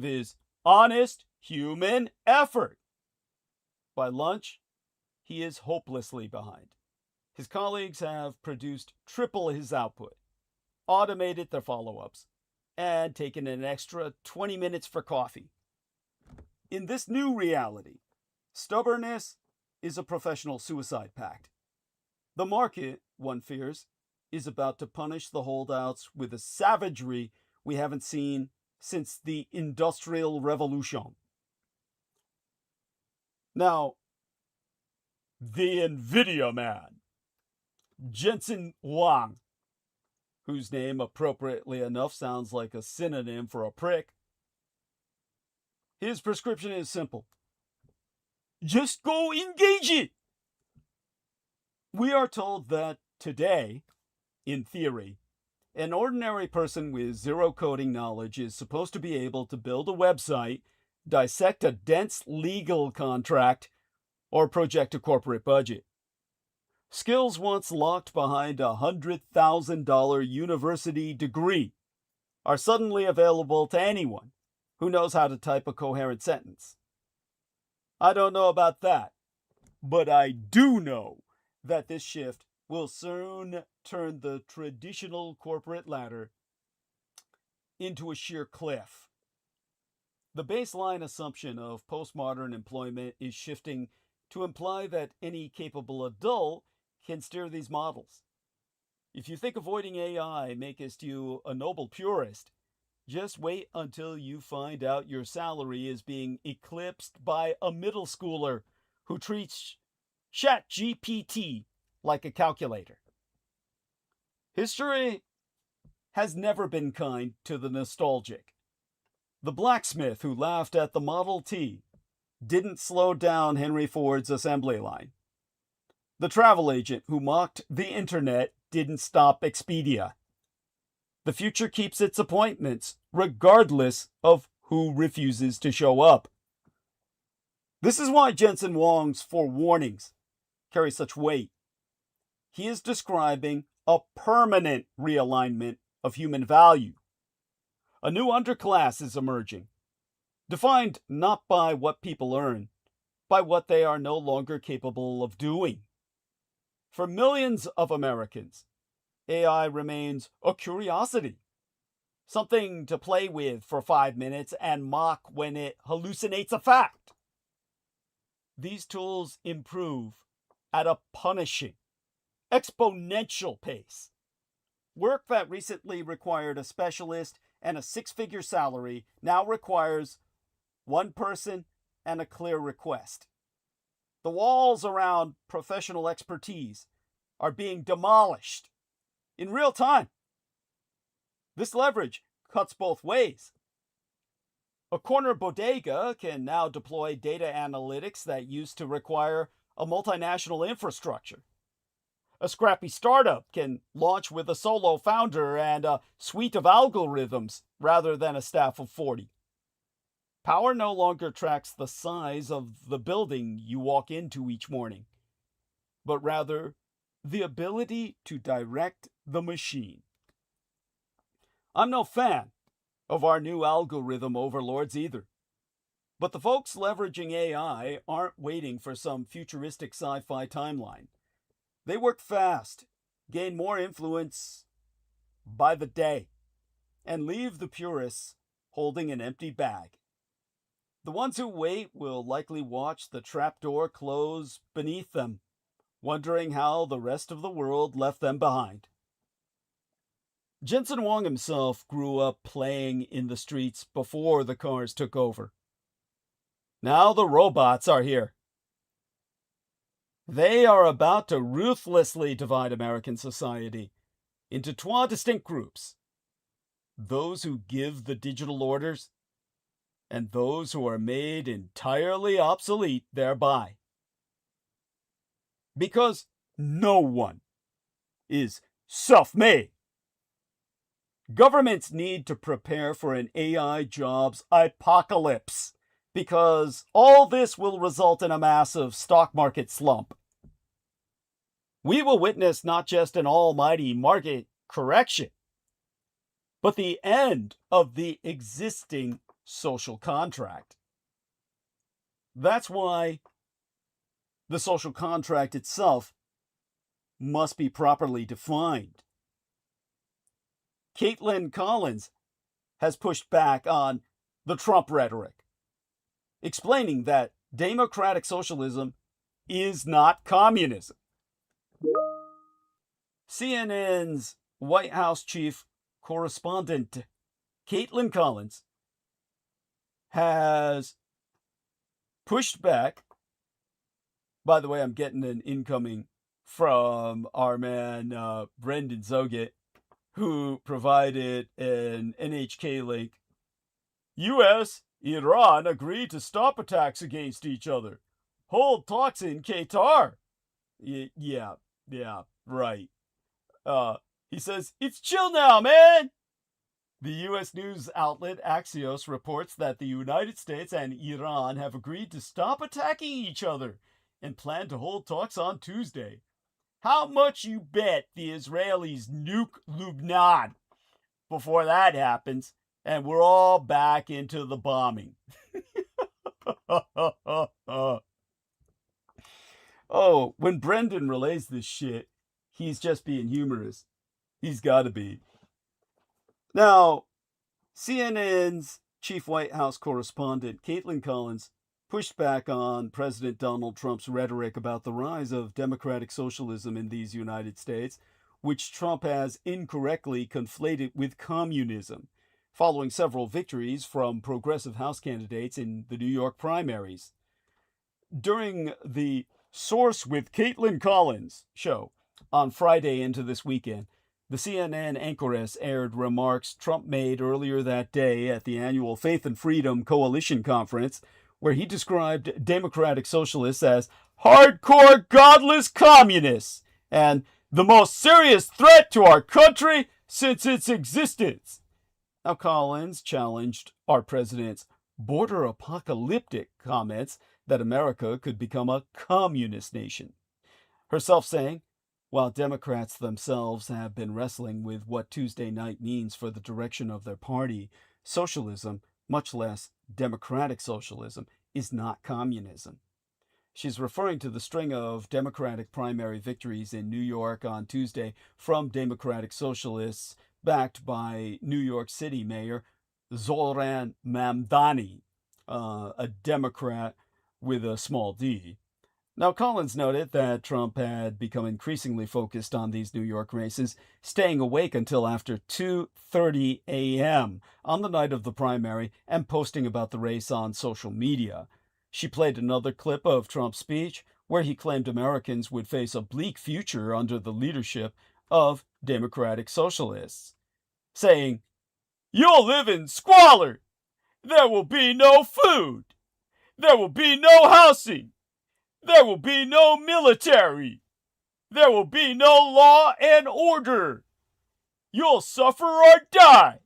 his honest human effort. By lunch, he is hopelessly behind. His colleagues have produced triple his output, automated their follow-ups, and taken an extra 20 minutes for coffee. In this new reality, stubbornness is a professional suicide pact. The market, one fears, is about to punish the holdouts with a savagery we haven't seen since the Industrial Revolution. Now, the NVIDIA man, Jensen Huang, whose name appropriately enough sounds like a synonym for a prick. His prescription is simple. Just go engage it. We are told that today, in theory, an ordinary person with zero coding knowledge is supposed to be able to build a website, dissect a dense legal contract, or project a corporate budget. Skills once locked behind a $100,000 university degree are suddenly available to anyone who knows how to type a coherent sentence. I don't know about that, but I do know that this shift will soon turn the traditional corporate ladder into a sheer cliff. The baseline assumption of postmodern employment is shifting to imply that any capable adult can steer these models. If you think avoiding AI makest you a noble purist, just wait until you find out your salary is being eclipsed by a middle schooler who treats ChatGPT like a calculator. History has never been kind to the nostalgic. The blacksmith who laughed at the Model T didn't slow down Henry Ford's assembly line. The travel agent who mocked the internet didn't stop Expedia. The future keeps its appointments, regardless of who refuses to show up. This is why Jensen Huang's forewarnings carry such weight. He is describing a permanent realignment of human value. A new underclass is emerging, defined not by what people earn, by what they are no longer capable of doing. For millions of Americans, AI remains a curiosity, something to play with for 5 minutes and mock when it hallucinates a fact. These tools improve at a punishing, exponential pace. Work that recently required a specialist and a 6-figure salary now requires one person and a clear request. The walls around professional expertise are being demolished in real time. This leverage cuts both ways. A corner bodega can now deploy data analytics that used to require a multinational infrastructure. A scrappy startup can launch with a solo founder and a suite of algorithms rather than a staff of 40. Power no longer tracks the size of the building you walk into each morning, but rather the ability to direct the machine. I'm no fan of our new algorithm overlords either. But the folks leveraging AI aren't waiting for some futuristic sci-fi timeline. They work fast, gain more influence by the day, and leave the purists holding an empty bag. The ones who wait will likely watch the trapdoor close beneath them, wondering how the rest of the world left them behind. Jensen Huang himself grew up playing in the streets before the cars took over. Now the robots are here. They are about to ruthlessly divide American society into 3 distinct groups: those who give the digital orders, and those who are made entirely obsolete thereby. Because no one is self-made. Governments need to prepare for an AI jobs apocalypse, because all this will result in a massive stock market slump. We will witness not just an almighty market correction, but the end of the existing social contract. That's why the social contract itself must be properly defined. Caitlin Collins has pushed back on the Trump rhetoric, explaining that democratic socialism is not communism. CNN's White House chief correspondent, Caitlin Collins, has pushed back. By the way, I'm getting an incoming from our man, Brendan ̔oghет, who provided an NHK link. U.S., Iran agreed to stop attacks against each other. Hold talks in Qatar. Yeah, right. He says, it's chill now, man. The U.S. news outlet Axios reports that the United States and Iran have agreed to stop attacking each other and plan to hold talks on Tuesday. How much you bet the Israelis nuke Lebanon before that happens, and we're all back into the bombing? Oh, when Brendan relays this shit, he's just being humorous. He's got to be. Now, CNN's chief White House correspondent, Caitlin Collins, pushed back on President Donald Trump's rhetoric about the rise of democratic socialism in these United States, which Trump has incorrectly conflated with communism, following several victories from progressive House candidates in the New York primaries. During the Source with Caitlin Collins show on Friday into this weekend, the CNN anchoress aired remarks Trump made earlier that day at the annual Faith and Freedom Coalition Conference, where he described democratic socialists as hardcore godless communists and the most serious threat to our country since its existence. Now, Collins challenged our president's border apocalyptic comments that America could become a communist nation, herself saying, while Democrats themselves have been wrestling with what Tuesday night means for the direction of their party, socialism, much less democratic socialism, is not communism. She's referring to the string of Democratic primary victories in New York on Tuesday from Democratic socialists backed by New York City Mayor Zoran Mamdani, a Democrat with a small d. Now, Collins noted that Trump had become increasingly focused on these New York races, staying awake until after 2:30 a.m. on the night of the primary and posting about the race on social media. She played another clip of Trump's speech where he claimed Americans would face a bleak future under the leadership of democratic socialists, saying, "You'll live in squalor. There will be no food. There will be no housing. There will be no military. There will be no law and order. You'll suffer or die."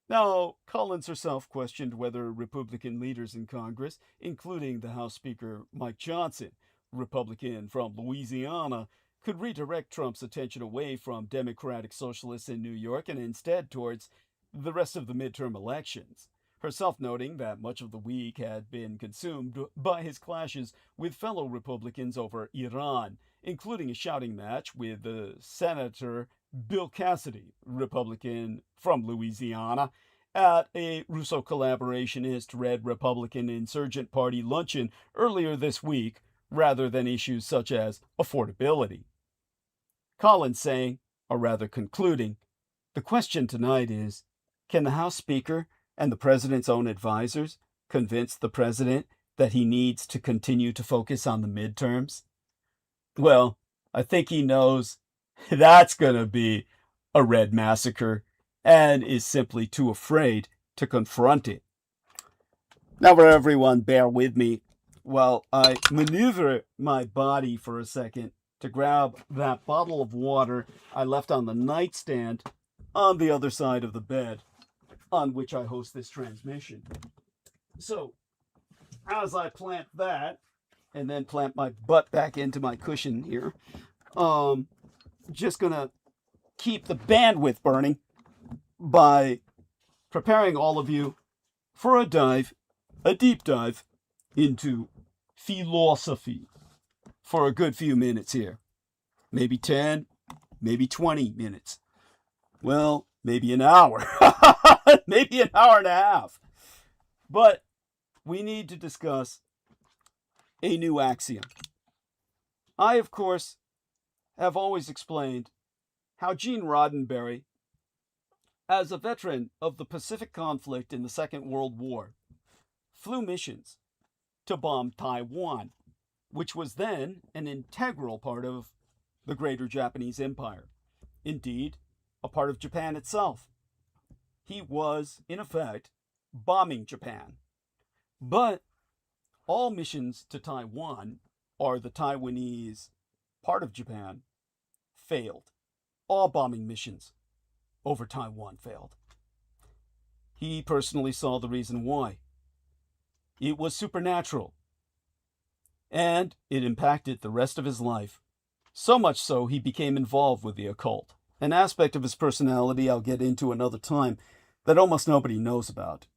Now, Collins herself questioned whether Republican leaders in Congress, including the House Speaker Mike Johnson, Republican from Louisiana, could redirect Trump's attention away from Democratic socialists in New York and instead towards the rest of the midterm elections, herself noting that much of the week had been consumed by his clashes with fellow Republicans over Iran, including a shouting match with Senator Bill Cassidy, Republican from Louisiana, at a Russo collaborationist-led Republican insurgent party luncheon earlier this week, rather than issues such as affordability. Collins saying, or rather concluding, the question tonight is, can the House Speaker and the President's own advisors convince the President that he needs to continue to focus on the midterms? Well, I think he knows that's going to be a red massacre and is simply too afraid to confront it. Now, for everyone, bear with me while I maneuver my body for a second to grab that bottle of water I left on the nightstand on the other side of the bed on which I host this transmission. So, as I plant that, and then plant my butt back into my cushion here, just gonna keep the bandwidth burning by preparing all of you for a deep dive into philosophy for a good few minutes here. Maybe 10, maybe 20 minutes. Well, maybe an hour. Maybe an hour and a half. But we need to discuss a new axiom. I, of course, have always explained how Gene Roddenberry, as a veteran of the Pacific conflict in the Second World War, flew missions to bomb Taiwan, which was then an integral part of the Greater Japanese Empire. Indeed, a part of Japan itself. He was, in effect, bombing Japan. But all missions to Taiwan, or the Taiwanese part of Japan, failed. All bombing missions over Taiwan failed. He personally saw the reason why. It was supernatural, and it impacted the rest of his life So much so, he became involved with the occult, an aspect of his personality I'll get into another time that almost nobody knows about.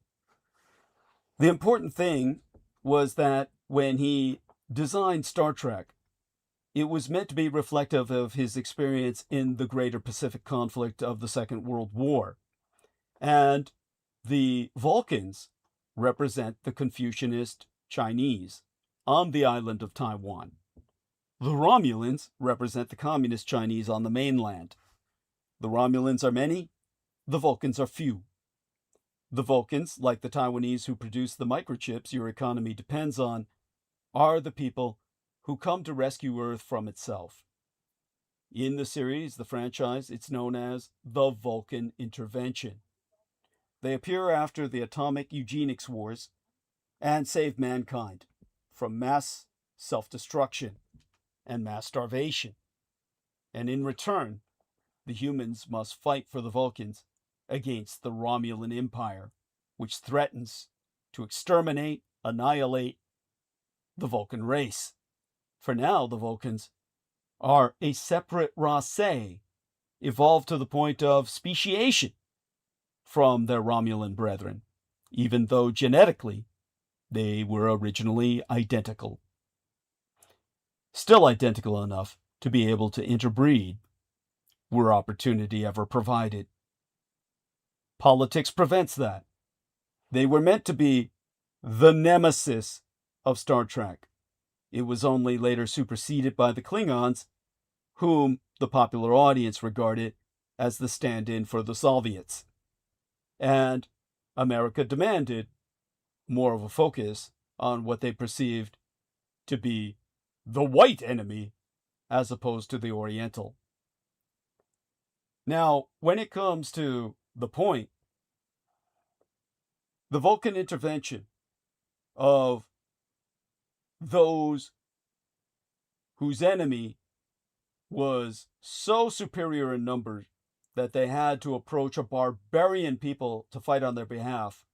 The important thing was that when he designed Star Trek, it was meant to be reflective of his experience in the greater Pacific conflict of the Second World War. And the Vulcans represent the Confucianist Chinese on the island of Taiwan. The Romulans represent the Communist Chinese on the mainland. The Romulans are many, the Vulcans are few. The Vulcans, like the Taiwanese who produce the microchips your economy depends on, are the people who come to rescue Earth from itself. In the series, the franchise, it's known as the Vulcan Intervention. They appear after the atomic eugenics wars and save mankind from mass self-destruction and mass starvation. And in return, the humans must fight for the Vulcans against the Romulan Empire, which threatens to exterminate, annihilate the Vulcan race. For now, the Vulcans are a separate race, evolved to the point of speciation from their Romulan brethren, even though genetically they were originally identical. Still identical enough to be able to interbreed, were opportunity ever provided. Politics prevents that. They were meant to be the nemesis of Star Trek. It was only later superseded by the Klingons, whom the popular audience regarded as the stand-in for the Soviets. And America demanded more of a focus on what they perceived to be the white enemy as opposed to the Oriental. Now, when it comes to the point, the Vulcan intervention of those whose enemy was so superior in numbers that they had to approach a barbarian people to fight on their behalf,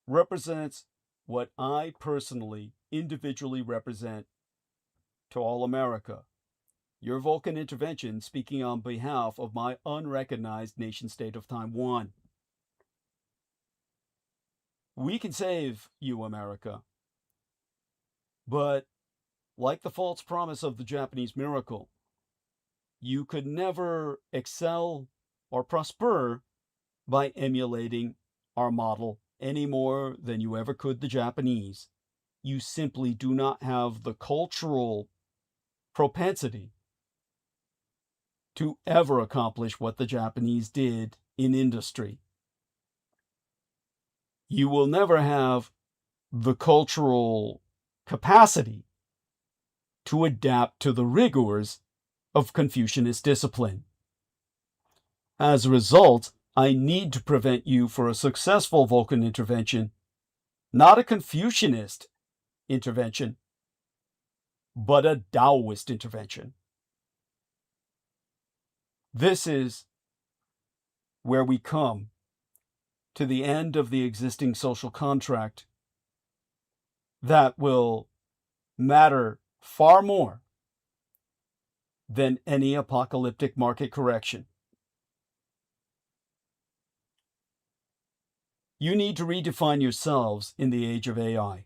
represents what I personally, individually represent to all America. Your Vulcan intervention speaking on behalf of my unrecognized nation-state of Taiwan. We can save you, America. But, like the false promise of the Japanese miracle, you could never excel or prosper by emulating our model any more than you ever could the Japanese. You simply do not have the cultural propensity to ever accomplish what the Japanese did in industry. You will never have the cultural capacity to adapt to the rigors of Confucianist discipline. As a result, I need to prevent you for a successful Vulcan intervention, not a Confucianist intervention, but a Taoist intervention. This is where we come to the end of the existing social contract that will matter far more than any apocalyptic market correction. You need to redefine yourselves in the age of AI.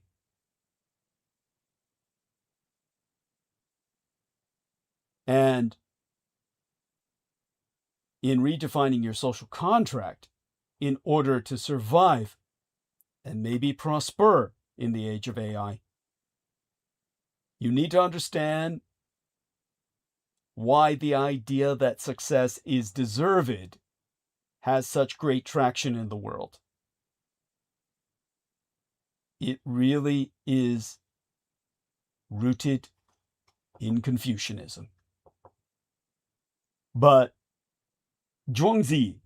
And in redefining your social contract in order to survive and maybe prosper in the age of AI, you need to understand why the idea that success is deserved has such great traction in the world. It really is rooted in Confucianism. But Zhuangzi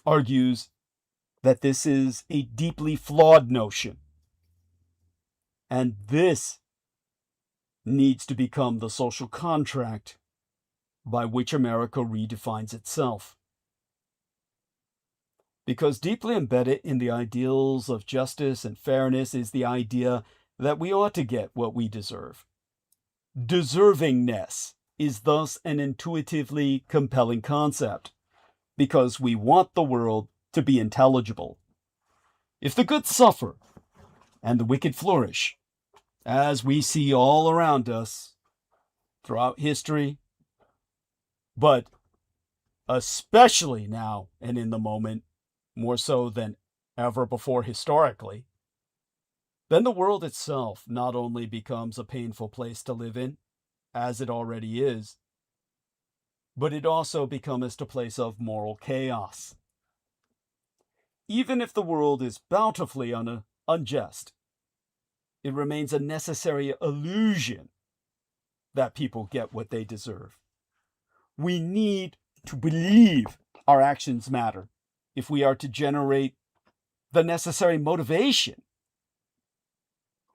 argues that this is a deeply flawed notion, and this needs to become the social contract by which America redefines itself. Because deeply embedded in the ideals of justice and fairness is the idea that we ought to get what we deserve. Deservingness is thus an intuitively compelling concept, because we want the world to be intelligible. If the good suffer and the wicked flourish, as we see all around us throughout history, but especially now and in the moment, more so than ever before historically, then the world itself not only becomes a painful place to live in, as it already is, but it also becomes a place of moral chaos. Even if the world is bountifully unjust, it remains a necessary illusion that people get what they deserve. We need to believe our actions matter if we are to generate the necessary motivation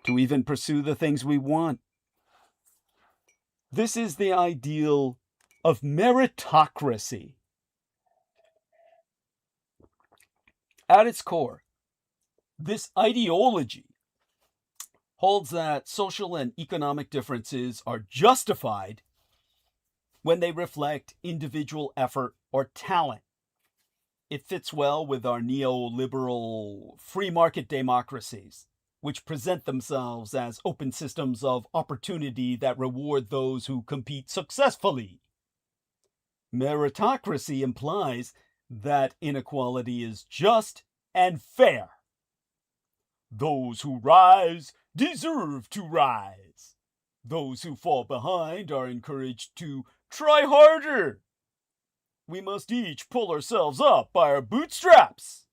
to even pursue the things we want. This is the ideal of meritocracy. At its core, this ideology holds that social and economic differences are justified when they reflect individual effort or talent. It fits well with our neoliberal free market democracies, which present themselves as open systems of opportunity that reward those who compete successfully. Meritocracy implies that inequality is just and fair. Those who rise deserve to rise. Those who fall behind are encouraged to try harder. We must each pull ourselves up by our bootstraps.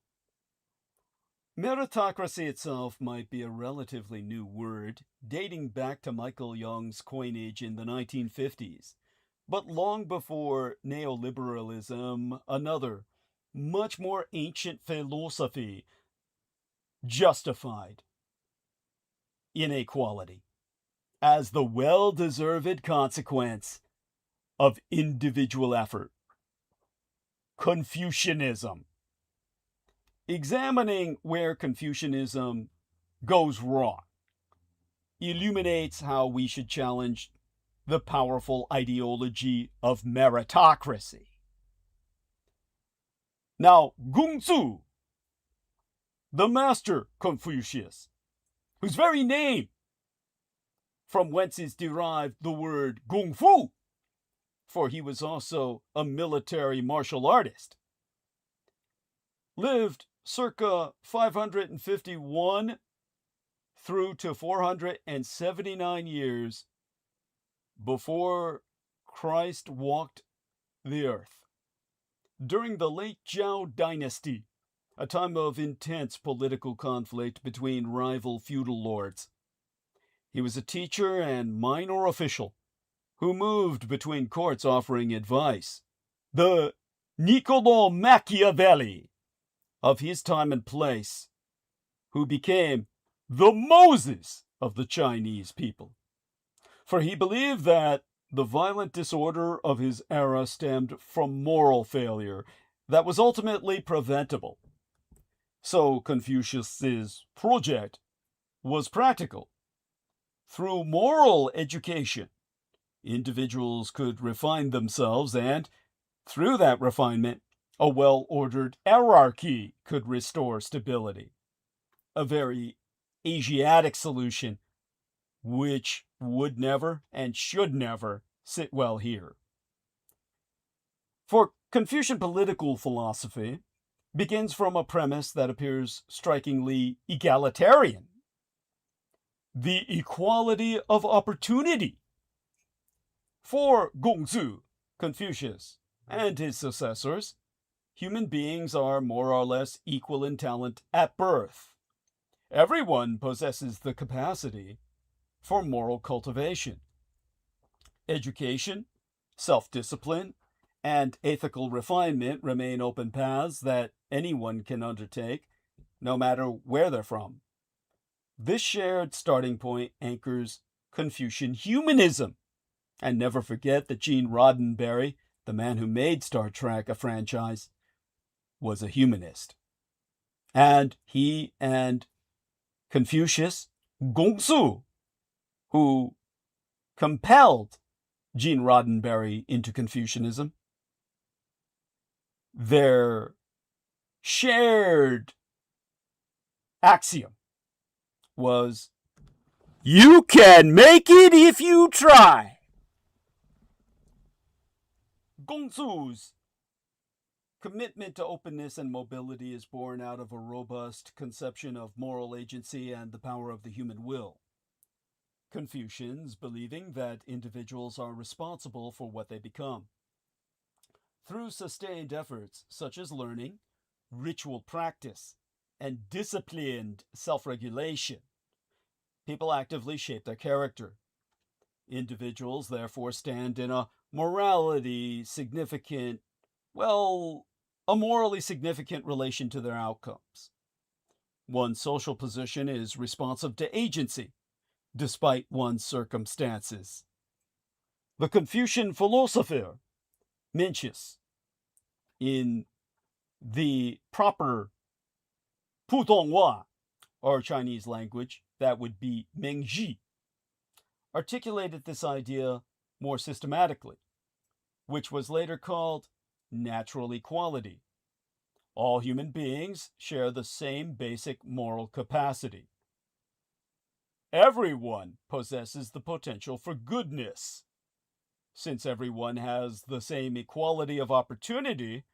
Meritocracy itself might be a relatively new word, dating back to Michael Young's coinage in the 1950s. But long before neoliberalism, another, much more ancient philosophy justified inequality as the well-deserved consequence of individual effort. Confucianism. Examining where Confucianism goes wrong illuminates how we should challenge the powerful ideology of meritocracy. Now, Kung-Fu, the master Confucius, whose very name, from whence is derived the word Kung Fu, for he was also a military martial artist, lived circa 551 through to 479 years before Christ walked the earth. During the late Zhou dynasty, a time of intense political conflict between rival feudal lords, he was a teacher and minor official who moved between courts offering advice, the Niccolò Machiavelli of his time and place, who became the Moses of the Chinese people. For he believed that the violent disorder of his era stemmed from moral failure that was ultimately preventable. So Confucius's project was practical. Through moral education, individuals could refine themselves, and through that refinement, a well-ordered hierarchy could restore stability. A very Asiatic solution, which would never and should never sit well here. For Confucian political philosophy begins from a premise that appears strikingly egalitarian: the equality of opportunity. For Kung-Fu, Confucius, and his successors, human beings are more or less equal in talent at birth. Everyone possesses the capacity for moral cultivation. Education, self-discipline, and ethical refinement remain open paths that anyone can undertake, no matter where they're from. This shared starting point anchors Confucian humanism. And never forget that Gene Roddenberry, the man who made Star Trek a franchise, was a humanist. And he and Confucius, Kung-Fu, who compelled Gene Roddenberry into Confucianism. Their shared axiom was, "You can make it if you try." Gongzu's commitment to openness and mobility is born out of a robust conception of moral agency and the power of the human will. Confucians believing that individuals are responsible for what they become. Through sustained efforts such as learning, ritual practice, and disciplined self-regulation, people actively shape their character. Individuals therefore stand in a morally significant relation to their outcomes. One's social position is responsive to agency, despite one's circumstances. The Confucian philosopher Mencius, in the proper Pudonghua, or Chinese language, that would be Mengji, articulated this idea more systematically, which was later called natural equality. All human beings share the same basic moral capacity. Everyone possesses the potential for goodness. Since everyone has the same equality of opportunity,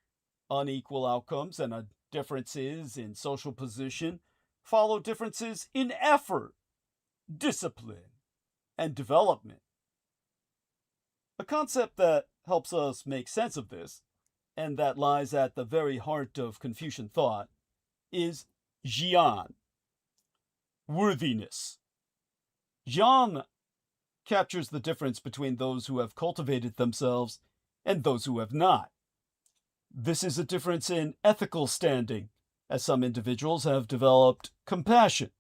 unequal outcomes and differences in social position follow differences in effort, discipline, and development. A concept that helps us make sense of this, and that lies at the very heart of Confucian thought, is jian, worthiness. Jian captures the difference between those who have cultivated themselves and those who have not. This is a difference in ethical standing, as some individuals have developed compassion,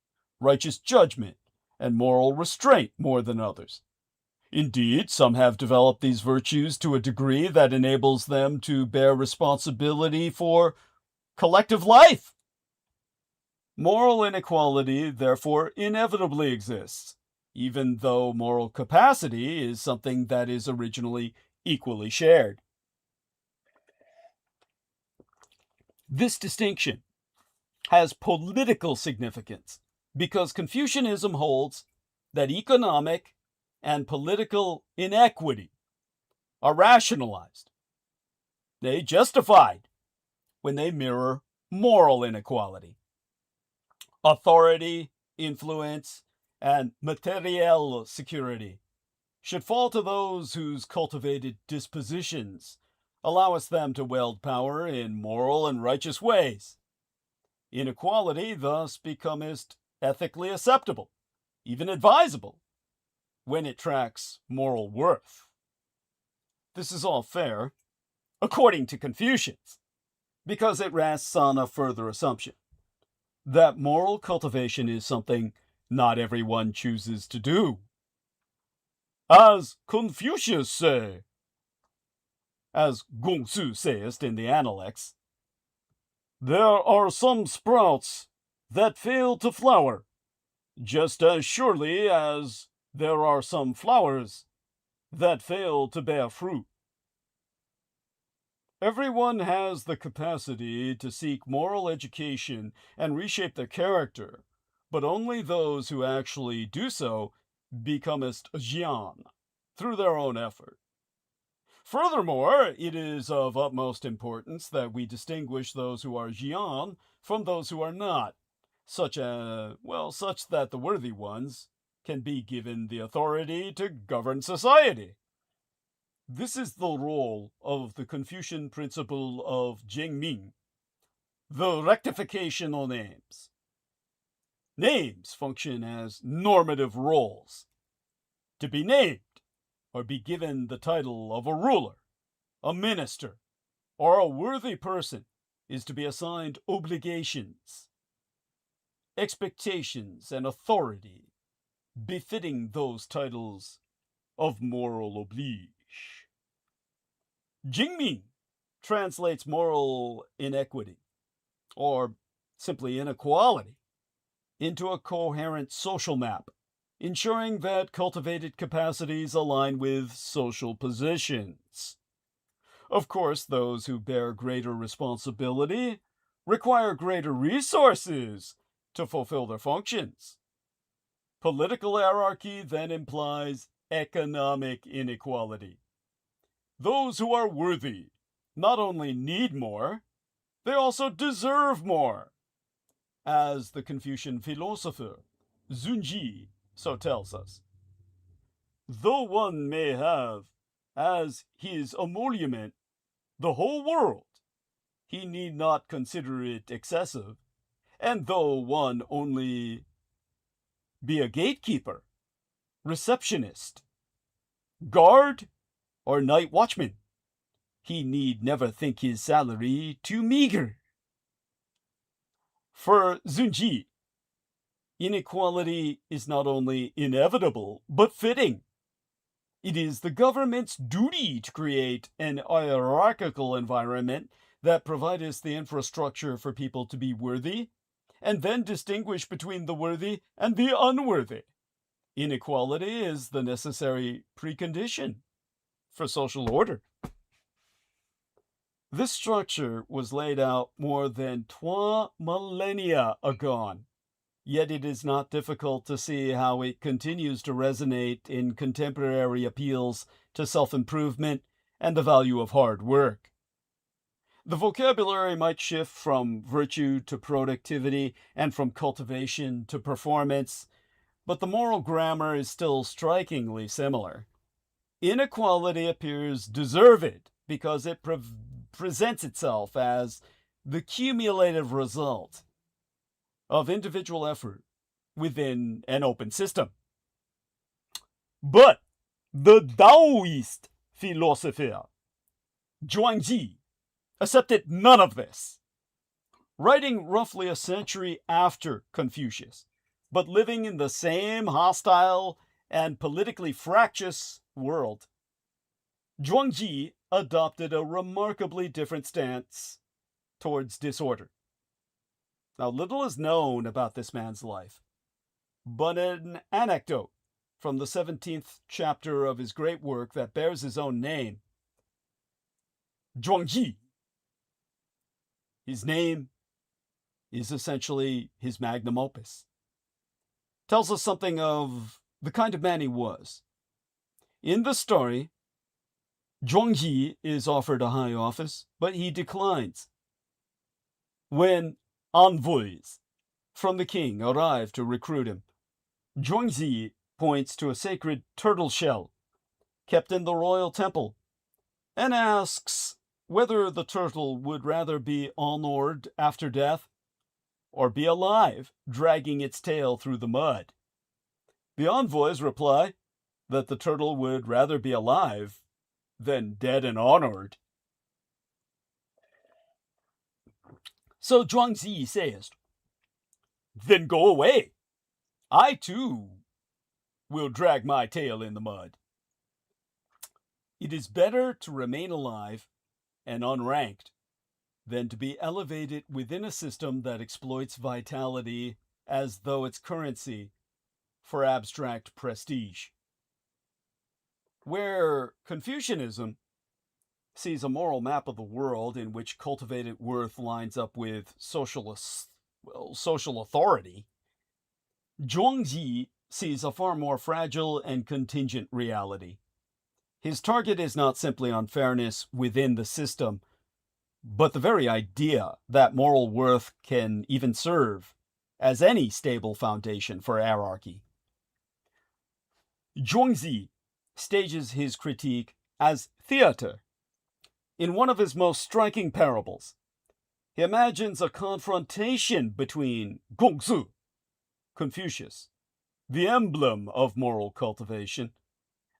righteous judgment, and moral restraint more than others. Indeed, some have developed these virtues to a degree that enables them to bear responsibility for collective life. Moral inequality, therefore, inevitably exists, even though moral capacity is something that is originally equally shared. This distinction has political significance because Confucianism holds that economic and political inequity are rationalized. They justified when they mirror moral inequality. Authority, influence, and material security should fall to those whose cultivated dispositions alloweth them to wield power in moral and righteous ways. Inequality thus becometh ethically acceptable, even advisable, when it tracks moral worth. This is all fair, according to Confucians, because it rests on a further assumption that moral cultivation is something not everyone chooses to do. As Confucius say, as Gongzu sayest in the Analects, there are some sprouts that fail to flower, just as surely as there are some flowers that fail to bear fruit. Everyone has the capacity to seek moral education and reshape their character, but only those who actually do so becomest jian through their own effort. Furthermore, it is of utmost importance that we distinguish those who are jian from those who are not, such that the worthy ones can be given the authority to govern society. This is the role of the Confucian principle of Jingming, the rectification of names. Names function as normative roles. To be named, or be given the title of a ruler, a minister, or a worthy person, is to be assigned obligations, expectations, and authority befitting those titles of moral oblige. Jingming translates moral inequity, or simply inequality, into a coherent social map ensuring that cultivated capacities align with social positions. Of course, those who bear greater responsibility require greater resources to fulfill their functions. Political hierarchy then implies economic inequality. Those who are worthy not only need more, they also deserve more, as the Confucian philosopher Zunji so tells us. Though one may have as his emolument the whole world, he need not consider it excessive, and though one only be a gatekeeper, receptionist, guard, or night watchman, he need never think his salary too meager. For Zunji, inequality is not only inevitable, but fitting. It is the government's duty to create an hierarchical environment that provides the infrastructure for people to be worthy, and then distinguish between the worthy and the unworthy. Inequality is the necessary precondition for social order. This structure was laid out more than 2 millennia ago, yet it is not difficult to see how it continues to resonate in contemporary appeals to self-improvement and the value of hard work. The vocabulary might shift from virtue to productivity and from cultivation to performance, but the moral grammar is still strikingly similar. Inequality appears deserved because it presents itself as the cumulative result of individual effort within an open system. But the Taoist philosopher Zhuangzi accepted none of this. Writing roughly a century after Confucius, but living in the same hostile and politically fractious world, Zhuangzi adopted a remarkably different stance towards disorder. Now, little is known about this man's life, but an anecdote from the 17th chapter of his great work that bears his own name, Zhuangzi. His name is essentially his magnum opus. Tells us something of the kind of man he was. In the story, Zhuangzi is offered a high office, but he declines. When envoys from the king arrive to recruit him, Zhuangzi points to a sacred turtle shell kept in the royal temple and asks whether the turtle would rather be honored after death or be alive, dragging its tail through the mud. The envoys reply that the turtle would rather be alive than dead and honored. So Zhuangzi says, "Then go away. I too will drag my tail in the mud. It is better to remain alive and unranked than to be elevated within a system that exploits vitality as though its currency for abstract prestige." Where Confucianism sees a moral map of the world in which cultivated worth lines up with social authority, Zhuangzi sees a far more fragile and contingent reality. His target is not simply unfairness within the system, but the very idea that moral worth can even serve as any stable foundation for hierarchy. Zhuangzi stages his critique as theater. In one of his most striking parables, he imagines a confrontation between Gongzi, Confucius, the emblem of moral cultivation,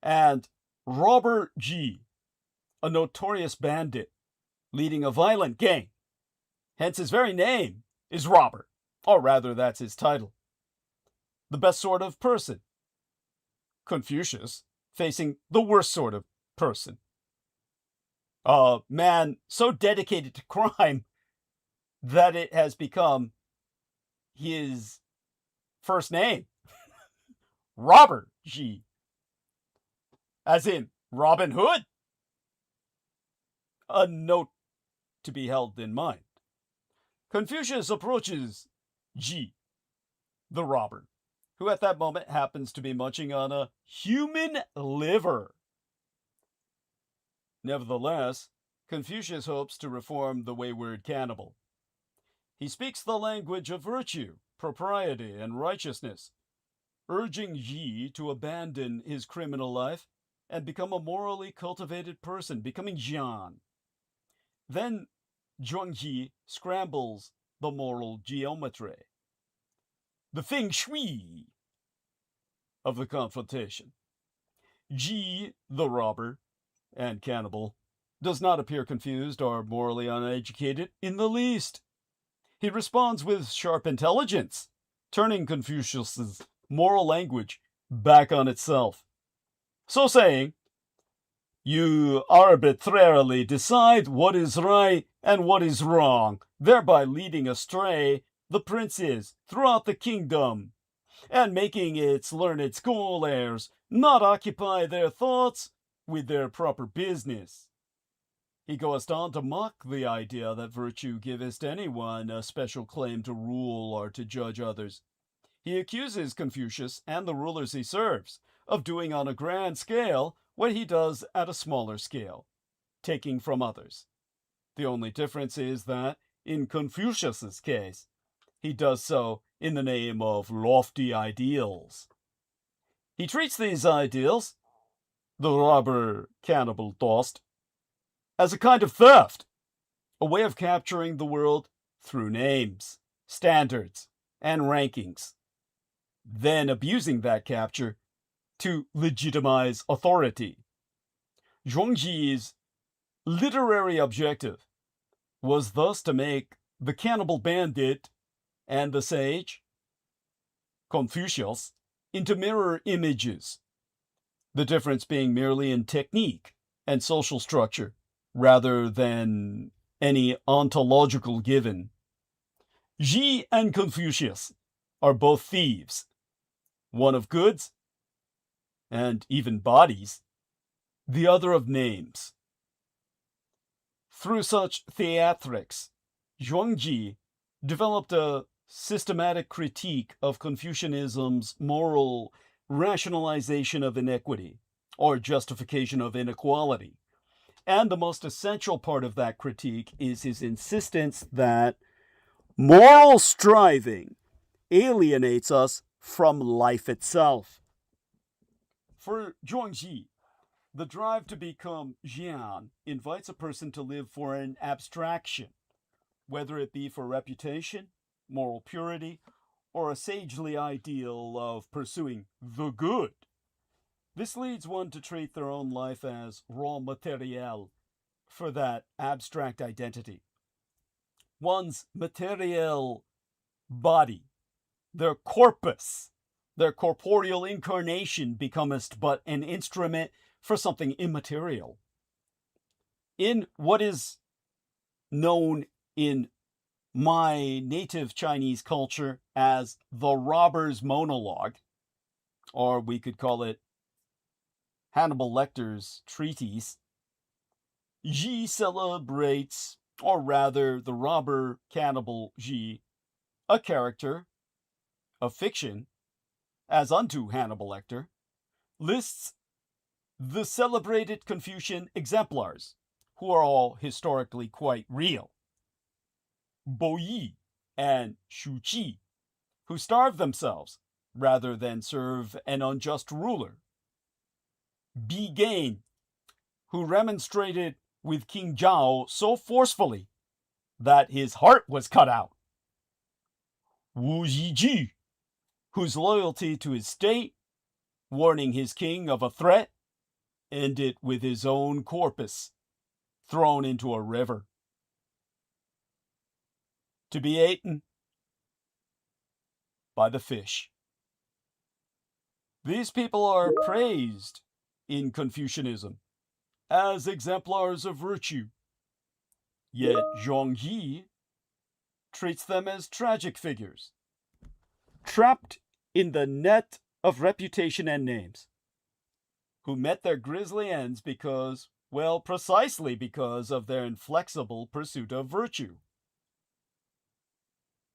and Robber Ji, a notorious bandit leading a violent gang. Hence his very name is Robber, or rather that's his title. The best sort of person, Confucius, facing the worst sort of person. A man so dedicated to crime that it has become his first name. robber Jí, as in Robin Hood. A note to be held in mind. Confucius approaches Jí, the robber, who at that moment happens to be munching on a human liver. Nevertheless, Confucius hopes to reform the wayward cannibal. He speaks the language of virtue, propriety, and righteousness, urging Jí to abandon his criminal life and become a morally cultivated person, becoming Jian. Then Zhuangji scrambles the moral geometry, the feng shui of the confrontation. Jí, the robber and cannibal, does not appear confused or morally uneducated in the least. He responds with sharp intelligence, turning Confucius's moral language back on itself. So saying, you arbitrarily decide what is right and what is wrong, thereby leading astray the princes throughout the kingdom, and making its learned scholars not occupy their thoughts with their proper business. He goes on to mock the idea that virtue giveth anyone a special claim to rule or to judge others. He accuses Confucius and the rulers he serves of doing on a grand scale what he does at a smaller scale, taking from others. The only difference is that, in Confucius's case, he does so in the name of lofty ideals. He treats these ideals, the robber-cannibal toast, as a kind of theft, a way of capturing the world through names, standards, and rankings, then abusing that capture to legitimize authority. Zhuangji's literary objective was thus to make the cannibal bandit and the sage, Confucius, into mirror images, the difference being merely in technique and social structure, rather than any ontological given. Jí and Confucius are both thieves, one of goods, and even bodies, the other of names. Through such theatrics, Zhuangji developed a systematic critique of Confucianism's moral rationalization of inequity, or justification of inequality. And the most essential part of that critique is his insistence that moral striving alienates us from life itself. For Zhuangji, the drive to become Jian invites a person to live for an abstraction, whether it be for reputation, moral purity, or a sagely ideal of pursuing the good. This leads one to treat their own life as raw material for that abstract identity. One's material body, their corpus, their corporeal incarnation becometh but an instrument for something immaterial. In what is known in my native Chinese culture as the robber's monologue, or we could call it Hannibal Lecter's treatise, Jí celebrates, or rather the robber cannibal Jí, a character of fiction, as unto Hannibal Lecter, lists the celebrated Confucian exemplars, who are all historically quite real. Bo Yi and Shu Qi, who starve themselves rather than serve an unjust ruler. Bi Gain, who remonstrated with King Zhao so forcefully that his heart was cut out. Wu Zhiji, whose loyalty to his state, warning his king of a threat, ended with his own corpus thrown into a river, to be eaten by the fish. These people are praised in Confucianism as exemplars of virtue, yet Zhuangji treats them as tragic figures, trapped in the net of reputation and names, who met their grisly ends because, well, precisely because of their inflexible pursuit of virtue.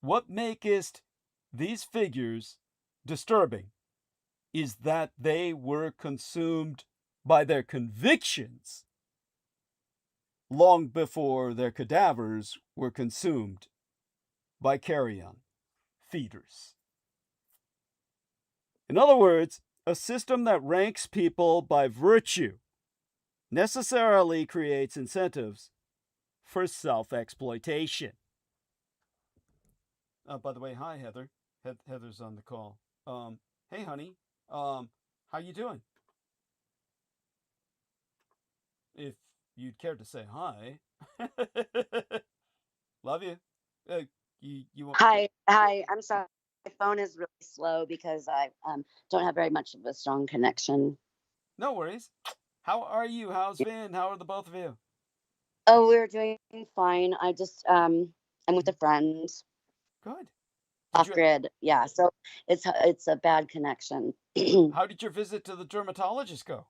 What makest these figures disturbing is that they were consumed by their convictions long before their cadavers were consumed by carrion feeders. In other words, a system that ranks people by virtue necessarily creates incentives for self-exploitation. By the way, hi, Heather. Heather's on the call. Hey, honey. How you doing? If you'd care to say hi. Love you. You want... Hi. I'm sorry. My phone is really slow because I don't have very much of a strong connection. No worries. How are you? How's Vin? How are the both of you? Oh, we're doing fine. I just I'm with a friend. Good. Off grid. Yeah. So it's a bad connection. How did your visit to the dermatologist go?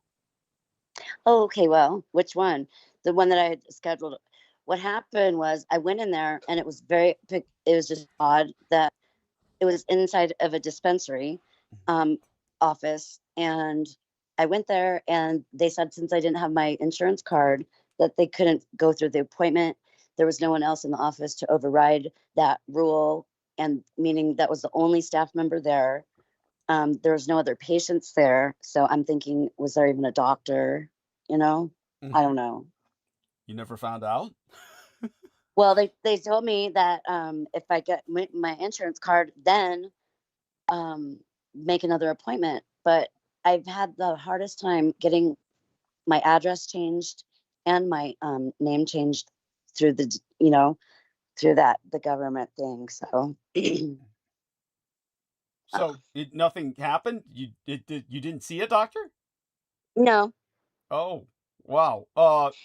Oh, okay. Well, which one? The one that I had scheduled. What happened was I went in there and it was just odd that it was inside of a dispensary office, and I went there and they said since I didn't have my insurance card that they couldn't go through the appointment. There was no one else in the office to override that rule, and meaning that was the only staff member there. There was no other patients there, so I'm thinking, was there even a doctor? I don't know. You never found out? Well, they told me that if I get my insurance card, then make another appointment. But I've had the hardest time getting my address changed and my name changed through the the government thing. So so nothing happened? You didn't see a doctor? No. Oh, wow.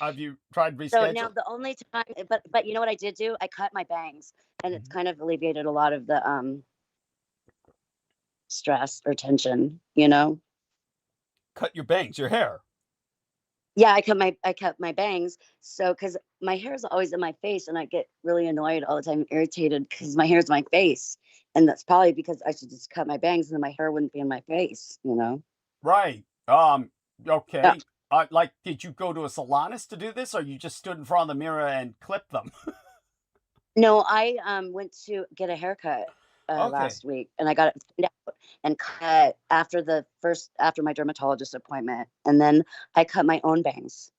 Have you tried rescheduling? So now the only time, but you know what I did do? I cut my bangs, and it's kind of alleviated a lot of the stress or tension. Cut your bangs, your hair. Yeah, I cut my bangs. So because my hair is always in my face, and I get really annoyed all the time, irritated because my hair is my face, and that's probably because I should just cut my bangs, and then my hair wouldn't be in my face. Right. Okay. Yeah. Did you go to a salonist to do this, or you just stood in front of the mirror and clipped them? No, I went to get a haircut last week, and I got it cleaned out and cut after my dermatologist appointment, and then I cut my own bangs.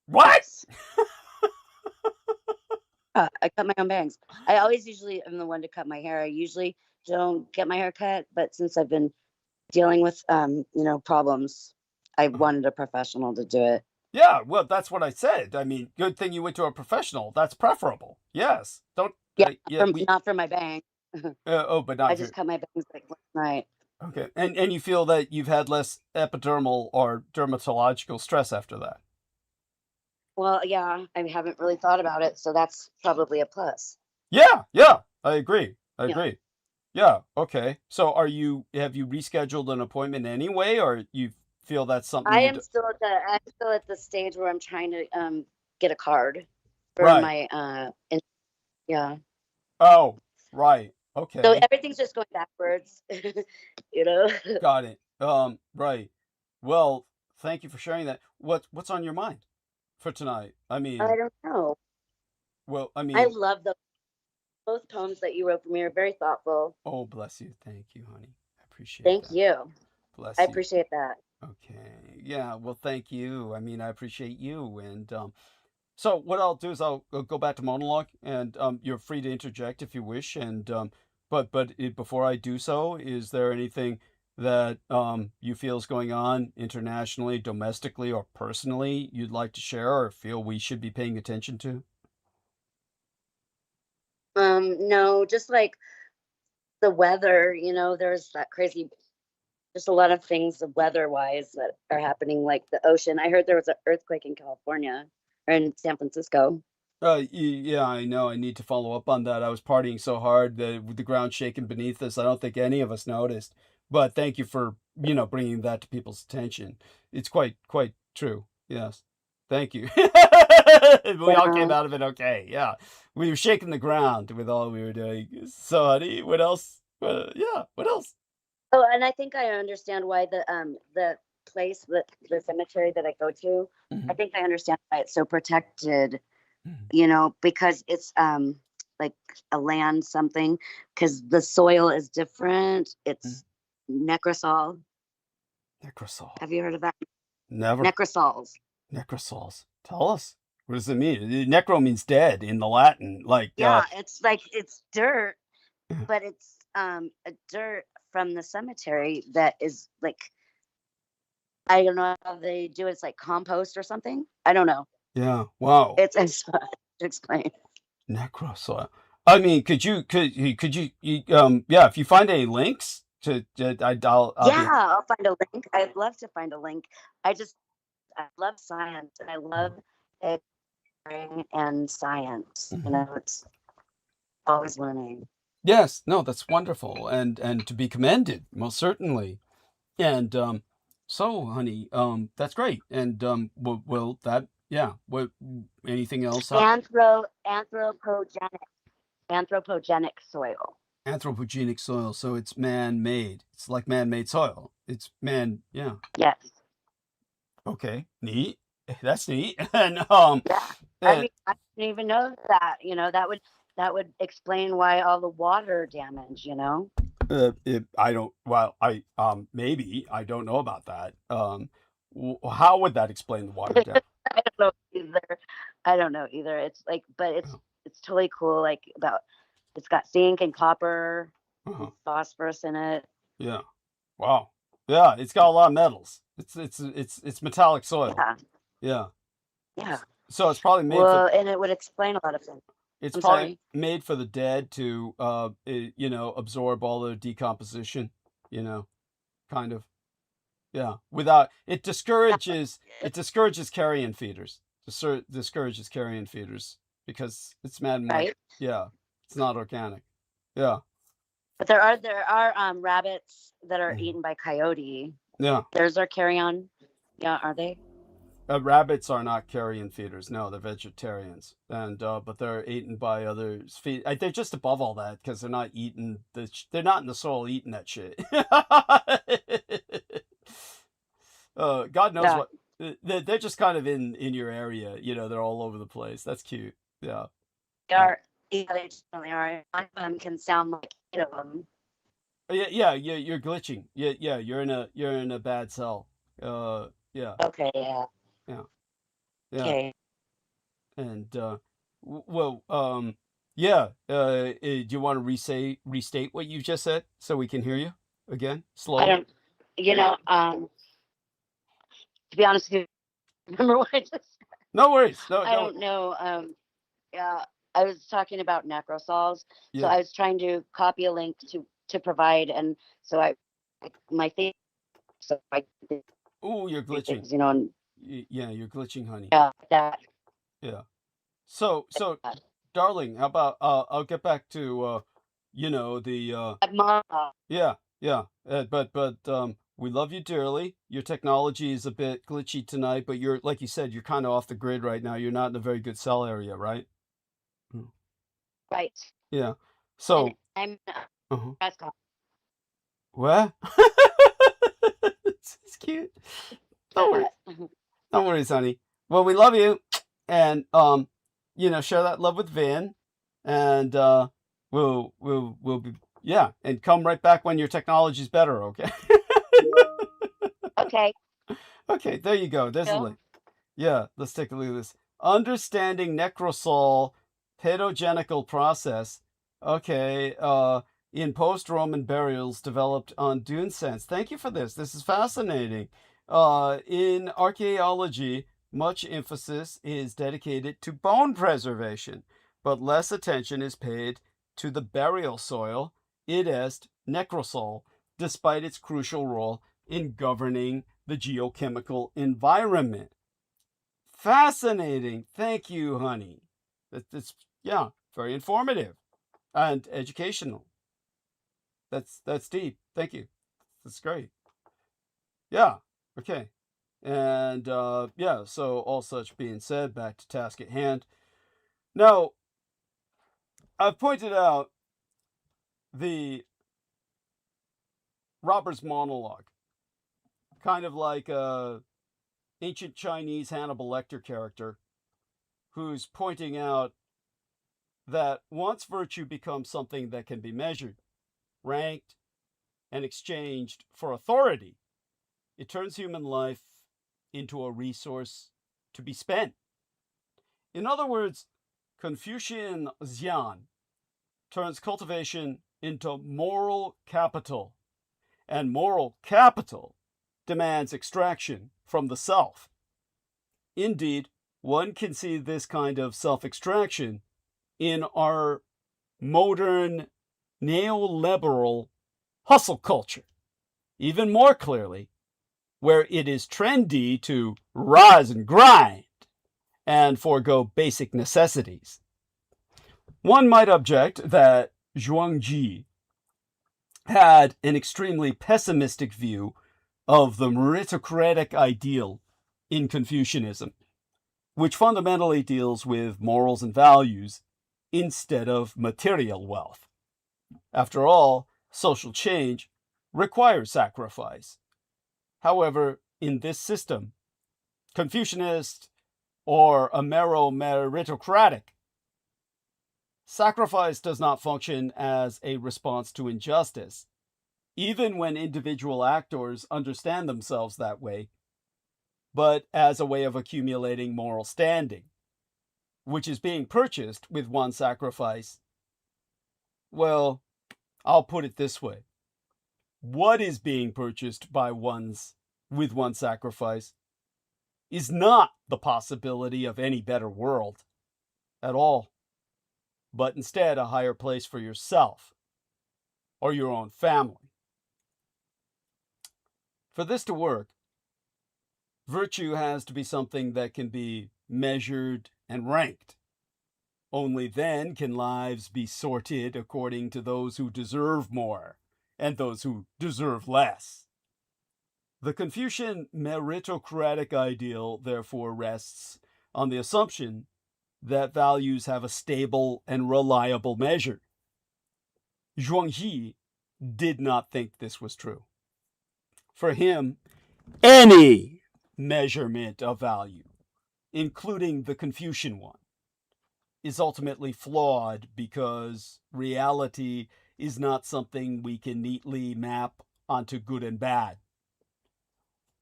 What? I cut my own bangs. I always usually am the one to cut my hair. I usually don't get my hair cut, but since I've been dealing with problems, I wanted a professional to do it. Yeah, well, that's what I said. I mean, good thing you went to a professional. That's preferable. Yes. Don't. Yeah, not for my bangs. But not. I just cut my bangs like last night. Okay, and you feel that you've had less epidermal or dermatological stress after that? Well, yeah, I haven't really thought about it, so that's probably a plus. Yeah, I agree. Yeah, okay. So have you rescheduled an appointment anyway, or you feel that's something? I'm still at the stage where I'm trying to get a card for right. my yeah. Oh, right. Okay. So everything's just going backwards, Got it. Right. Well, thank you for sharing that. What's on your mind for tonight? I mean, I don't know. Well, I mean, I love both poems that you wrote for me are very thoughtful. Oh, bless you. Thank you, honey. I appreciate Thank that. you. Bless I you. appreciate that. Okay. Yeah, well, thank you. I mean, I appreciate you. And so what I'll do is I'll go back to monologue, and you're free to interject if you wish. And but before I do so, is there anything that you feel is going on internationally, domestically, or personally you'd like to share or feel we should be paying attention to? No, just like the weather, there's that crazy, just a lot of things weather-wise that are happening, like the ocean. I heard there was an earthquake in California or in San Francisco. Yeah, I know. I need to follow up on that. I was partying so hard that with the ground shaking beneath us, I don't think any of us noticed. but thank you for, bringing that to people's attention. It's quite true. Yes. Thank you. We all came Yeah. out of it okay. Yeah. We were shaking the ground with all we were doing. So, honey, what else? Yeah, what else? Oh, and I think I understand why the place, the cemetery that I go to, I Mhm. think I understand why it's so protected, Mhm. because it's like a land something, because the soil is different. It's necrosol. Necrosol. Have you heard of that? Never. Necrosols. Necrosols. Tell us. What does it mean? Necro means dead in the Latin. Like, Yeah, it's like it's dirt, but it's a dirt from the cemetery that is like, I don't know how they do it. It's like compost or something. I don't know. yeah. Wow. It's hard to explain. Necrosoil. I mean, could you, yeah, if you find any links I'll Yeah, be. I'll find a link. I'd love to find a link. I love science, and I love engineering and science. Mhm. It's always learning. Yes, no, that's wonderful, and to be commended, most certainly. And so, honey, that's great. And will that, yeah, what, anything else? Anthropogenic soil. Anthropogenic soil, so it's man-made. It's like man-made soil. It's yeah. Yes. Okay, neat. That's neat. And Yeah. I didn't even know that. That would explain why all the water damage. I don't. Well, maybe I don't know about that. How would that explain the water depth? I don't know either. I don't know either. It's like, but Oh, it's totally cool. Like it's got zinc and copper, uh-huh. and phosphorus in it. Yeah. Wow. Yeah, it's got a lot of metals. It's metallic soil. Yeah. Yeah. Yeah. So it's probably made Well, and it would explain a lot of things. it's I'm probably sorry. made for the dead to absorb all the decomposition, kind of. Yeah. Without it discourages carrion feeders. Discourages carrion feeders because it's man-made. Right. Yeah. It's not organic. Yeah. But there are rabbits that are Mhm. eaten by coyote. Yeah. There's our carrion. Yeah, are they? Rabbits are not carrion feeders. No, they're vegetarians, and but they're eaten by others. They're just above all that because they're not eating they're not in the soil eating that shit. God knows Yeah. what they're just kind of in your area. They're all over the place. That's cute. Yeah. They are. Yeah, they definitely are. One of them can sound like 8 of them. Yeah. You're glitching. Yeah. You're in a bad cell. Yeah. Okay. Yeah. Yeah. Yeah. Okay. And well, yeah. Do you want to restate what you just said so we can hear you again I slowly? don't. To be honest with you, remember what I just said? No worries. No. I don't know. Yeah, I was talking about necrosols, so Yeah. I was trying to copy a link to provide, and so my thing, so I did Oh, you're glitching. things, and Yeah, you're glitching, honey. yeah, that. Yeah. So, darling, how about I'll get back to the Mom, yeah. But we love you dearly. Your technology is a bit glitchy tonight, but you're like you said, you're kind of off the grid right now. You're not in a very good cell area, right? Mm. right, Yeah. and So, I'm uh-huh. press conference. What? It's cute. Don't worry. Don't worry, honey. Well, we love you, and share that love with Van, and we'll be, yeah, and come right back when your technology's better. Okay. Okay. Okay. There you go. There's the Phil? link. Yeah. Let's take a look at this. Understanding necrosol pedogenical process. Okay. In post-Roman burials developed on Dunesense. Thank you for this. This is fascinating. In archaeology, much emphasis is dedicated to bone preservation, but less attention is paid to the burial soil, id est necrosol, despite its crucial role in governing the geochemical environment. Fascinating. Thank you, honey. That's yeah, very informative and educational. That's deep. Thank you. That's great. Yeah. Okay. And yeah, so all such being said, back to task at hand. Now, I've pointed out the robber's monologue, kind of like a ancient Chinese Hannibal Lecter character who's pointing out that once virtue becomes something that can be measured, ranked, and exchanged for authority, it turns human life into a resource to be spent. In other words, Confucian xian turns cultivation into moral capital, and moral capital demands extraction from the self. Indeed, one can see this kind of self-extraction in our modern neoliberal hustle culture, even more clearly, where it is trendy to rise and grind and forego basic necessities. One might object that Zhuangzi had an extremely pessimistic view of the meritocratic ideal in Confucianism, which fundamentally deals with morals and values instead of material wealth. After all, social change requires sacrifice. However, in this system, Confucianist or meritocratic, sacrifice does not function as a response to injustice, even when individual actors understand themselves that way, but as a way of accumulating moral standing, which is being purchased with one sacrifice. Well, I'll put it this way. What is being purchased by with one sacrifice is not the possibility of any better world at all, but instead a higher place for yourself or your own family. For this to work, virtue has to be something that can be measured and ranked. Only then can lives be sorted according to those who deserve more and those who deserve less. The Confucian meritocratic ideal, therefore, rests on the assumption that values have a stable and reliable measure. Zhuangzi did not think this was true. For him, any measurement of value, including the Confucian one, is ultimately flawed because reality is not something we can neatly map onto good and bad.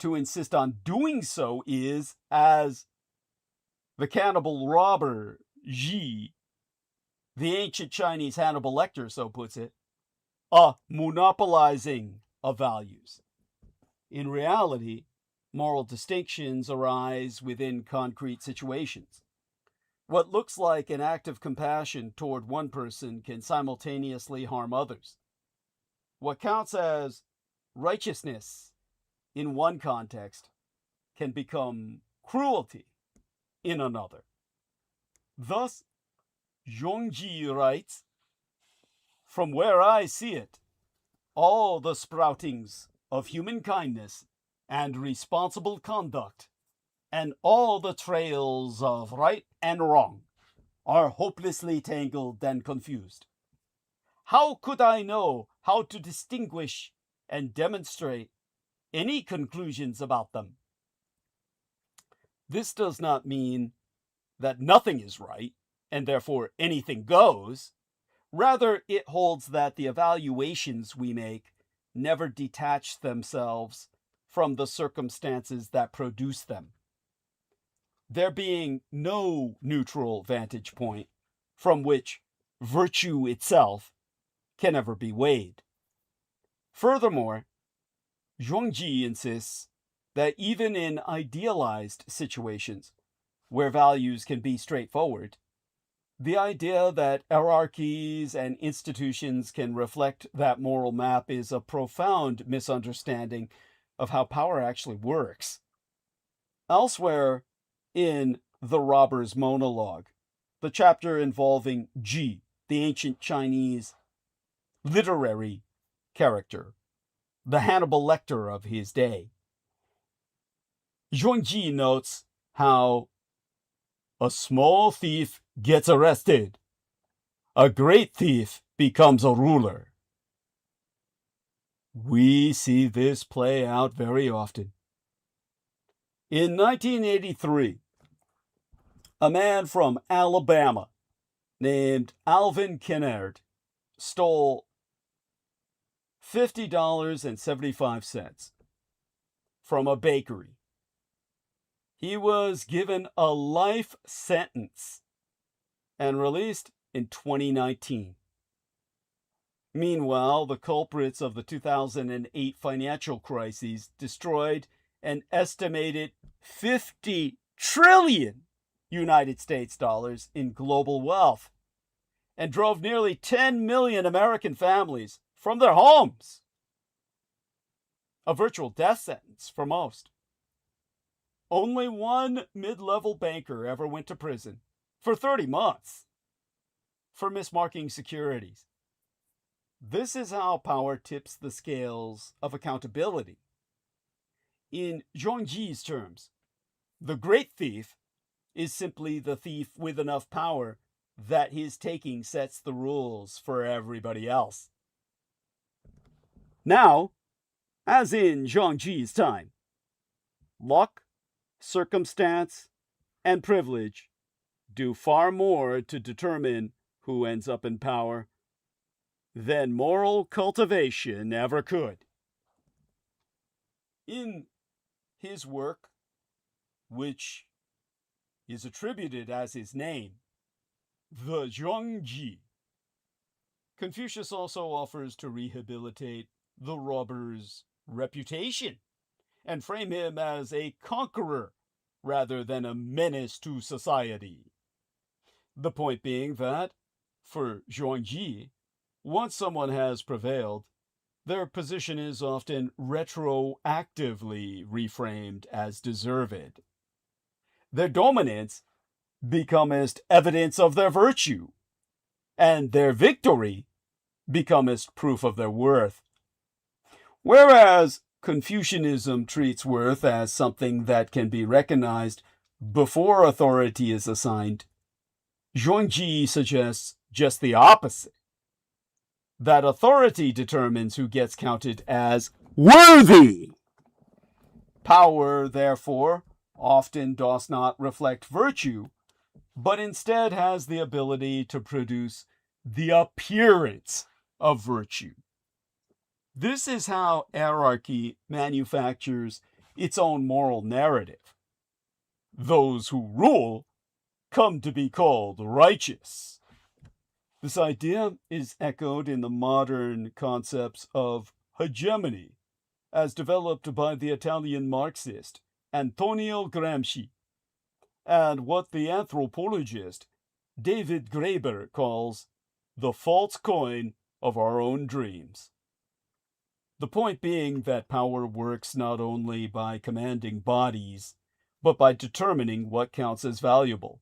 To insist on doing so is, as the cannibal robber Xi, the ancient Chinese Hannibal Lecter so puts it, a monopolizing of values. In reality, moral distinctions arise within concrete situations. What looks like an act of compassion toward one person can simultaneously harm others. What counts as righteousness in one context can become cruelty in another. Thus, Zhuangzi writes, "From where I see it, all the sproutings of human kindness and responsible conduct, and all the trails of right and wrong, are hopelessly tangled and confused. How could I know how to distinguish and demonstrate any conclusions about them?" This does not mean that nothing is right, and therefore anything goes. Rather, it holds that the evaluations we make never detach themselves from the circumstances that produce them, there being no neutral vantage point from which virtue itself can ever be weighed. Furthermore, Zhuangzi insists that even in idealized situations where values can be straightforward, the idea that hierarchies and institutions can reflect that moral map is a profound misunderstanding of how power actually works. Elsewhere in The Robber's Monologue, the chapter involving Ji, the ancient Chinese literary character, the Hannibal Lecter of his day. Zhuangzi notes how a small thief gets arrested, a great thief becomes a ruler. We see this play out very often. In 1983, a man from Alabama named Alvin Kennard stole $50.75 from a bakery. He was given a life sentence and released in 2019. Meanwhile, the culprits of the 2008 financial crises destroyed an estimated 50 trillion United States dollars in global wealth and drove nearly 10 million American families from their homes. A virtual death sentence for most. Only one mid-level banker ever went to prison for 30 months for mismarking securities. This is how power tips the scales of accountability. In Zhuangzi's terms, the great thief is simply the thief with enough power that his taking sets the rules for everybody else. Now, as in Zhuangzi's time, luck, circumstance, and privilege do far more to determine who ends up in power than moral cultivation ever could. In his work, which is attributed as his name, the Zhuangzi, Confucius also offers to rehabilitate the robber's reputation and frame him as a conqueror rather than a menace to society. The point being that, for Zhuangzi, once someone has prevailed, their position is often retroactively reframed as deserved. Their dominance becometh evidence of their virtue, and their victory becometh proof of their worth. Whereas Confucianism treats worth as something that can be recognized before authority is assigned, Zhuangzi suggests just the opposite. That authority determines who gets counted as worthy. Power, therefore, often does not reflect virtue, but instead has the ability to produce the appearance of virtue. This is how hierarchy manufactures its own moral narrative. Those who rule come to be called righteous. This idea is echoed in the modern concepts of hegemony, as developed by the Italian Marxist Antonio Gramsci, and what the anthropologist David Graeber calls the false coin of our own dreams. The point being that power works not only by commanding bodies, but by determining what counts as valuable,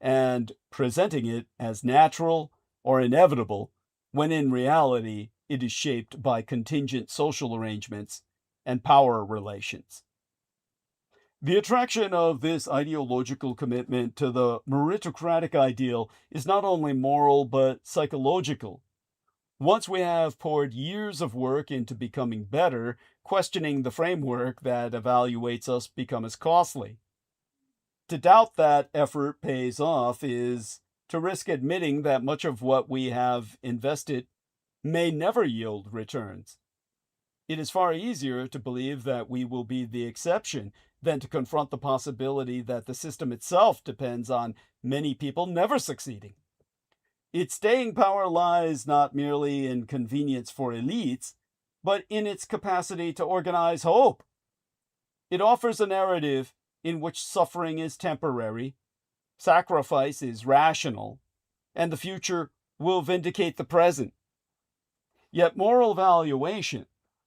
and presenting it as natural or inevitable, when in reality it is shaped by contingent social arrangements and power relations. The attraction of this ideological commitment to the meritocratic ideal is not only moral but psychological. Once we have poured years of work into becoming better, questioning the framework that evaluates us becomes costly. To doubt that effort pays off is to risk admitting that much of what we have invested may never yield returns. It is far easier to believe that we will be the exception than to confront the possibility that the system itself depends on many people never succeeding. Its staying power lies not merely in convenience for elites, but in its capacity to organize hope. It offers a narrative in which suffering is temporary, sacrifice is rational, and the future will vindicate the present. Yet moral valuation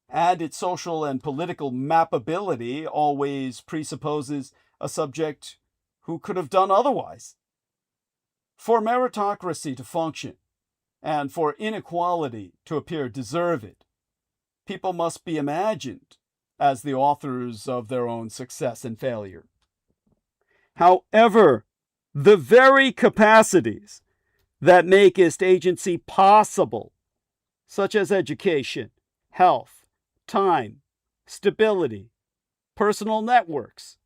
and its social and political mappability always presupposes a subject who could have done otherwise. For meritocracy to function, and for inequality to appear deserved, people must be imagined as the authors of their own success and failure. However, the very capacities that make its agency possible, such as education, health, time, stability, personal networks,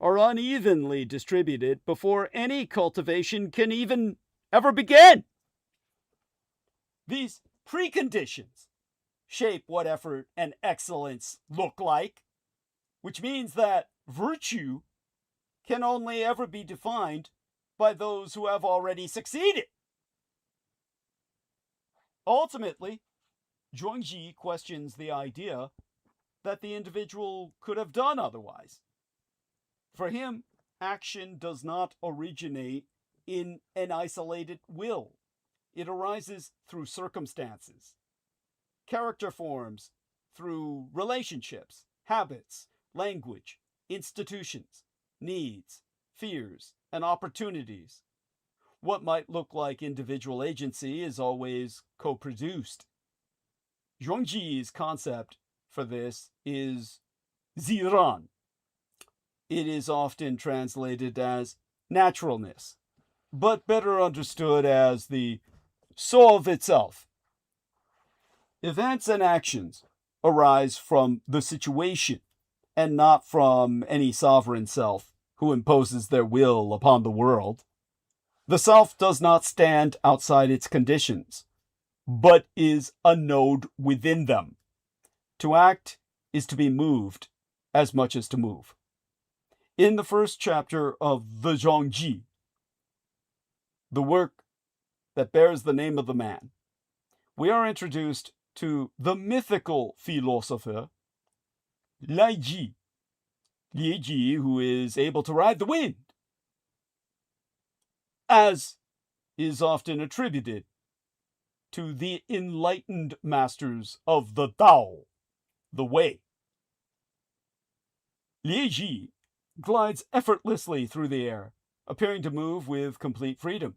are unevenly distributed before any cultivation can even ever begin. These preconditions shape what effort and excellence look like, which means that virtue can only ever be defined by those who have already succeeded. Ultimately, Zhuangzi questions the idea that the individual could have done otherwise. For him, action does not originate in an isolated will. It arises through circumstances. Character forms through relationships, habits, language, institutions, needs, fears, and opportunities. What might look like individual agency is always co-produced. Zhuangzi's concept for this is ziran. It is often translated as naturalness, but better understood as the soul of itself. Events and actions arise from the situation and not from any sovereign self who imposes their will upon the world. The self does not stand outside its conditions, but is a node within them. To act is to be moved as much as to move. In the first chapter of the Zhuangzi, the work that bears the name of the man, we are introduced to the mythical philosopher Lieji, who is able to ride the wind, as is often attributed to the enlightened masters of the Tao, the way. Lieji glides effortlessly through the air, appearing to move with complete freedom.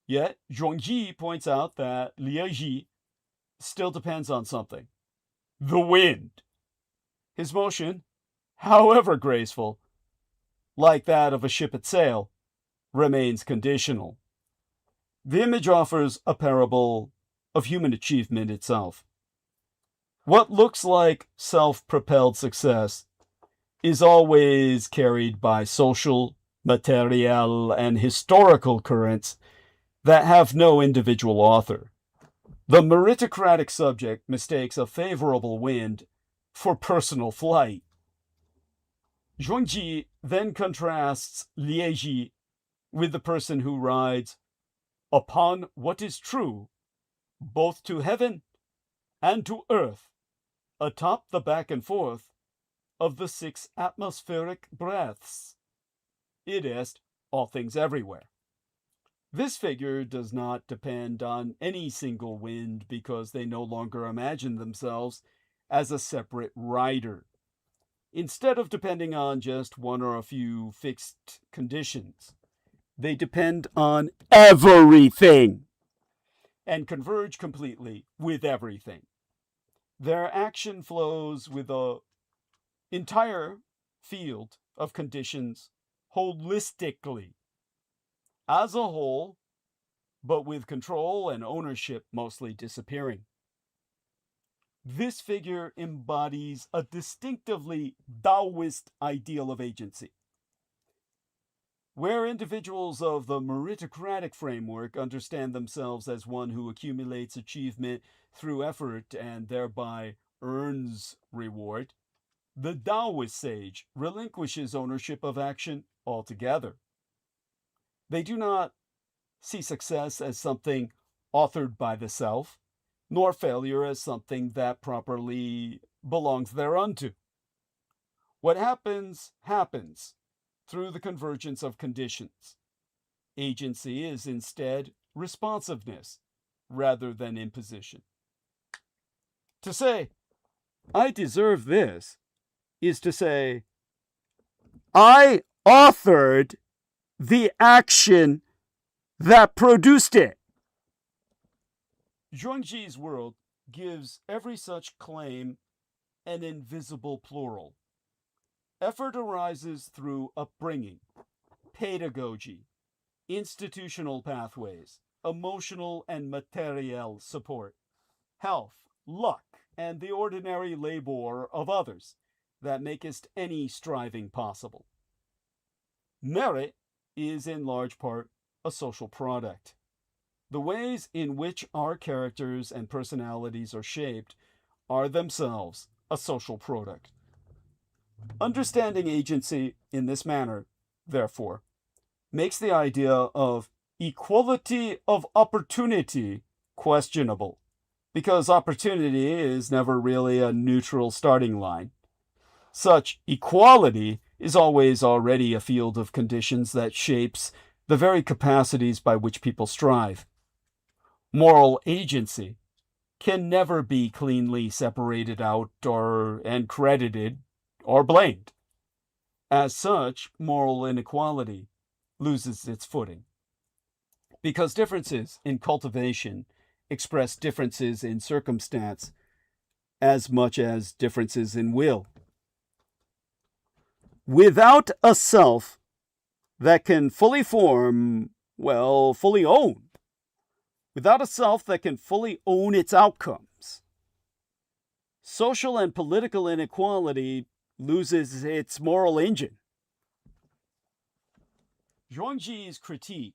Yet, Zhuangzi points out that Lieji still depends on something: the wind. His motion, however graceful, like that of a ship at sail, remains conditional. The image offers a parable of human achievement itself. What looks like self-propelled success is always carried by social, material, and historical currents that have no individual author. The meritocratic subject mistakes a favorable wind for personal flight. Zhuangzi then contrasts Lieji with the person who rides upon what is true, both to heaven and to earth, atop the back and forth of the 6 atmospheric breaths, i.e., all things everywhere. This figure does not depend on any single wind because they no longer imagine themselves as a separate rider. Instead of depending on just one or a few fixed conditions, they depend on everything and converge completely with everything. Their action flows with an entire field of conditions holistically, as a whole, but with control and ownership mostly disappearing. This figure embodies a distinctively Taoist ideal of agency, where individuals of the meritocratic framework understand themselves as one who accumulates achievement through effort and thereby earns reward. The Taoist sage relinquishes ownership of action altogether. They do not see success as something authored by the self, nor failure as something that properly belongs thereunto. What happens, happens through the convergence of conditions. Agency is instead responsiveness rather than imposition. To say, I deserve this, is to say, I authored the action that produced it. Zhuangzi's world gives every such claim an invisible plural. Effort arises through upbringing, pedagogy, institutional pathways, emotional and material support, health, luck, and the ordinary labor of others that makest any striving possible. Merit is in large part a social product. The ways in which our characters and personalities are shaped are themselves a social product. Understanding agency in this manner, therefore, makes the idea of equality of opportunity questionable, because opportunity is never really a neutral starting line. Such equality is always already a field of conditions that shapes the very capacities by which people strive. Moral agency can never be cleanly separated out and credited or blamed. As such, moral inequality loses its footing, because differences in cultivation express differences in circumstance as much as differences in will. Without a self that can fully form, fully own, without a self that can fully own its outcomes, social and political inequality loses its moral engine. Zhuangzi's critique,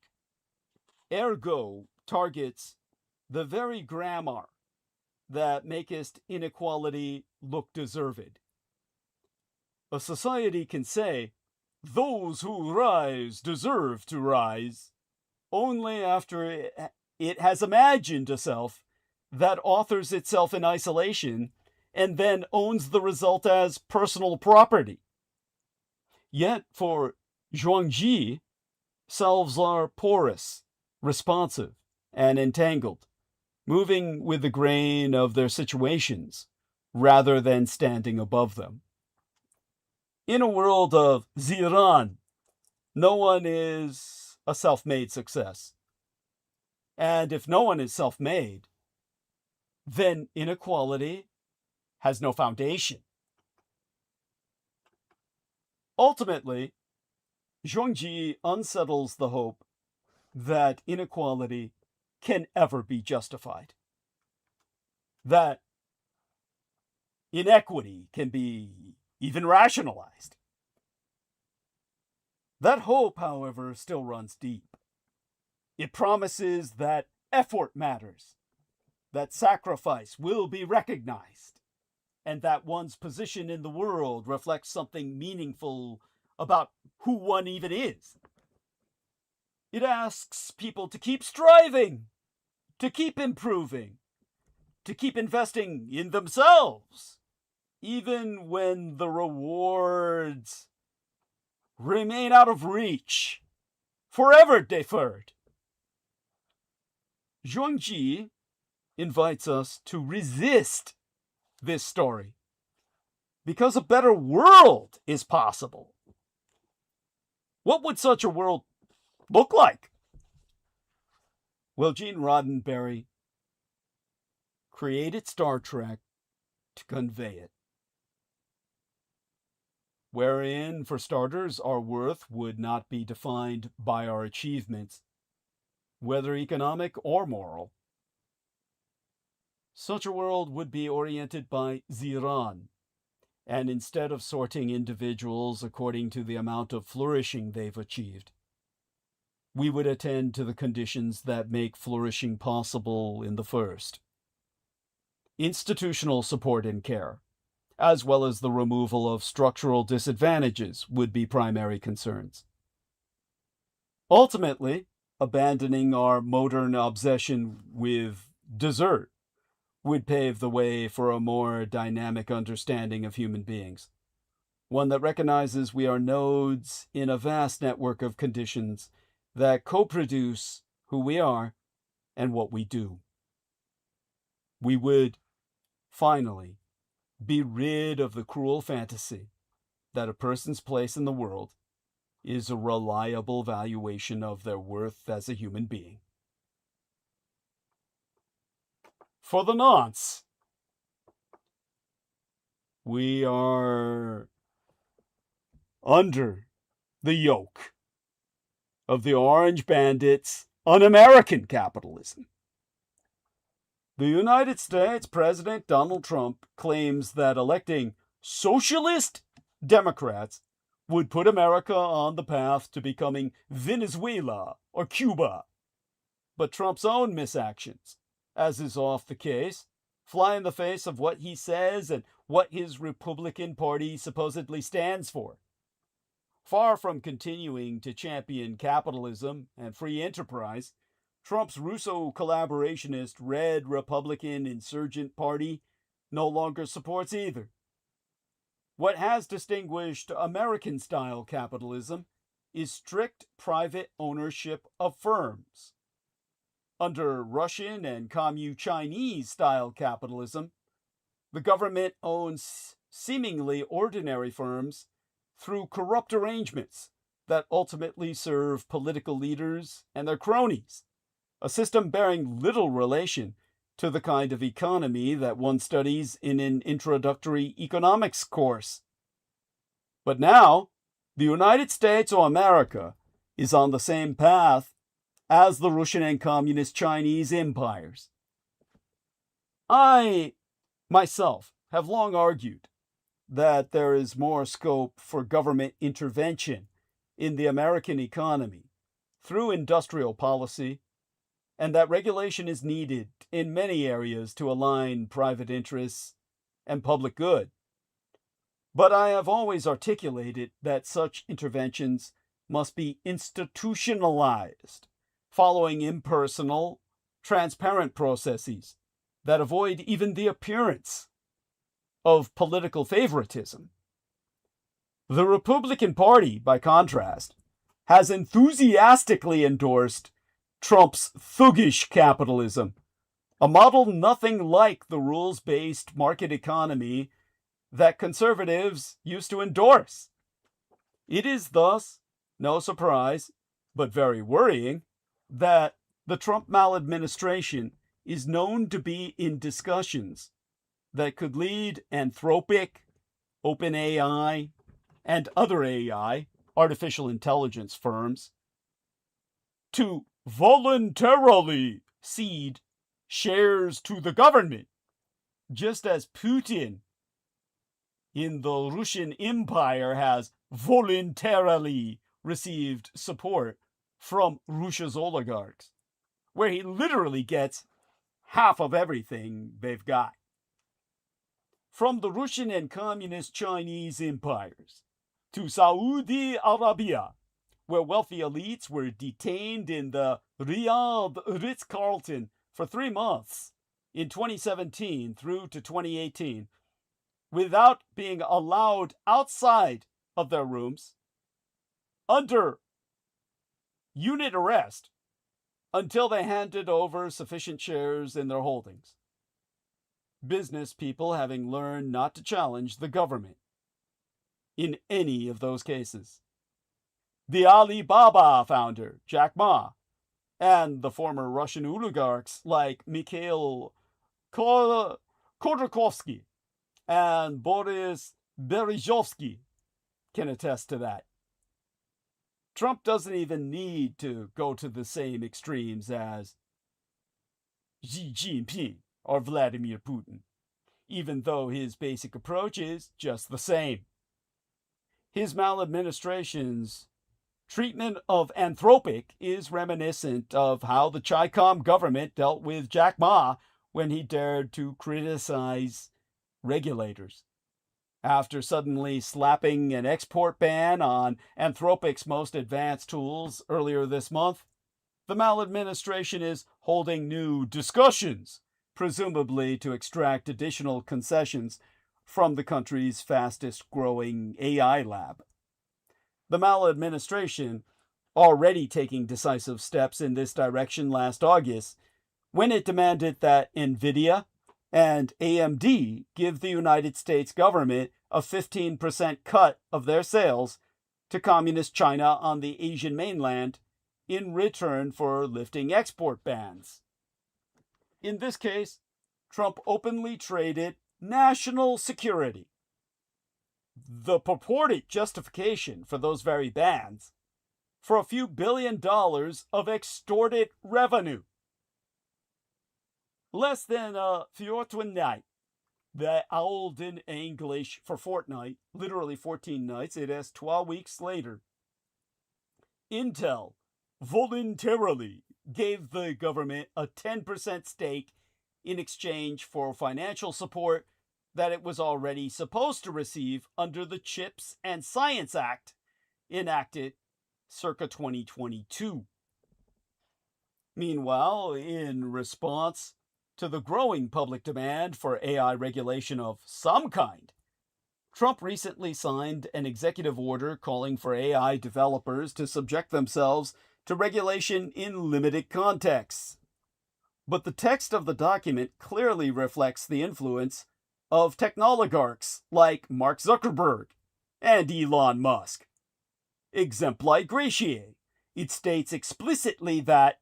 ergo, targets the very grammar that makest inequality look deserved. A society can say, those who rise deserve to rise, only after it has imagined a self that authors itself in isolation and then owns the result as personal property. Yet for Zhuangzi, selves are porous, responsive, and entangled, moving with the grain of their situations rather than standing above them. In a world of Ziran, no one is a self-made success. And if no one is self-made, then inequality has no foundation. Ultimately, Zhuangzi unsettles the hope that inequality can ever be justified, that inequity can be even rationalized. That hope, however, still runs deep. It promises that effort matters, that sacrifice will be recognized, and that one's position in the world reflects something meaningful about who one even is. It asks people to keep striving, to keep improving, to keep investing in themselves, even when the rewards remain out of reach, forever deferred. Zhuangzi invites us to resist this story, because a better world is possible. What would such a world look like? Well, Gene Roddenberry created Star Trek to convey it, wherein, for starters, our worth would not be defined by our achievements, whether economic or moral. Such a world would be oriented by Ziran, and instead of sorting individuals according to the amount of flourishing they've achieved, we would attend to the conditions that make flourishing possible in the first. Institutional support and care, as well as the removal of structural disadvantages, would be primary concerns. Ultimately, abandoning our modern obsession with dessert would pave the way for a more dynamic understanding of human beings, one that recognizes we are nodes in a vast network of conditions that co-produce who we are and what we do. We would, finally, be rid of the cruel fantasy that a person's place in the world is a reliable valuation of their worth as a human being. for the nonce, we are under the yoke of the Orange Bandits' un-American capitalism. The United States President Donald Trump claims that electing socialist Democrats would put America on the path to becoming Venezuela or Cuba. But Trump's own misactions, as is oft the case, fly in the face of what he says and what his Republican Party supposedly stands for. Far from continuing to champion capitalism and free enterprise, Trump's Russo collaborationist Red Republican Insurgent Party no longer supports either. What has distinguished American-style capitalism is strict private ownership of firms. Under Russian and Communist Chinese-style capitalism, the government owns seemingly ordinary firms through corrupt arrangements that ultimately serve political leaders and their cronies, a system bearing little relation to the kind of economy that one studies in an introductory economics course. But now, the United States of America is on the same path as the Russian and Communist Chinese empires. I, myself, have long argued that there is more scope for government intervention in the American economy through industrial policy, and that regulation is needed in many areas to align private interests and public good. But I have always articulated that such interventions must be institutionalized, following impersonal, transparent processes that avoid even the appearance of political favoritism. The Republican Party, by contrast, has enthusiastically endorsed Trump's thuggish capitalism, a model nothing like the rules-based market economy that conservatives used to endorse. It is thus no surprise, but very worrying, that the Trump maladministration is known to be in discussions that could lead Anthropic, OpenAI, and other AI, artificial intelligence firms, to voluntarily cede shares to the government, just as Putin in the Russian Empire has voluntarily received support from Russia's oligarchs, where he literally gets half of everything they've got. From the Russian and Communist Chinese empires to Saudi Arabia, where wealthy elites were detained in the Riyadh Ritz-Carlton for 3 months in 2017 through to 2018, without being allowed outside of their rooms, under unit arrest, until they handed over sufficient shares in their holdings. Business people having learned not to challenge the government in any of those cases. The Alibaba founder, Jack Ma, and the former Russian oligarchs like Mikhail Khodorkovsky and Boris Berezovsky can attest to that. Trump doesn't even need to go to the same extremes as Xi Jinping or Vladimir Putin, even though his basic approach is just the same. His maladministration's treatment of Anthropic is reminiscent of how the Chi-Com government dealt with Jack Ma when he dared to criticize regulators. After suddenly slapping an export ban on Anthropic's most advanced tools earlier this month, the maladministration is holding new discussions, presumably to extract additional concessions from the country's fastest growing AI lab. The maladministration, already taking decisive steps in this direction last August, when it demanded that NVIDIA and AMD give the United States government a 15% cut of their sales to Communist China on the Asian mainland in return for lifting export bans. In this case, Trump openly traded national security, the purported justification for those very bans, for a few $billions of extorted revenue. Less than 14 night, the old in English for fortnight, literally 14 nights, it is 12 weeks later. Intel voluntarily gave the government a 10% stake in exchange for financial support that it was already supposed to receive under the CHIPS and Science Act, enacted circa 2022. Meanwhile, in response to the growing public demand for AI regulation of some kind, Trump recently signed an executive order calling for AI developers to subject themselves to regulation in limited contexts. But the text of the document clearly reflects the influence of technoligarchs like Mark Zuckerberg and Elon Musk. Exempli gratiae, it states explicitly that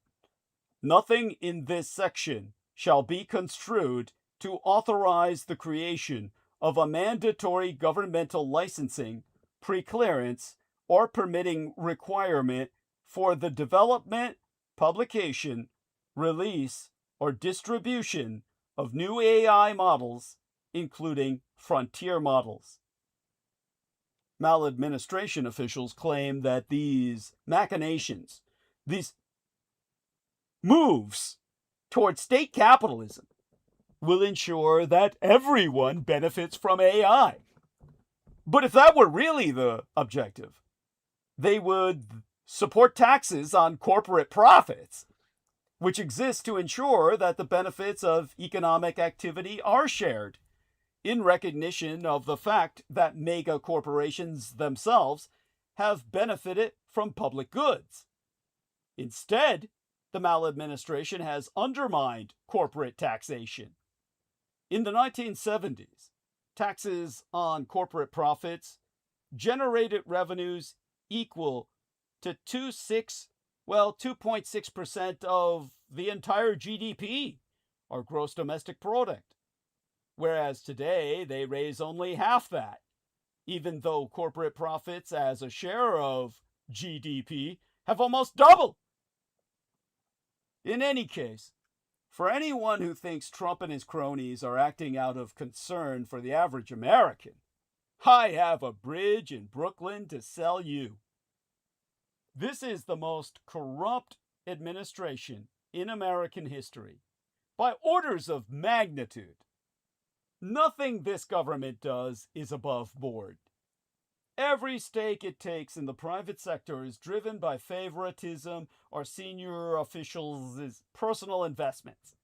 nothing in this section shall be construed to authorize the creation of a mandatory governmental licensing, preclearance, or permitting requirement for the development, publication, release, or distribution of new AI models, including frontier models. Maladministration officials claim that these machinations, these moves toward state capitalism, will ensure that everyone benefits from AI. But if that were really the objective, they would support taxes on corporate profits, which exist to ensure that the benefits of economic activity are shared, in recognition of the fact that mega corporations themselves have benefited from public goods. Instead, the maladministration has undermined corporate taxation. In the 1970s, taxes on corporate profits generated revenues equal to 2.6% of the entire GDP, or gross domestic product. Whereas today they raise only half that, even though corporate profits as a share of GDP have almost doubled. In any case, for anyone who thinks Trump and his cronies are acting out of concern for the average American, I have a bridge in Brooklyn to sell you. This is the most corrupt administration in American history, by orders of magnitude. Nothing this government does is above board. Every stake it takes in the private sector is driven by favoritism or senior officials' personal investments,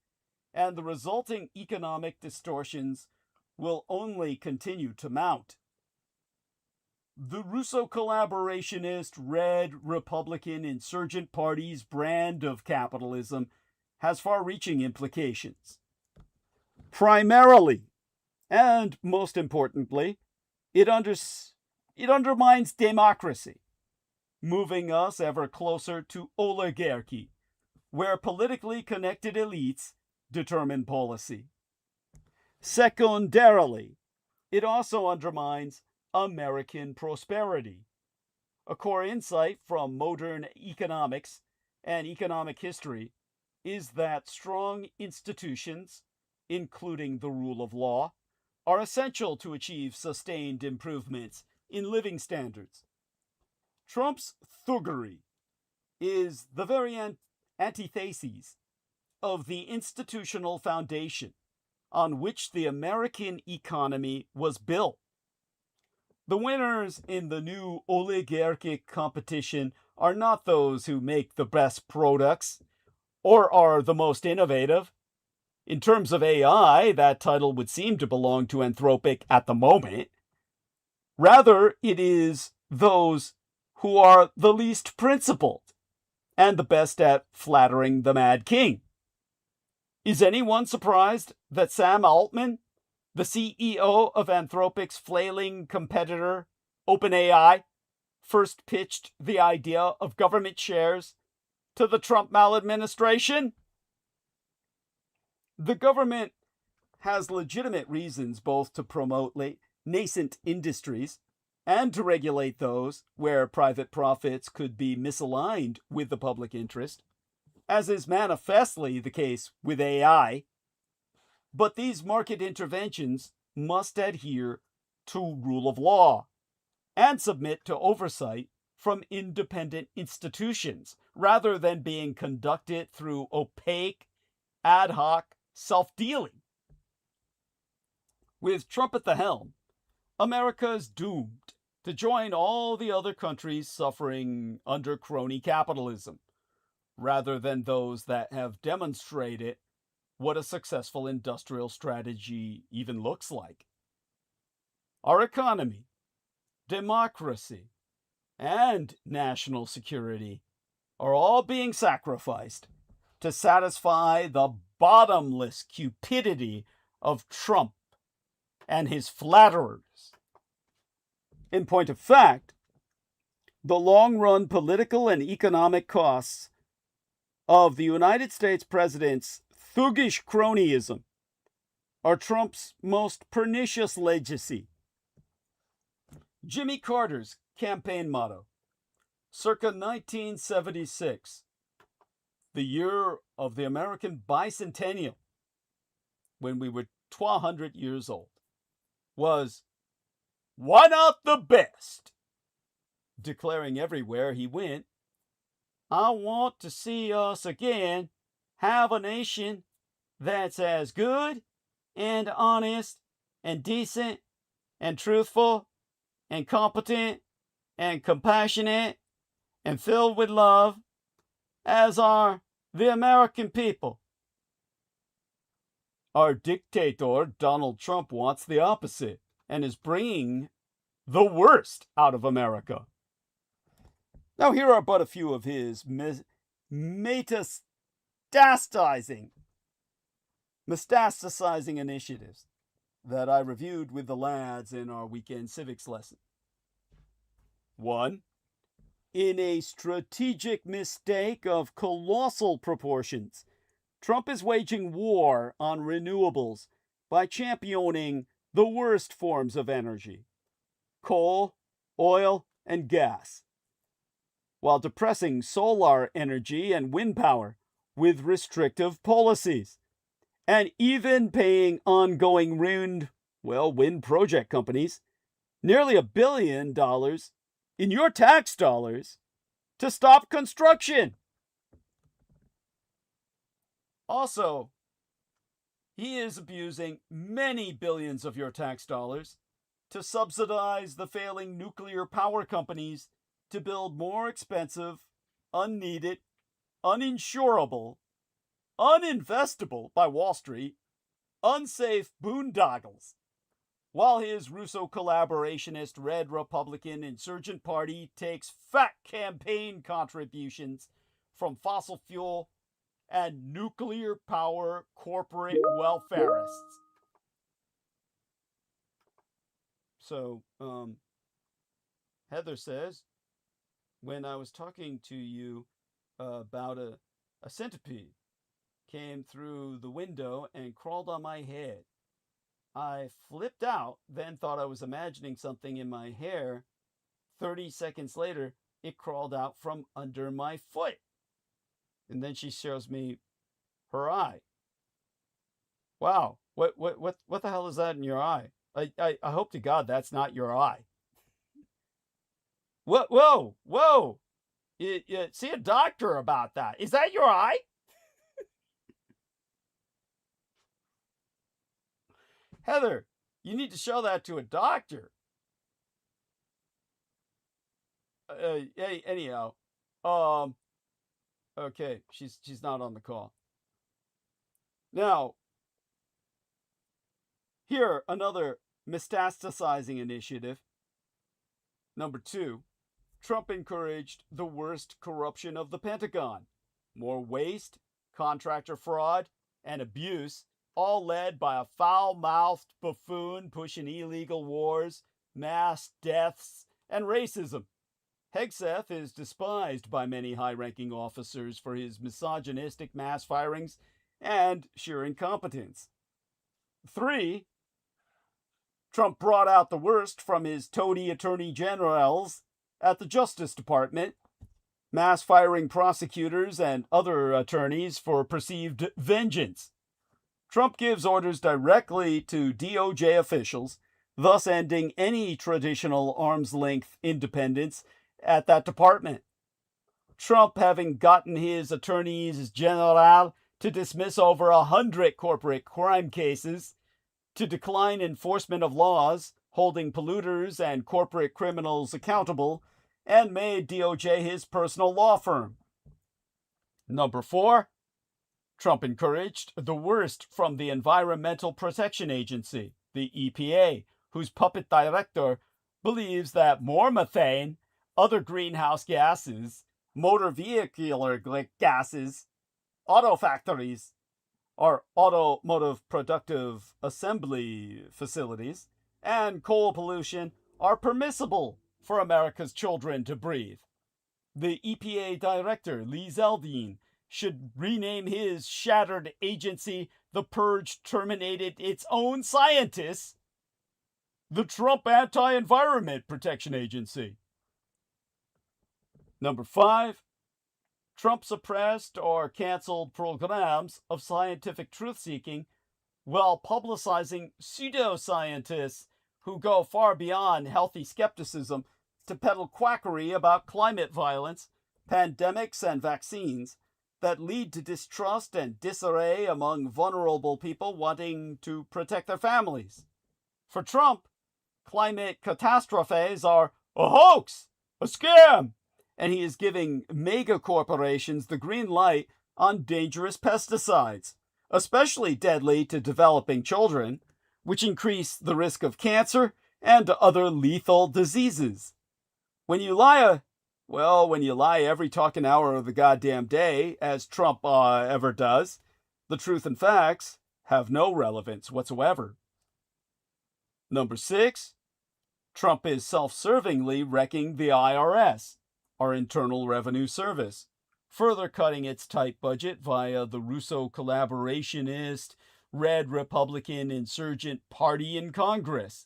and the resulting economic distortions will only continue to mount. The Russo-collaborationist, red Republican insurgent party's brand of capitalism has far-reaching implications. Primarily, and most importantly, it undermines democracy, moving us ever closer to oligarchy, where politically connected elites determine policy. Secondarily, it also undermines American prosperity. A core insight from modern economics and economic history is that strong institutions, including the rule of law, are essential to achieve sustained improvements in living standards. Trump's thuggery is the very antithesis of the institutional foundation on which the American economy was built. The winners in the new oligarchic competition are not those who make the best products or are the most innovative. In terms of AI, that title would seem to belong to Anthropic at the moment. Rather, it is those who are the least principled and the best at flattering the Mad King. Is anyone surprised that Sam Altman, the CEO of Anthropic's flailing competitor, OpenAI, first pitched the idea of government shares to the Trump maladministration? The government has legitimate reasons both to promote nascent industries and to regulate those where private profits could be misaligned with the public interest, as is manifestly the case with AI. But these market interventions must adhere to rule of law and submit to oversight from independent institutions rather than being conducted through opaque, ad hoc self-dealing. With Trump at the helm, America is doomed to join all the other countries suffering under crony capitalism, rather than those that have demonstrated what a successful industrial strategy even looks like. Our economy, democracy, and national security are all being sacrificed to satisfy the bottomless cupidity of Trump and his flatterers. In point of fact, the long-run political and economic costs of the United States president's thuggish cronyism are Trump's most pernicious legacy. Jimmy Carter's campaign motto, circa 1976, the year of the American bicentennial, when we were 1,200 years old, was, "Why not the best?" declaring everywhere he went, "I want to see us again have a nation that's as good and honest and decent and truthful and competent and compassionate and filled with love as are the American people." Our dictator, Donald Trump, wants the opposite and is bringing the worst out of America. Now, here are but a few of his metastasizing initiatives that I reviewed with the lads in our weekend civics lesson. 1. In a strategic mistake of colossal proportions, Trump is waging war on renewables by championing the worst forms of energy, coal, oil, and gas, while depressing solar energy and wind power with restrictive policies, and even paying ongoing wind project companies nearly $1 billion in your tax dollars to stop construction. Also, he is abusing many billions of your tax dollars to subsidize the failing nuclear power companies to build more expensive, unneeded, uninsurable, uninvestable by Wall Street, unsafe boondoggles, while his Russo collaborationist Red Republican Insurgent Party takes fat campaign contributions from fossil fuel and nuclear power corporate welfareists. So, Heather says, when I was talking to you about a centipede came through the window and crawled on my head, I flipped out, then thought I was imagining something in my hair. 30 seconds later, it crawled out from under my foot. And then she shows me her eye. Wow, what the hell is that in your eye? I hope to God that's not your eye. Whoa! You see a doctor about that. Is that your eye? Heather, you need to show that to a doctor. Anyhow, okay, she's not on the call. Now, here, another metastasizing initiative. Number 2, Trump encouraged the worst corruption of the Pentagon. More waste, contractor fraud, and abuse, all led by a foul-mouthed buffoon pushing illegal wars, mass deaths, and racism. Hegseth is despised by many high-ranking officers for his misogynistic mass firings and sheer incompetence. 3. Trump brought out the worst from his toady attorney generals at the Justice Department, mass firing prosecutors and other attorneys for perceived vengeance. Trump gives orders directly to DOJ officials, thus ending any traditional arm's-length independence at that department. Trump having gotten his attorneys general to dismiss over 100 corporate crime cases, to decline enforcement of laws holding polluters and corporate criminals accountable, and made DOJ his personal law firm. Number 4, Trump encouraged the worst from the Environmental Protection Agency, the EPA, whose puppet director believes that more methane, other greenhouse gases, motor vehicular gases, auto factories, or automotive productive assembly facilities, and coal pollution are permissible for America's children to breathe. The EPA director, Lee Zeldin, should rename his shattered agency the purge terminated its own scientists, the Trump Anti-Environment Protection Agency. Number 5, Trump suppressed or canceled programs of scientific truth-seeking while publicizing pseudoscientists who go far beyond healthy skepticism to peddle quackery about climate violence, pandemics, and vaccines that lead to distrust and disarray among vulnerable people wanting to protect their families. For Trump, climate catastrophes are a hoax, a scam, and he is giving mega corporations the green light on dangerous pesticides, especially deadly to developing children, which increase the risk of cancer and other lethal diseases. When you lie every talking hour of the goddamn day, as Trump ever does, the truth and facts have no relevance whatsoever. Number 6, Trump is self-servingly wrecking the IRS, our Internal Revenue Service, further cutting its tight budget via the Russo collaborationist, red Republican insurgent party in Congress.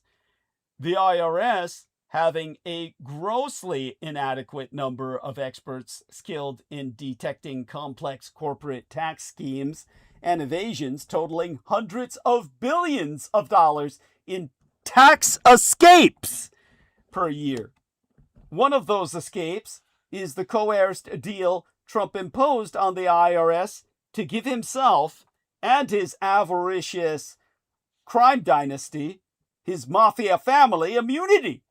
The IRS having a grossly inadequate number of experts skilled in detecting complex corporate tax schemes and evasions totaling hundreds of billions of dollars in tax escapes per year. One of those escapes is the coerced deal Trump imposed on the IRS to give himself and his avaricious crime dynasty, his mafia family, immunity.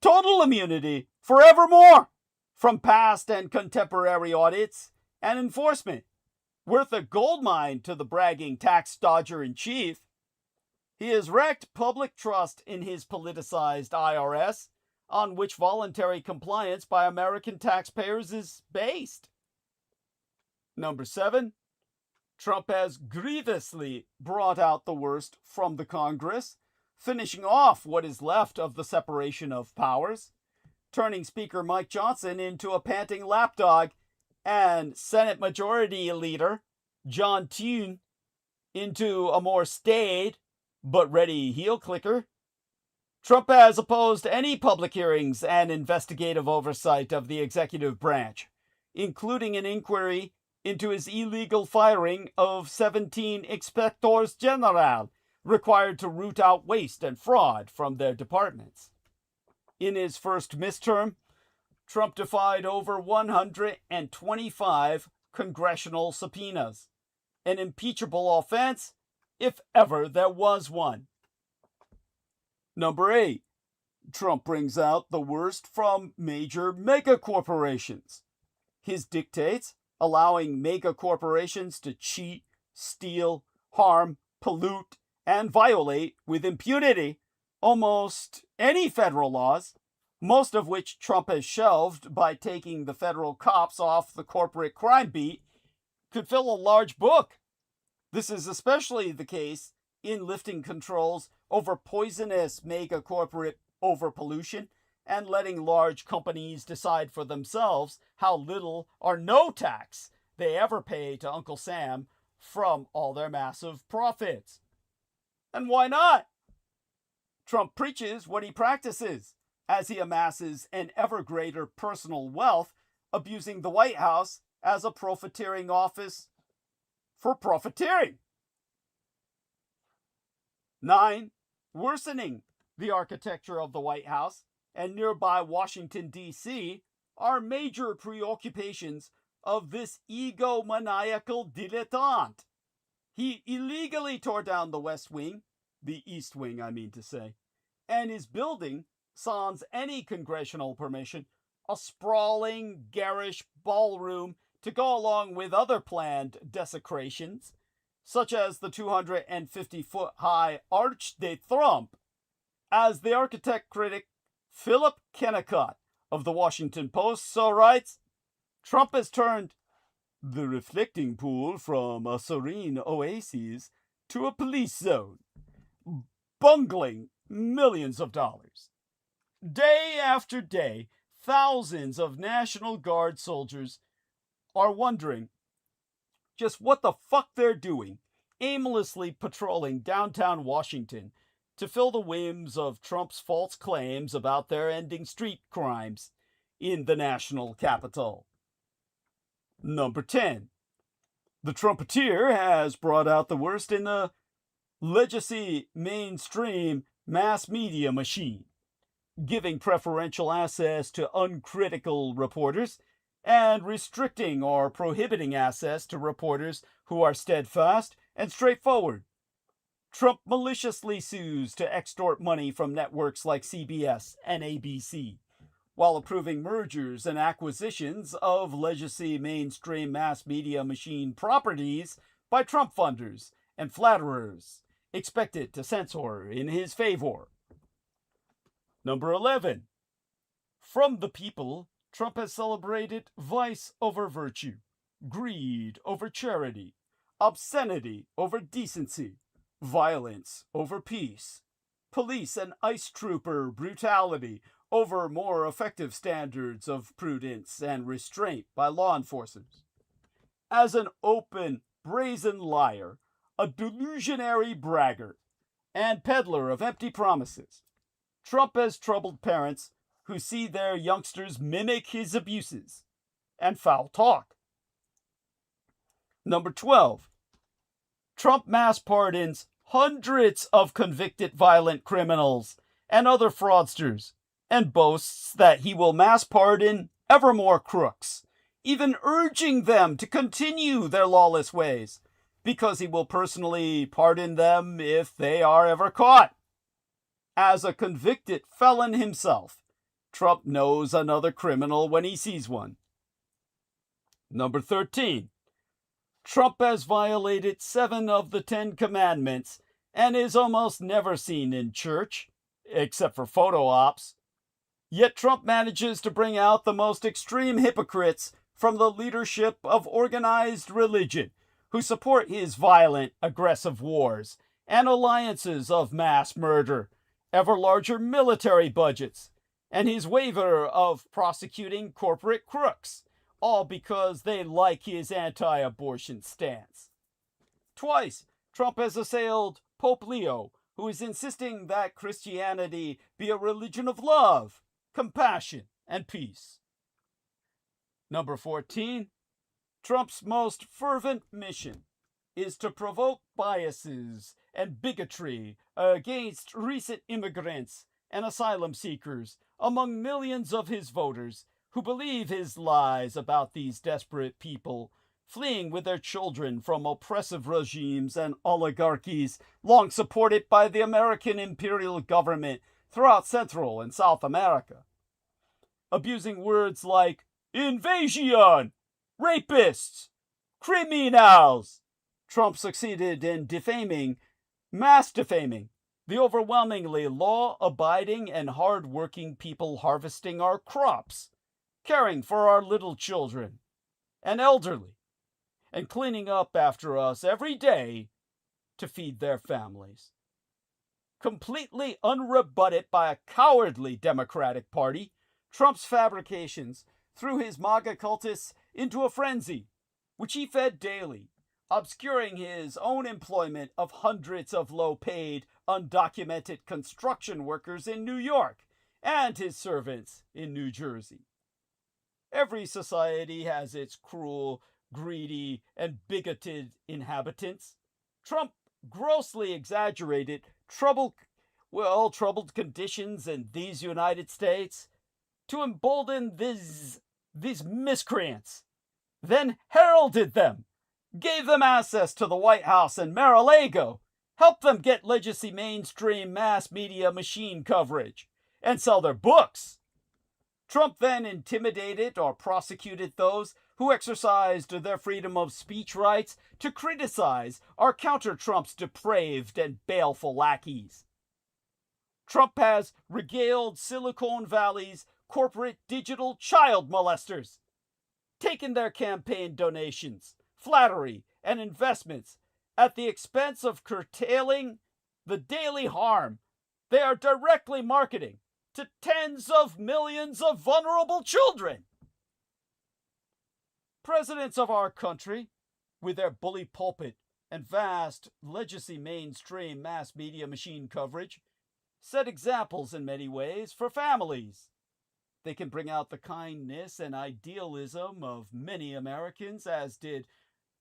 Total immunity forevermore from past and contemporary audits and enforcement, worth a goldmine to the bragging tax dodger-in-chief. He has wrecked public trust in his politicized IRS, on which voluntary compliance by American taxpayers is based. Number 7, Trump has grievously brought out the worst from the Congress, finishing off what is left of the separation of powers, turning Speaker Mike Johnson into a panting lapdog, and Senate Majority Leader John Thune into a more staid but ready heel clicker. Trump has opposed any public hearings and investigative oversight of the executive branch, including an inquiry into his illegal firing of 17 inspectors general required to root out waste and fraud from their departments. In his first midterm, Trump defied over 125 congressional subpoenas, an impeachable offense if ever there was one. Number 8, Trump brings out the worst from major mega corporations. His dictates allowing mega corporations to cheat, steal, harm, pollute, and violate with impunity almost any federal laws, most of which Trump has shelved by taking the federal cops off the corporate crime beat, could fill a large book. This is especially the case in lifting controls over poisonous mega corporate overpollution and letting large companies decide for themselves how little or no tax they ever pay to Uncle Sam from all their massive profits. And why not? Trump preaches what he practices as he amasses an ever greater personal wealth, abusing the White House as a profiteering office for profiteering. 9. Worsening the architecture of the White House and nearby Washington, D.C. are major preoccupations of this egomaniacal dilettante. He illegally tore down the West Wing, the East Wing, I mean to say, and is building, sans any congressional permission, a sprawling, garish ballroom to go along with other planned desecrations, such as the 250-foot-high Arch de Trump. As the architect critic Philip Kennicott of the Washington Post so writes, Trump has turned the reflecting pool from a serene oasis to a police zone, bungling millions of dollars. Day after day, thousands of National Guard soldiers are wondering just what the fuck they're doing, aimlessly patrolling downtown Washington to fill the whims of Trump's false claims about their ending street crimes in the national capital. Number 10. The Trumpeteer has brought out the worst in the legacy mainstream mass media machine, giving preferential access to uncritical reporters and restricting or prohibiting access to reporters who are steadfast and straightforward. Trump maliciously sues to extort money from networks like CBS and ABC, while approving mergers and acquisitions of legacy mainstream mass media machine properties by Trump funders and flatterers, expected to censor in his favor. Number 11. From the people, Trump has celebrated vice over virtue, greed over charity, obscenity over decency, violence over peace, police and ICE trooper brutality over more effective standards of prudence and restraint by law enforcers. As an open, brazen liar, a delusionary braggart, and peddler of empty promises, Trump has troubled parents who see their youngsters mimic his abuses and foul talk. Number 12. Trump mass pardons hundreds of convicted violent criminals and other fraudsters, and boasts that he will mass pardon ever more crooks, even urging them to continue their lawless ways, because he will personally pardon them if they are ever caught. As a convicted felon himself, Trump knows another criminal when he sees one. Number 13. Trump has violated 7 of the 10 commandments and is almost never seen in church, except for photo ops. Yet Trump manages to bring out the most extreme hypocrites from the leadership of organized religion, who support his violent, aggressive wars and alliances of mass murder, ever larger military budgets, and his waiver of prosecuting corporate crooks, all because they like his anti-abortion stance. Twice, Trump has assailed Pope Leo, who is insisting that Christianity be a religion of love, compassion, and peace. Number 14. Trump's most fervent mission is to provoke biases and bigotry against recent immigrants and asylum seekers among millions of his voters who believe his lies about these desperate people fleeing with their children from oppressive regimes and oligarchies long supported by the American imperial government throughout Central and South America. Abusing words like invasion, rapists, criminals, Trump succeeded in mass defaming, the overwhelmingly law-abiding and hard-working people harvesting our crops, caring for our little children and elderly, and cleaning up after us every day to feed their families. Completely unrebutted by a cowardly Democratic Party, Trump's fabrications threw his MAGA cultists into a frenzy, which he fed daily, obscuring his own employment of hundreds of low-paid, undocumented construction workers in New York and his servants in New Jersey. Every society has its cruel, greedy, and bigoted inhabitants. Trump grossly exaggerated troubled conditions in these United States to embolden these miscreants, then heralded them, gave them access to the White House and Mar-a-Lago, helped them get legacy mainstream mass media machine coverage, and sell their books. Trump then intimidated or prosecuted those who exercised their freedom of speech rights to criticize or counter Trump's depraved and baleful lackeys. Trump has regaled Silicon Valley's corporate digital child molesters, taken their campaign donations, flattery, and investments at the expense of curtailing the daily harm they are directly marketing to tens of millions of vulnerable children. Presidents of our country, with their bully pulpit and vast legacy mainstream mass media machine coverage, set examples in many ways for families. They can bring out the kindness and idealism of many Americans, as did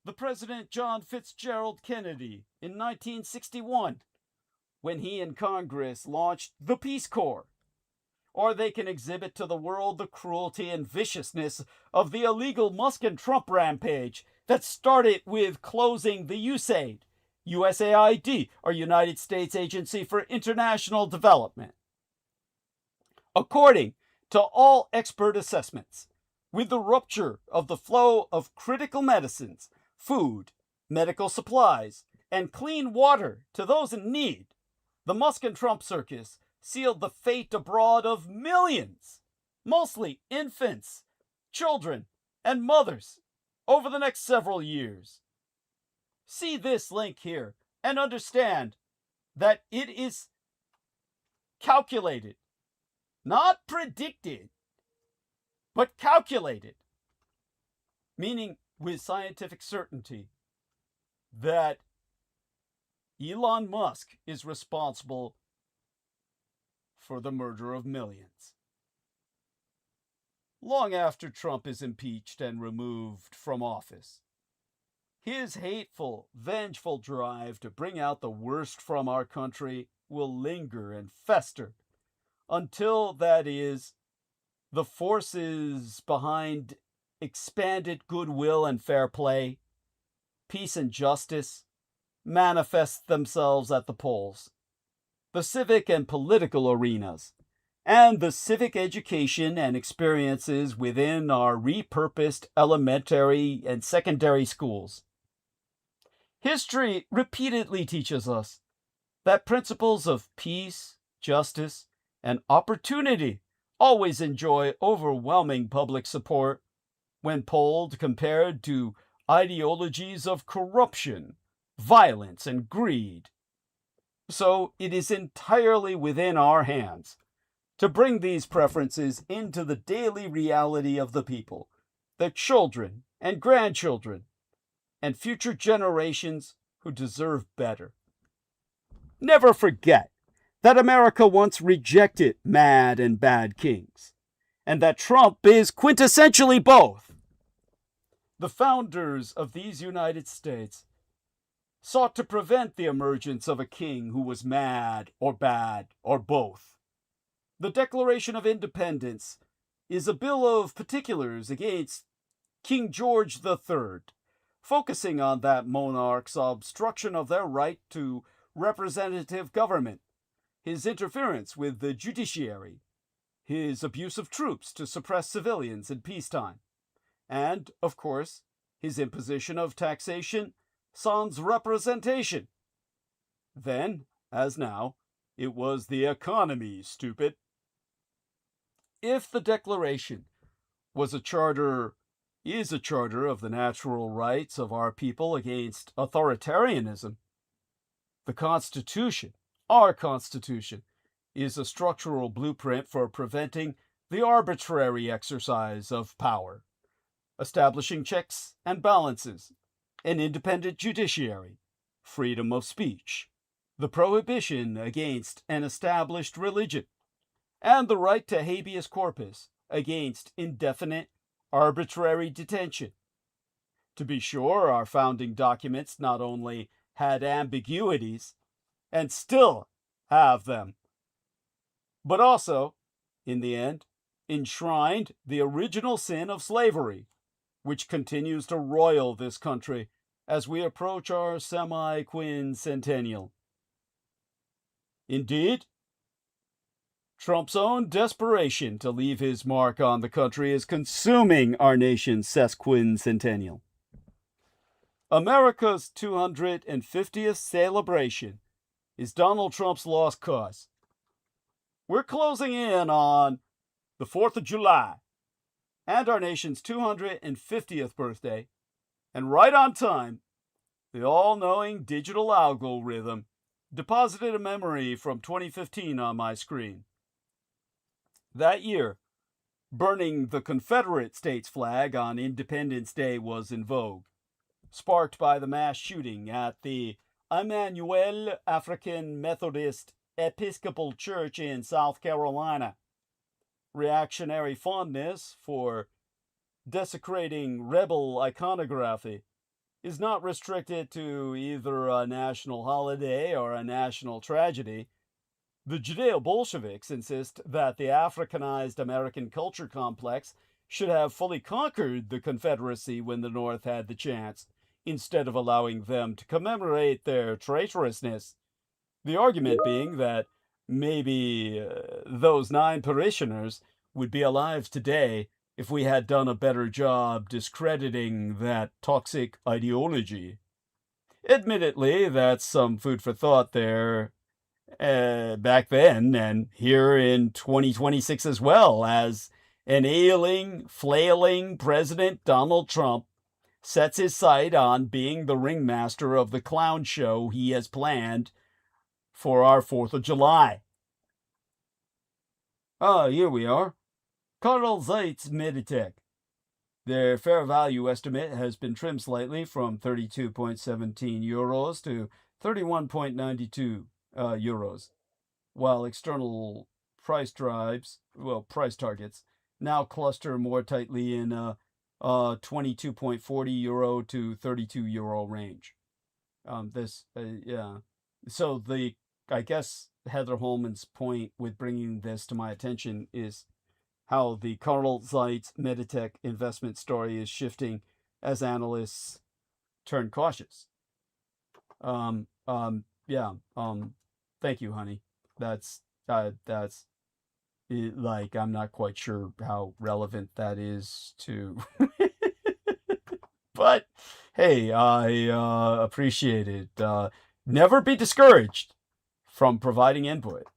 the President John Fitzgerald Kennedy in 1961, when he and Congress launched the Peace Corps. Or they can exhibit to the world the cruelty and viciousness of the illegal Musk and Trump rampage that started with closing the USAID, or United States Agency for International Development. According to all expert assessments, with the rupture of the flow of critical medicines, food, medical supplies, and clean water to those in need, the Musk and Trump circus sealed the fate abroad of millions, mostly infants, children, and mothers, over the next several years. See this link here and understand that it is calculated, not predicted, but calculated, meaning with scientific certainty that Elon Musk is responsible for the murder of millions. Long after Trump is impeached and removed from office, his hateful, vengeful drive to bring out the worst from our country will linger and fester until, that is, the forces behind expanded goodwill and fair play, peace and justice, manifest themselves at the polls, the civic and political arenas, and the civic education and experiences within our repurposed elementary and secondary schools. History repeatedly teaches us that principles of peace, justice, and opportunity always enjoy overwhelming public support when polled compared to ideologies of corruption, violence, and greed. So it is entirely within our hands to bring these preferences into the daily reality of the people, their children and grandchildren, and future generations who deserve better. Never forget that America once rejected mad and bad kings, and that Trump is quintessentially both. The founders of these United States sought to prevent the emergence of a king who was mad or bad or both. The Declaration of Independence is a bill of particulars against King George III, focusing on that monarch's obstruction of their right to representative government, his interference with the judiciary, his abuse of troops to suppress civilians in peacetime, and, of course, his imposition of taxation sans representation. Then, as now, it was the economy, stupid. If the Declaration is a charter of the natural rights of our people against authoritarianism, the Constitution, our Constitution, is a structural blueprint for preventing the arbitrary exercise of power, establishing checks and balances, an independent judiciary, freedom of speech, the prohibition against an established religion, and the right to habeas corpus against indefinite, arbitrary detention. To be sure, our founding documents not only had ambiguities, and still have them, but also, in the end, enshrined the original sin of slavery, which continues to roil this country as we approach our semi-quincentennial. Indeed, Trump's own desperation to leave his mark on the country is consuming our nation's sesquicentennial. America's 250th celebration is Donald Trump's lost cause. We're closing in on the 4th of July and our nation's 250th birthday, and right on time, the all-knowing digital algorithm deposited a memory from 2015 on my screen. That year, burning the Confederate States flag on Independence Day was in vogue, sparked by the mass shooting at the Emmanuel African Methodist Episcopal Church in South Carolina. Reactionary fondness for desecrating rebel iconography is not restricted to either a national holiday or a national tragedy. The Judeo-Bolsheviks insist that the Africanized American culture complex should have fully conquered the Confederacy when the North had the chance, instead of allowing them to commemorate their traitorousness. The argument being that maybe those 9 parishioners would be alive today if we had done a better job discrediting that toxic ideology. Admittedly, that's some food for thought there back then and here in 2026 as well, as an ailing, flailing President Donald Trump sets his sight on being the ringmaster of the clown show he has planned for our 4th of July. Here we are. Carl Zeitz Meditech. Their fair value estimate has been trimmed slightly from 32.17 euros to 31.92 euros, while external price targets now cluster more tightly in 22.40 euro to 32 euro range. So I guess Heather Holman's point with bringing this to my attention is how the Carl Zeitz Meditech investment story is shifting as analysts turn cautious. Thank you, honey. That's like, I'm not quite sure how relevant that is to, but hey, I appreciate it. Never be discouraged from providing input.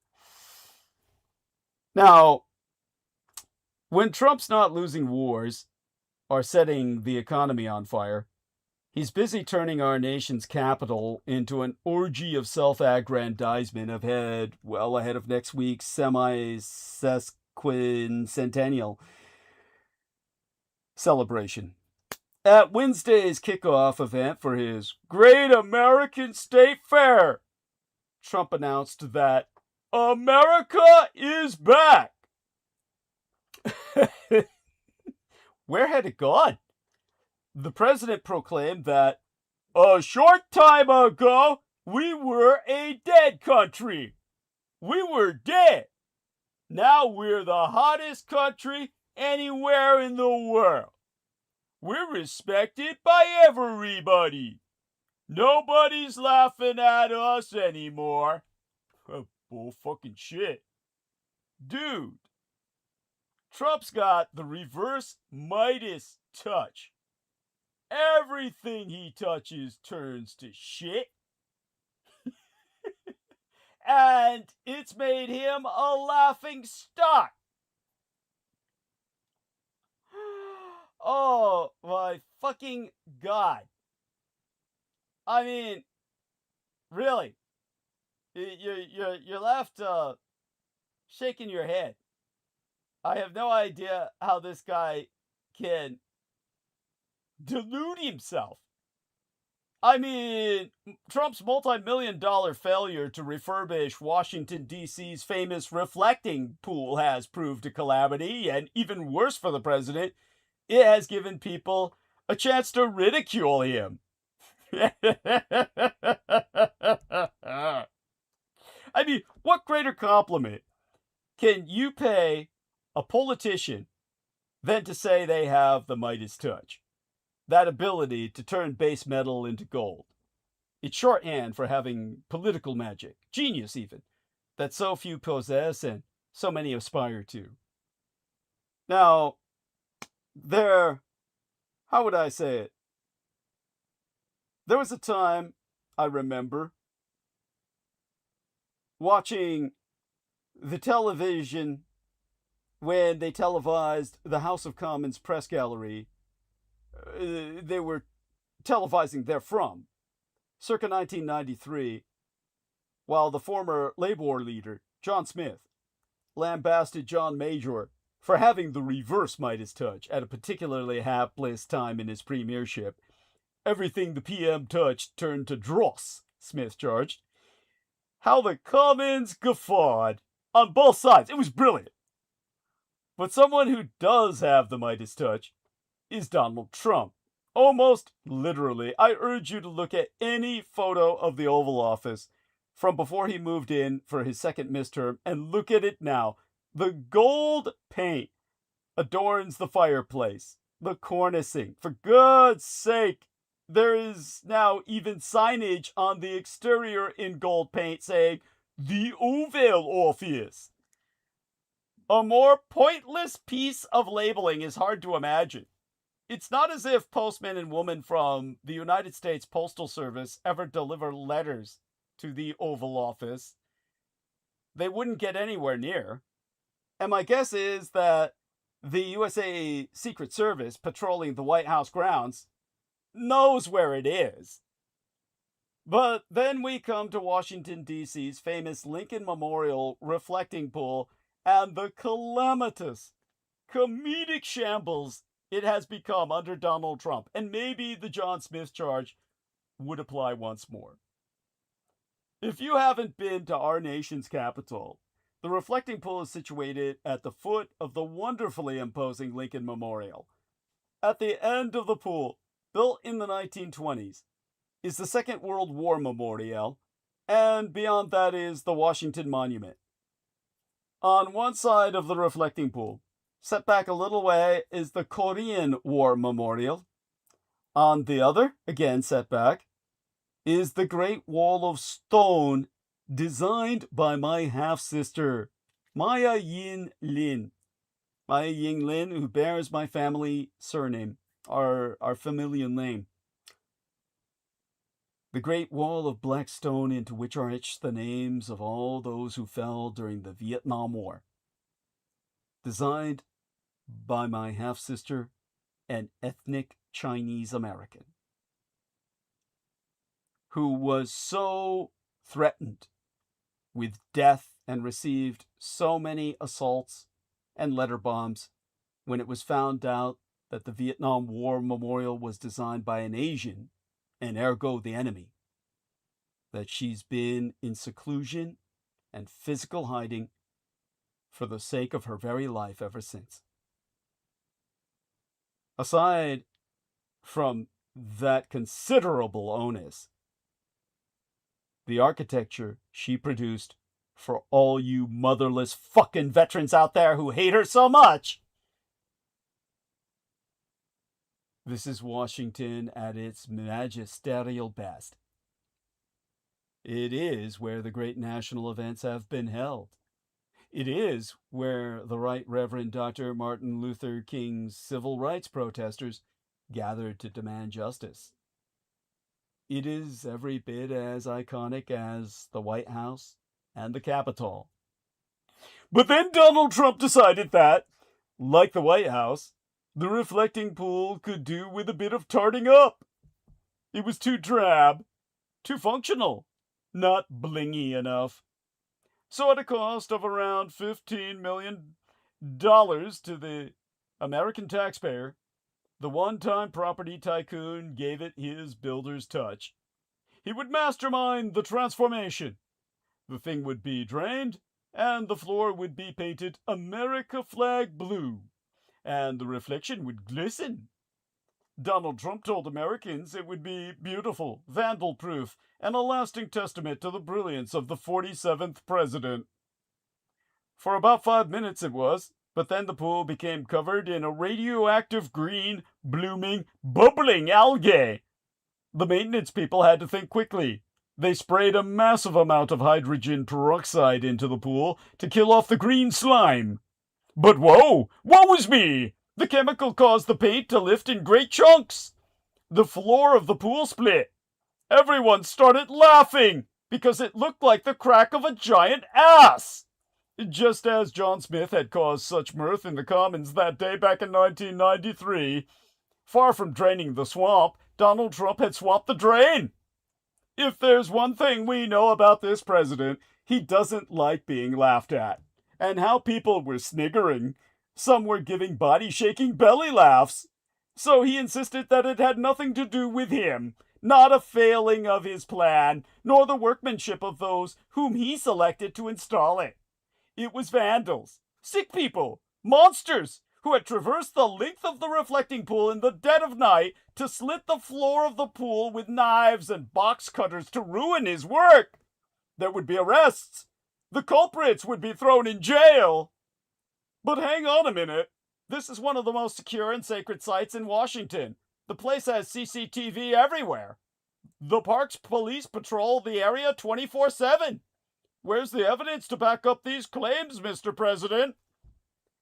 Now, when Trump's not losing wars or setting the economy on fire, he's busy turning our nation's capital into an orgy of self-aggrandizement ahead of next week's semi-sesquicentennial celebration. At Wednesday's kickoff event for his Great American State Fair, Trump announced that America is back. Where had it gone? The president proclaimed that a short time ago, we were a dead country. We were dead. Now we're the hottest country anywhere in the world. We're respected by everybody. Nobody's laughing at us anymore. Bull fucking shit. Dude, Trump's got the reverse Midas touch. Everything he touches turns to shit. And it's made him a laughing stock. Oh my fucking God. I mean, really, you're left shaking your head. I have no idea how this guy can delude himself I mean, Trump's multi-million-dollar failure to refurbish Washington, D.C.'s famous reflecting pool has proved a calamity, and even worse for the president, it has given people a chance to ridicule him. I mean, what greater compliment can you pay a politician than to say they have the Midas touch? That ability to turn base metal into gold. It's shorthand for having political magic, genius even, that so few possess and so many aspire to. Now, how would I say it? There was a time, I remember, watching the television when they televised the House of Commons press gallery. They were televising therefrom, circa 1993, while the former Labour leader, John Smith, lambasted John Major for having the reverse Midas touch at a particularly hapless time in his premiership. Everything the PM touched turned to dross, Smith charged. How the Commons guffawed on both sides. It was brilliant. But someone who does have the Midas touch is Donald Trump. Almost literally. I urge you to look at any photo of the Oval Office from before he moved in for his second midterm and look at it now. The gold paint adorns the fireplace, the cornicing. For God's sake, there is now even signage on the exterior in gold paint saying, the Oval Office. A more pointless piece of labeling is hard to imagine. It's not as if postmen and women from the United States Postal Service ever deliver letters to the Oval Office. They wouldn't get anywhere near. And my guess is that the USA Secret Service patrolling the White House grounds knows where it is. But then we come to Washington, D.C.'s famous Lincoln Memorial reflecting pool and the calamitous, comedic shambles it has become under Donald Trump. And maybe the John Smith charge would apply once more. If you haven't been to our nation's capital, the reflecting pool is situated at the foot of the wonderfully imposing Lincoln Memorial. At the end of the pool, built in the 1920s, is the Second World War Memorial, and beyond that is the Washington Monument. On one side of the reflecting pool, set back a little way, is the Korean War Memorial. On the other, again set back, is the Great Wall of Stone designed by my half-sister, Maya Yin Lin. Maya Yin Lin, who bears my family surname, our familial name. The great wall of black stone into which are etched the names of all those who fell during the Vietnam War. Designed by my half-sister, an ethnic Chinese American, who was so threatened with death and received so many assaults and letter bombs when it was found out that the Vietnam War Memorial was designed by an Asian, and ergo the enemy, that she's been in seclusion and physical hiding for the sake of her very life ever since. Aside from that considerable onus, the architecture she produced for all you motherless fucking veterans out there who hate her so much. This is Washington at its magisterial best. It is where the great national events have been held. It is where the Right Reverend Dr. Martin Luther King's civil rights protesters gathered to demand justice. It is every bit as iconic as the White House and the Capitol. But then Donald Trump decided that, like the White House, the reflecting pool could do with a bit of tarting up. It was too drab, too functional, not blingy enough. So at a cost of around $15 million to the American taxpayer, The one-time property tycoon gave it his builder's touch. He would mastermind the transformation. The thing would be drained, and the floor would be painted America flag blue, and the reflection would glisten. Donald Trump told Americans it would be beautiful, vandal-proof, and a lasting testament to the brilliance of the 47th president. For about 5 minutes it was, but then the pool became covered in a radioactive green, blooming, bubbling algae. The maintenance people had to think quickly. They sprayed a massive amount of hydrogen peroxide into the pool to kill off the green slime. But woe is me! The chemical caused the paint to lift in great chunks. The floor of the pool split. Everyone started laughing because it looked like the crack of a giant ass. Just as John Smith had caused such mirth in the Commons that day back in 1993, far from draining the swamp, Donald Trump had swamped the drain. If there's one thing we know about this president, he doesn't like being laughed at. And how people were sniggering. Some were giving body-shaking belly laughs. So he insisted that it had nothing to do with him, not a failing of his plan, nor the workmanship of those whom he selected to install it. It was vandals, sick people, monsters, who had traversed the length of the reflecting pool in the dead of night to slit the floor of the pool with knives and box cutters to ruin his work. There would be arrests. The culprits would be thrown in jail. But hang on a minute. This is one of the most secure and sacred sites in Washington. The place has CCTV everywhere. The park's police patrol the area 24/7. Where's the evidence to back up these claims, Mr. President?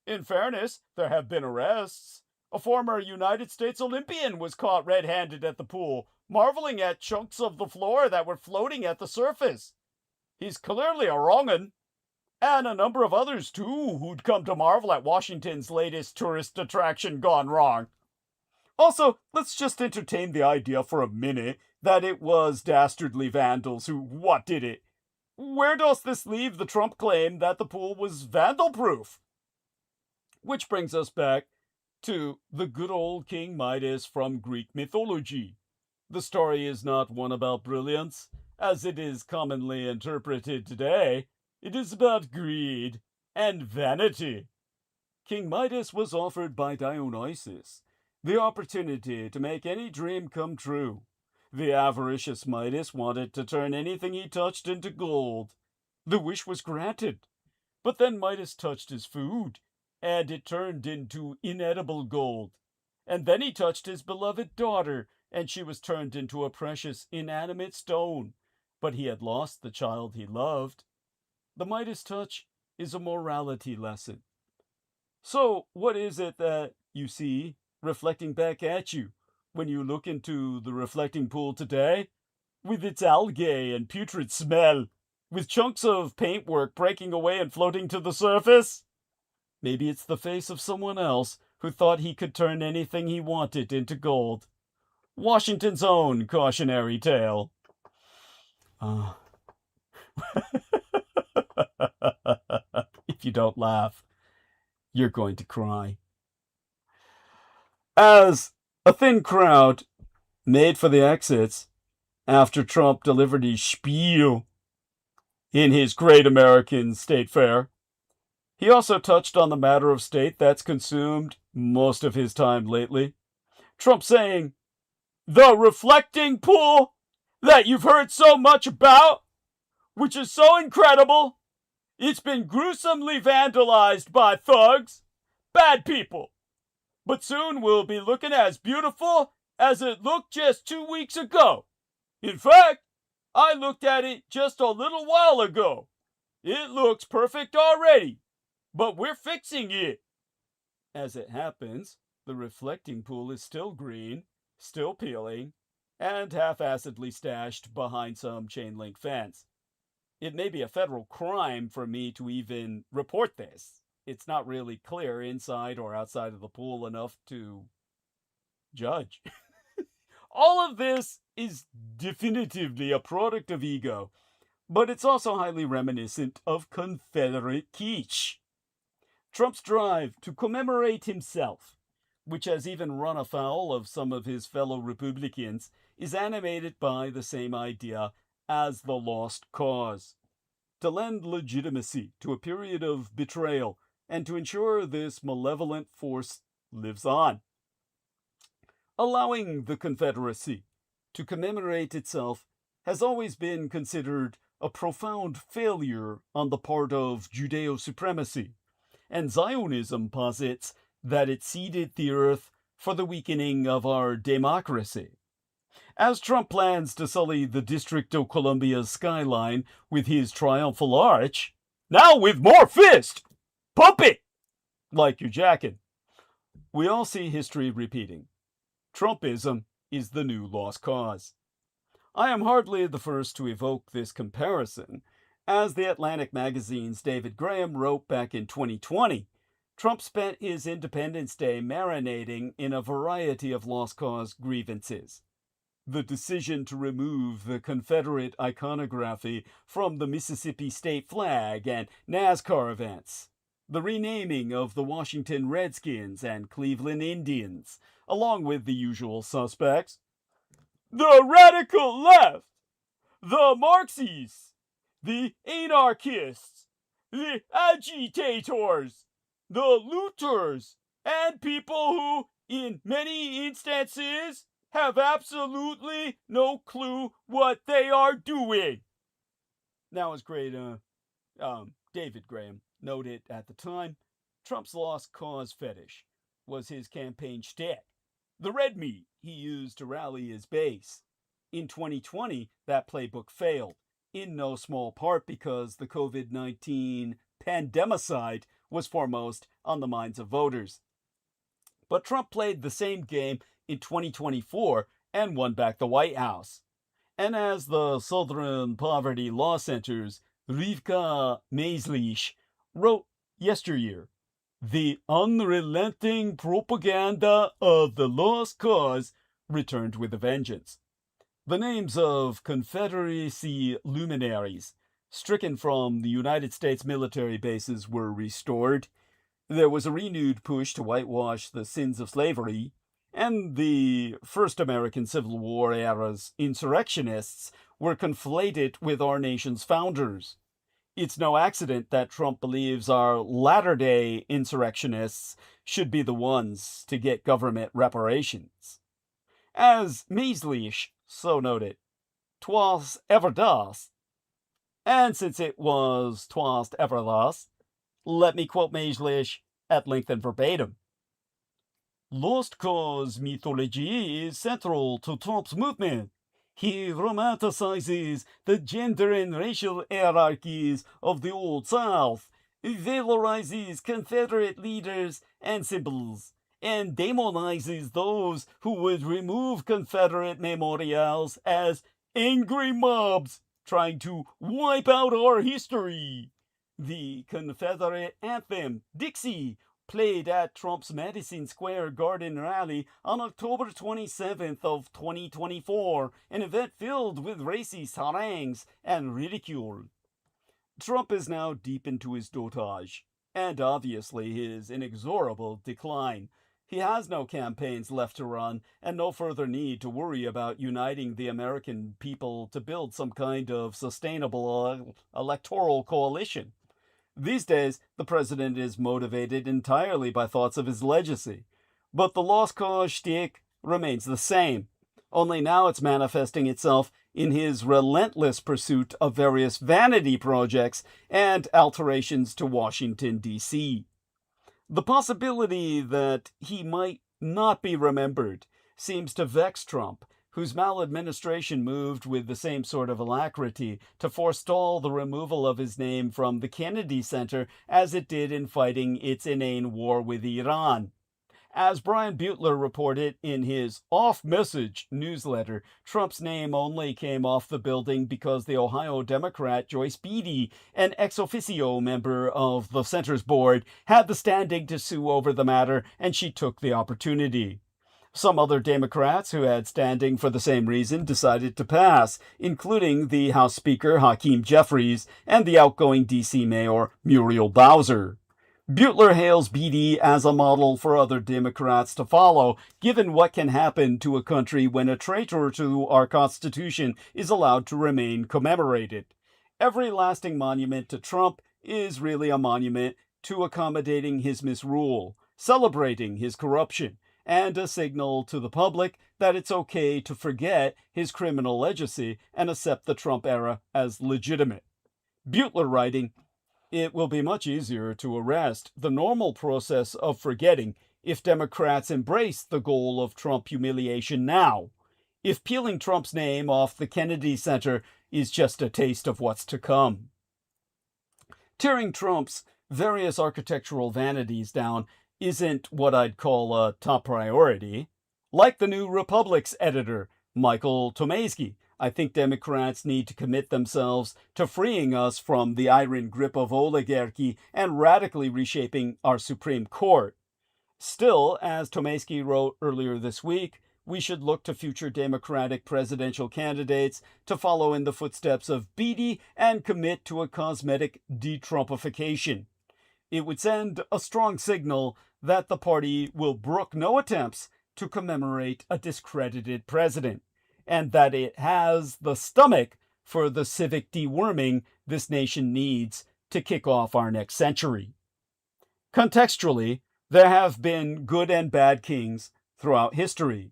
In fairness, there have been arrests. A former United States Olympian was caught red-handed at the pool, marveling at chunks of the floor that were floating at the surface. He's clearly a wrong'un. And a number of others, too, who'd come to marvel at Washington's latest tourist attraction gone wrong. Also, let's just entertain the idea for a minute that it was dastardly vandals who did it. Where does this leave the Trump claim that the pool was vandal-proof? Which brings us back to the good old King Midas from Greek mythology. The story is not one about brilliance, as it is commonly interpreted today. It is about greed and vanity. King Midas was offered by Dionysus the opportunity to make any dream come true. The avaricious Midas wanted to turn anything he touched into gold. The wish was granted. But then Midas touched his food, and it turned into inedible gold. And then he touched his beloved daughter, and she was turned into a precious inanimate stone. But he had lost the child he loved. The Midas touch is a morality lesson. So, what is it that you see reflecting back at you when you look into the reflecting pool today? With its algae and putrid smell, with chunks of paintwork breaking away and floating to the surface? Maybe it's the face of someone else who thought he could turn anything he wanted into gold. Washington's own cautionary tale. If you don't laugh, you're going to cry. As a thin crowd made for the exits after Trump delivered his spiel in his Great American State Fair, he also touched on the matter of state that's consumed most of his time lately. Trump saying, "The reflecting pool that you've heard so much about, which is so incredible, it's been gruesomely vandalized by thugs, bad people, but soon will be looking as beautiful as it looked just 2 weeks ago. In fact, I looked at it just a little while ago. It looks perfect already, but we're fixing it." As it happens, the reflecting pool is still green, still peeling, and half-assedly stashed behind some chain-link fence. It may be a federal crime for me to even report this. It's not really clear inside or outside of the pool enough to judge. All of this is definitively a product of ego, but it's also highly reminiscent of Confederate kitsch. Trump's drive to commemorate himself which has even run afoul of some of his fellow Republicans, is animated by the same idea as the lost cause: to lend legitimacy to a period of betrayal and to ensure this malevolent force lives on. Allowing the Confederacy to commemorate itself has always been considered a profound failure on the part of Judeo-supremacy, and Zionism posits that it seeded the earth for the weakening of our democracy. As Trump plans to sully the District of Columbia's skyline with his triumphal arch, now with more fist! Pump it! Like your jacket. We all see history repeating. Trumpism is the new lost cause. I am hardly the first to evoke this comparison. As the Atlantic magazine's David Graham wrote back in 2020, Trump spent his Independence Day marinating in a variety of lost cause grievances. The decision to remove the Confederate iconography from the Mississippi state flag and NASCAR events, the renaming of the Washington Redskins and Cleveland Indians, along with the usual suspects: the radical left, the Marxists, the anarchists, the agitators, the looters, and people who, in many instances, have absolutely no clue what they are doing. Now, as great David Graham noted at the time, Trump's lost cause fetish was his campaign shtick, the red meat he used to rally his base. In 2020, that playbook failed, in no small part because the COVID-19 pandemicide was foremost on the minds of voters. But Trump played the same game in 2024 and won back the White House. And as the Southern Poverty Law Center's Rivka Maislish wrote yesteryear, the unrelenting propaganda of the lost cause returned with a vengeance. The names of Confederacy luminaries stricken from the United States military bases were restored. There was a renewed push to whitewash the sins of slavery, and the first American Civil War era's insurrectionists were conflated with our nation's founders. It's no accident that Trump believes our latter-day insurrectionists should be the ones to get government reparations. As Maislish so noted, "'Twas ever thus." And since it was "'twas ever thus," let me quote Maislish at length and verbatim. "Lost cause mythology is central to Trump's movement. He romanticizes the gender and racial hierarchies of the Old South, valorizes Confederate leaders and symbols, and demonizes those who would remove Confederate memorials as angry mobs trying to wipe out our history. The Confederate anthem, Dixie, played at Trump's Madison Square Garden rally on October 27th of 2024, an event filled with racist harangues and ridicule. Trump is now deep into his dotage, and obviously his inexorable decline. He has no campaigns left to run, and no further need to worry about uniting the American people to build some kind of sustainable electoral coalition. These days, the president is motivated entirely by thoughts of his legacy. But the lost cause shtick remains the same, only now it's manifesting itself in his relentless pursuit of various vanity projects and alterations to Washington, D.C. The possibility that he might not be remembered seems to vex Trump, whose maladministration moved with the same sort of alacrity to forestall the removal of his name from the Kennedy Center as it did in fighting its inane war with Iran. As Brian Butler reported in his off-message newsletter, Trump's name only came off the building because the Ohio Democrat Joyce Beatty, an ex officio member of the center's board, had the standing to sue over the matter, and she took the opportunity. Some other Democrats who had standing for the same reason decided to pass, including the House Speaker Hakeem Jeffries and the outgoing D.C. Mayor Muriel Bowser. Butler hails BD as a model for other Democrats to follow, given what can happen to a country when a traitor to our Constitution is allowed to remain commemorated. Every lasting monument to Trump is really a monument to accommodating his misrule, celebrating his corruption, and a signal to the public that it's okay to forget his criminal legacy and accept the Trump era as legitimate. Butler writing, "It will be much easier to arrest the normal process of forgetting if Democrats embrace the goal of Trump humiliation now, if peeling Trump's name off the Kennedy Center is just a taste of what's to come." Tearing Trump's various architectural vanities down isn't what I'd call a top priority. Like the New Republic's editor, Michael Tomasky, I think Democrats need to commit themselves to freeing us from the iron grip of oligarchy and radically reshaping our Supreme Court. Still, as Tomasky wrote earlier this week, we should look to future Democratic presidential candidates to follow in the footsteps of Beatty and commit to a cosmetic de-Trumpification. It would send a strong signal that the party will brook no attempts to commemorate a discredited president, and that it has the stomach for the civic deworming this nation needs to kick off our next century. Contextually, there have been good and bad kings throughout history.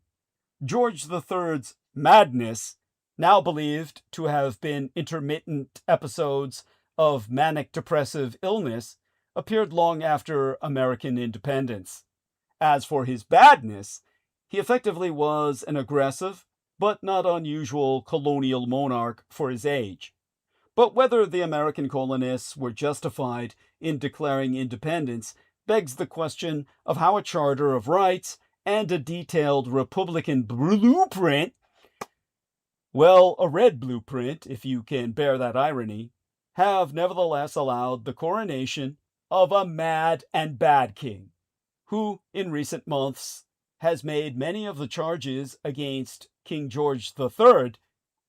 George III's madness, now believed to have been intermittent episodes of manic depressive illness, appeared long after American independence. As for his badness, he effectively was an aggressive, but not unusual colonial monarch for his age. But whether the American colonists were justified in declaring independence begs the question of how a Charter of Rights and a detailed Republican blueprint, well, a red blueprint, if you can bear that irony, have nevertheless allowed the coronation of a mad and bad king, who in recent months has made many of the charges against King George III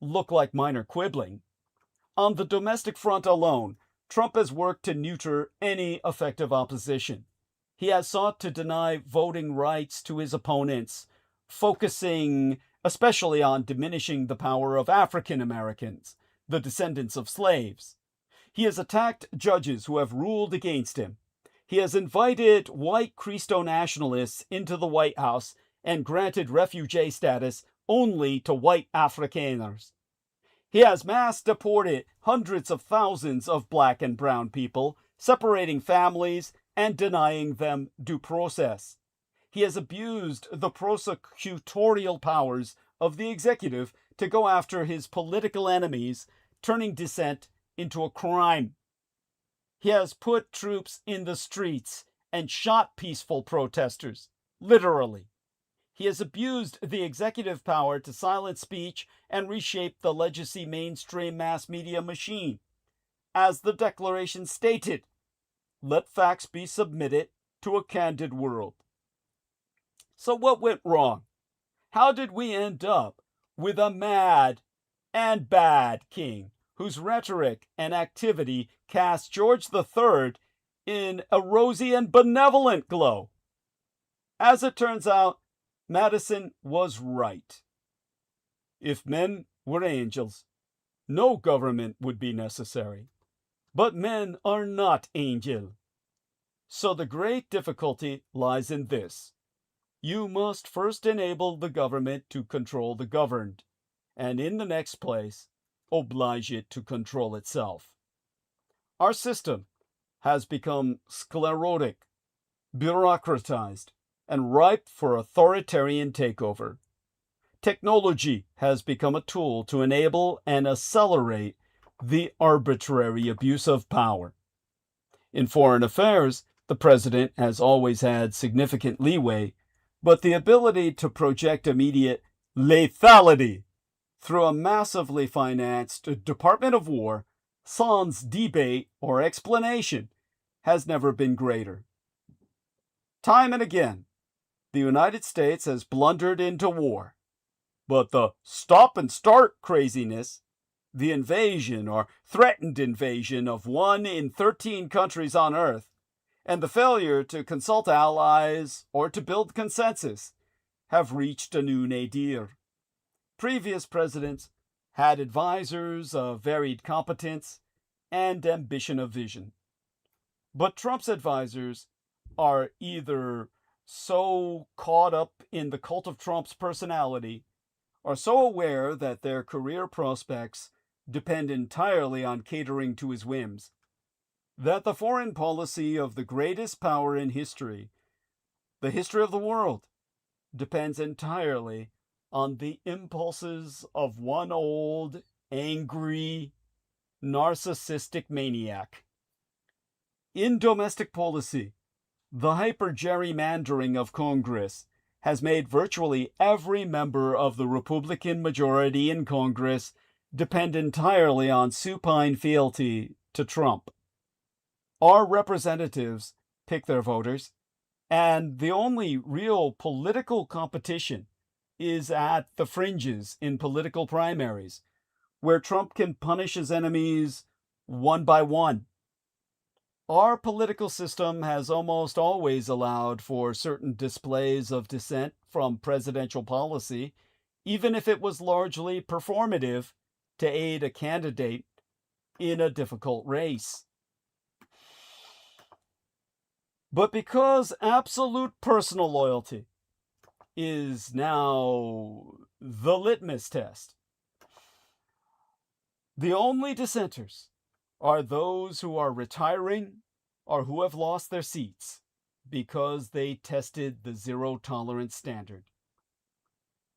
look like minor quibbling. On the domestic front alone, Trump has worked to neuter any effective opposition. He has sought to deny voting rights to his opponents, focusing especially on diminishing the power of African Americans, the descendants of slaves. He has attacked judges who have ruled against him. He has invited white Christo nationalists into the White House and granted refugee status only to white Afrikaners. He has mass deported hundreds of thousands of black and brown people, separating families and denying them due process. He has abused the prosecutorial powers of the executive to go after his political enemies, turning dissent into a crime. He has put troops in the streets and shot peaceful protesters, literally. He has abused the executive power to silence speech and reshape the legacy mainstream mass media machine. As the Declaration stated, let facts be submitted to a candid world. So what went wrong? How did we end up with a mad and bad king whose rhetoric and activity cast George III in a rosy and benevolent glow? As it turns out, Madison was right. If men were angels, no government would be necessary. But men are not angel. So the great difficulty lies in this. You must first enable the government to control the governed, and in the next place, oblige it to control itself. Our system has become sclerotic, bureaucratized, and ripe for authoritarian takeover. Technology has become a tool to enable and accelerate the arbitrary abuse of power. In foreign affairs, the president has always had significant leeway, but the ability to project immediate lethality through a massively financed Department of War, sans debate or explanation, has never been greater. Time and again, the United States has blundered into war, but the stop and start craziness, the invasion or threatened invasion of 1 in 13 countries on Earth, and the failure to consult allies or to build consensus have reached a new nadir. Previous presidents had advisors of varied competence and ambition of vision. But Trump's advisors are either so caught up in the cult of Trump's personality or so aware that their career prospects depend entirely on catering to his whims, that the foreign policy of the greatest power in history, the history of the world, depends entirely on the impulses of one old, angry, narcissistic maniac. In domestic policy, the hyper-gerrymandering of Congress has made virtually every member of the Republican majority in Congress depend entirely on supine fealty to Trump. Our representatives pick their voters, and the only real political competition is at the fringes in political primaries, where Trump can punish his enemies one by one. Our political system has almost always allowed for certain displays of dissent from presidential policy, even if it was largely performative to aid a candidate in a difficult race. But because absolute personal loyalty is now the litmus test, the only dissenters are those who are retiring or who have lost their seats because they tested the zero-tolerance standard.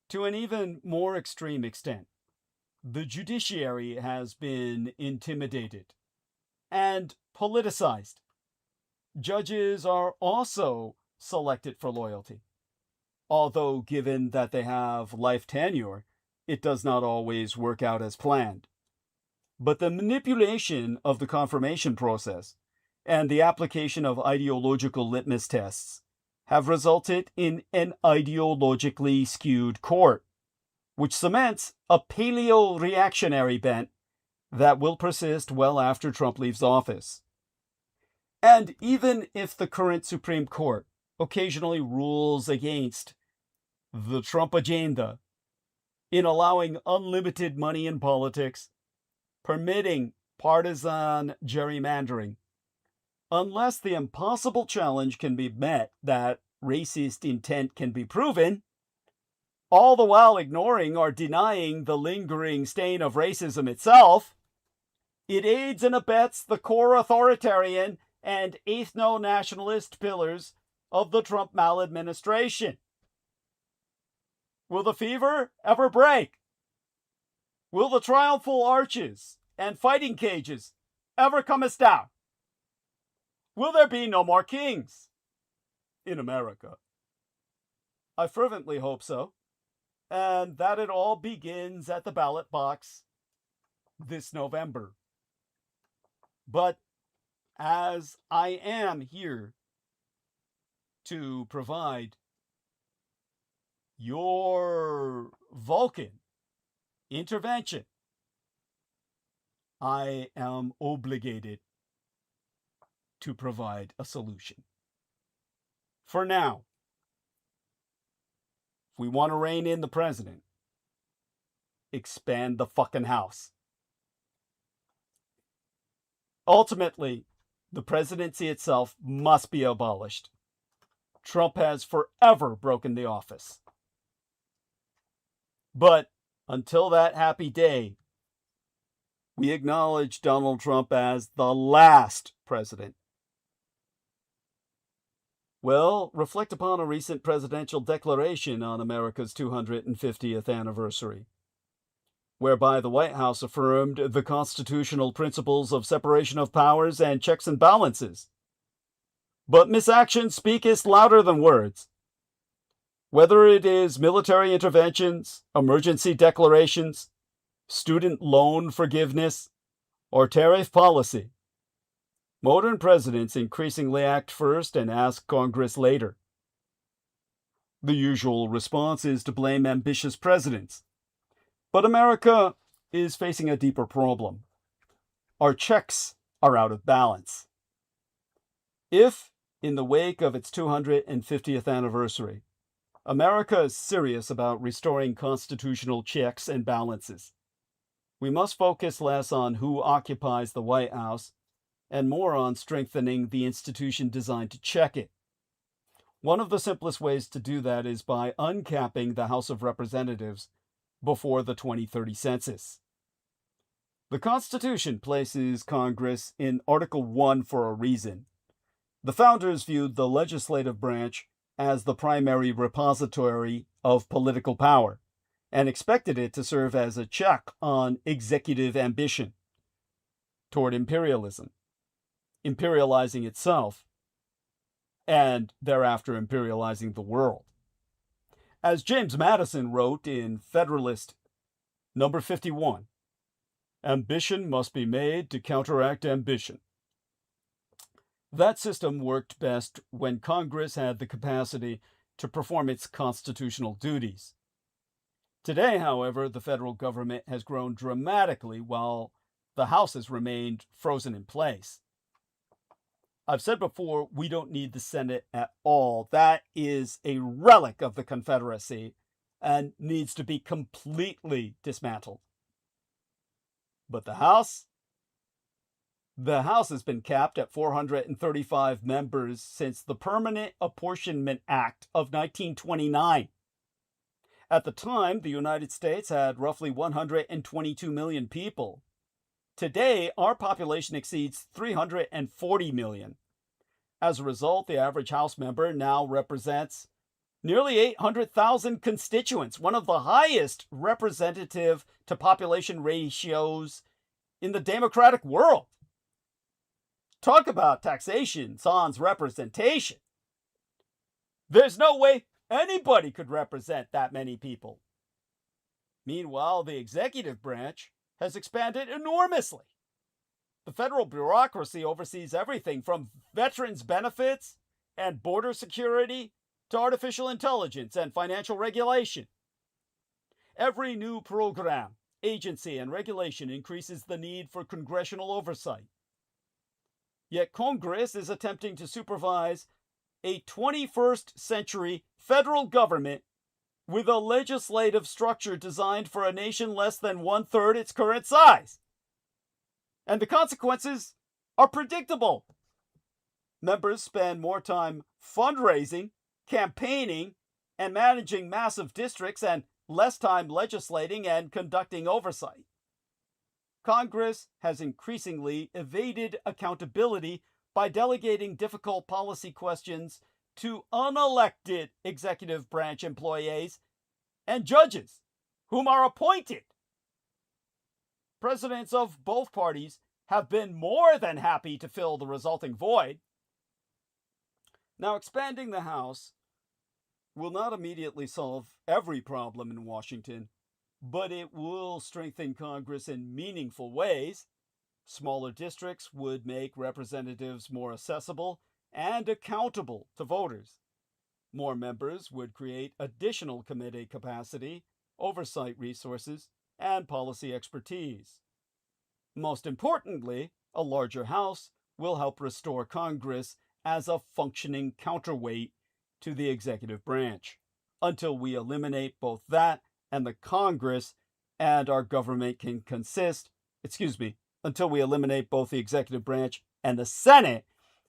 To an even more extreme extent, the judiciary has been intimidated and politicized. Judges are also selected for loyalty, although given that they have life tenure, it does not always work out as planned. But the manipulation of the confirmation process and the application of ideological litmus tests have resulted in an ideologically skewed court, which cements a paleo-reactionary bent that will persist well after Trump leaves office. And even if the current Supreme Court occasionally rules against the Trump agenda in allowing unlimited money in politics, permitting partisan gerrymandering, unless the impossible challenge can be met that racist intent can be proven, all the while ignoring or denying the lingering stain of racism itself, it aids and abets the core authoritarian and ethno-nationalist pillars of the Trump maladministration. Will the fever ever break? Will the triumphal arches and fighting cages ever come us down? Will there be no more kings in America? I fervently hope so, and that it all begins at the ballot box this November. But as I am here to provide your Vulcan intervention, I am obligated to provide a solution. For now, if we want to rein in the president, expand the fucking House. Ultimately, the presidency itself must be abolished. Trump has forever broken the office. But until that happy day, we acknowledge Donald Trump as the last president. Well, reflect upon a recent presidential declaration on America's 250th anniversary, whereby the White House affirmed the constitutional principles of separation of powers and checks and balances. But misactions speaketh louder than words. Whether it is military interventions, emergency declarations, student loan forgiveness, or tariff policy, modern presidents increasingly act first and ask Congress later. The usual response is to blame ambitious presidents. But America is facing a deeper problem. Our checks are out of balance. If in the wake of its 250th anniversary, America is serious about restoring constitutional checks and balances. We must focus less on who occupies the White House and more on strengthening the institution designed to check it. One of the simplest ways to do that is by uncapping the House of Representatives before the 2030 census. The Constitution places Congress in Article 1 for a reason. The founders viewed the legislative branch as the primary repository of political power and expected it to serve as a check on executive ambition toward imperialism, imperializing itself, and thereafter imperializing the world. As James Madison wrote in Federalist number 51, ambition must be made to counteract ambition. That system worked best when Congress had the capacity to perform its constitutional duties. Today, however, the federal government has grown dramatically while the House has remained frozen in place. I've said before, we don't need the Senate at all. That is a relic of the Confederacy and needs to be completely dismantled. But the House has been capped at 435 members since the Permanent Apportionment Act of 1929. At the time, the United States had roughly 122 million people. Today, our population exceeds 340 million. As a result, the average House member now represents nearly 800,000 constituents, one of the highest representative to population ratios in the democratic world. Talk about taxation sans representation. There's no way anybody could represent that many people. Meanwhile, the executive branch has expanded enormously. The federal bureaucracy oversees everything from veterans' benefits and border security to artificial intelligence and financial regulation. Every new program, agency, and regulation increases the need for congressional oversight. Yet Congress is attempting to supervise a 21st century federal government with a legislative structure designed for a nation less than 1/3 its current size. And the consequences are predictable. Members spend more time fundraising, campaigning, and managing massive districts and less time legislating and conducting oversight. Congress has increasingly evaded accountability by delegating difficult policy questions to unelected executive branch employees and judges, whom are appointed. Presidents of both parties have been more than happy to fill the resulting void. Now, expanding the House will not immediately solve every problem in Washington, but it will strengthen Congress in meaningful ways. Smaller districts would make representatives more accessible and accountable to voters. More members would create additional committee capacity, oversight resources, and policy expertise. Most importantly, a larger House will help restore Congress as a functioning counterweight to the executive branch. Until we eliminate both that and the Congress and our government can until we eliminate both the executive branch and the Senate,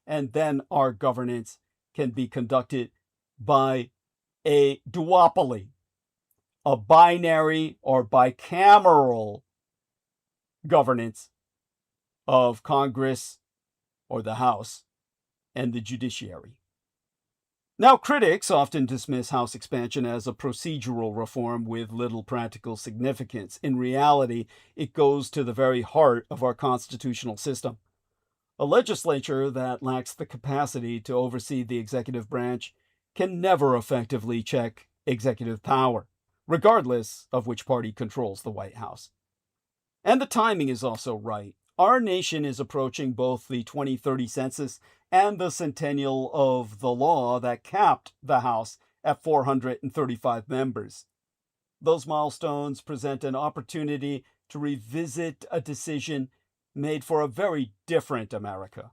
and then our governance can be conducted by a duopoly, a binary or bicameral governance of Congress or the House and the judiciary. Now, critics often dismiss House expansion as a procedural reform with little practical significance. In reality, it goes to the very heart of our constitutional system. A legislature that lacks the capacity to oversee the executive branch can never effectively check executive power, regardless of which party controls the White House. And the timing is also right. Our nation is approaching both the 2030 census and the centennial of the law that capped the House at 435 members. Those milestones present an opportunity to revisit a decision made for a very different America.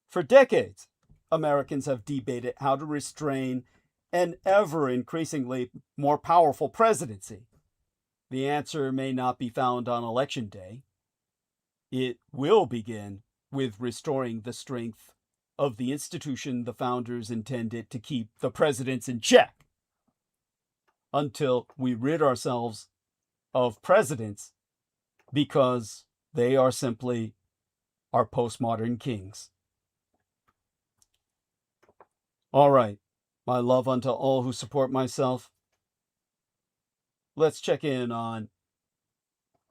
For decades, Americans have debated how to restrain an ever increasingly more powerful presidency. The answer may not be found on Election Day. It will begin with restoring the strength of the institution the founders intended to keep the presidents in check until we rid ourselves of presidents because they are simply our postmodern kings. All right, my love unto all who support myself. Let's check in on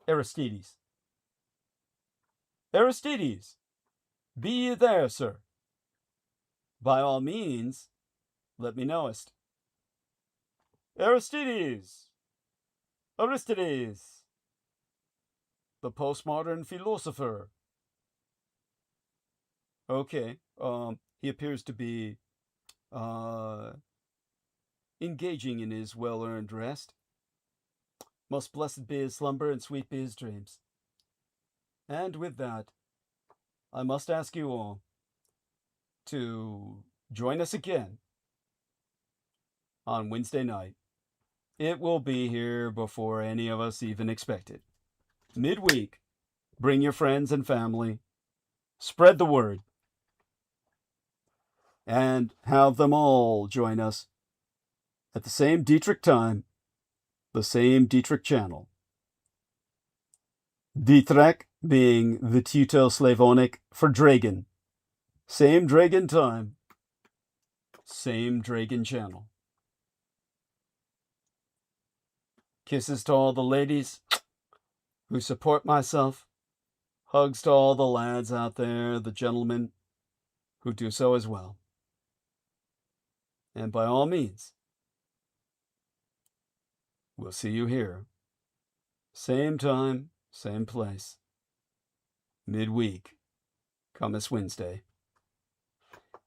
Aristides. Aristides, be ye there, sir? By all means, let me knowest. Aristides! Aristides! The postmodern philosopher. Okay, he appears to be engaging in his well-earned rest. Most blessed be his slumber and sweet be his dreams. And with that, I must ask you all to join us again on Wednesday night. It will be here before any of us even expect it. Midweek, bring your friends and family, spread the word, and have them all join us at the same Dietrich time, the same Dietrich channel. Dietrich being the Teuto-Slavonic for dragon. Same dragon time, same dragon channel. Kisses to all the ladies who support myself. Hugs to all the lads out there, the gentlemen who do so as well. And by all means, we'll see you here. Same time, same place. Midweek, come this Wednesday.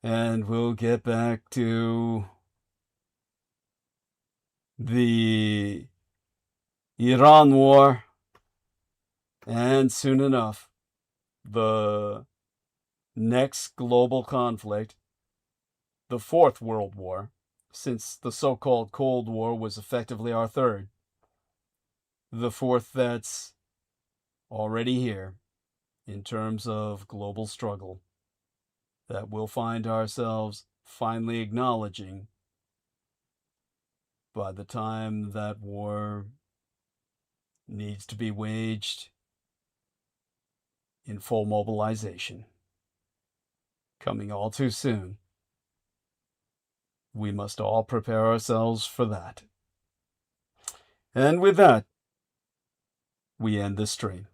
And we'll get back to the Iran war. And soon enough, the next global conflict, the Fourth World War, since the so-called Cold War was effectively our third. The fourth that's already here in terms of global struggle that we'll find ourselves finally acknowledging by the time that war needs to be waged in full mobilization. Coming all too soon. We must all prepare ourselves for that. And with that, we end the stream.